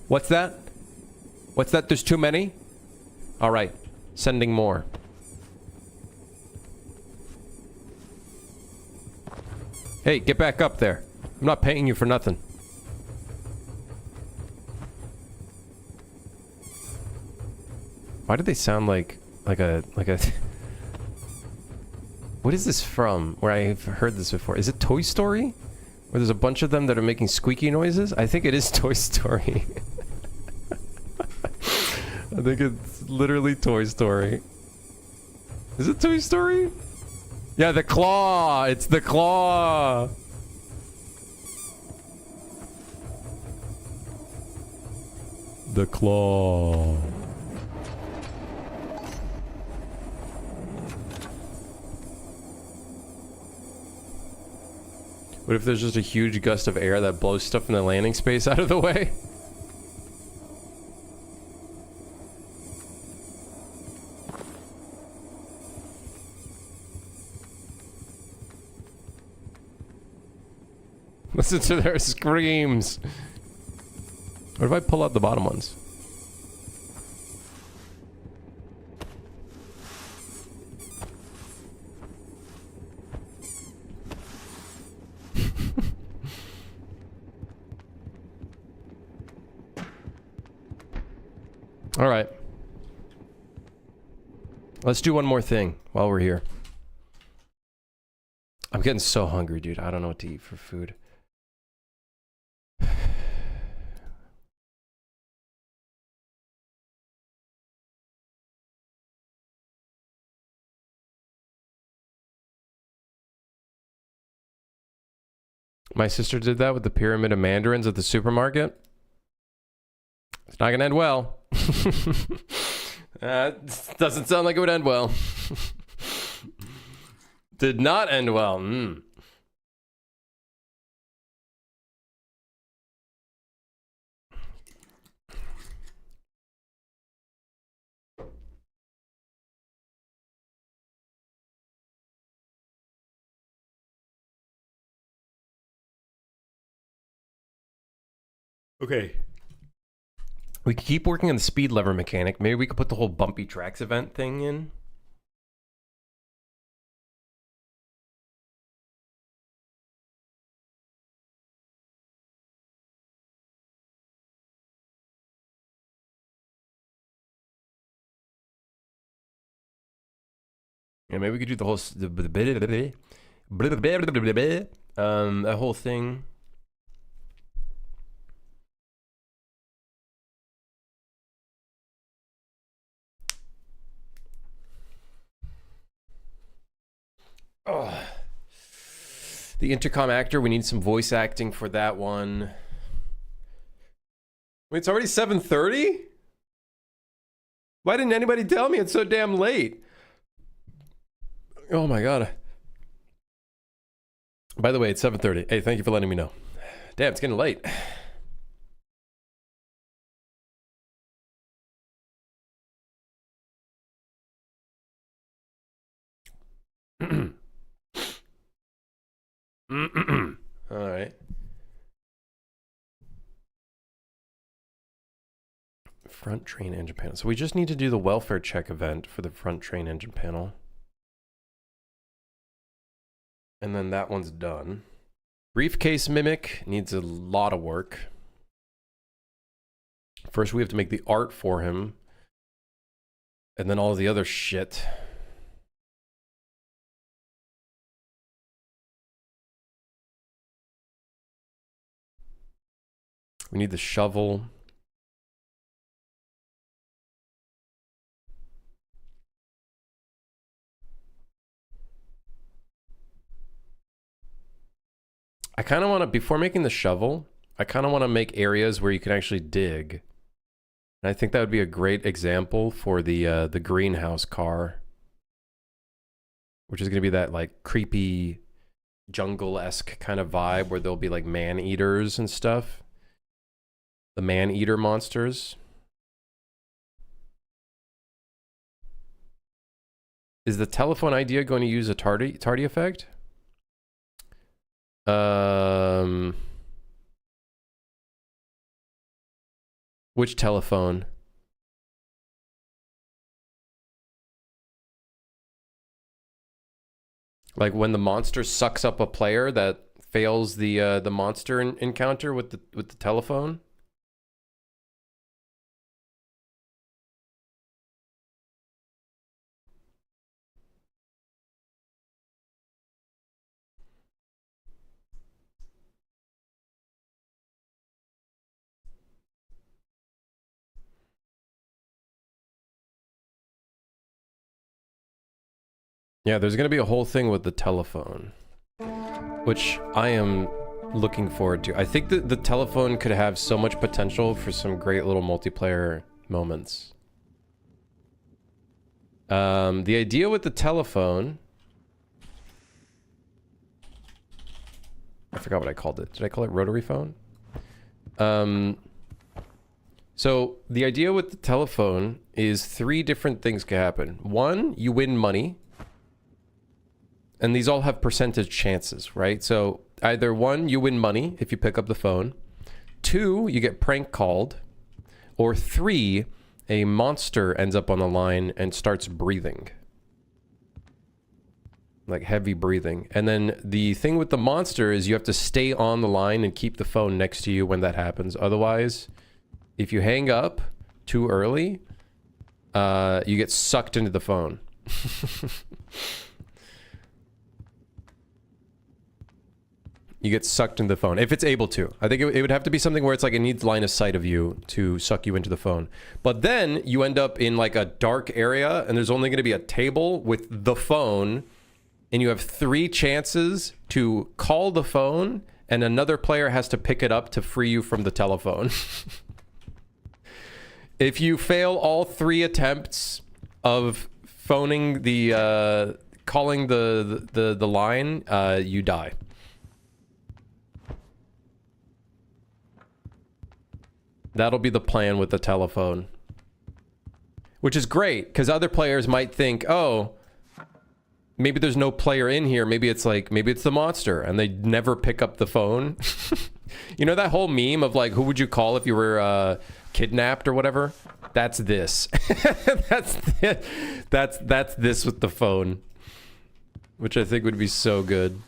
What's that? What's that? There's too many? Alright. Sending more. Hey, get back up there. I'm not paying you for nothing. Why do they sound like a What is this from? Where I've heard this before. Is it Toy Story? Where there's a bunch of them that are making squeaky noises? I think it is Toy Story. I think it's literally Toy Story. Is it Toy Story? Yeah, the claw! It's the claw! The claw. What if there's just a huge gust of air that blows stuff in the landing space out of the way? Listen to their screams. What if I pull out the bottom ones? All right. Let's do one more thing while we're here. I'm getting so hungry, dude. I don't know what to eat for food. My sister did that with the pyramid of mandarins at the supermarket. It's not gonna end well. Doesn't sound like it would end well. Did not end well. Okay. We could keep working on the speed lever mechanic. Maybe we could put the whole bumpy tracks event thing in. Yeah, maybe we could do the whole that whole thing. Oh. The intercom actor, we need some voice acting for that one. Wait, it's already 7:30? Why didn't anybody tell me it's so damn late? Oh my god. By the way, it's 7:30. Hey, thank you for letting me know. Damn, it's getting late. All right. Front train engine panel. So we just need to do the welfare check event for the front train engine panel. And then that one's done. Briefcase mimic needs a lot of work. First, we have to make the art for him. And then all the other shit. We need the shovel. I kind of want to, before making the shovel, I kind of want to make areas where you can actually dig. And I think that would be a great example for the greenhouse car, which is going to be that like creepy jungle-esque kind of vibe where there'll be like man-eaters and stuff. The man-eater monsters. Is the telephone idea going to use a tardy effect? Which telephone? Like when the monster sucks up a player that fails the monster encounter with the telephone? Yeah, there's going to be a whole thing with the telephone, which I am looking forward to. I think that the telephone could have so much potential for some great little multiplayer moments. The idea with the telephone... I forgot what I called it. Did I call it rotary phone? So the idea with the telephone is 3 different things can happen. 1, you win money. And these all have percentage chances, right? So either 1, you win money if you pick up the phone. 2, you get prank called. Or 3, a monster ends up on the line and starts breathing. Like heavy breathing. And then the thing with the monster is you have to stay on the line and keep the phone next to you when that happens. Otherwise, if you hang up too early, you get sucked into the phone. You get sucked into the phone, if it's able to. I think it would have to be something where it's like it needs line of sight of you to suck you into the phone. But then you end up in like a dark area and there's only going to be a table with the phone and you have 3 chances to call the phone and another player has to pick it up to free you from the telephone. If you fail all 3 attempts of phoning the, calling the line, you die. That'll be the plan with the telephone. Which is great, because other players might think, oh, maybe there's no player in here. Maybe it's like, maybe it's the monster, and they never pick up the phone. You know that whole meme of like, who would you call if you were kidnapped or whatever? That's this. that's this with the phone. Which I think would be so good.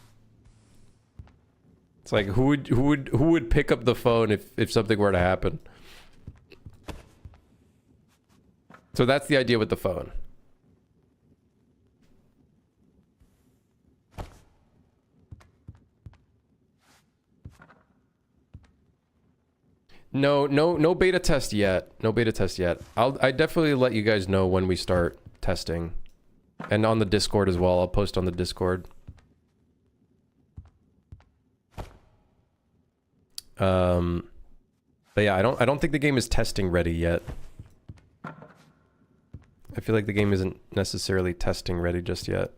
It's like, who would pick up the phone if something were to happen? So that's the idea with the phone. No beta test yet. No beta test yet. I definitely let you guys know when we start testing. And on the Discord as well. I'll post on the Discord. But yeah, I don't think the game is testing ready yet. I feel like the game isn't necessarily testing ready just yet.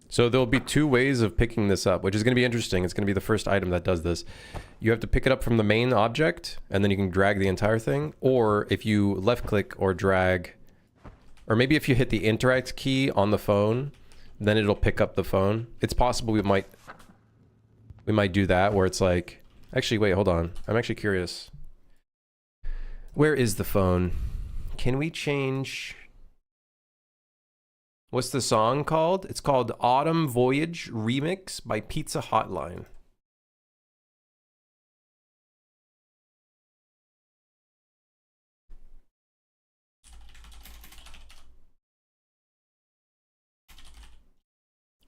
So there'll be 2 ways of picking this up, which is going to be interesting. It's going to be the first item that does this. You have to pick it up from the main object, and then you can drag the entire thing. Or if you left click or drag, or maybe if you hit the interact key on the phone, then it'll pick up the phone. It's possible we might do that, where it's like... Actually, wait, hold on. I'm actually curious. Where is the phone? Can we change... What's the song called? It's called Autumn Voyage Remix by Pizza Hotline.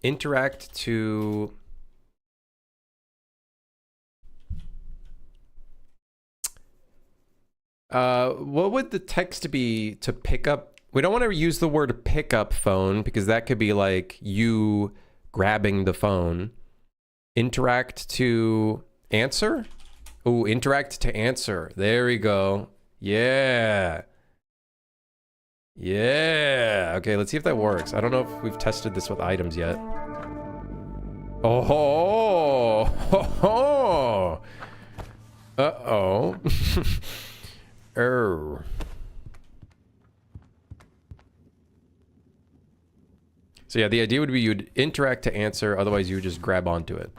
interact to what would the text be to pick up? We don't want to use the word pick up phone because that could be like you grabbing the phone. Interact to answer? Oh, interact to answer. There we go. Yeah. Yeah. Okay, let's see if that works. I don't know if we've tested this with items yet. Oh. Ho, ho. Uh-oh. Oh. So yeah, the idea would be you'd interact to answer, otherwise you would just grab onto it.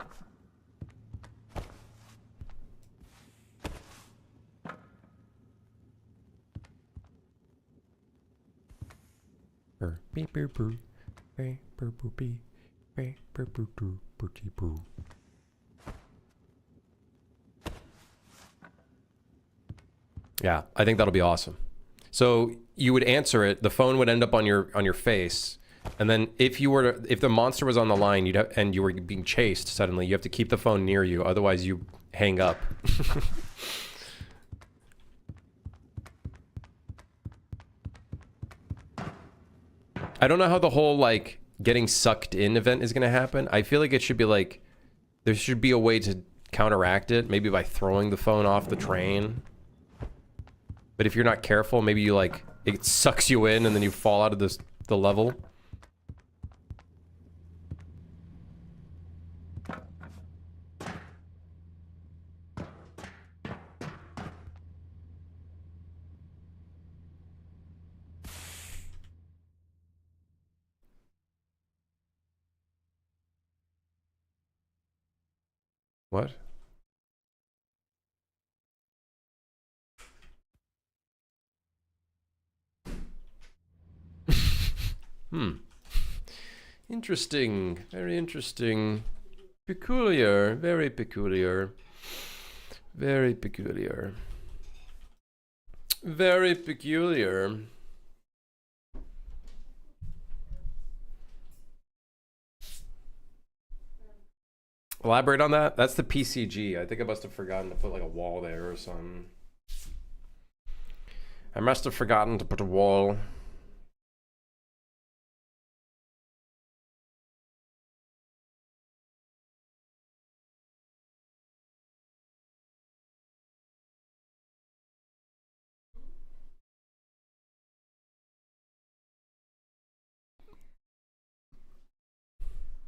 Yeah, I think that'll be awesome. So you would answer it, the phone would end up on your face, and then if the monster was on the line, and you were being chased suddenly, you have to keep the phone near you, otherwise you hang up. I don't know how the whole like getting sucked in event is going to happen. I feel like it should be like there should be a way to counteract it, maybe by throwing the phone off the train. But if you're not careful, maybe you like it sucks you in and then you fall out of the level. What? Interesting. Very interesting. Peculiar. Very peculiar. Very peculiar. Very peculiar. Elaborate on that? That's the PCG. I think I must have forgotten to put like a wall there or something. I must have forgotten to put a wall.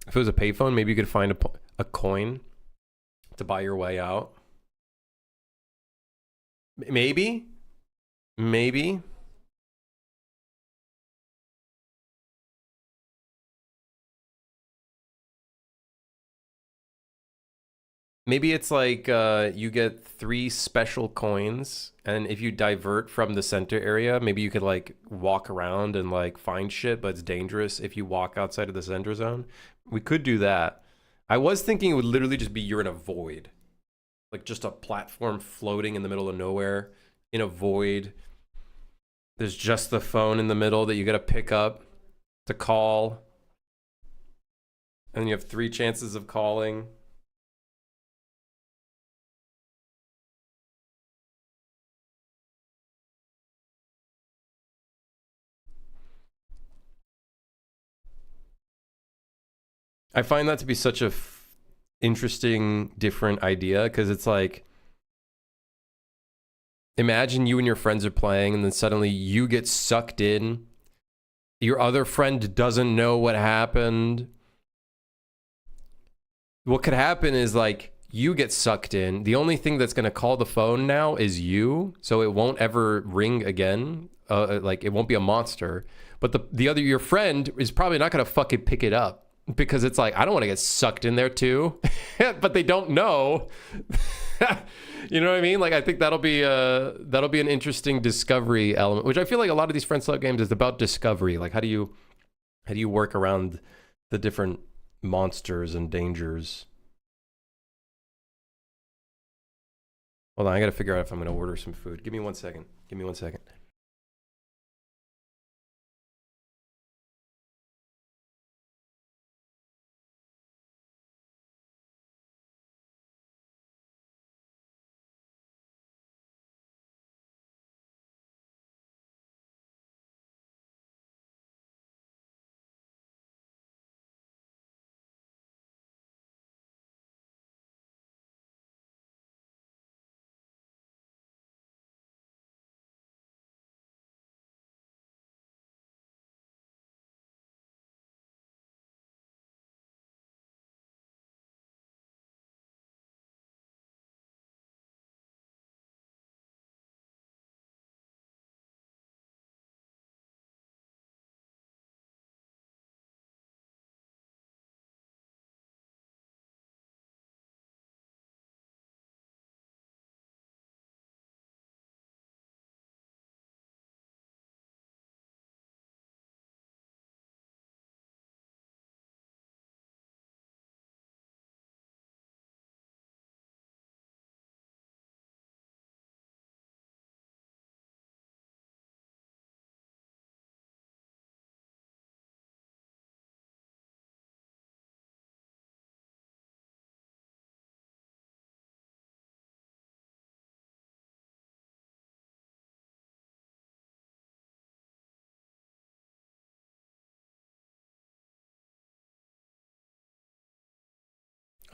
If it was a payphone, maybe you could find a coin to buy your way out. Maybe. Maybe. Maybe it's like you get 3 special coins, and if you divert from the center area, maybe you could like walk around and like find shit, but it's dangerous if you walk outside of the center zone. We could do that. I was thinking it would literally just be you're in a void. Like just a platform floating in the middle of nowhere in a void. There's just the phone in the middle that you gotta pick up to call. And you have 3 chances of calling. I find that to be such a interesting, different idea, because it's like, imagine you and your friends are playing and then suddenly you get sucked in. Your other friend doesn't know what happened. What could happen is like you get sucked in. The only thing that's going to call the phone now is you, so it won't ever ring again. Like it won't be a monster. But your friend is probably not going to fucking pick it up. Because it's like, I don't want to get sucked in there too. But they don't know. You know what I mean? Like, I think that'll be an interesting discovery element, which I feel like a lot of these friend slot games is about discovery. Like, how do you work around the different monsters and dangers? Hold on, I got to figure out if I'm going to order some food. Give me 1 second. Give me 1 second.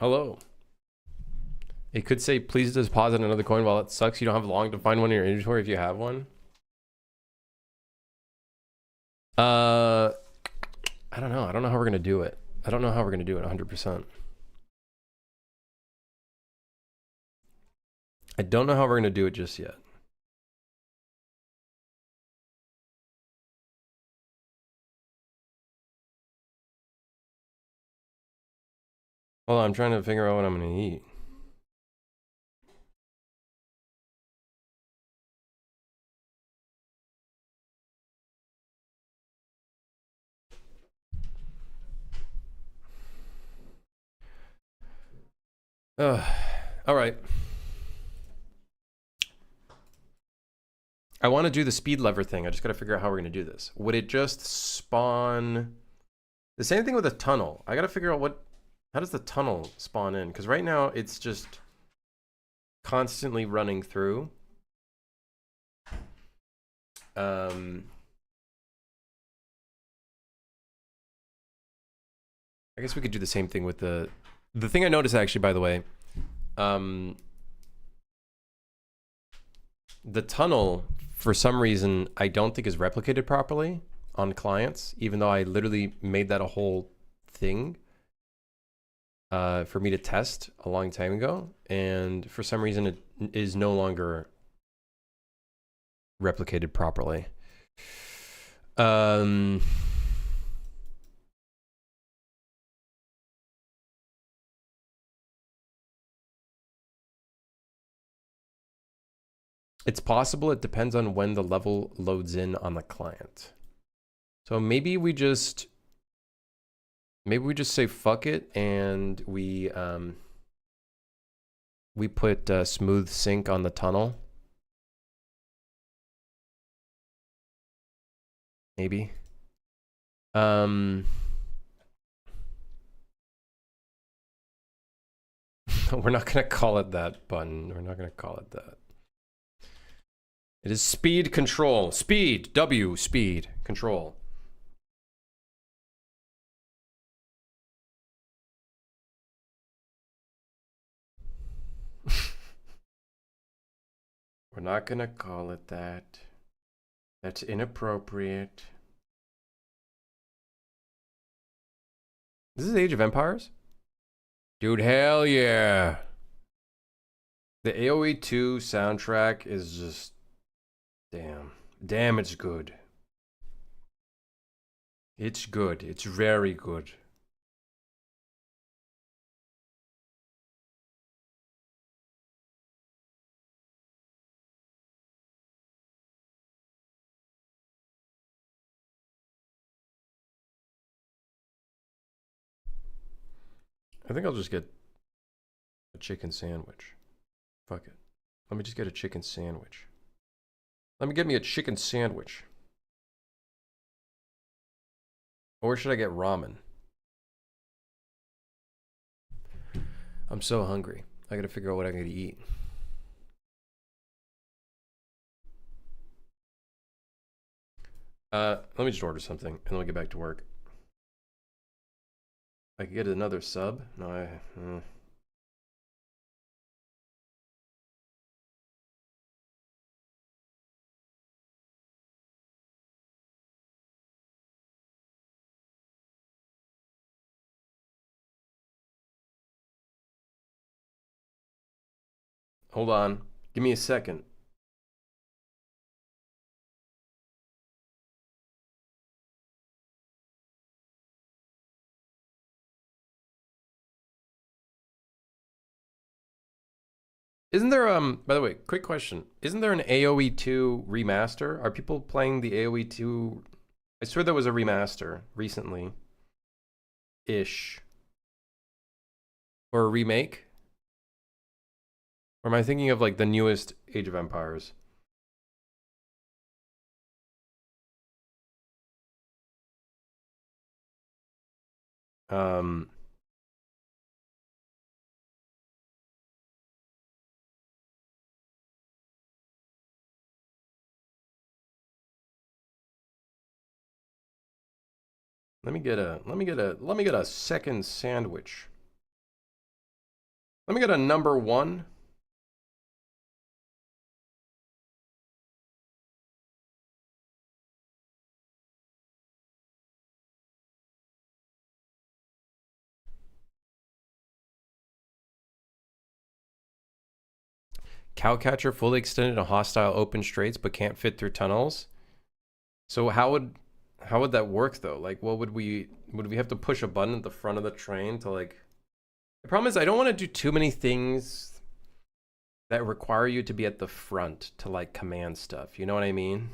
Hello. It could say, please deposit another coin wallet. Sucks you don't have long to find one in your inventory if you have one. I don't know. I don't know how we're going to do it. I don't know how we're going to do it 100%. I don't know how we're going to do it just yet. Hold on, I'm trying to figure out what I'm going to eat. All right. I want to do the speed lever thing. I just got to figure out how we're going to do this. Would it just spawn the same thing with a tunnel? I got to figure out how does the tunnel spawn in? Because right now it's just constantly running through. I guess we could do the same thing with the thing I noticed actually, by the way. The tunnel, for some reason, I don't think is replicated properly on clients, even though I literally made that a whole thing for me to test a long time ago. And for some reason, it is no longer replicated properly. It's possible. It depends on when the level loads in on the client. So maybe we just say fuck it and we put smooth sync on the tunnel. Maybe. We're not gonna call it that button. We're not gonna call it that. It is speed control. Speed. W. Speed. Control. We're not gonna call it that. That's inappropriate. This is Age of Empires? Dude, hell yeah. The AoE 2 soundtrack is just... Damn, it's good. It's good. It's very good. I think I'll just get a chicken sandwich. Fuck it. Let me just get a chicken sandwich. Let me get me a chicken sandwich. Or should I get ramen? I'm so hungry. I gotta figure out what I'm gonna eat. Let me just order something and then we'll get back to work. I could get another sub. No, hold on. Give me a second. Isn't there, by the way, quick question. Isn't there an AoE 2 remaster? Are people playing the AoE 2? I swear there was a remaster recently. Ish. Or a remake? Or am I thinking of like the newest Age of Empires? Let me get a second sandwich. Let me get a number 1. Cowcatcher fully extended in hostile open straights but can't fit through tunnels. So how would that work though? Like what would we have to push a button at the front of the train to like... The problem is I don't want to do too many things that require you to be at the front to like command stuff. You know what I mean?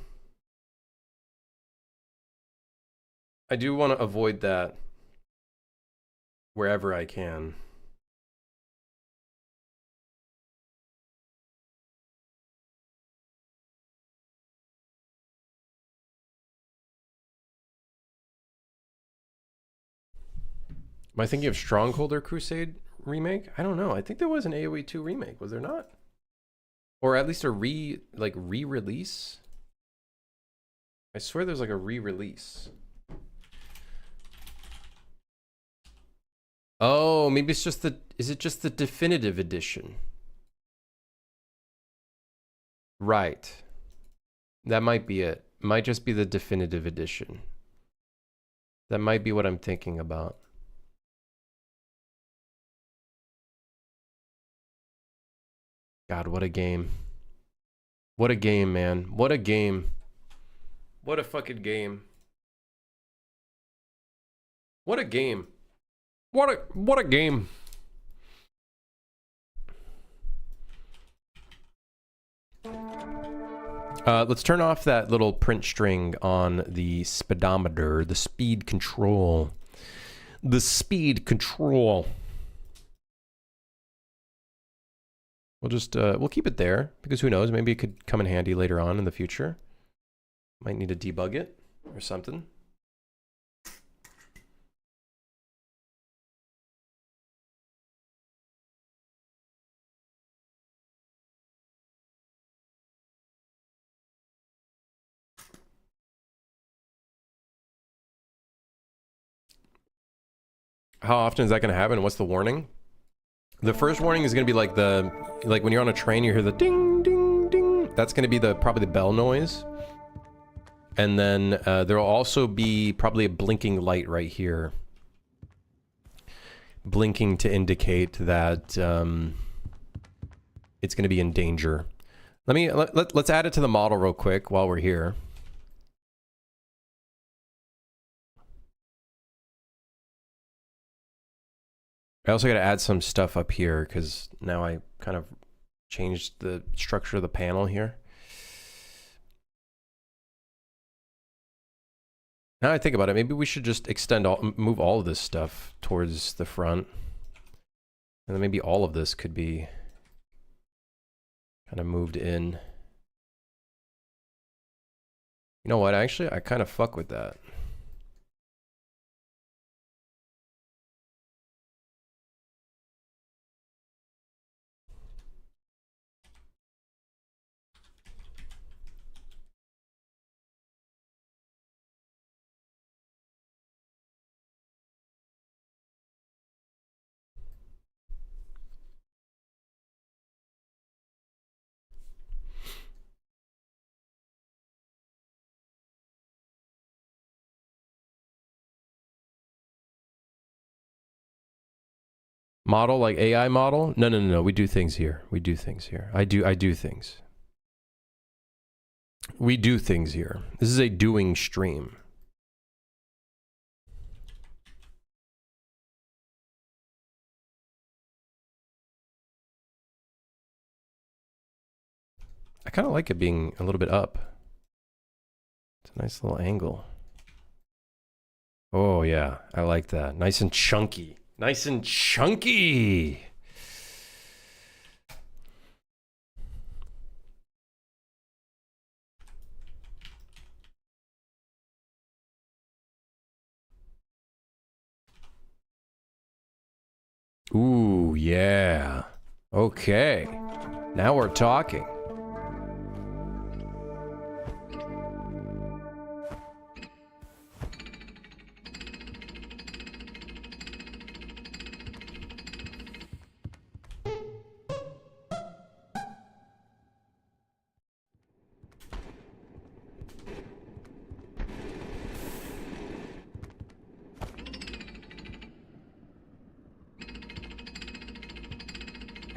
I do want to avoid that wherever I can. Am I thinking of Stronghold or Crusade remake? I don't know. I think there was an AoE 2 remake, was there not? Or at least a re-release? I swear there's like a re-release. Oh, maybe it's just the... Is it just the definitive edition? Right. That might be it. Might just be the definitive edition. That might be what I'm thinking about. God, what a game. What a game, man. What a game. What a fucking game. What a game. What a game. Let's turn off that little print string on the speedometer, the speed control. The speed control. We'll just, we'll keep it there, because who knows, maybe it could come in handy later on in the future. Might need to debug it, or something. How often is that going to happen? What's the warning? The first warning is going to be like like when you're on a train, you hear the ding, ding, ding. That's going to be probably the bell noise. And then there will also be probably a blinking light right here. Blinking to indicate that it's going to be in danger. Let's add it to the model real quick while we're here. I also got to add some stuff up here because now I kind of changed the structure of the panel here. Now I think about it, maybe we should just move all of this stuff towards the front. And then maybe all of this could be kind of moved in. You know what? Actually, I kind of fuck with that. Model, like AI model? No. We do things here. We do things here. I do things. We do things here. This is a doing stream. I kind of like it being a little bit up. It's a nice little angle. Oh yeah, I like that. Nice and chunky. Nice and chunky. Ooh, yeah. Okay. Now we're talking.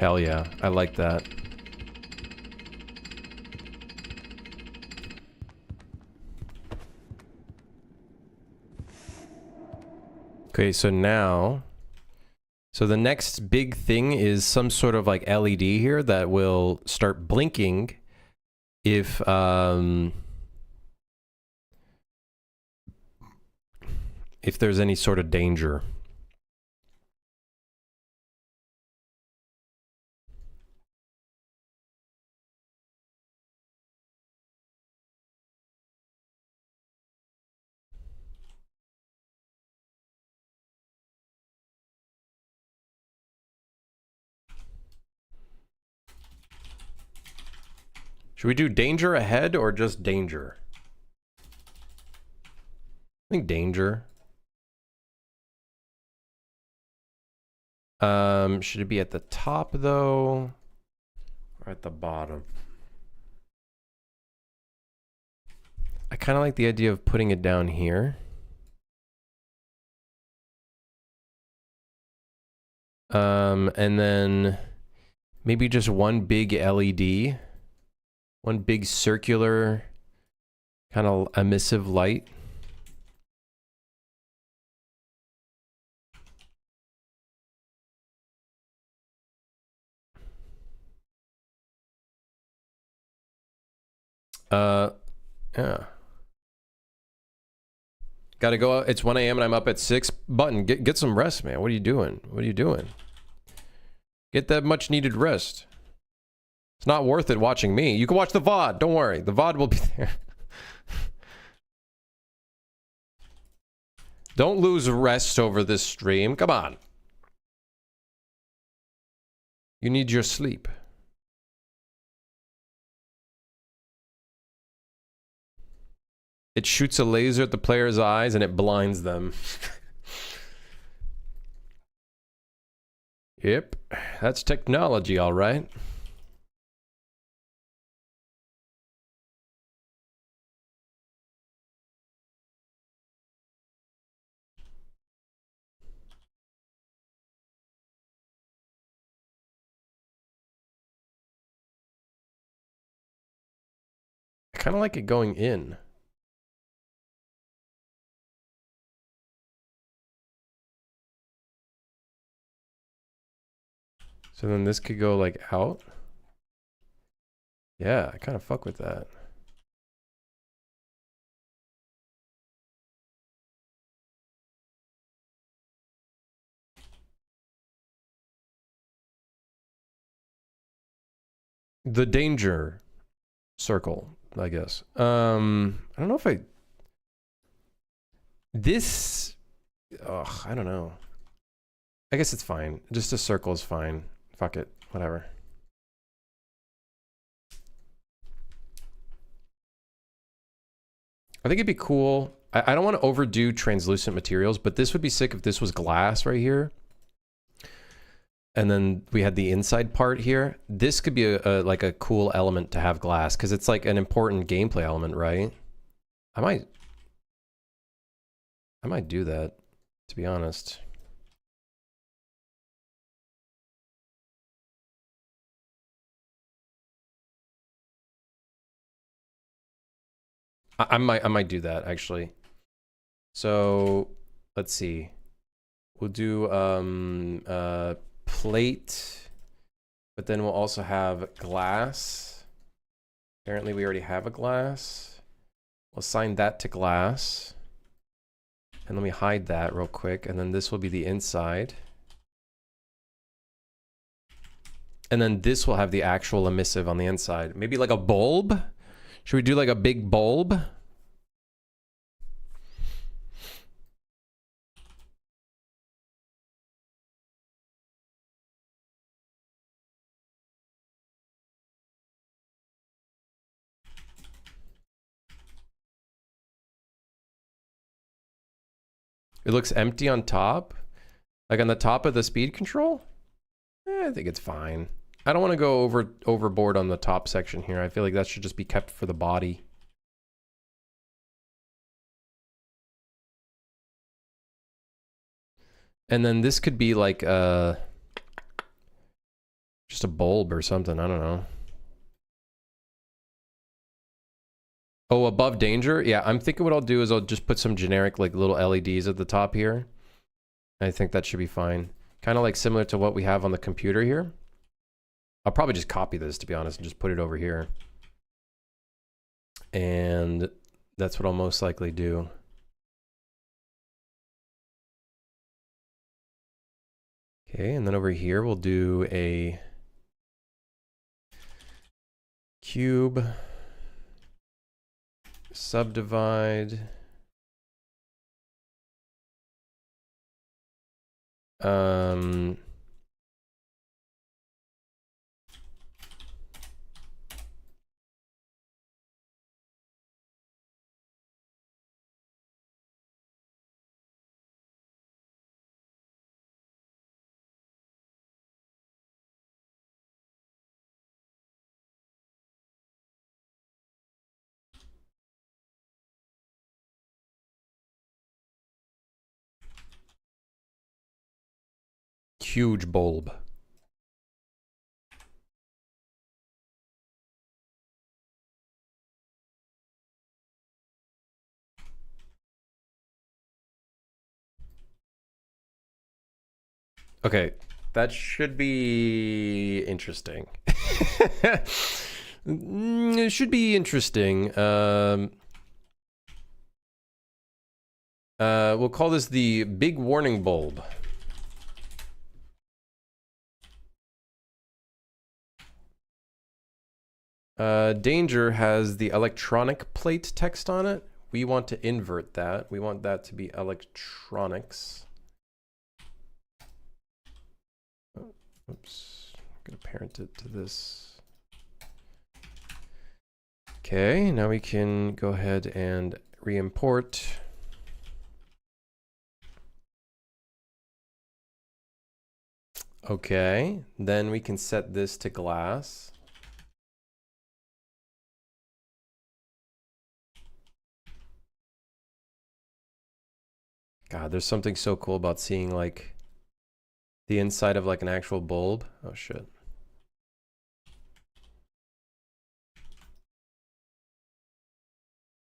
Hell yeah, I like that. Okay, so now, so the next big thing is some sort of like LED here that will start blinking if there's any sort of danger. Should we do danger ahead or just danger? I think danger. Should it be at the top though? Or at the bottom? I kind of like the idea of putting it down here. And then maybe just one big LED. One big circular kind of emissive light. Yeah. Gotta go out. It's 1 a.m. and I'm up at 6. Button, get some rest, man. What are you doing? What are you doing? Get that much needed rest. It's not worth it watching me. You can watch the VOD. Don't worry. The VOD will be there. Don't lose rest over this stream. Come on. You need your sleep. It shoots a laser at the player's eyes and it blinds them. Yep. That's technology, all right. I kind of like it going in. So then this could go like out. Yeah, I kind of fuck with that. The danger circle, I guess. I don't know if I... This... Ugh, I don't know. I guess it's fine. Just a circle is fine. Fuck it. Whatever. I think it'd be cool. I don't want to overdo translucent materials, but this would be sick if this was glass right here. And then we had the inside part here. This could be like a cool element to have glass because it's like an important gameplay element, right? I might do that, to be honest. I might do that actually. So let's see. We'll do plate, but then we'll also have glass. Apparently we already have a glass. We'll assign that to glass. And let me hide that real quick. And then this will be the inside. And then this will have the actual emissive on the inside. Maybe like a bulb? Should we do like a big bulb? It looks empty on top. Like on the top of the speed control? I think it's fine. I don't want to go overboard on the top section here. I feel like that should just be kept for the body. And then this could be like just Just a bulb or something. I don't know. Oh, above danger? Yeah, I'm thinking what I'll do is I'll just put some generic like little LEDs at the top here. I think that should be fine. Kind of like similar to what we have on the computer here. I'll probably just copy this, to be honest, and just put it over here. And that's what I'll most likely do. Okay, and then over here we'll do a cube, subdivide. Huge bulb. Okay, that should be interesting. It should be interesting. We'll call this the big warning bulb. Danger has the electronic plate text on it. We want to invert that. We want that to be electronics. Oh, oops. I'm gonna parent it to this. Okay, now we can go ahead and re-import. Okay, then we can set this to glass. God, there's something so cool about seeing like the inside of like an actual bulb. Oh shit.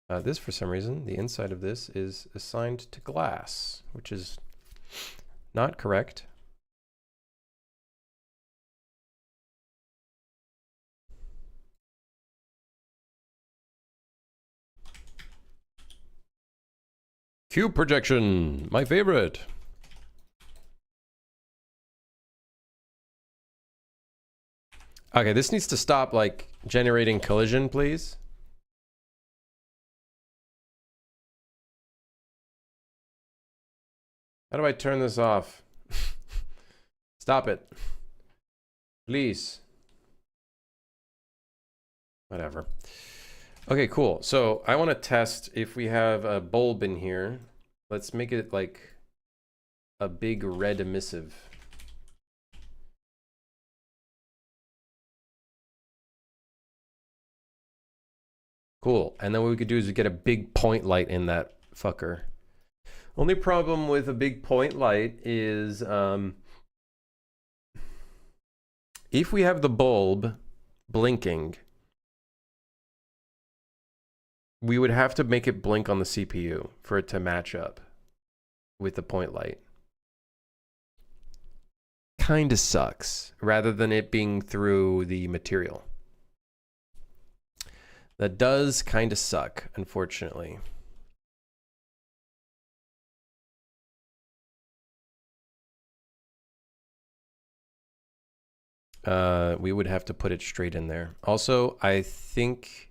This, for some reason, the inside of this is assigned to glass, which is not correct. Cube projection, my favorite. Okay, this needs to stop like generating collision, please. How do I turn this off? Stop it. Please. Whatever. Okay, cool. So I want to test if we have a bulb in here. Let's make it like a big red emissive. Cool. And then what we could do is we get a big point light in that fucker. Only problem with a big point light is if we have the bulb blinking, we would have to make it blink on the CPU for it to match up with the point light. Kinda sucks, rather than it being through the material. That does kinda suck, unfortunately. We would have to put it straight in there. Also, I think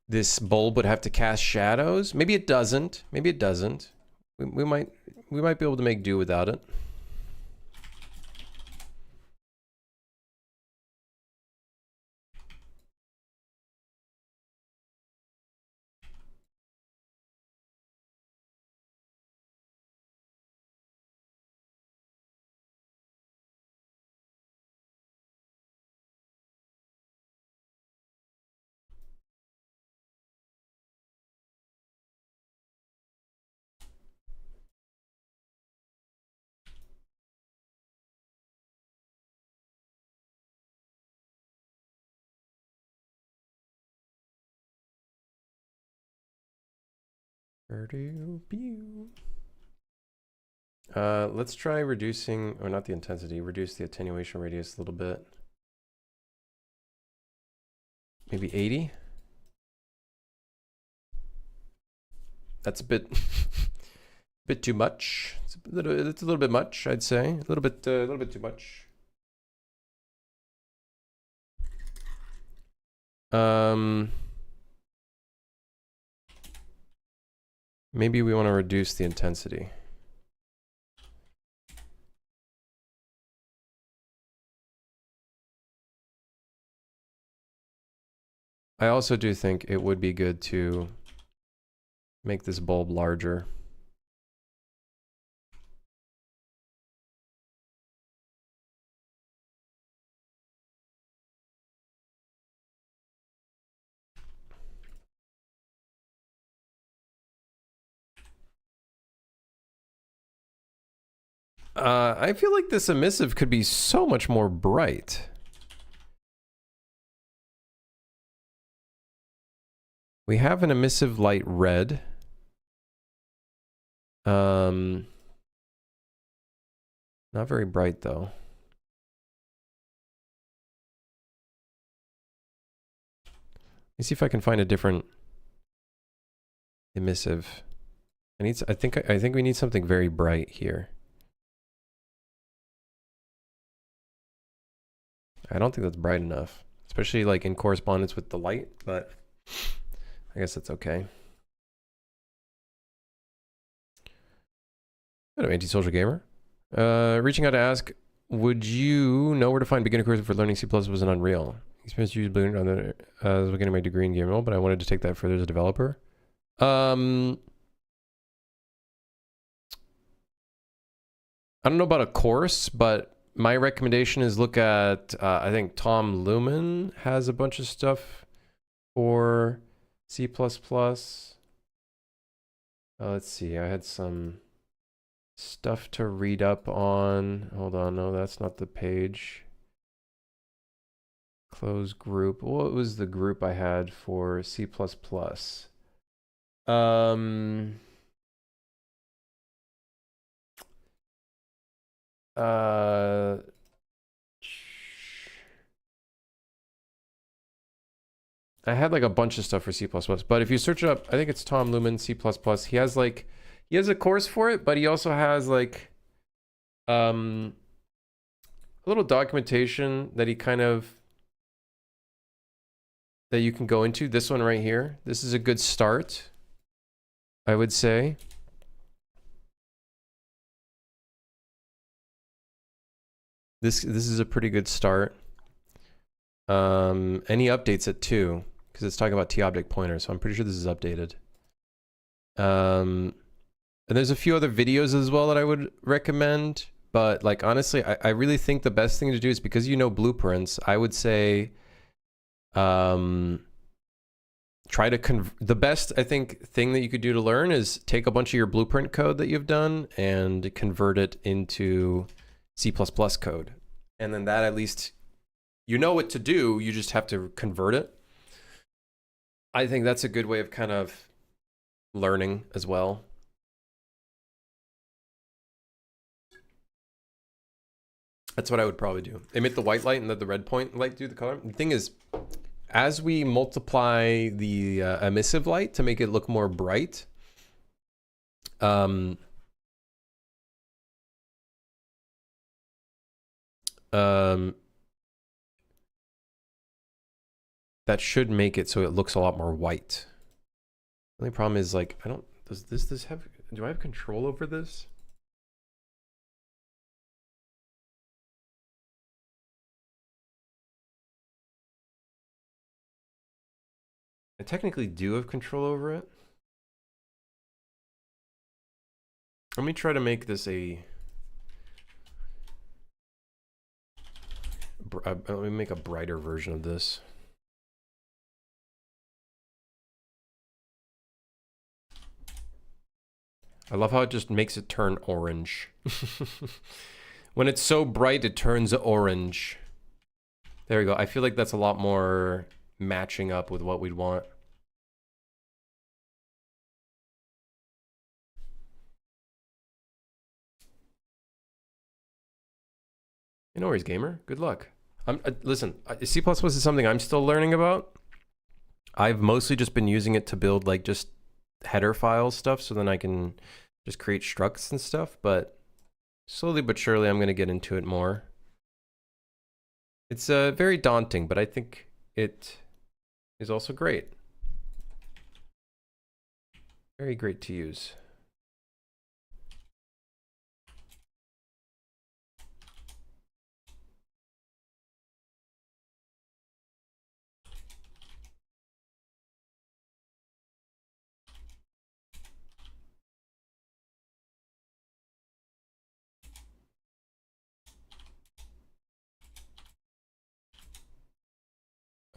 this bulb would have to cast shadows. Maybe it doesn't. Maybe it doesn't. We might be able to make do without it. Let's try reducing, or not the intensity, reduce the attenuation radius a little bit. Maybe 80. That's a bit, bit too much. It's a little bit much, I'd say. A little bit too much. Maybe we want to reduce the intensity. I also do think it would be good to make this bulb larger. I feel like this emissive could be so much more bright. We have an emissive light red. Not very bright though. Let me see if I can find a different emissive. I think we need something very bright here. I don't think that's bright enough, especially like in correspondence with the light, but I guess that's okay. Hello, Anti-Social Gamer. Reaching out to ask, would you know where to find beginner courses for learning C++ was an Unreal? Experience used Blue on the I was getting my degree in game role, but I wanted to take that further as a developer. I don't know about a course, but my recommendation is look at, I think Tom Lumen has a bunch of stuff for C++. Let's see, I had some stuff to read up on. Hold on, no, that's not the page. Close group. What was the group I had for C++? I had like a bunch of stuff for C++, but if you search it up, I think it's Tom Lumen C++. He has like, he has a course for it, but he also has like a little documentation that he kind of, that you can go into. This one right here. This is a good start, I would say. This is a pretty good start. Any updates at 2, because it's talking about T-object pointers, so I'm pretty sure this is updated. And there's a few other videos as well that I would recommend, but like honestly, I really think the best thing to do is, because you know blueprints, I would say try to the best, I think, thing that you could do to learn is take a bunch of your blueprint code that you've done and convert it into C++ code. And then that, at least you know what to do, you just have to convert it. I think that's a good way of kind of learning as well. That's what I would probably do. Emit the white light and let the red point light do the color. The thing is, as we multiply the emissive light to make it look more bright, that should make it so it looks a lot more white. The only problem is, like, I don't, does this have, do I have control over this? I technically do have control over it. Let me try to make this a, let me make a brighter version of this. I love how it just makes it turn orange. When it's so bright, it turns orange. There we go. I feel like that's a lot more matching up with what we'd want. No worries, gamer. Good luck. Listen, C++ is something I'm still learning about. I've mostly just been using it to build like just header file stuff, so then I can just create structs and stuff. But slowly but surely, I'm going to get into it more. It's very daunting, but I think it is also great. Very great to use.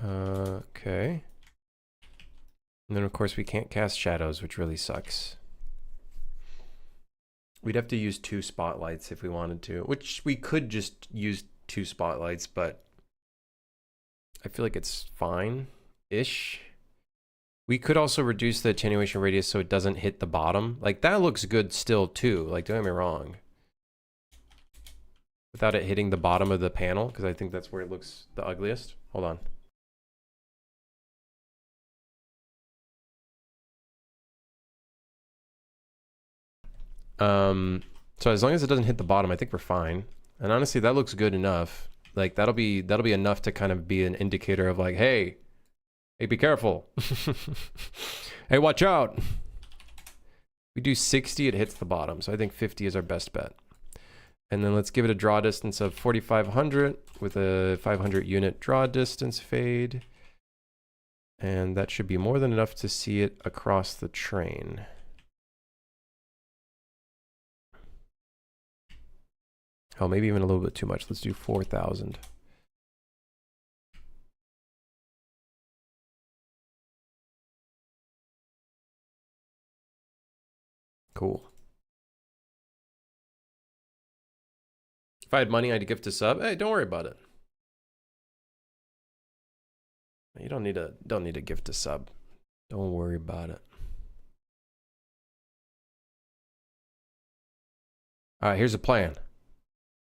Okay. And then of course we can't cast shadows, which really sucks. We'd have to use 2 spotlights if we wanted to, which we could just use 2 spotlights, but I feel like it's fine-ish. We could also reduce the attenuation radius so it doesn't hit the bottom. Like, that looks good still too, like, don't get me wrong. Without it hitting the bottom of the panel, because I think that's where it looks the ugliest. Hold on. So as long as it doesn't hit the bottom, I think we're fine. And honestly, that looks good enough. Like that'll be enough to kind of be an indicator of like, hey, be careful. Hey, watch out. We do 60, it hits the bottom. So I think 50 is our best bet. And then let's give it a draw distance of 4,500 with a 500 unit draw distance fade. And that should be more than enough to see it across the train. Oh, maybe even a little bit too much. Let's do 4,000. Cool. If I had money, I'd gift a sub. Hey, don't worry about it. You don't need a gift a sub. Don't worry about it. All right, here's a plan.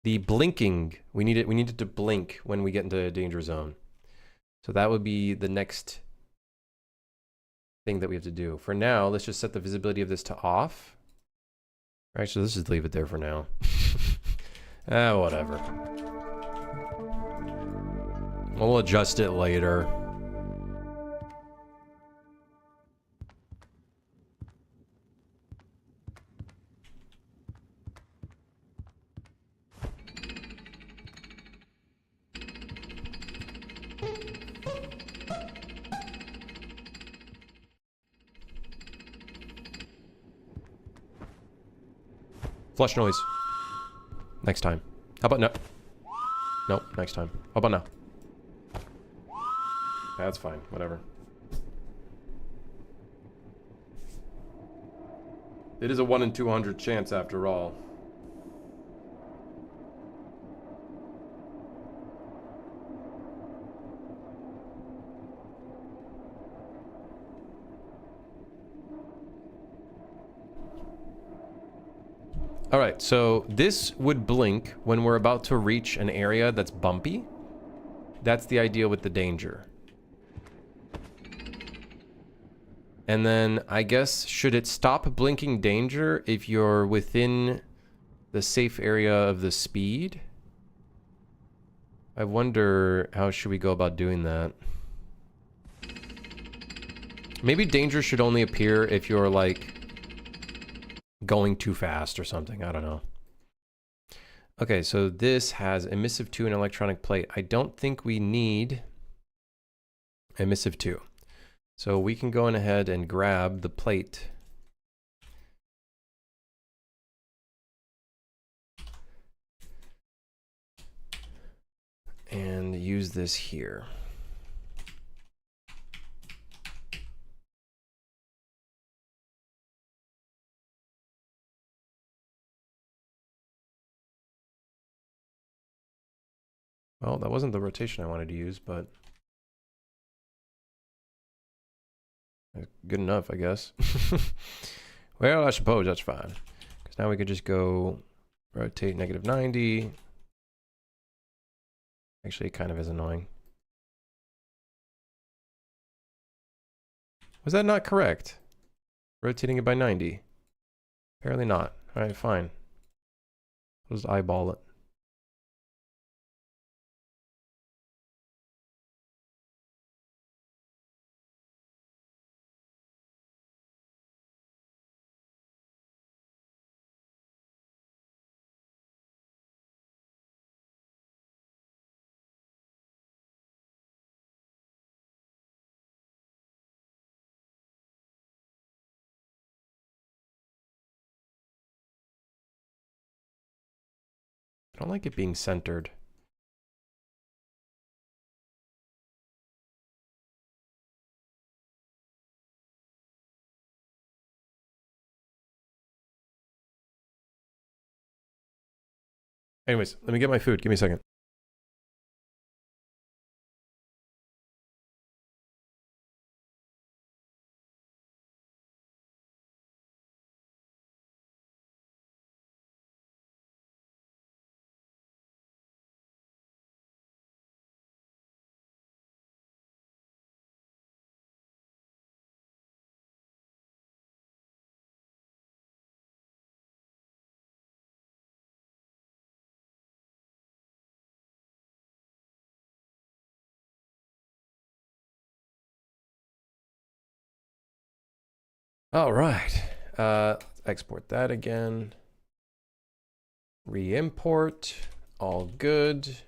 The blinking, we needed to blink when we get into a danger zone. So that would be the next thing that we have to do. For now, let's just set the visibility of this to off. Actually, let's just leave it there for now. Whatever. We'll adjust it later. Flush noise. Next time. How about no? Nope, next time. How about now? That's fine, whatever. It is a 1 in 200 chance after all. All right, so this would blink when we're about to reach an area that's bumpy. That's the idea with the danger. And then I guess, should it stop blinking danger if you're within the safe area of the speed? I wonder how should we go about doing that? Maybe danger should only appear if you're like going too fast or something. I don't know. Okay, so this has emissive 2 and electronic plate. I don't think we need emissive 2. So we can go on ahead and grab the plate. And use this here. Well, that wasn't the rotation I wanted to use, but good enough, I guess. Well, I suppose that's fine. Because now we could just go rotate -90. Actually, it kind of is annoying. Was that not correct? Rotating it by 90. Apparently not. All right, fine. I'll just eyeball it. I don't like it being centered. Anyways, let me get my food. Give me a second. All right. Let's export that again. Re-import. All good.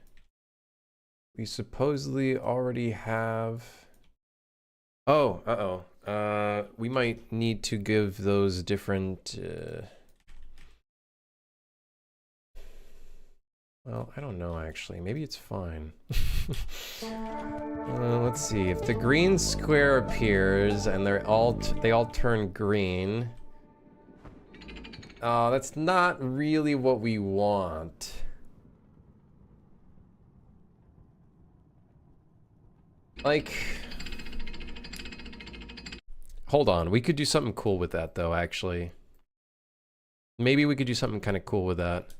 We supposedly already have... Oh, uh-oh. We might need to give those different... Well, I don't know, actually. Maybe it's fine. Let's see. If the green square appears and they all turn green... that's not really what we want. Like... Hold on. We could do something cool with that, though, actually. Maybe we could do something kind of cool with that.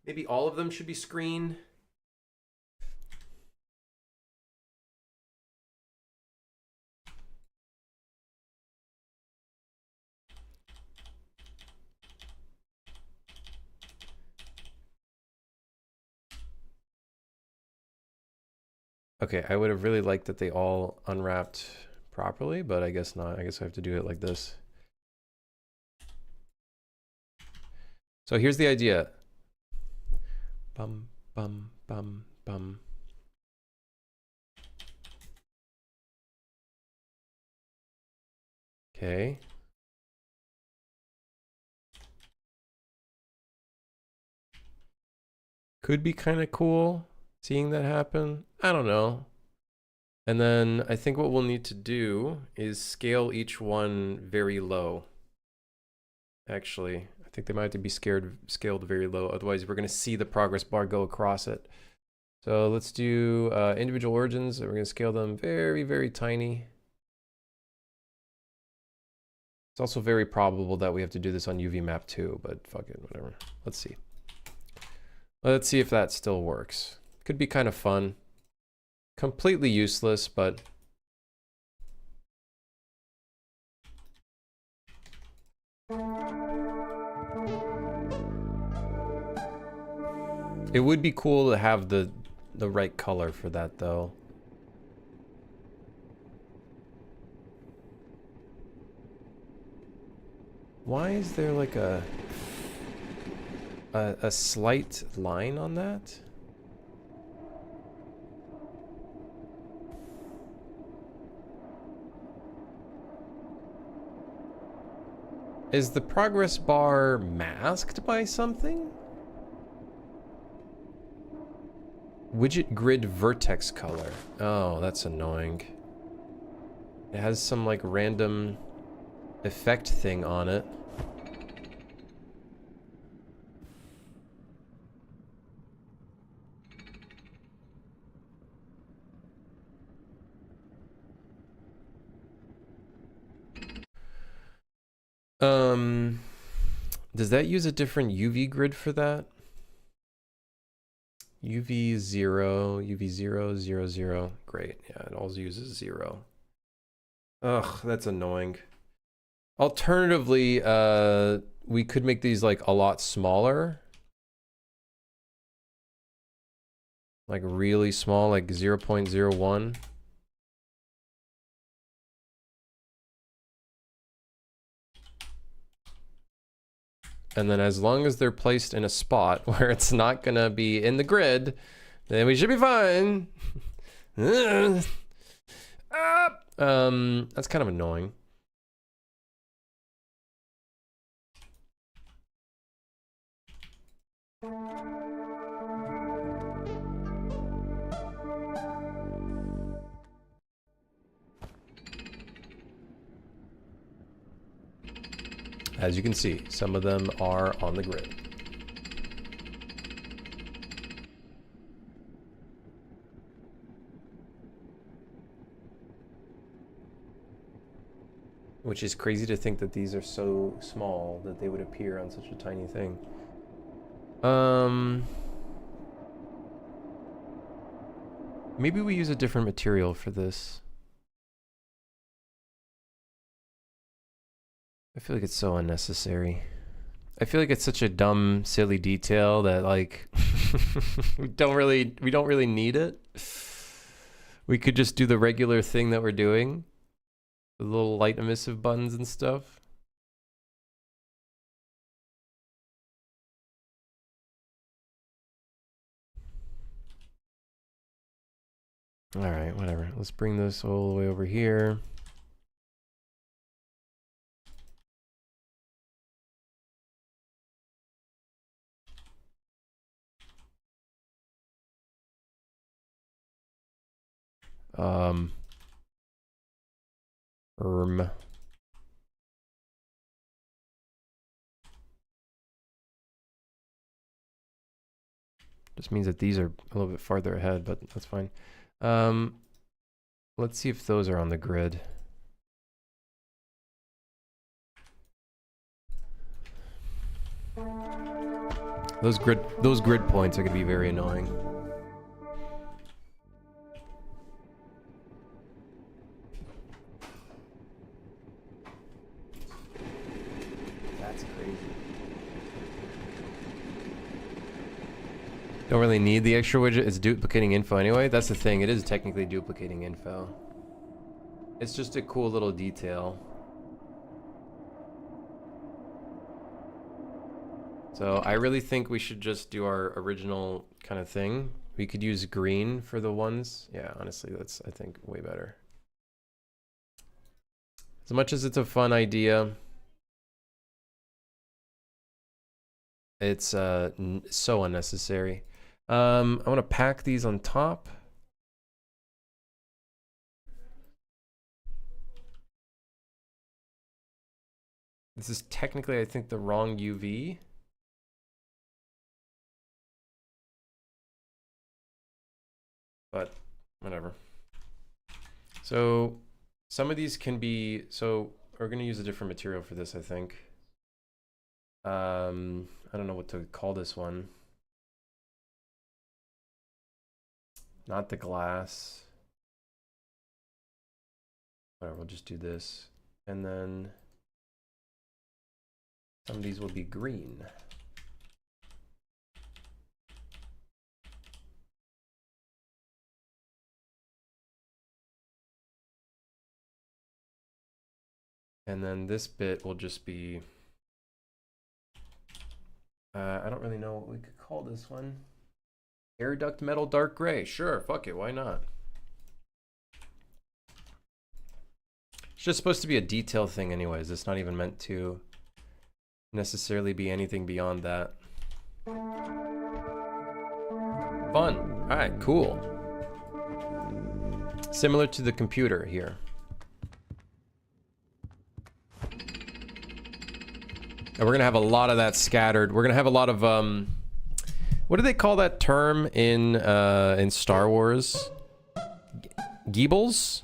Maybe all of them should be screen. Okay, I would have really liked that they all unwrapped properly, but I guess not. I guess I have to do it like this. So here's the idea. Bum, bum, bum, bum. Okay. Could be kind of cool seeing that happen. I don't know. And then I think what we'll need to do is scale each one very low. Actually, I think they might have to be scaled very low. Otherwise, we're going to see the progress bar go across it. So let's do individual origins. We're going to scale them very, very tiny. It's also very probable that we have to do this on UV map too, but fuck it, whatever. Let's see. Let's see if that still works. Could be kind of fun. Completely useless, but... It would be cool to have the right color for that, though. Why is there like a slight line on that? Is the progress bar masked by something? Widget grid vertex color. Oh, that's annoying. It has some like random effect thing on it. Does that use a different UV grid for that? UV 0, UV 0, 0, 0. Great. Yeah, it all uses 0. Ugh, that's annoying. Alternatively, we could make these like a lot smaller. Like really small, like 0.01. And then as long as they're placed in a spot where it's not gonna be in the grid, then we should be fine. That's kind of annoying. As you can see, some of them are on the grid. Which is crazy to think that these are so small that they would appear on such a tiny thing. Maybe we use a different material for this. I feel like it's so unnecessary. I feel like it's such a dumb, silly detail that like we don't really need it. We could just do the regular thing that we're doing. The little light emissive buttons and stuff. All right, whatever. Let's bring this all the way over here. Just means that these are a little bit farther ahead, but that's fine. Let's see if those are on the grid. Those grid points are going to be very annoying. That's crazy. Don't really need the extra widget. It's duplicating info anyway. That's the thing. It is technically duplicating info. It's just a cool little detail. So I really think we should just do our original kind of thing. We could use green for the ones. Yeah, honestly, that's, I think, way better. As much as it's a fun idea, it's so unnecessary. I want to pack these on top. This is technically, I think, the wrong UV. But whatever. So some of these can be, so we're going to use a different material for this, I think. I don't know what to call this one. Not the glass. Alright, we'll just do this. And then some of these will be green. And then this bit will just be, I don't really know what we could call this one. Air duct metal dark gray. Sure, fuck it, why not? It's just supposed to be a detail thing anyways. It's not even meant to necessarily be anything beyond that. Fun. All right, cool. Similar to the computer here. And we're gonna have a lot of that scattered. We're gonna have a lot of what do they call that term in Star Wars? Geebles?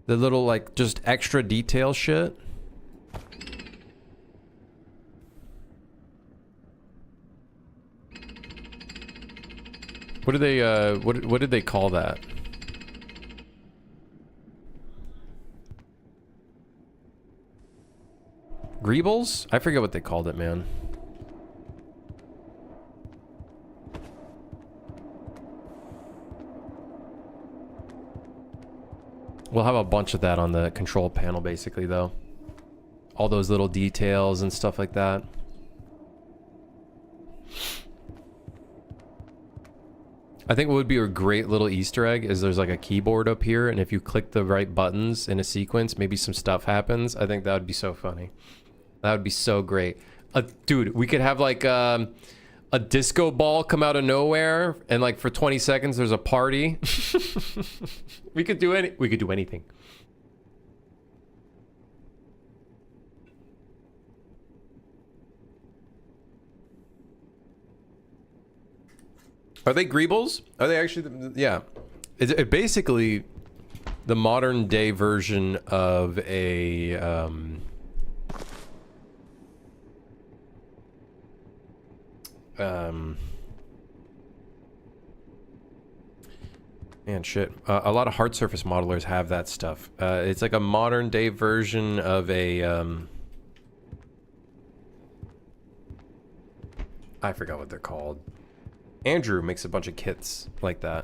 The little like just extra detail shit. What do they what did they call that? Greebles? I forget what they called it, man. We'll have a bunch of that on the control panel basically though. All those little details and stuff like that. I think what would be a great little Easter egg is there's like a keyboard up here, and if you click the right buttons in a sequence, maybe some stuff happens. I think that would be so funny. That would be so great. Dude, we could have like a disco ball come out of nowhere, and like for 20 seconds there's a party. We could do anything. Are they Greebles? Are they actually? Yeah. It's basically the modern day version of a man, shit. A lot of hard surface modelers have that stuff. It's like a modern day version of a I forgot what they're called. Andrew makes a bunch of kits like that.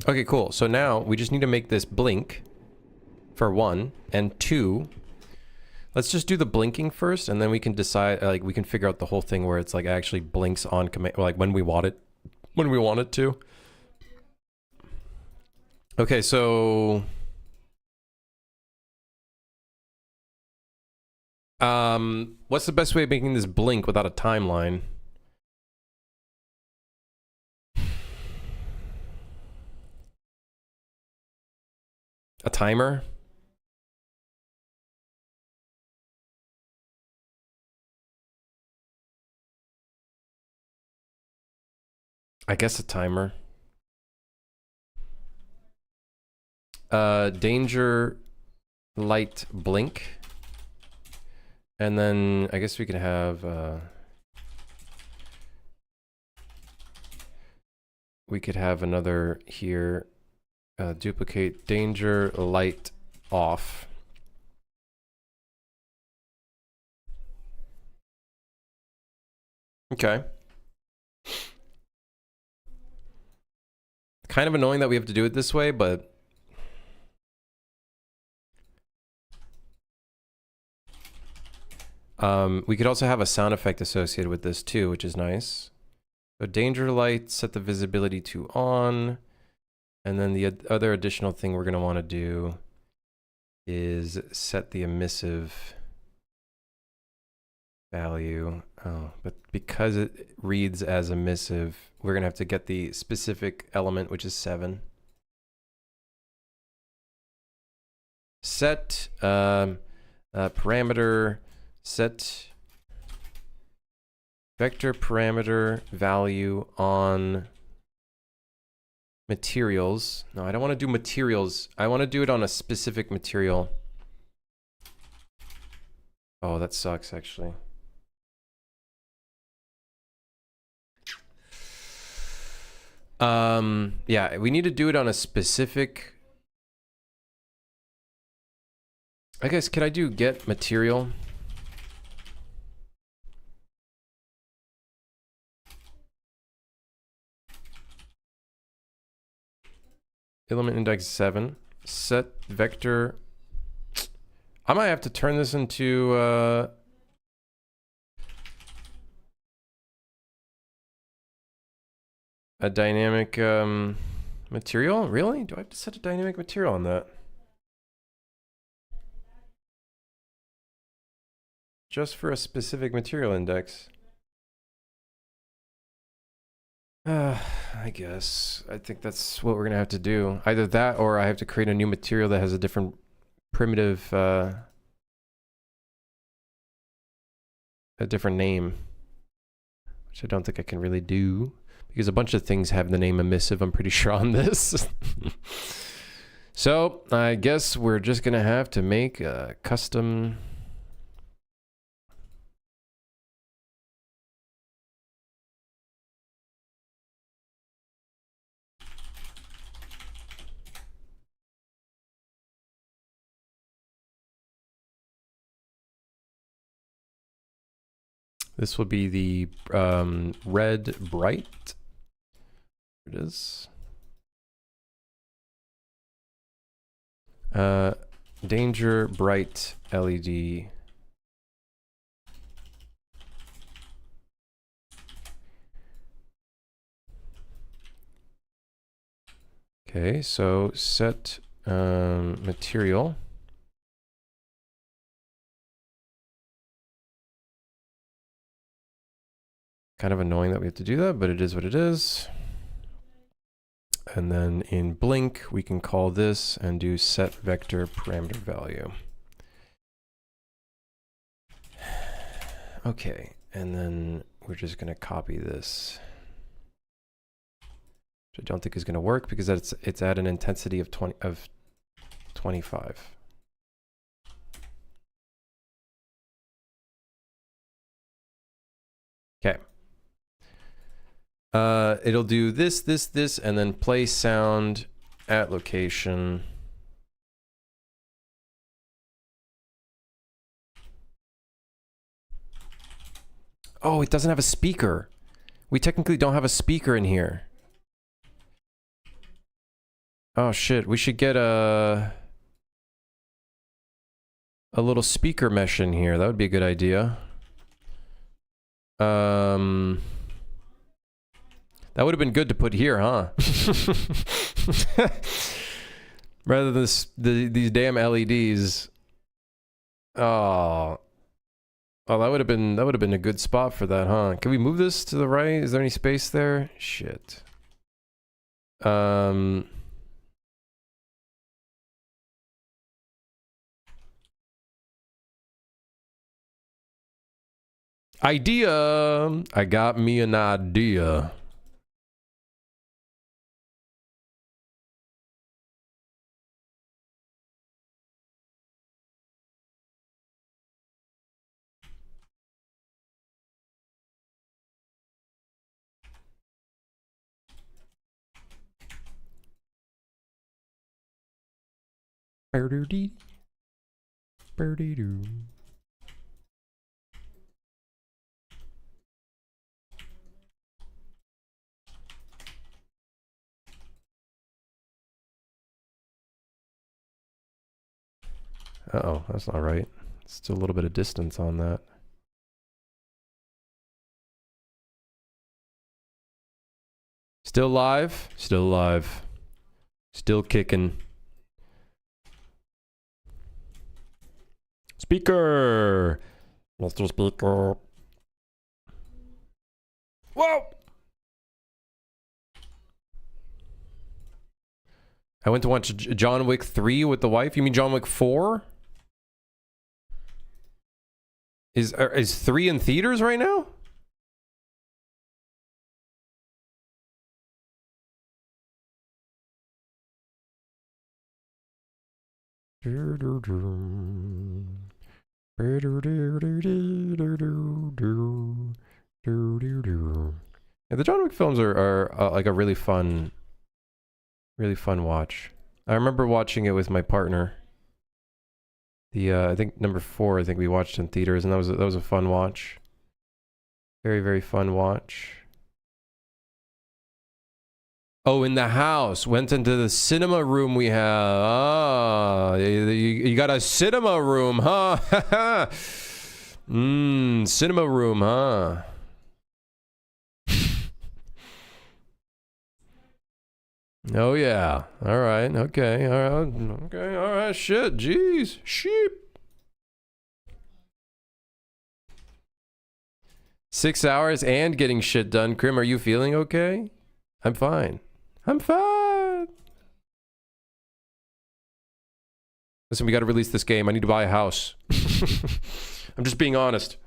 Okay, cool. So now we just need to make this blink for 1, and 2, let's just do the blinking first, and then we can decide, like, we can figure out the whole thing where it's like actually blinks on command, like when we want it to. Okay, so what's the best way of making this blink without a timeline? A timer? I guess a timer. Danger light blink. And then I guess we could have another here. Duplicate danger light off. Okay. Kind of annoying that we have to do it this way, but we could also have a sound effect associated with this too, which is nice. So danger light, set the visibility to on. And then the other additional thing we're going to want to do is set the emissive value. Oh, but because it reads as emissive, we're going to have to get the specific element, which is 7. Set parameter, set vector parameter value on materials. No, I don't want to do materials. I want to do it on a specific material. Oh, that sucks, actually. Yeah, we need to do it on a specific... I guess, can I do get material? Element index 7. Set vector. I might have to turn this into a dynamic material. Really? Do I have to set a dynamic material on that? Just for a specific material index. I guess. I think that's what we're gonna have to do. Either that, or I have to create a new material that has a different primitive, a different name. Which I don't think I can really do. Because a bunch of things have the name emissive, I'm pretty sure, on this. So I guess we're just gonna have to make a custom. This will be the red bright. Here it is. Danger bright LED. Okay, so set material. Kind of annoying that we have to do that, but it is what it is. And then in Blink, we can call this and do set vector parameter value. Okay, and then we're just going to copy this. Which I don't think is going to work because it's at an intensity of 25. Okay. It'll do this, and then play sound at location. Oh, it doesn't have a speaker. We technically don't have a speaker in here. Oh shit, we should get a little speaker mesh in here. That would be a good idea. That would have been good to put here, huh? Rather than these damn LEDs. Oh. Oh, that would have been a good spot for that, huh? Can we move this to the right? Is there any space there? Shit. Idea. I got me an idea. Birdie. Birdie doo. Uh-oh, that's not right. Still a little bit of distance on that. Still live? Still live. Still kicking. Speaker! Mr. Speaker. Whoa! I went to watch John Wick 3 with the wife. You mean John Wick 4? Is 3 in theaters right now? Yeah, the John Wick films are like a really fun watch. I remember watching it with my partner. The I think number 4, I think we watched in theaters, and that was a fun watch. Very, very fun watch. Oh, in the house. Went into the cinema room we have. Ah, you got a cinema room, huh? Cinema room, huh? Oh yeah. All right. Okay. All right. Okay. All right. Shit. Jeez. Sheep. 6 hours and getting shit done. Krim, are you feeling okay? I'm fine. I'm fine. Listen, we got to release this game. I need to buy a house. I'm just being honest.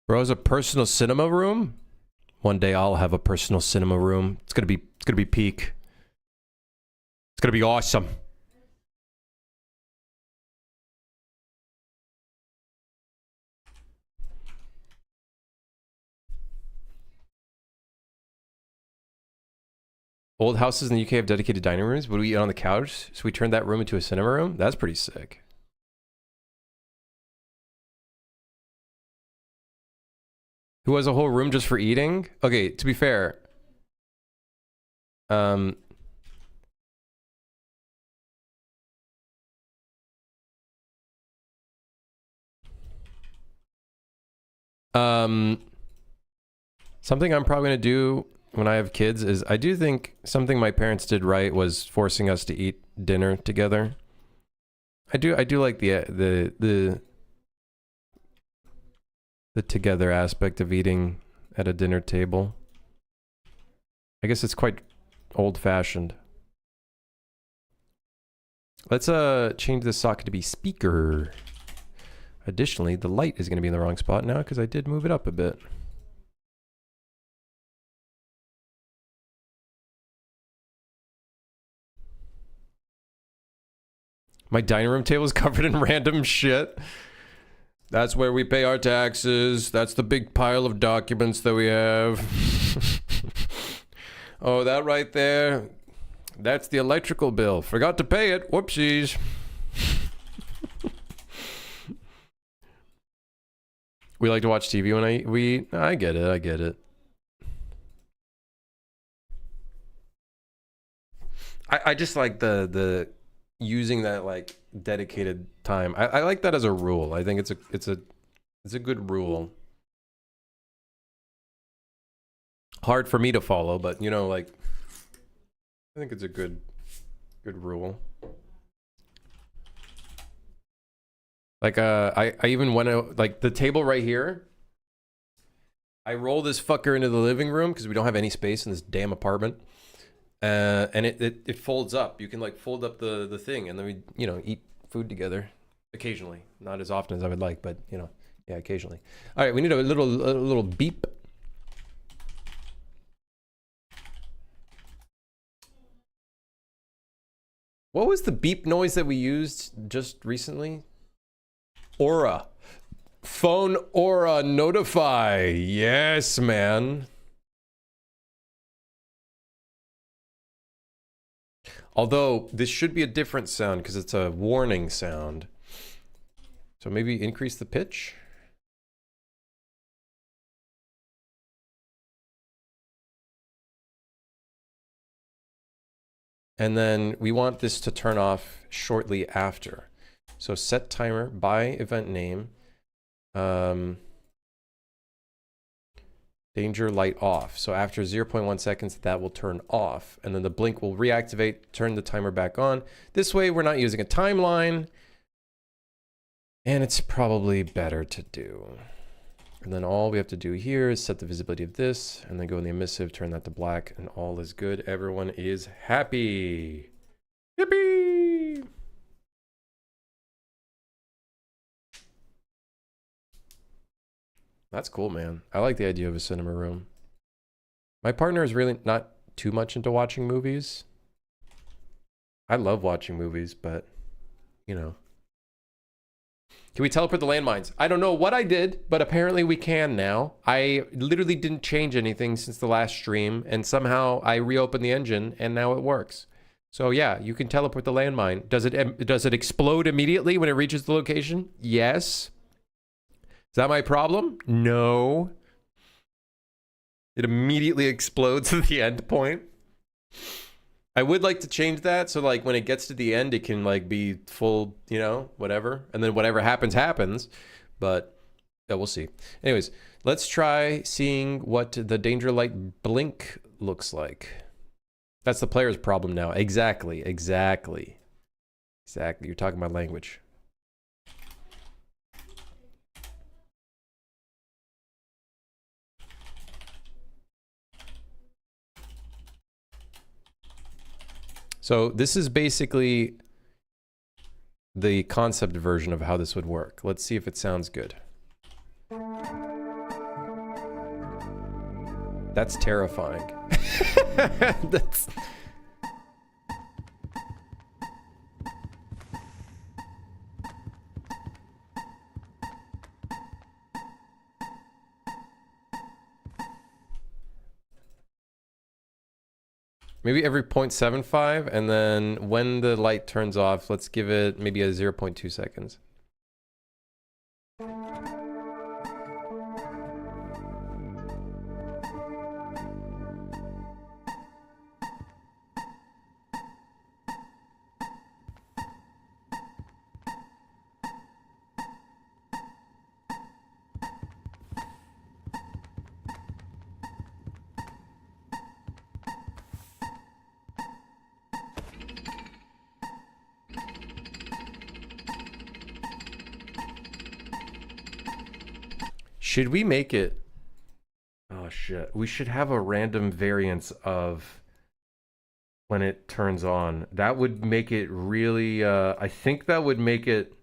Bro has a personal cinema room? One day I'll have a personal cinema room. It's gonna be peak. It's gonna be awesome. Old houses in the UK have dedicated dining rooms. Would we eat on the couch? So we turned that room into a cinema room? That's pretty sick. Who has a whole room just for eating? Okay, to be fair. Something I'm probably gonna do when I have kids is I do think something my parents did right was forcing us to eat dinner together. I do like the together aspect of eating at a dinner table. I guess it's quite old-fashioned. Let's change the socket to be speaker. Additionally, the light is going to be in the wrong spot now because I did move it up a bit. My dining room table is covered in random shit. That's where we pay our taxes. That's the big pile of documents that we have. Oh, that right there. That's the electrical bill. Forgot to pay it. Whoopsies. We like to watch TV when I get it. I get it. I just like the using that like dedicated time. I like that as a rule. I think it's a good rule. Hard for me to follow, but you know, like I think it's a good rule. Like I even went out, like the table right here. I roll this fucker into the living room because we don't have any space in this damn apartment. And it folds up. You can like fold up the thing, and then we, you know, eat food together occasionally. Not as often as I would like, but you know, yeah, occasionally. All right, we need a little beep. What was the beep noise that we used just recently? Aura. Phone Aura notify. Yes, man. Although this should be a different sound because it's a warning sound. So maybe increase the pitch. And then we want this to turn off shortly after. So set timer by event name. Danger light off. So after 0.1 seconds, that will turn off. And then the blink will reactivate, turn the timer back on. This way, we're not using a timeline. And it's probably better to do. And then all we have to do here is set the visibility of this, and then go in the emissive, turn that to black, and all is good. Everyone is happy. Yippee! That's cool, man. I like the idea of a cinema room. My partner is really not too much into watching movies. I love watching movies, but, you know. Can we teleport the landmines? I don't know what I did, but apparently we can now. I literally didn't change anything since the last stream, and somehow I reopened the engine, and now it works. So yeah, you can teleport the landmine. Does it explode immediately when it reaches the location? Yes. Is that my problem? No. It immediately explodes at the end point. I would like to change that so like when it gets to the end it can like be full, you know, whatever. And then whatever happens, happens. But yeah, we'll see. Anyways, let's try seeing what the danger light blink looks like. That's the player's problem now. Exactly. You're talking my language. So this is basically the concept version of how this would work. Let's see if it sounds good. That's terrifying. That's... Maybe every 0.75, and then when the light turns off, let's give it maybe a 0.2 seconds. Should we make it? Oh shit. We should have a random variance of when it turns on. That would make it really I think that would make it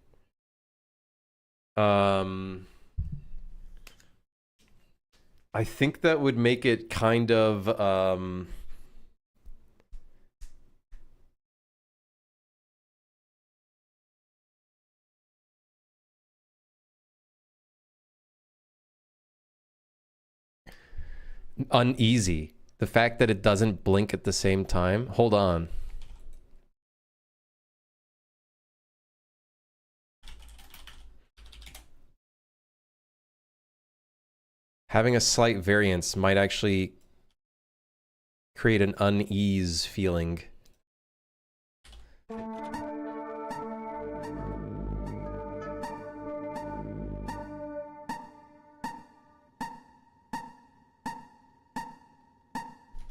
I think that would make it kind of uneasy. The fact that it doesn't blink at the same time. Hold on. Having a slight variance might actually create an unease feeling.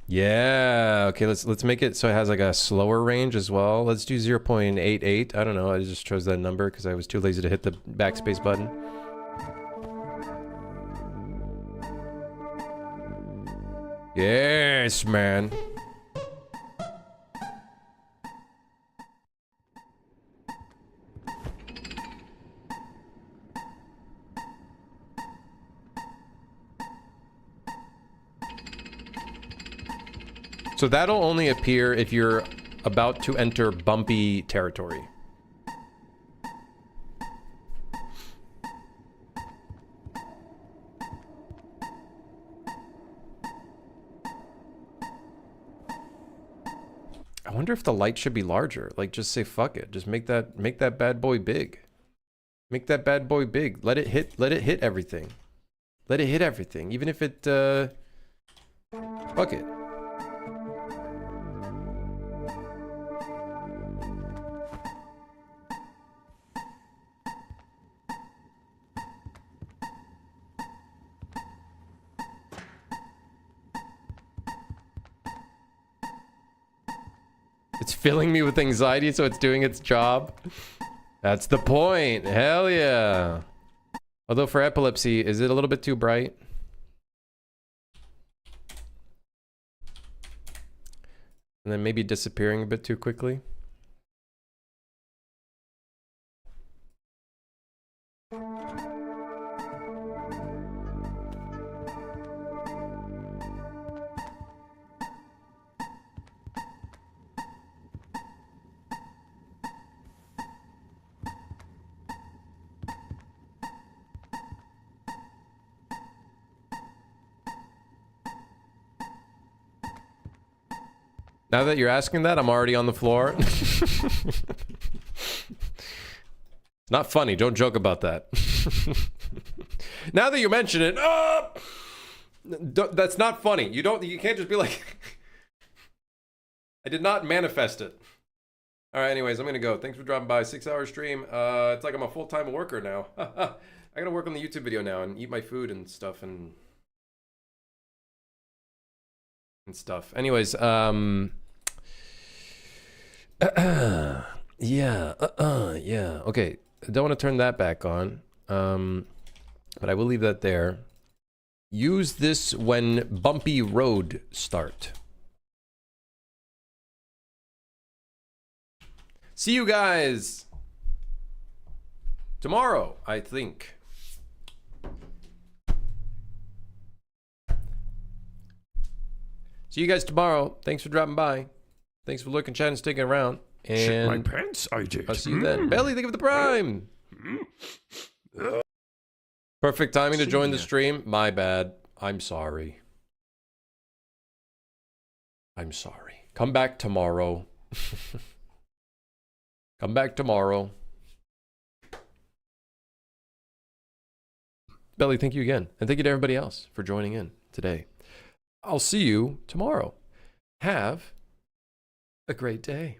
Yeah, okay, let's make it so it has like a slower range as well. Let's do 0.88. I don't know, I just chose that number because I was too lazy to hit the backspace button. Yes, man. So that'll only appear if you're about to enter bumpy territory. I wonder if the light should be larger. Like, just say fuck it. Just make that bad boy big. Make that bad boy big. Let it hit everything. Let it hit everything. Even if it fuck it. It's filling me with anxiety, so it's doing its job. That's the point. Hell yeah. Although for epilepsy, is it a little bit too bright? And then maybe disappearing a bit too quickly? Now that you're asking that, I'm already on the floor. Not funny. Don't joke about that. Now that you mention it, that's not funny. You can't just be like, I did not manifest it. All right, anyways, I'm gonna go. Thanks for dropping by. 6-hour stream. It's like I'm a full-time worker now. I gotta work on the YouTube video now and eat my food and stuff and stuff. Anyways, yeah, yeah. Okay, I don't want to turn that back on, but I will leave that there. Use this when bumpy road start. See you guys tomorrow, I think. See you guys tomorrow. Thanks for dropping by. Thanks for looking, chatting, sticking around. Shit my And pants, I did. I'll see you then. Belly, think of the prime. Perfect timing to See join the ya. stream. My bad. I'm sorry. I'm sorry. Come back tomorrow. Come back tomorrow. Belly, thank you again. And thank you to everybody else for joining in today. I'll see you tomorrow. Have a great day.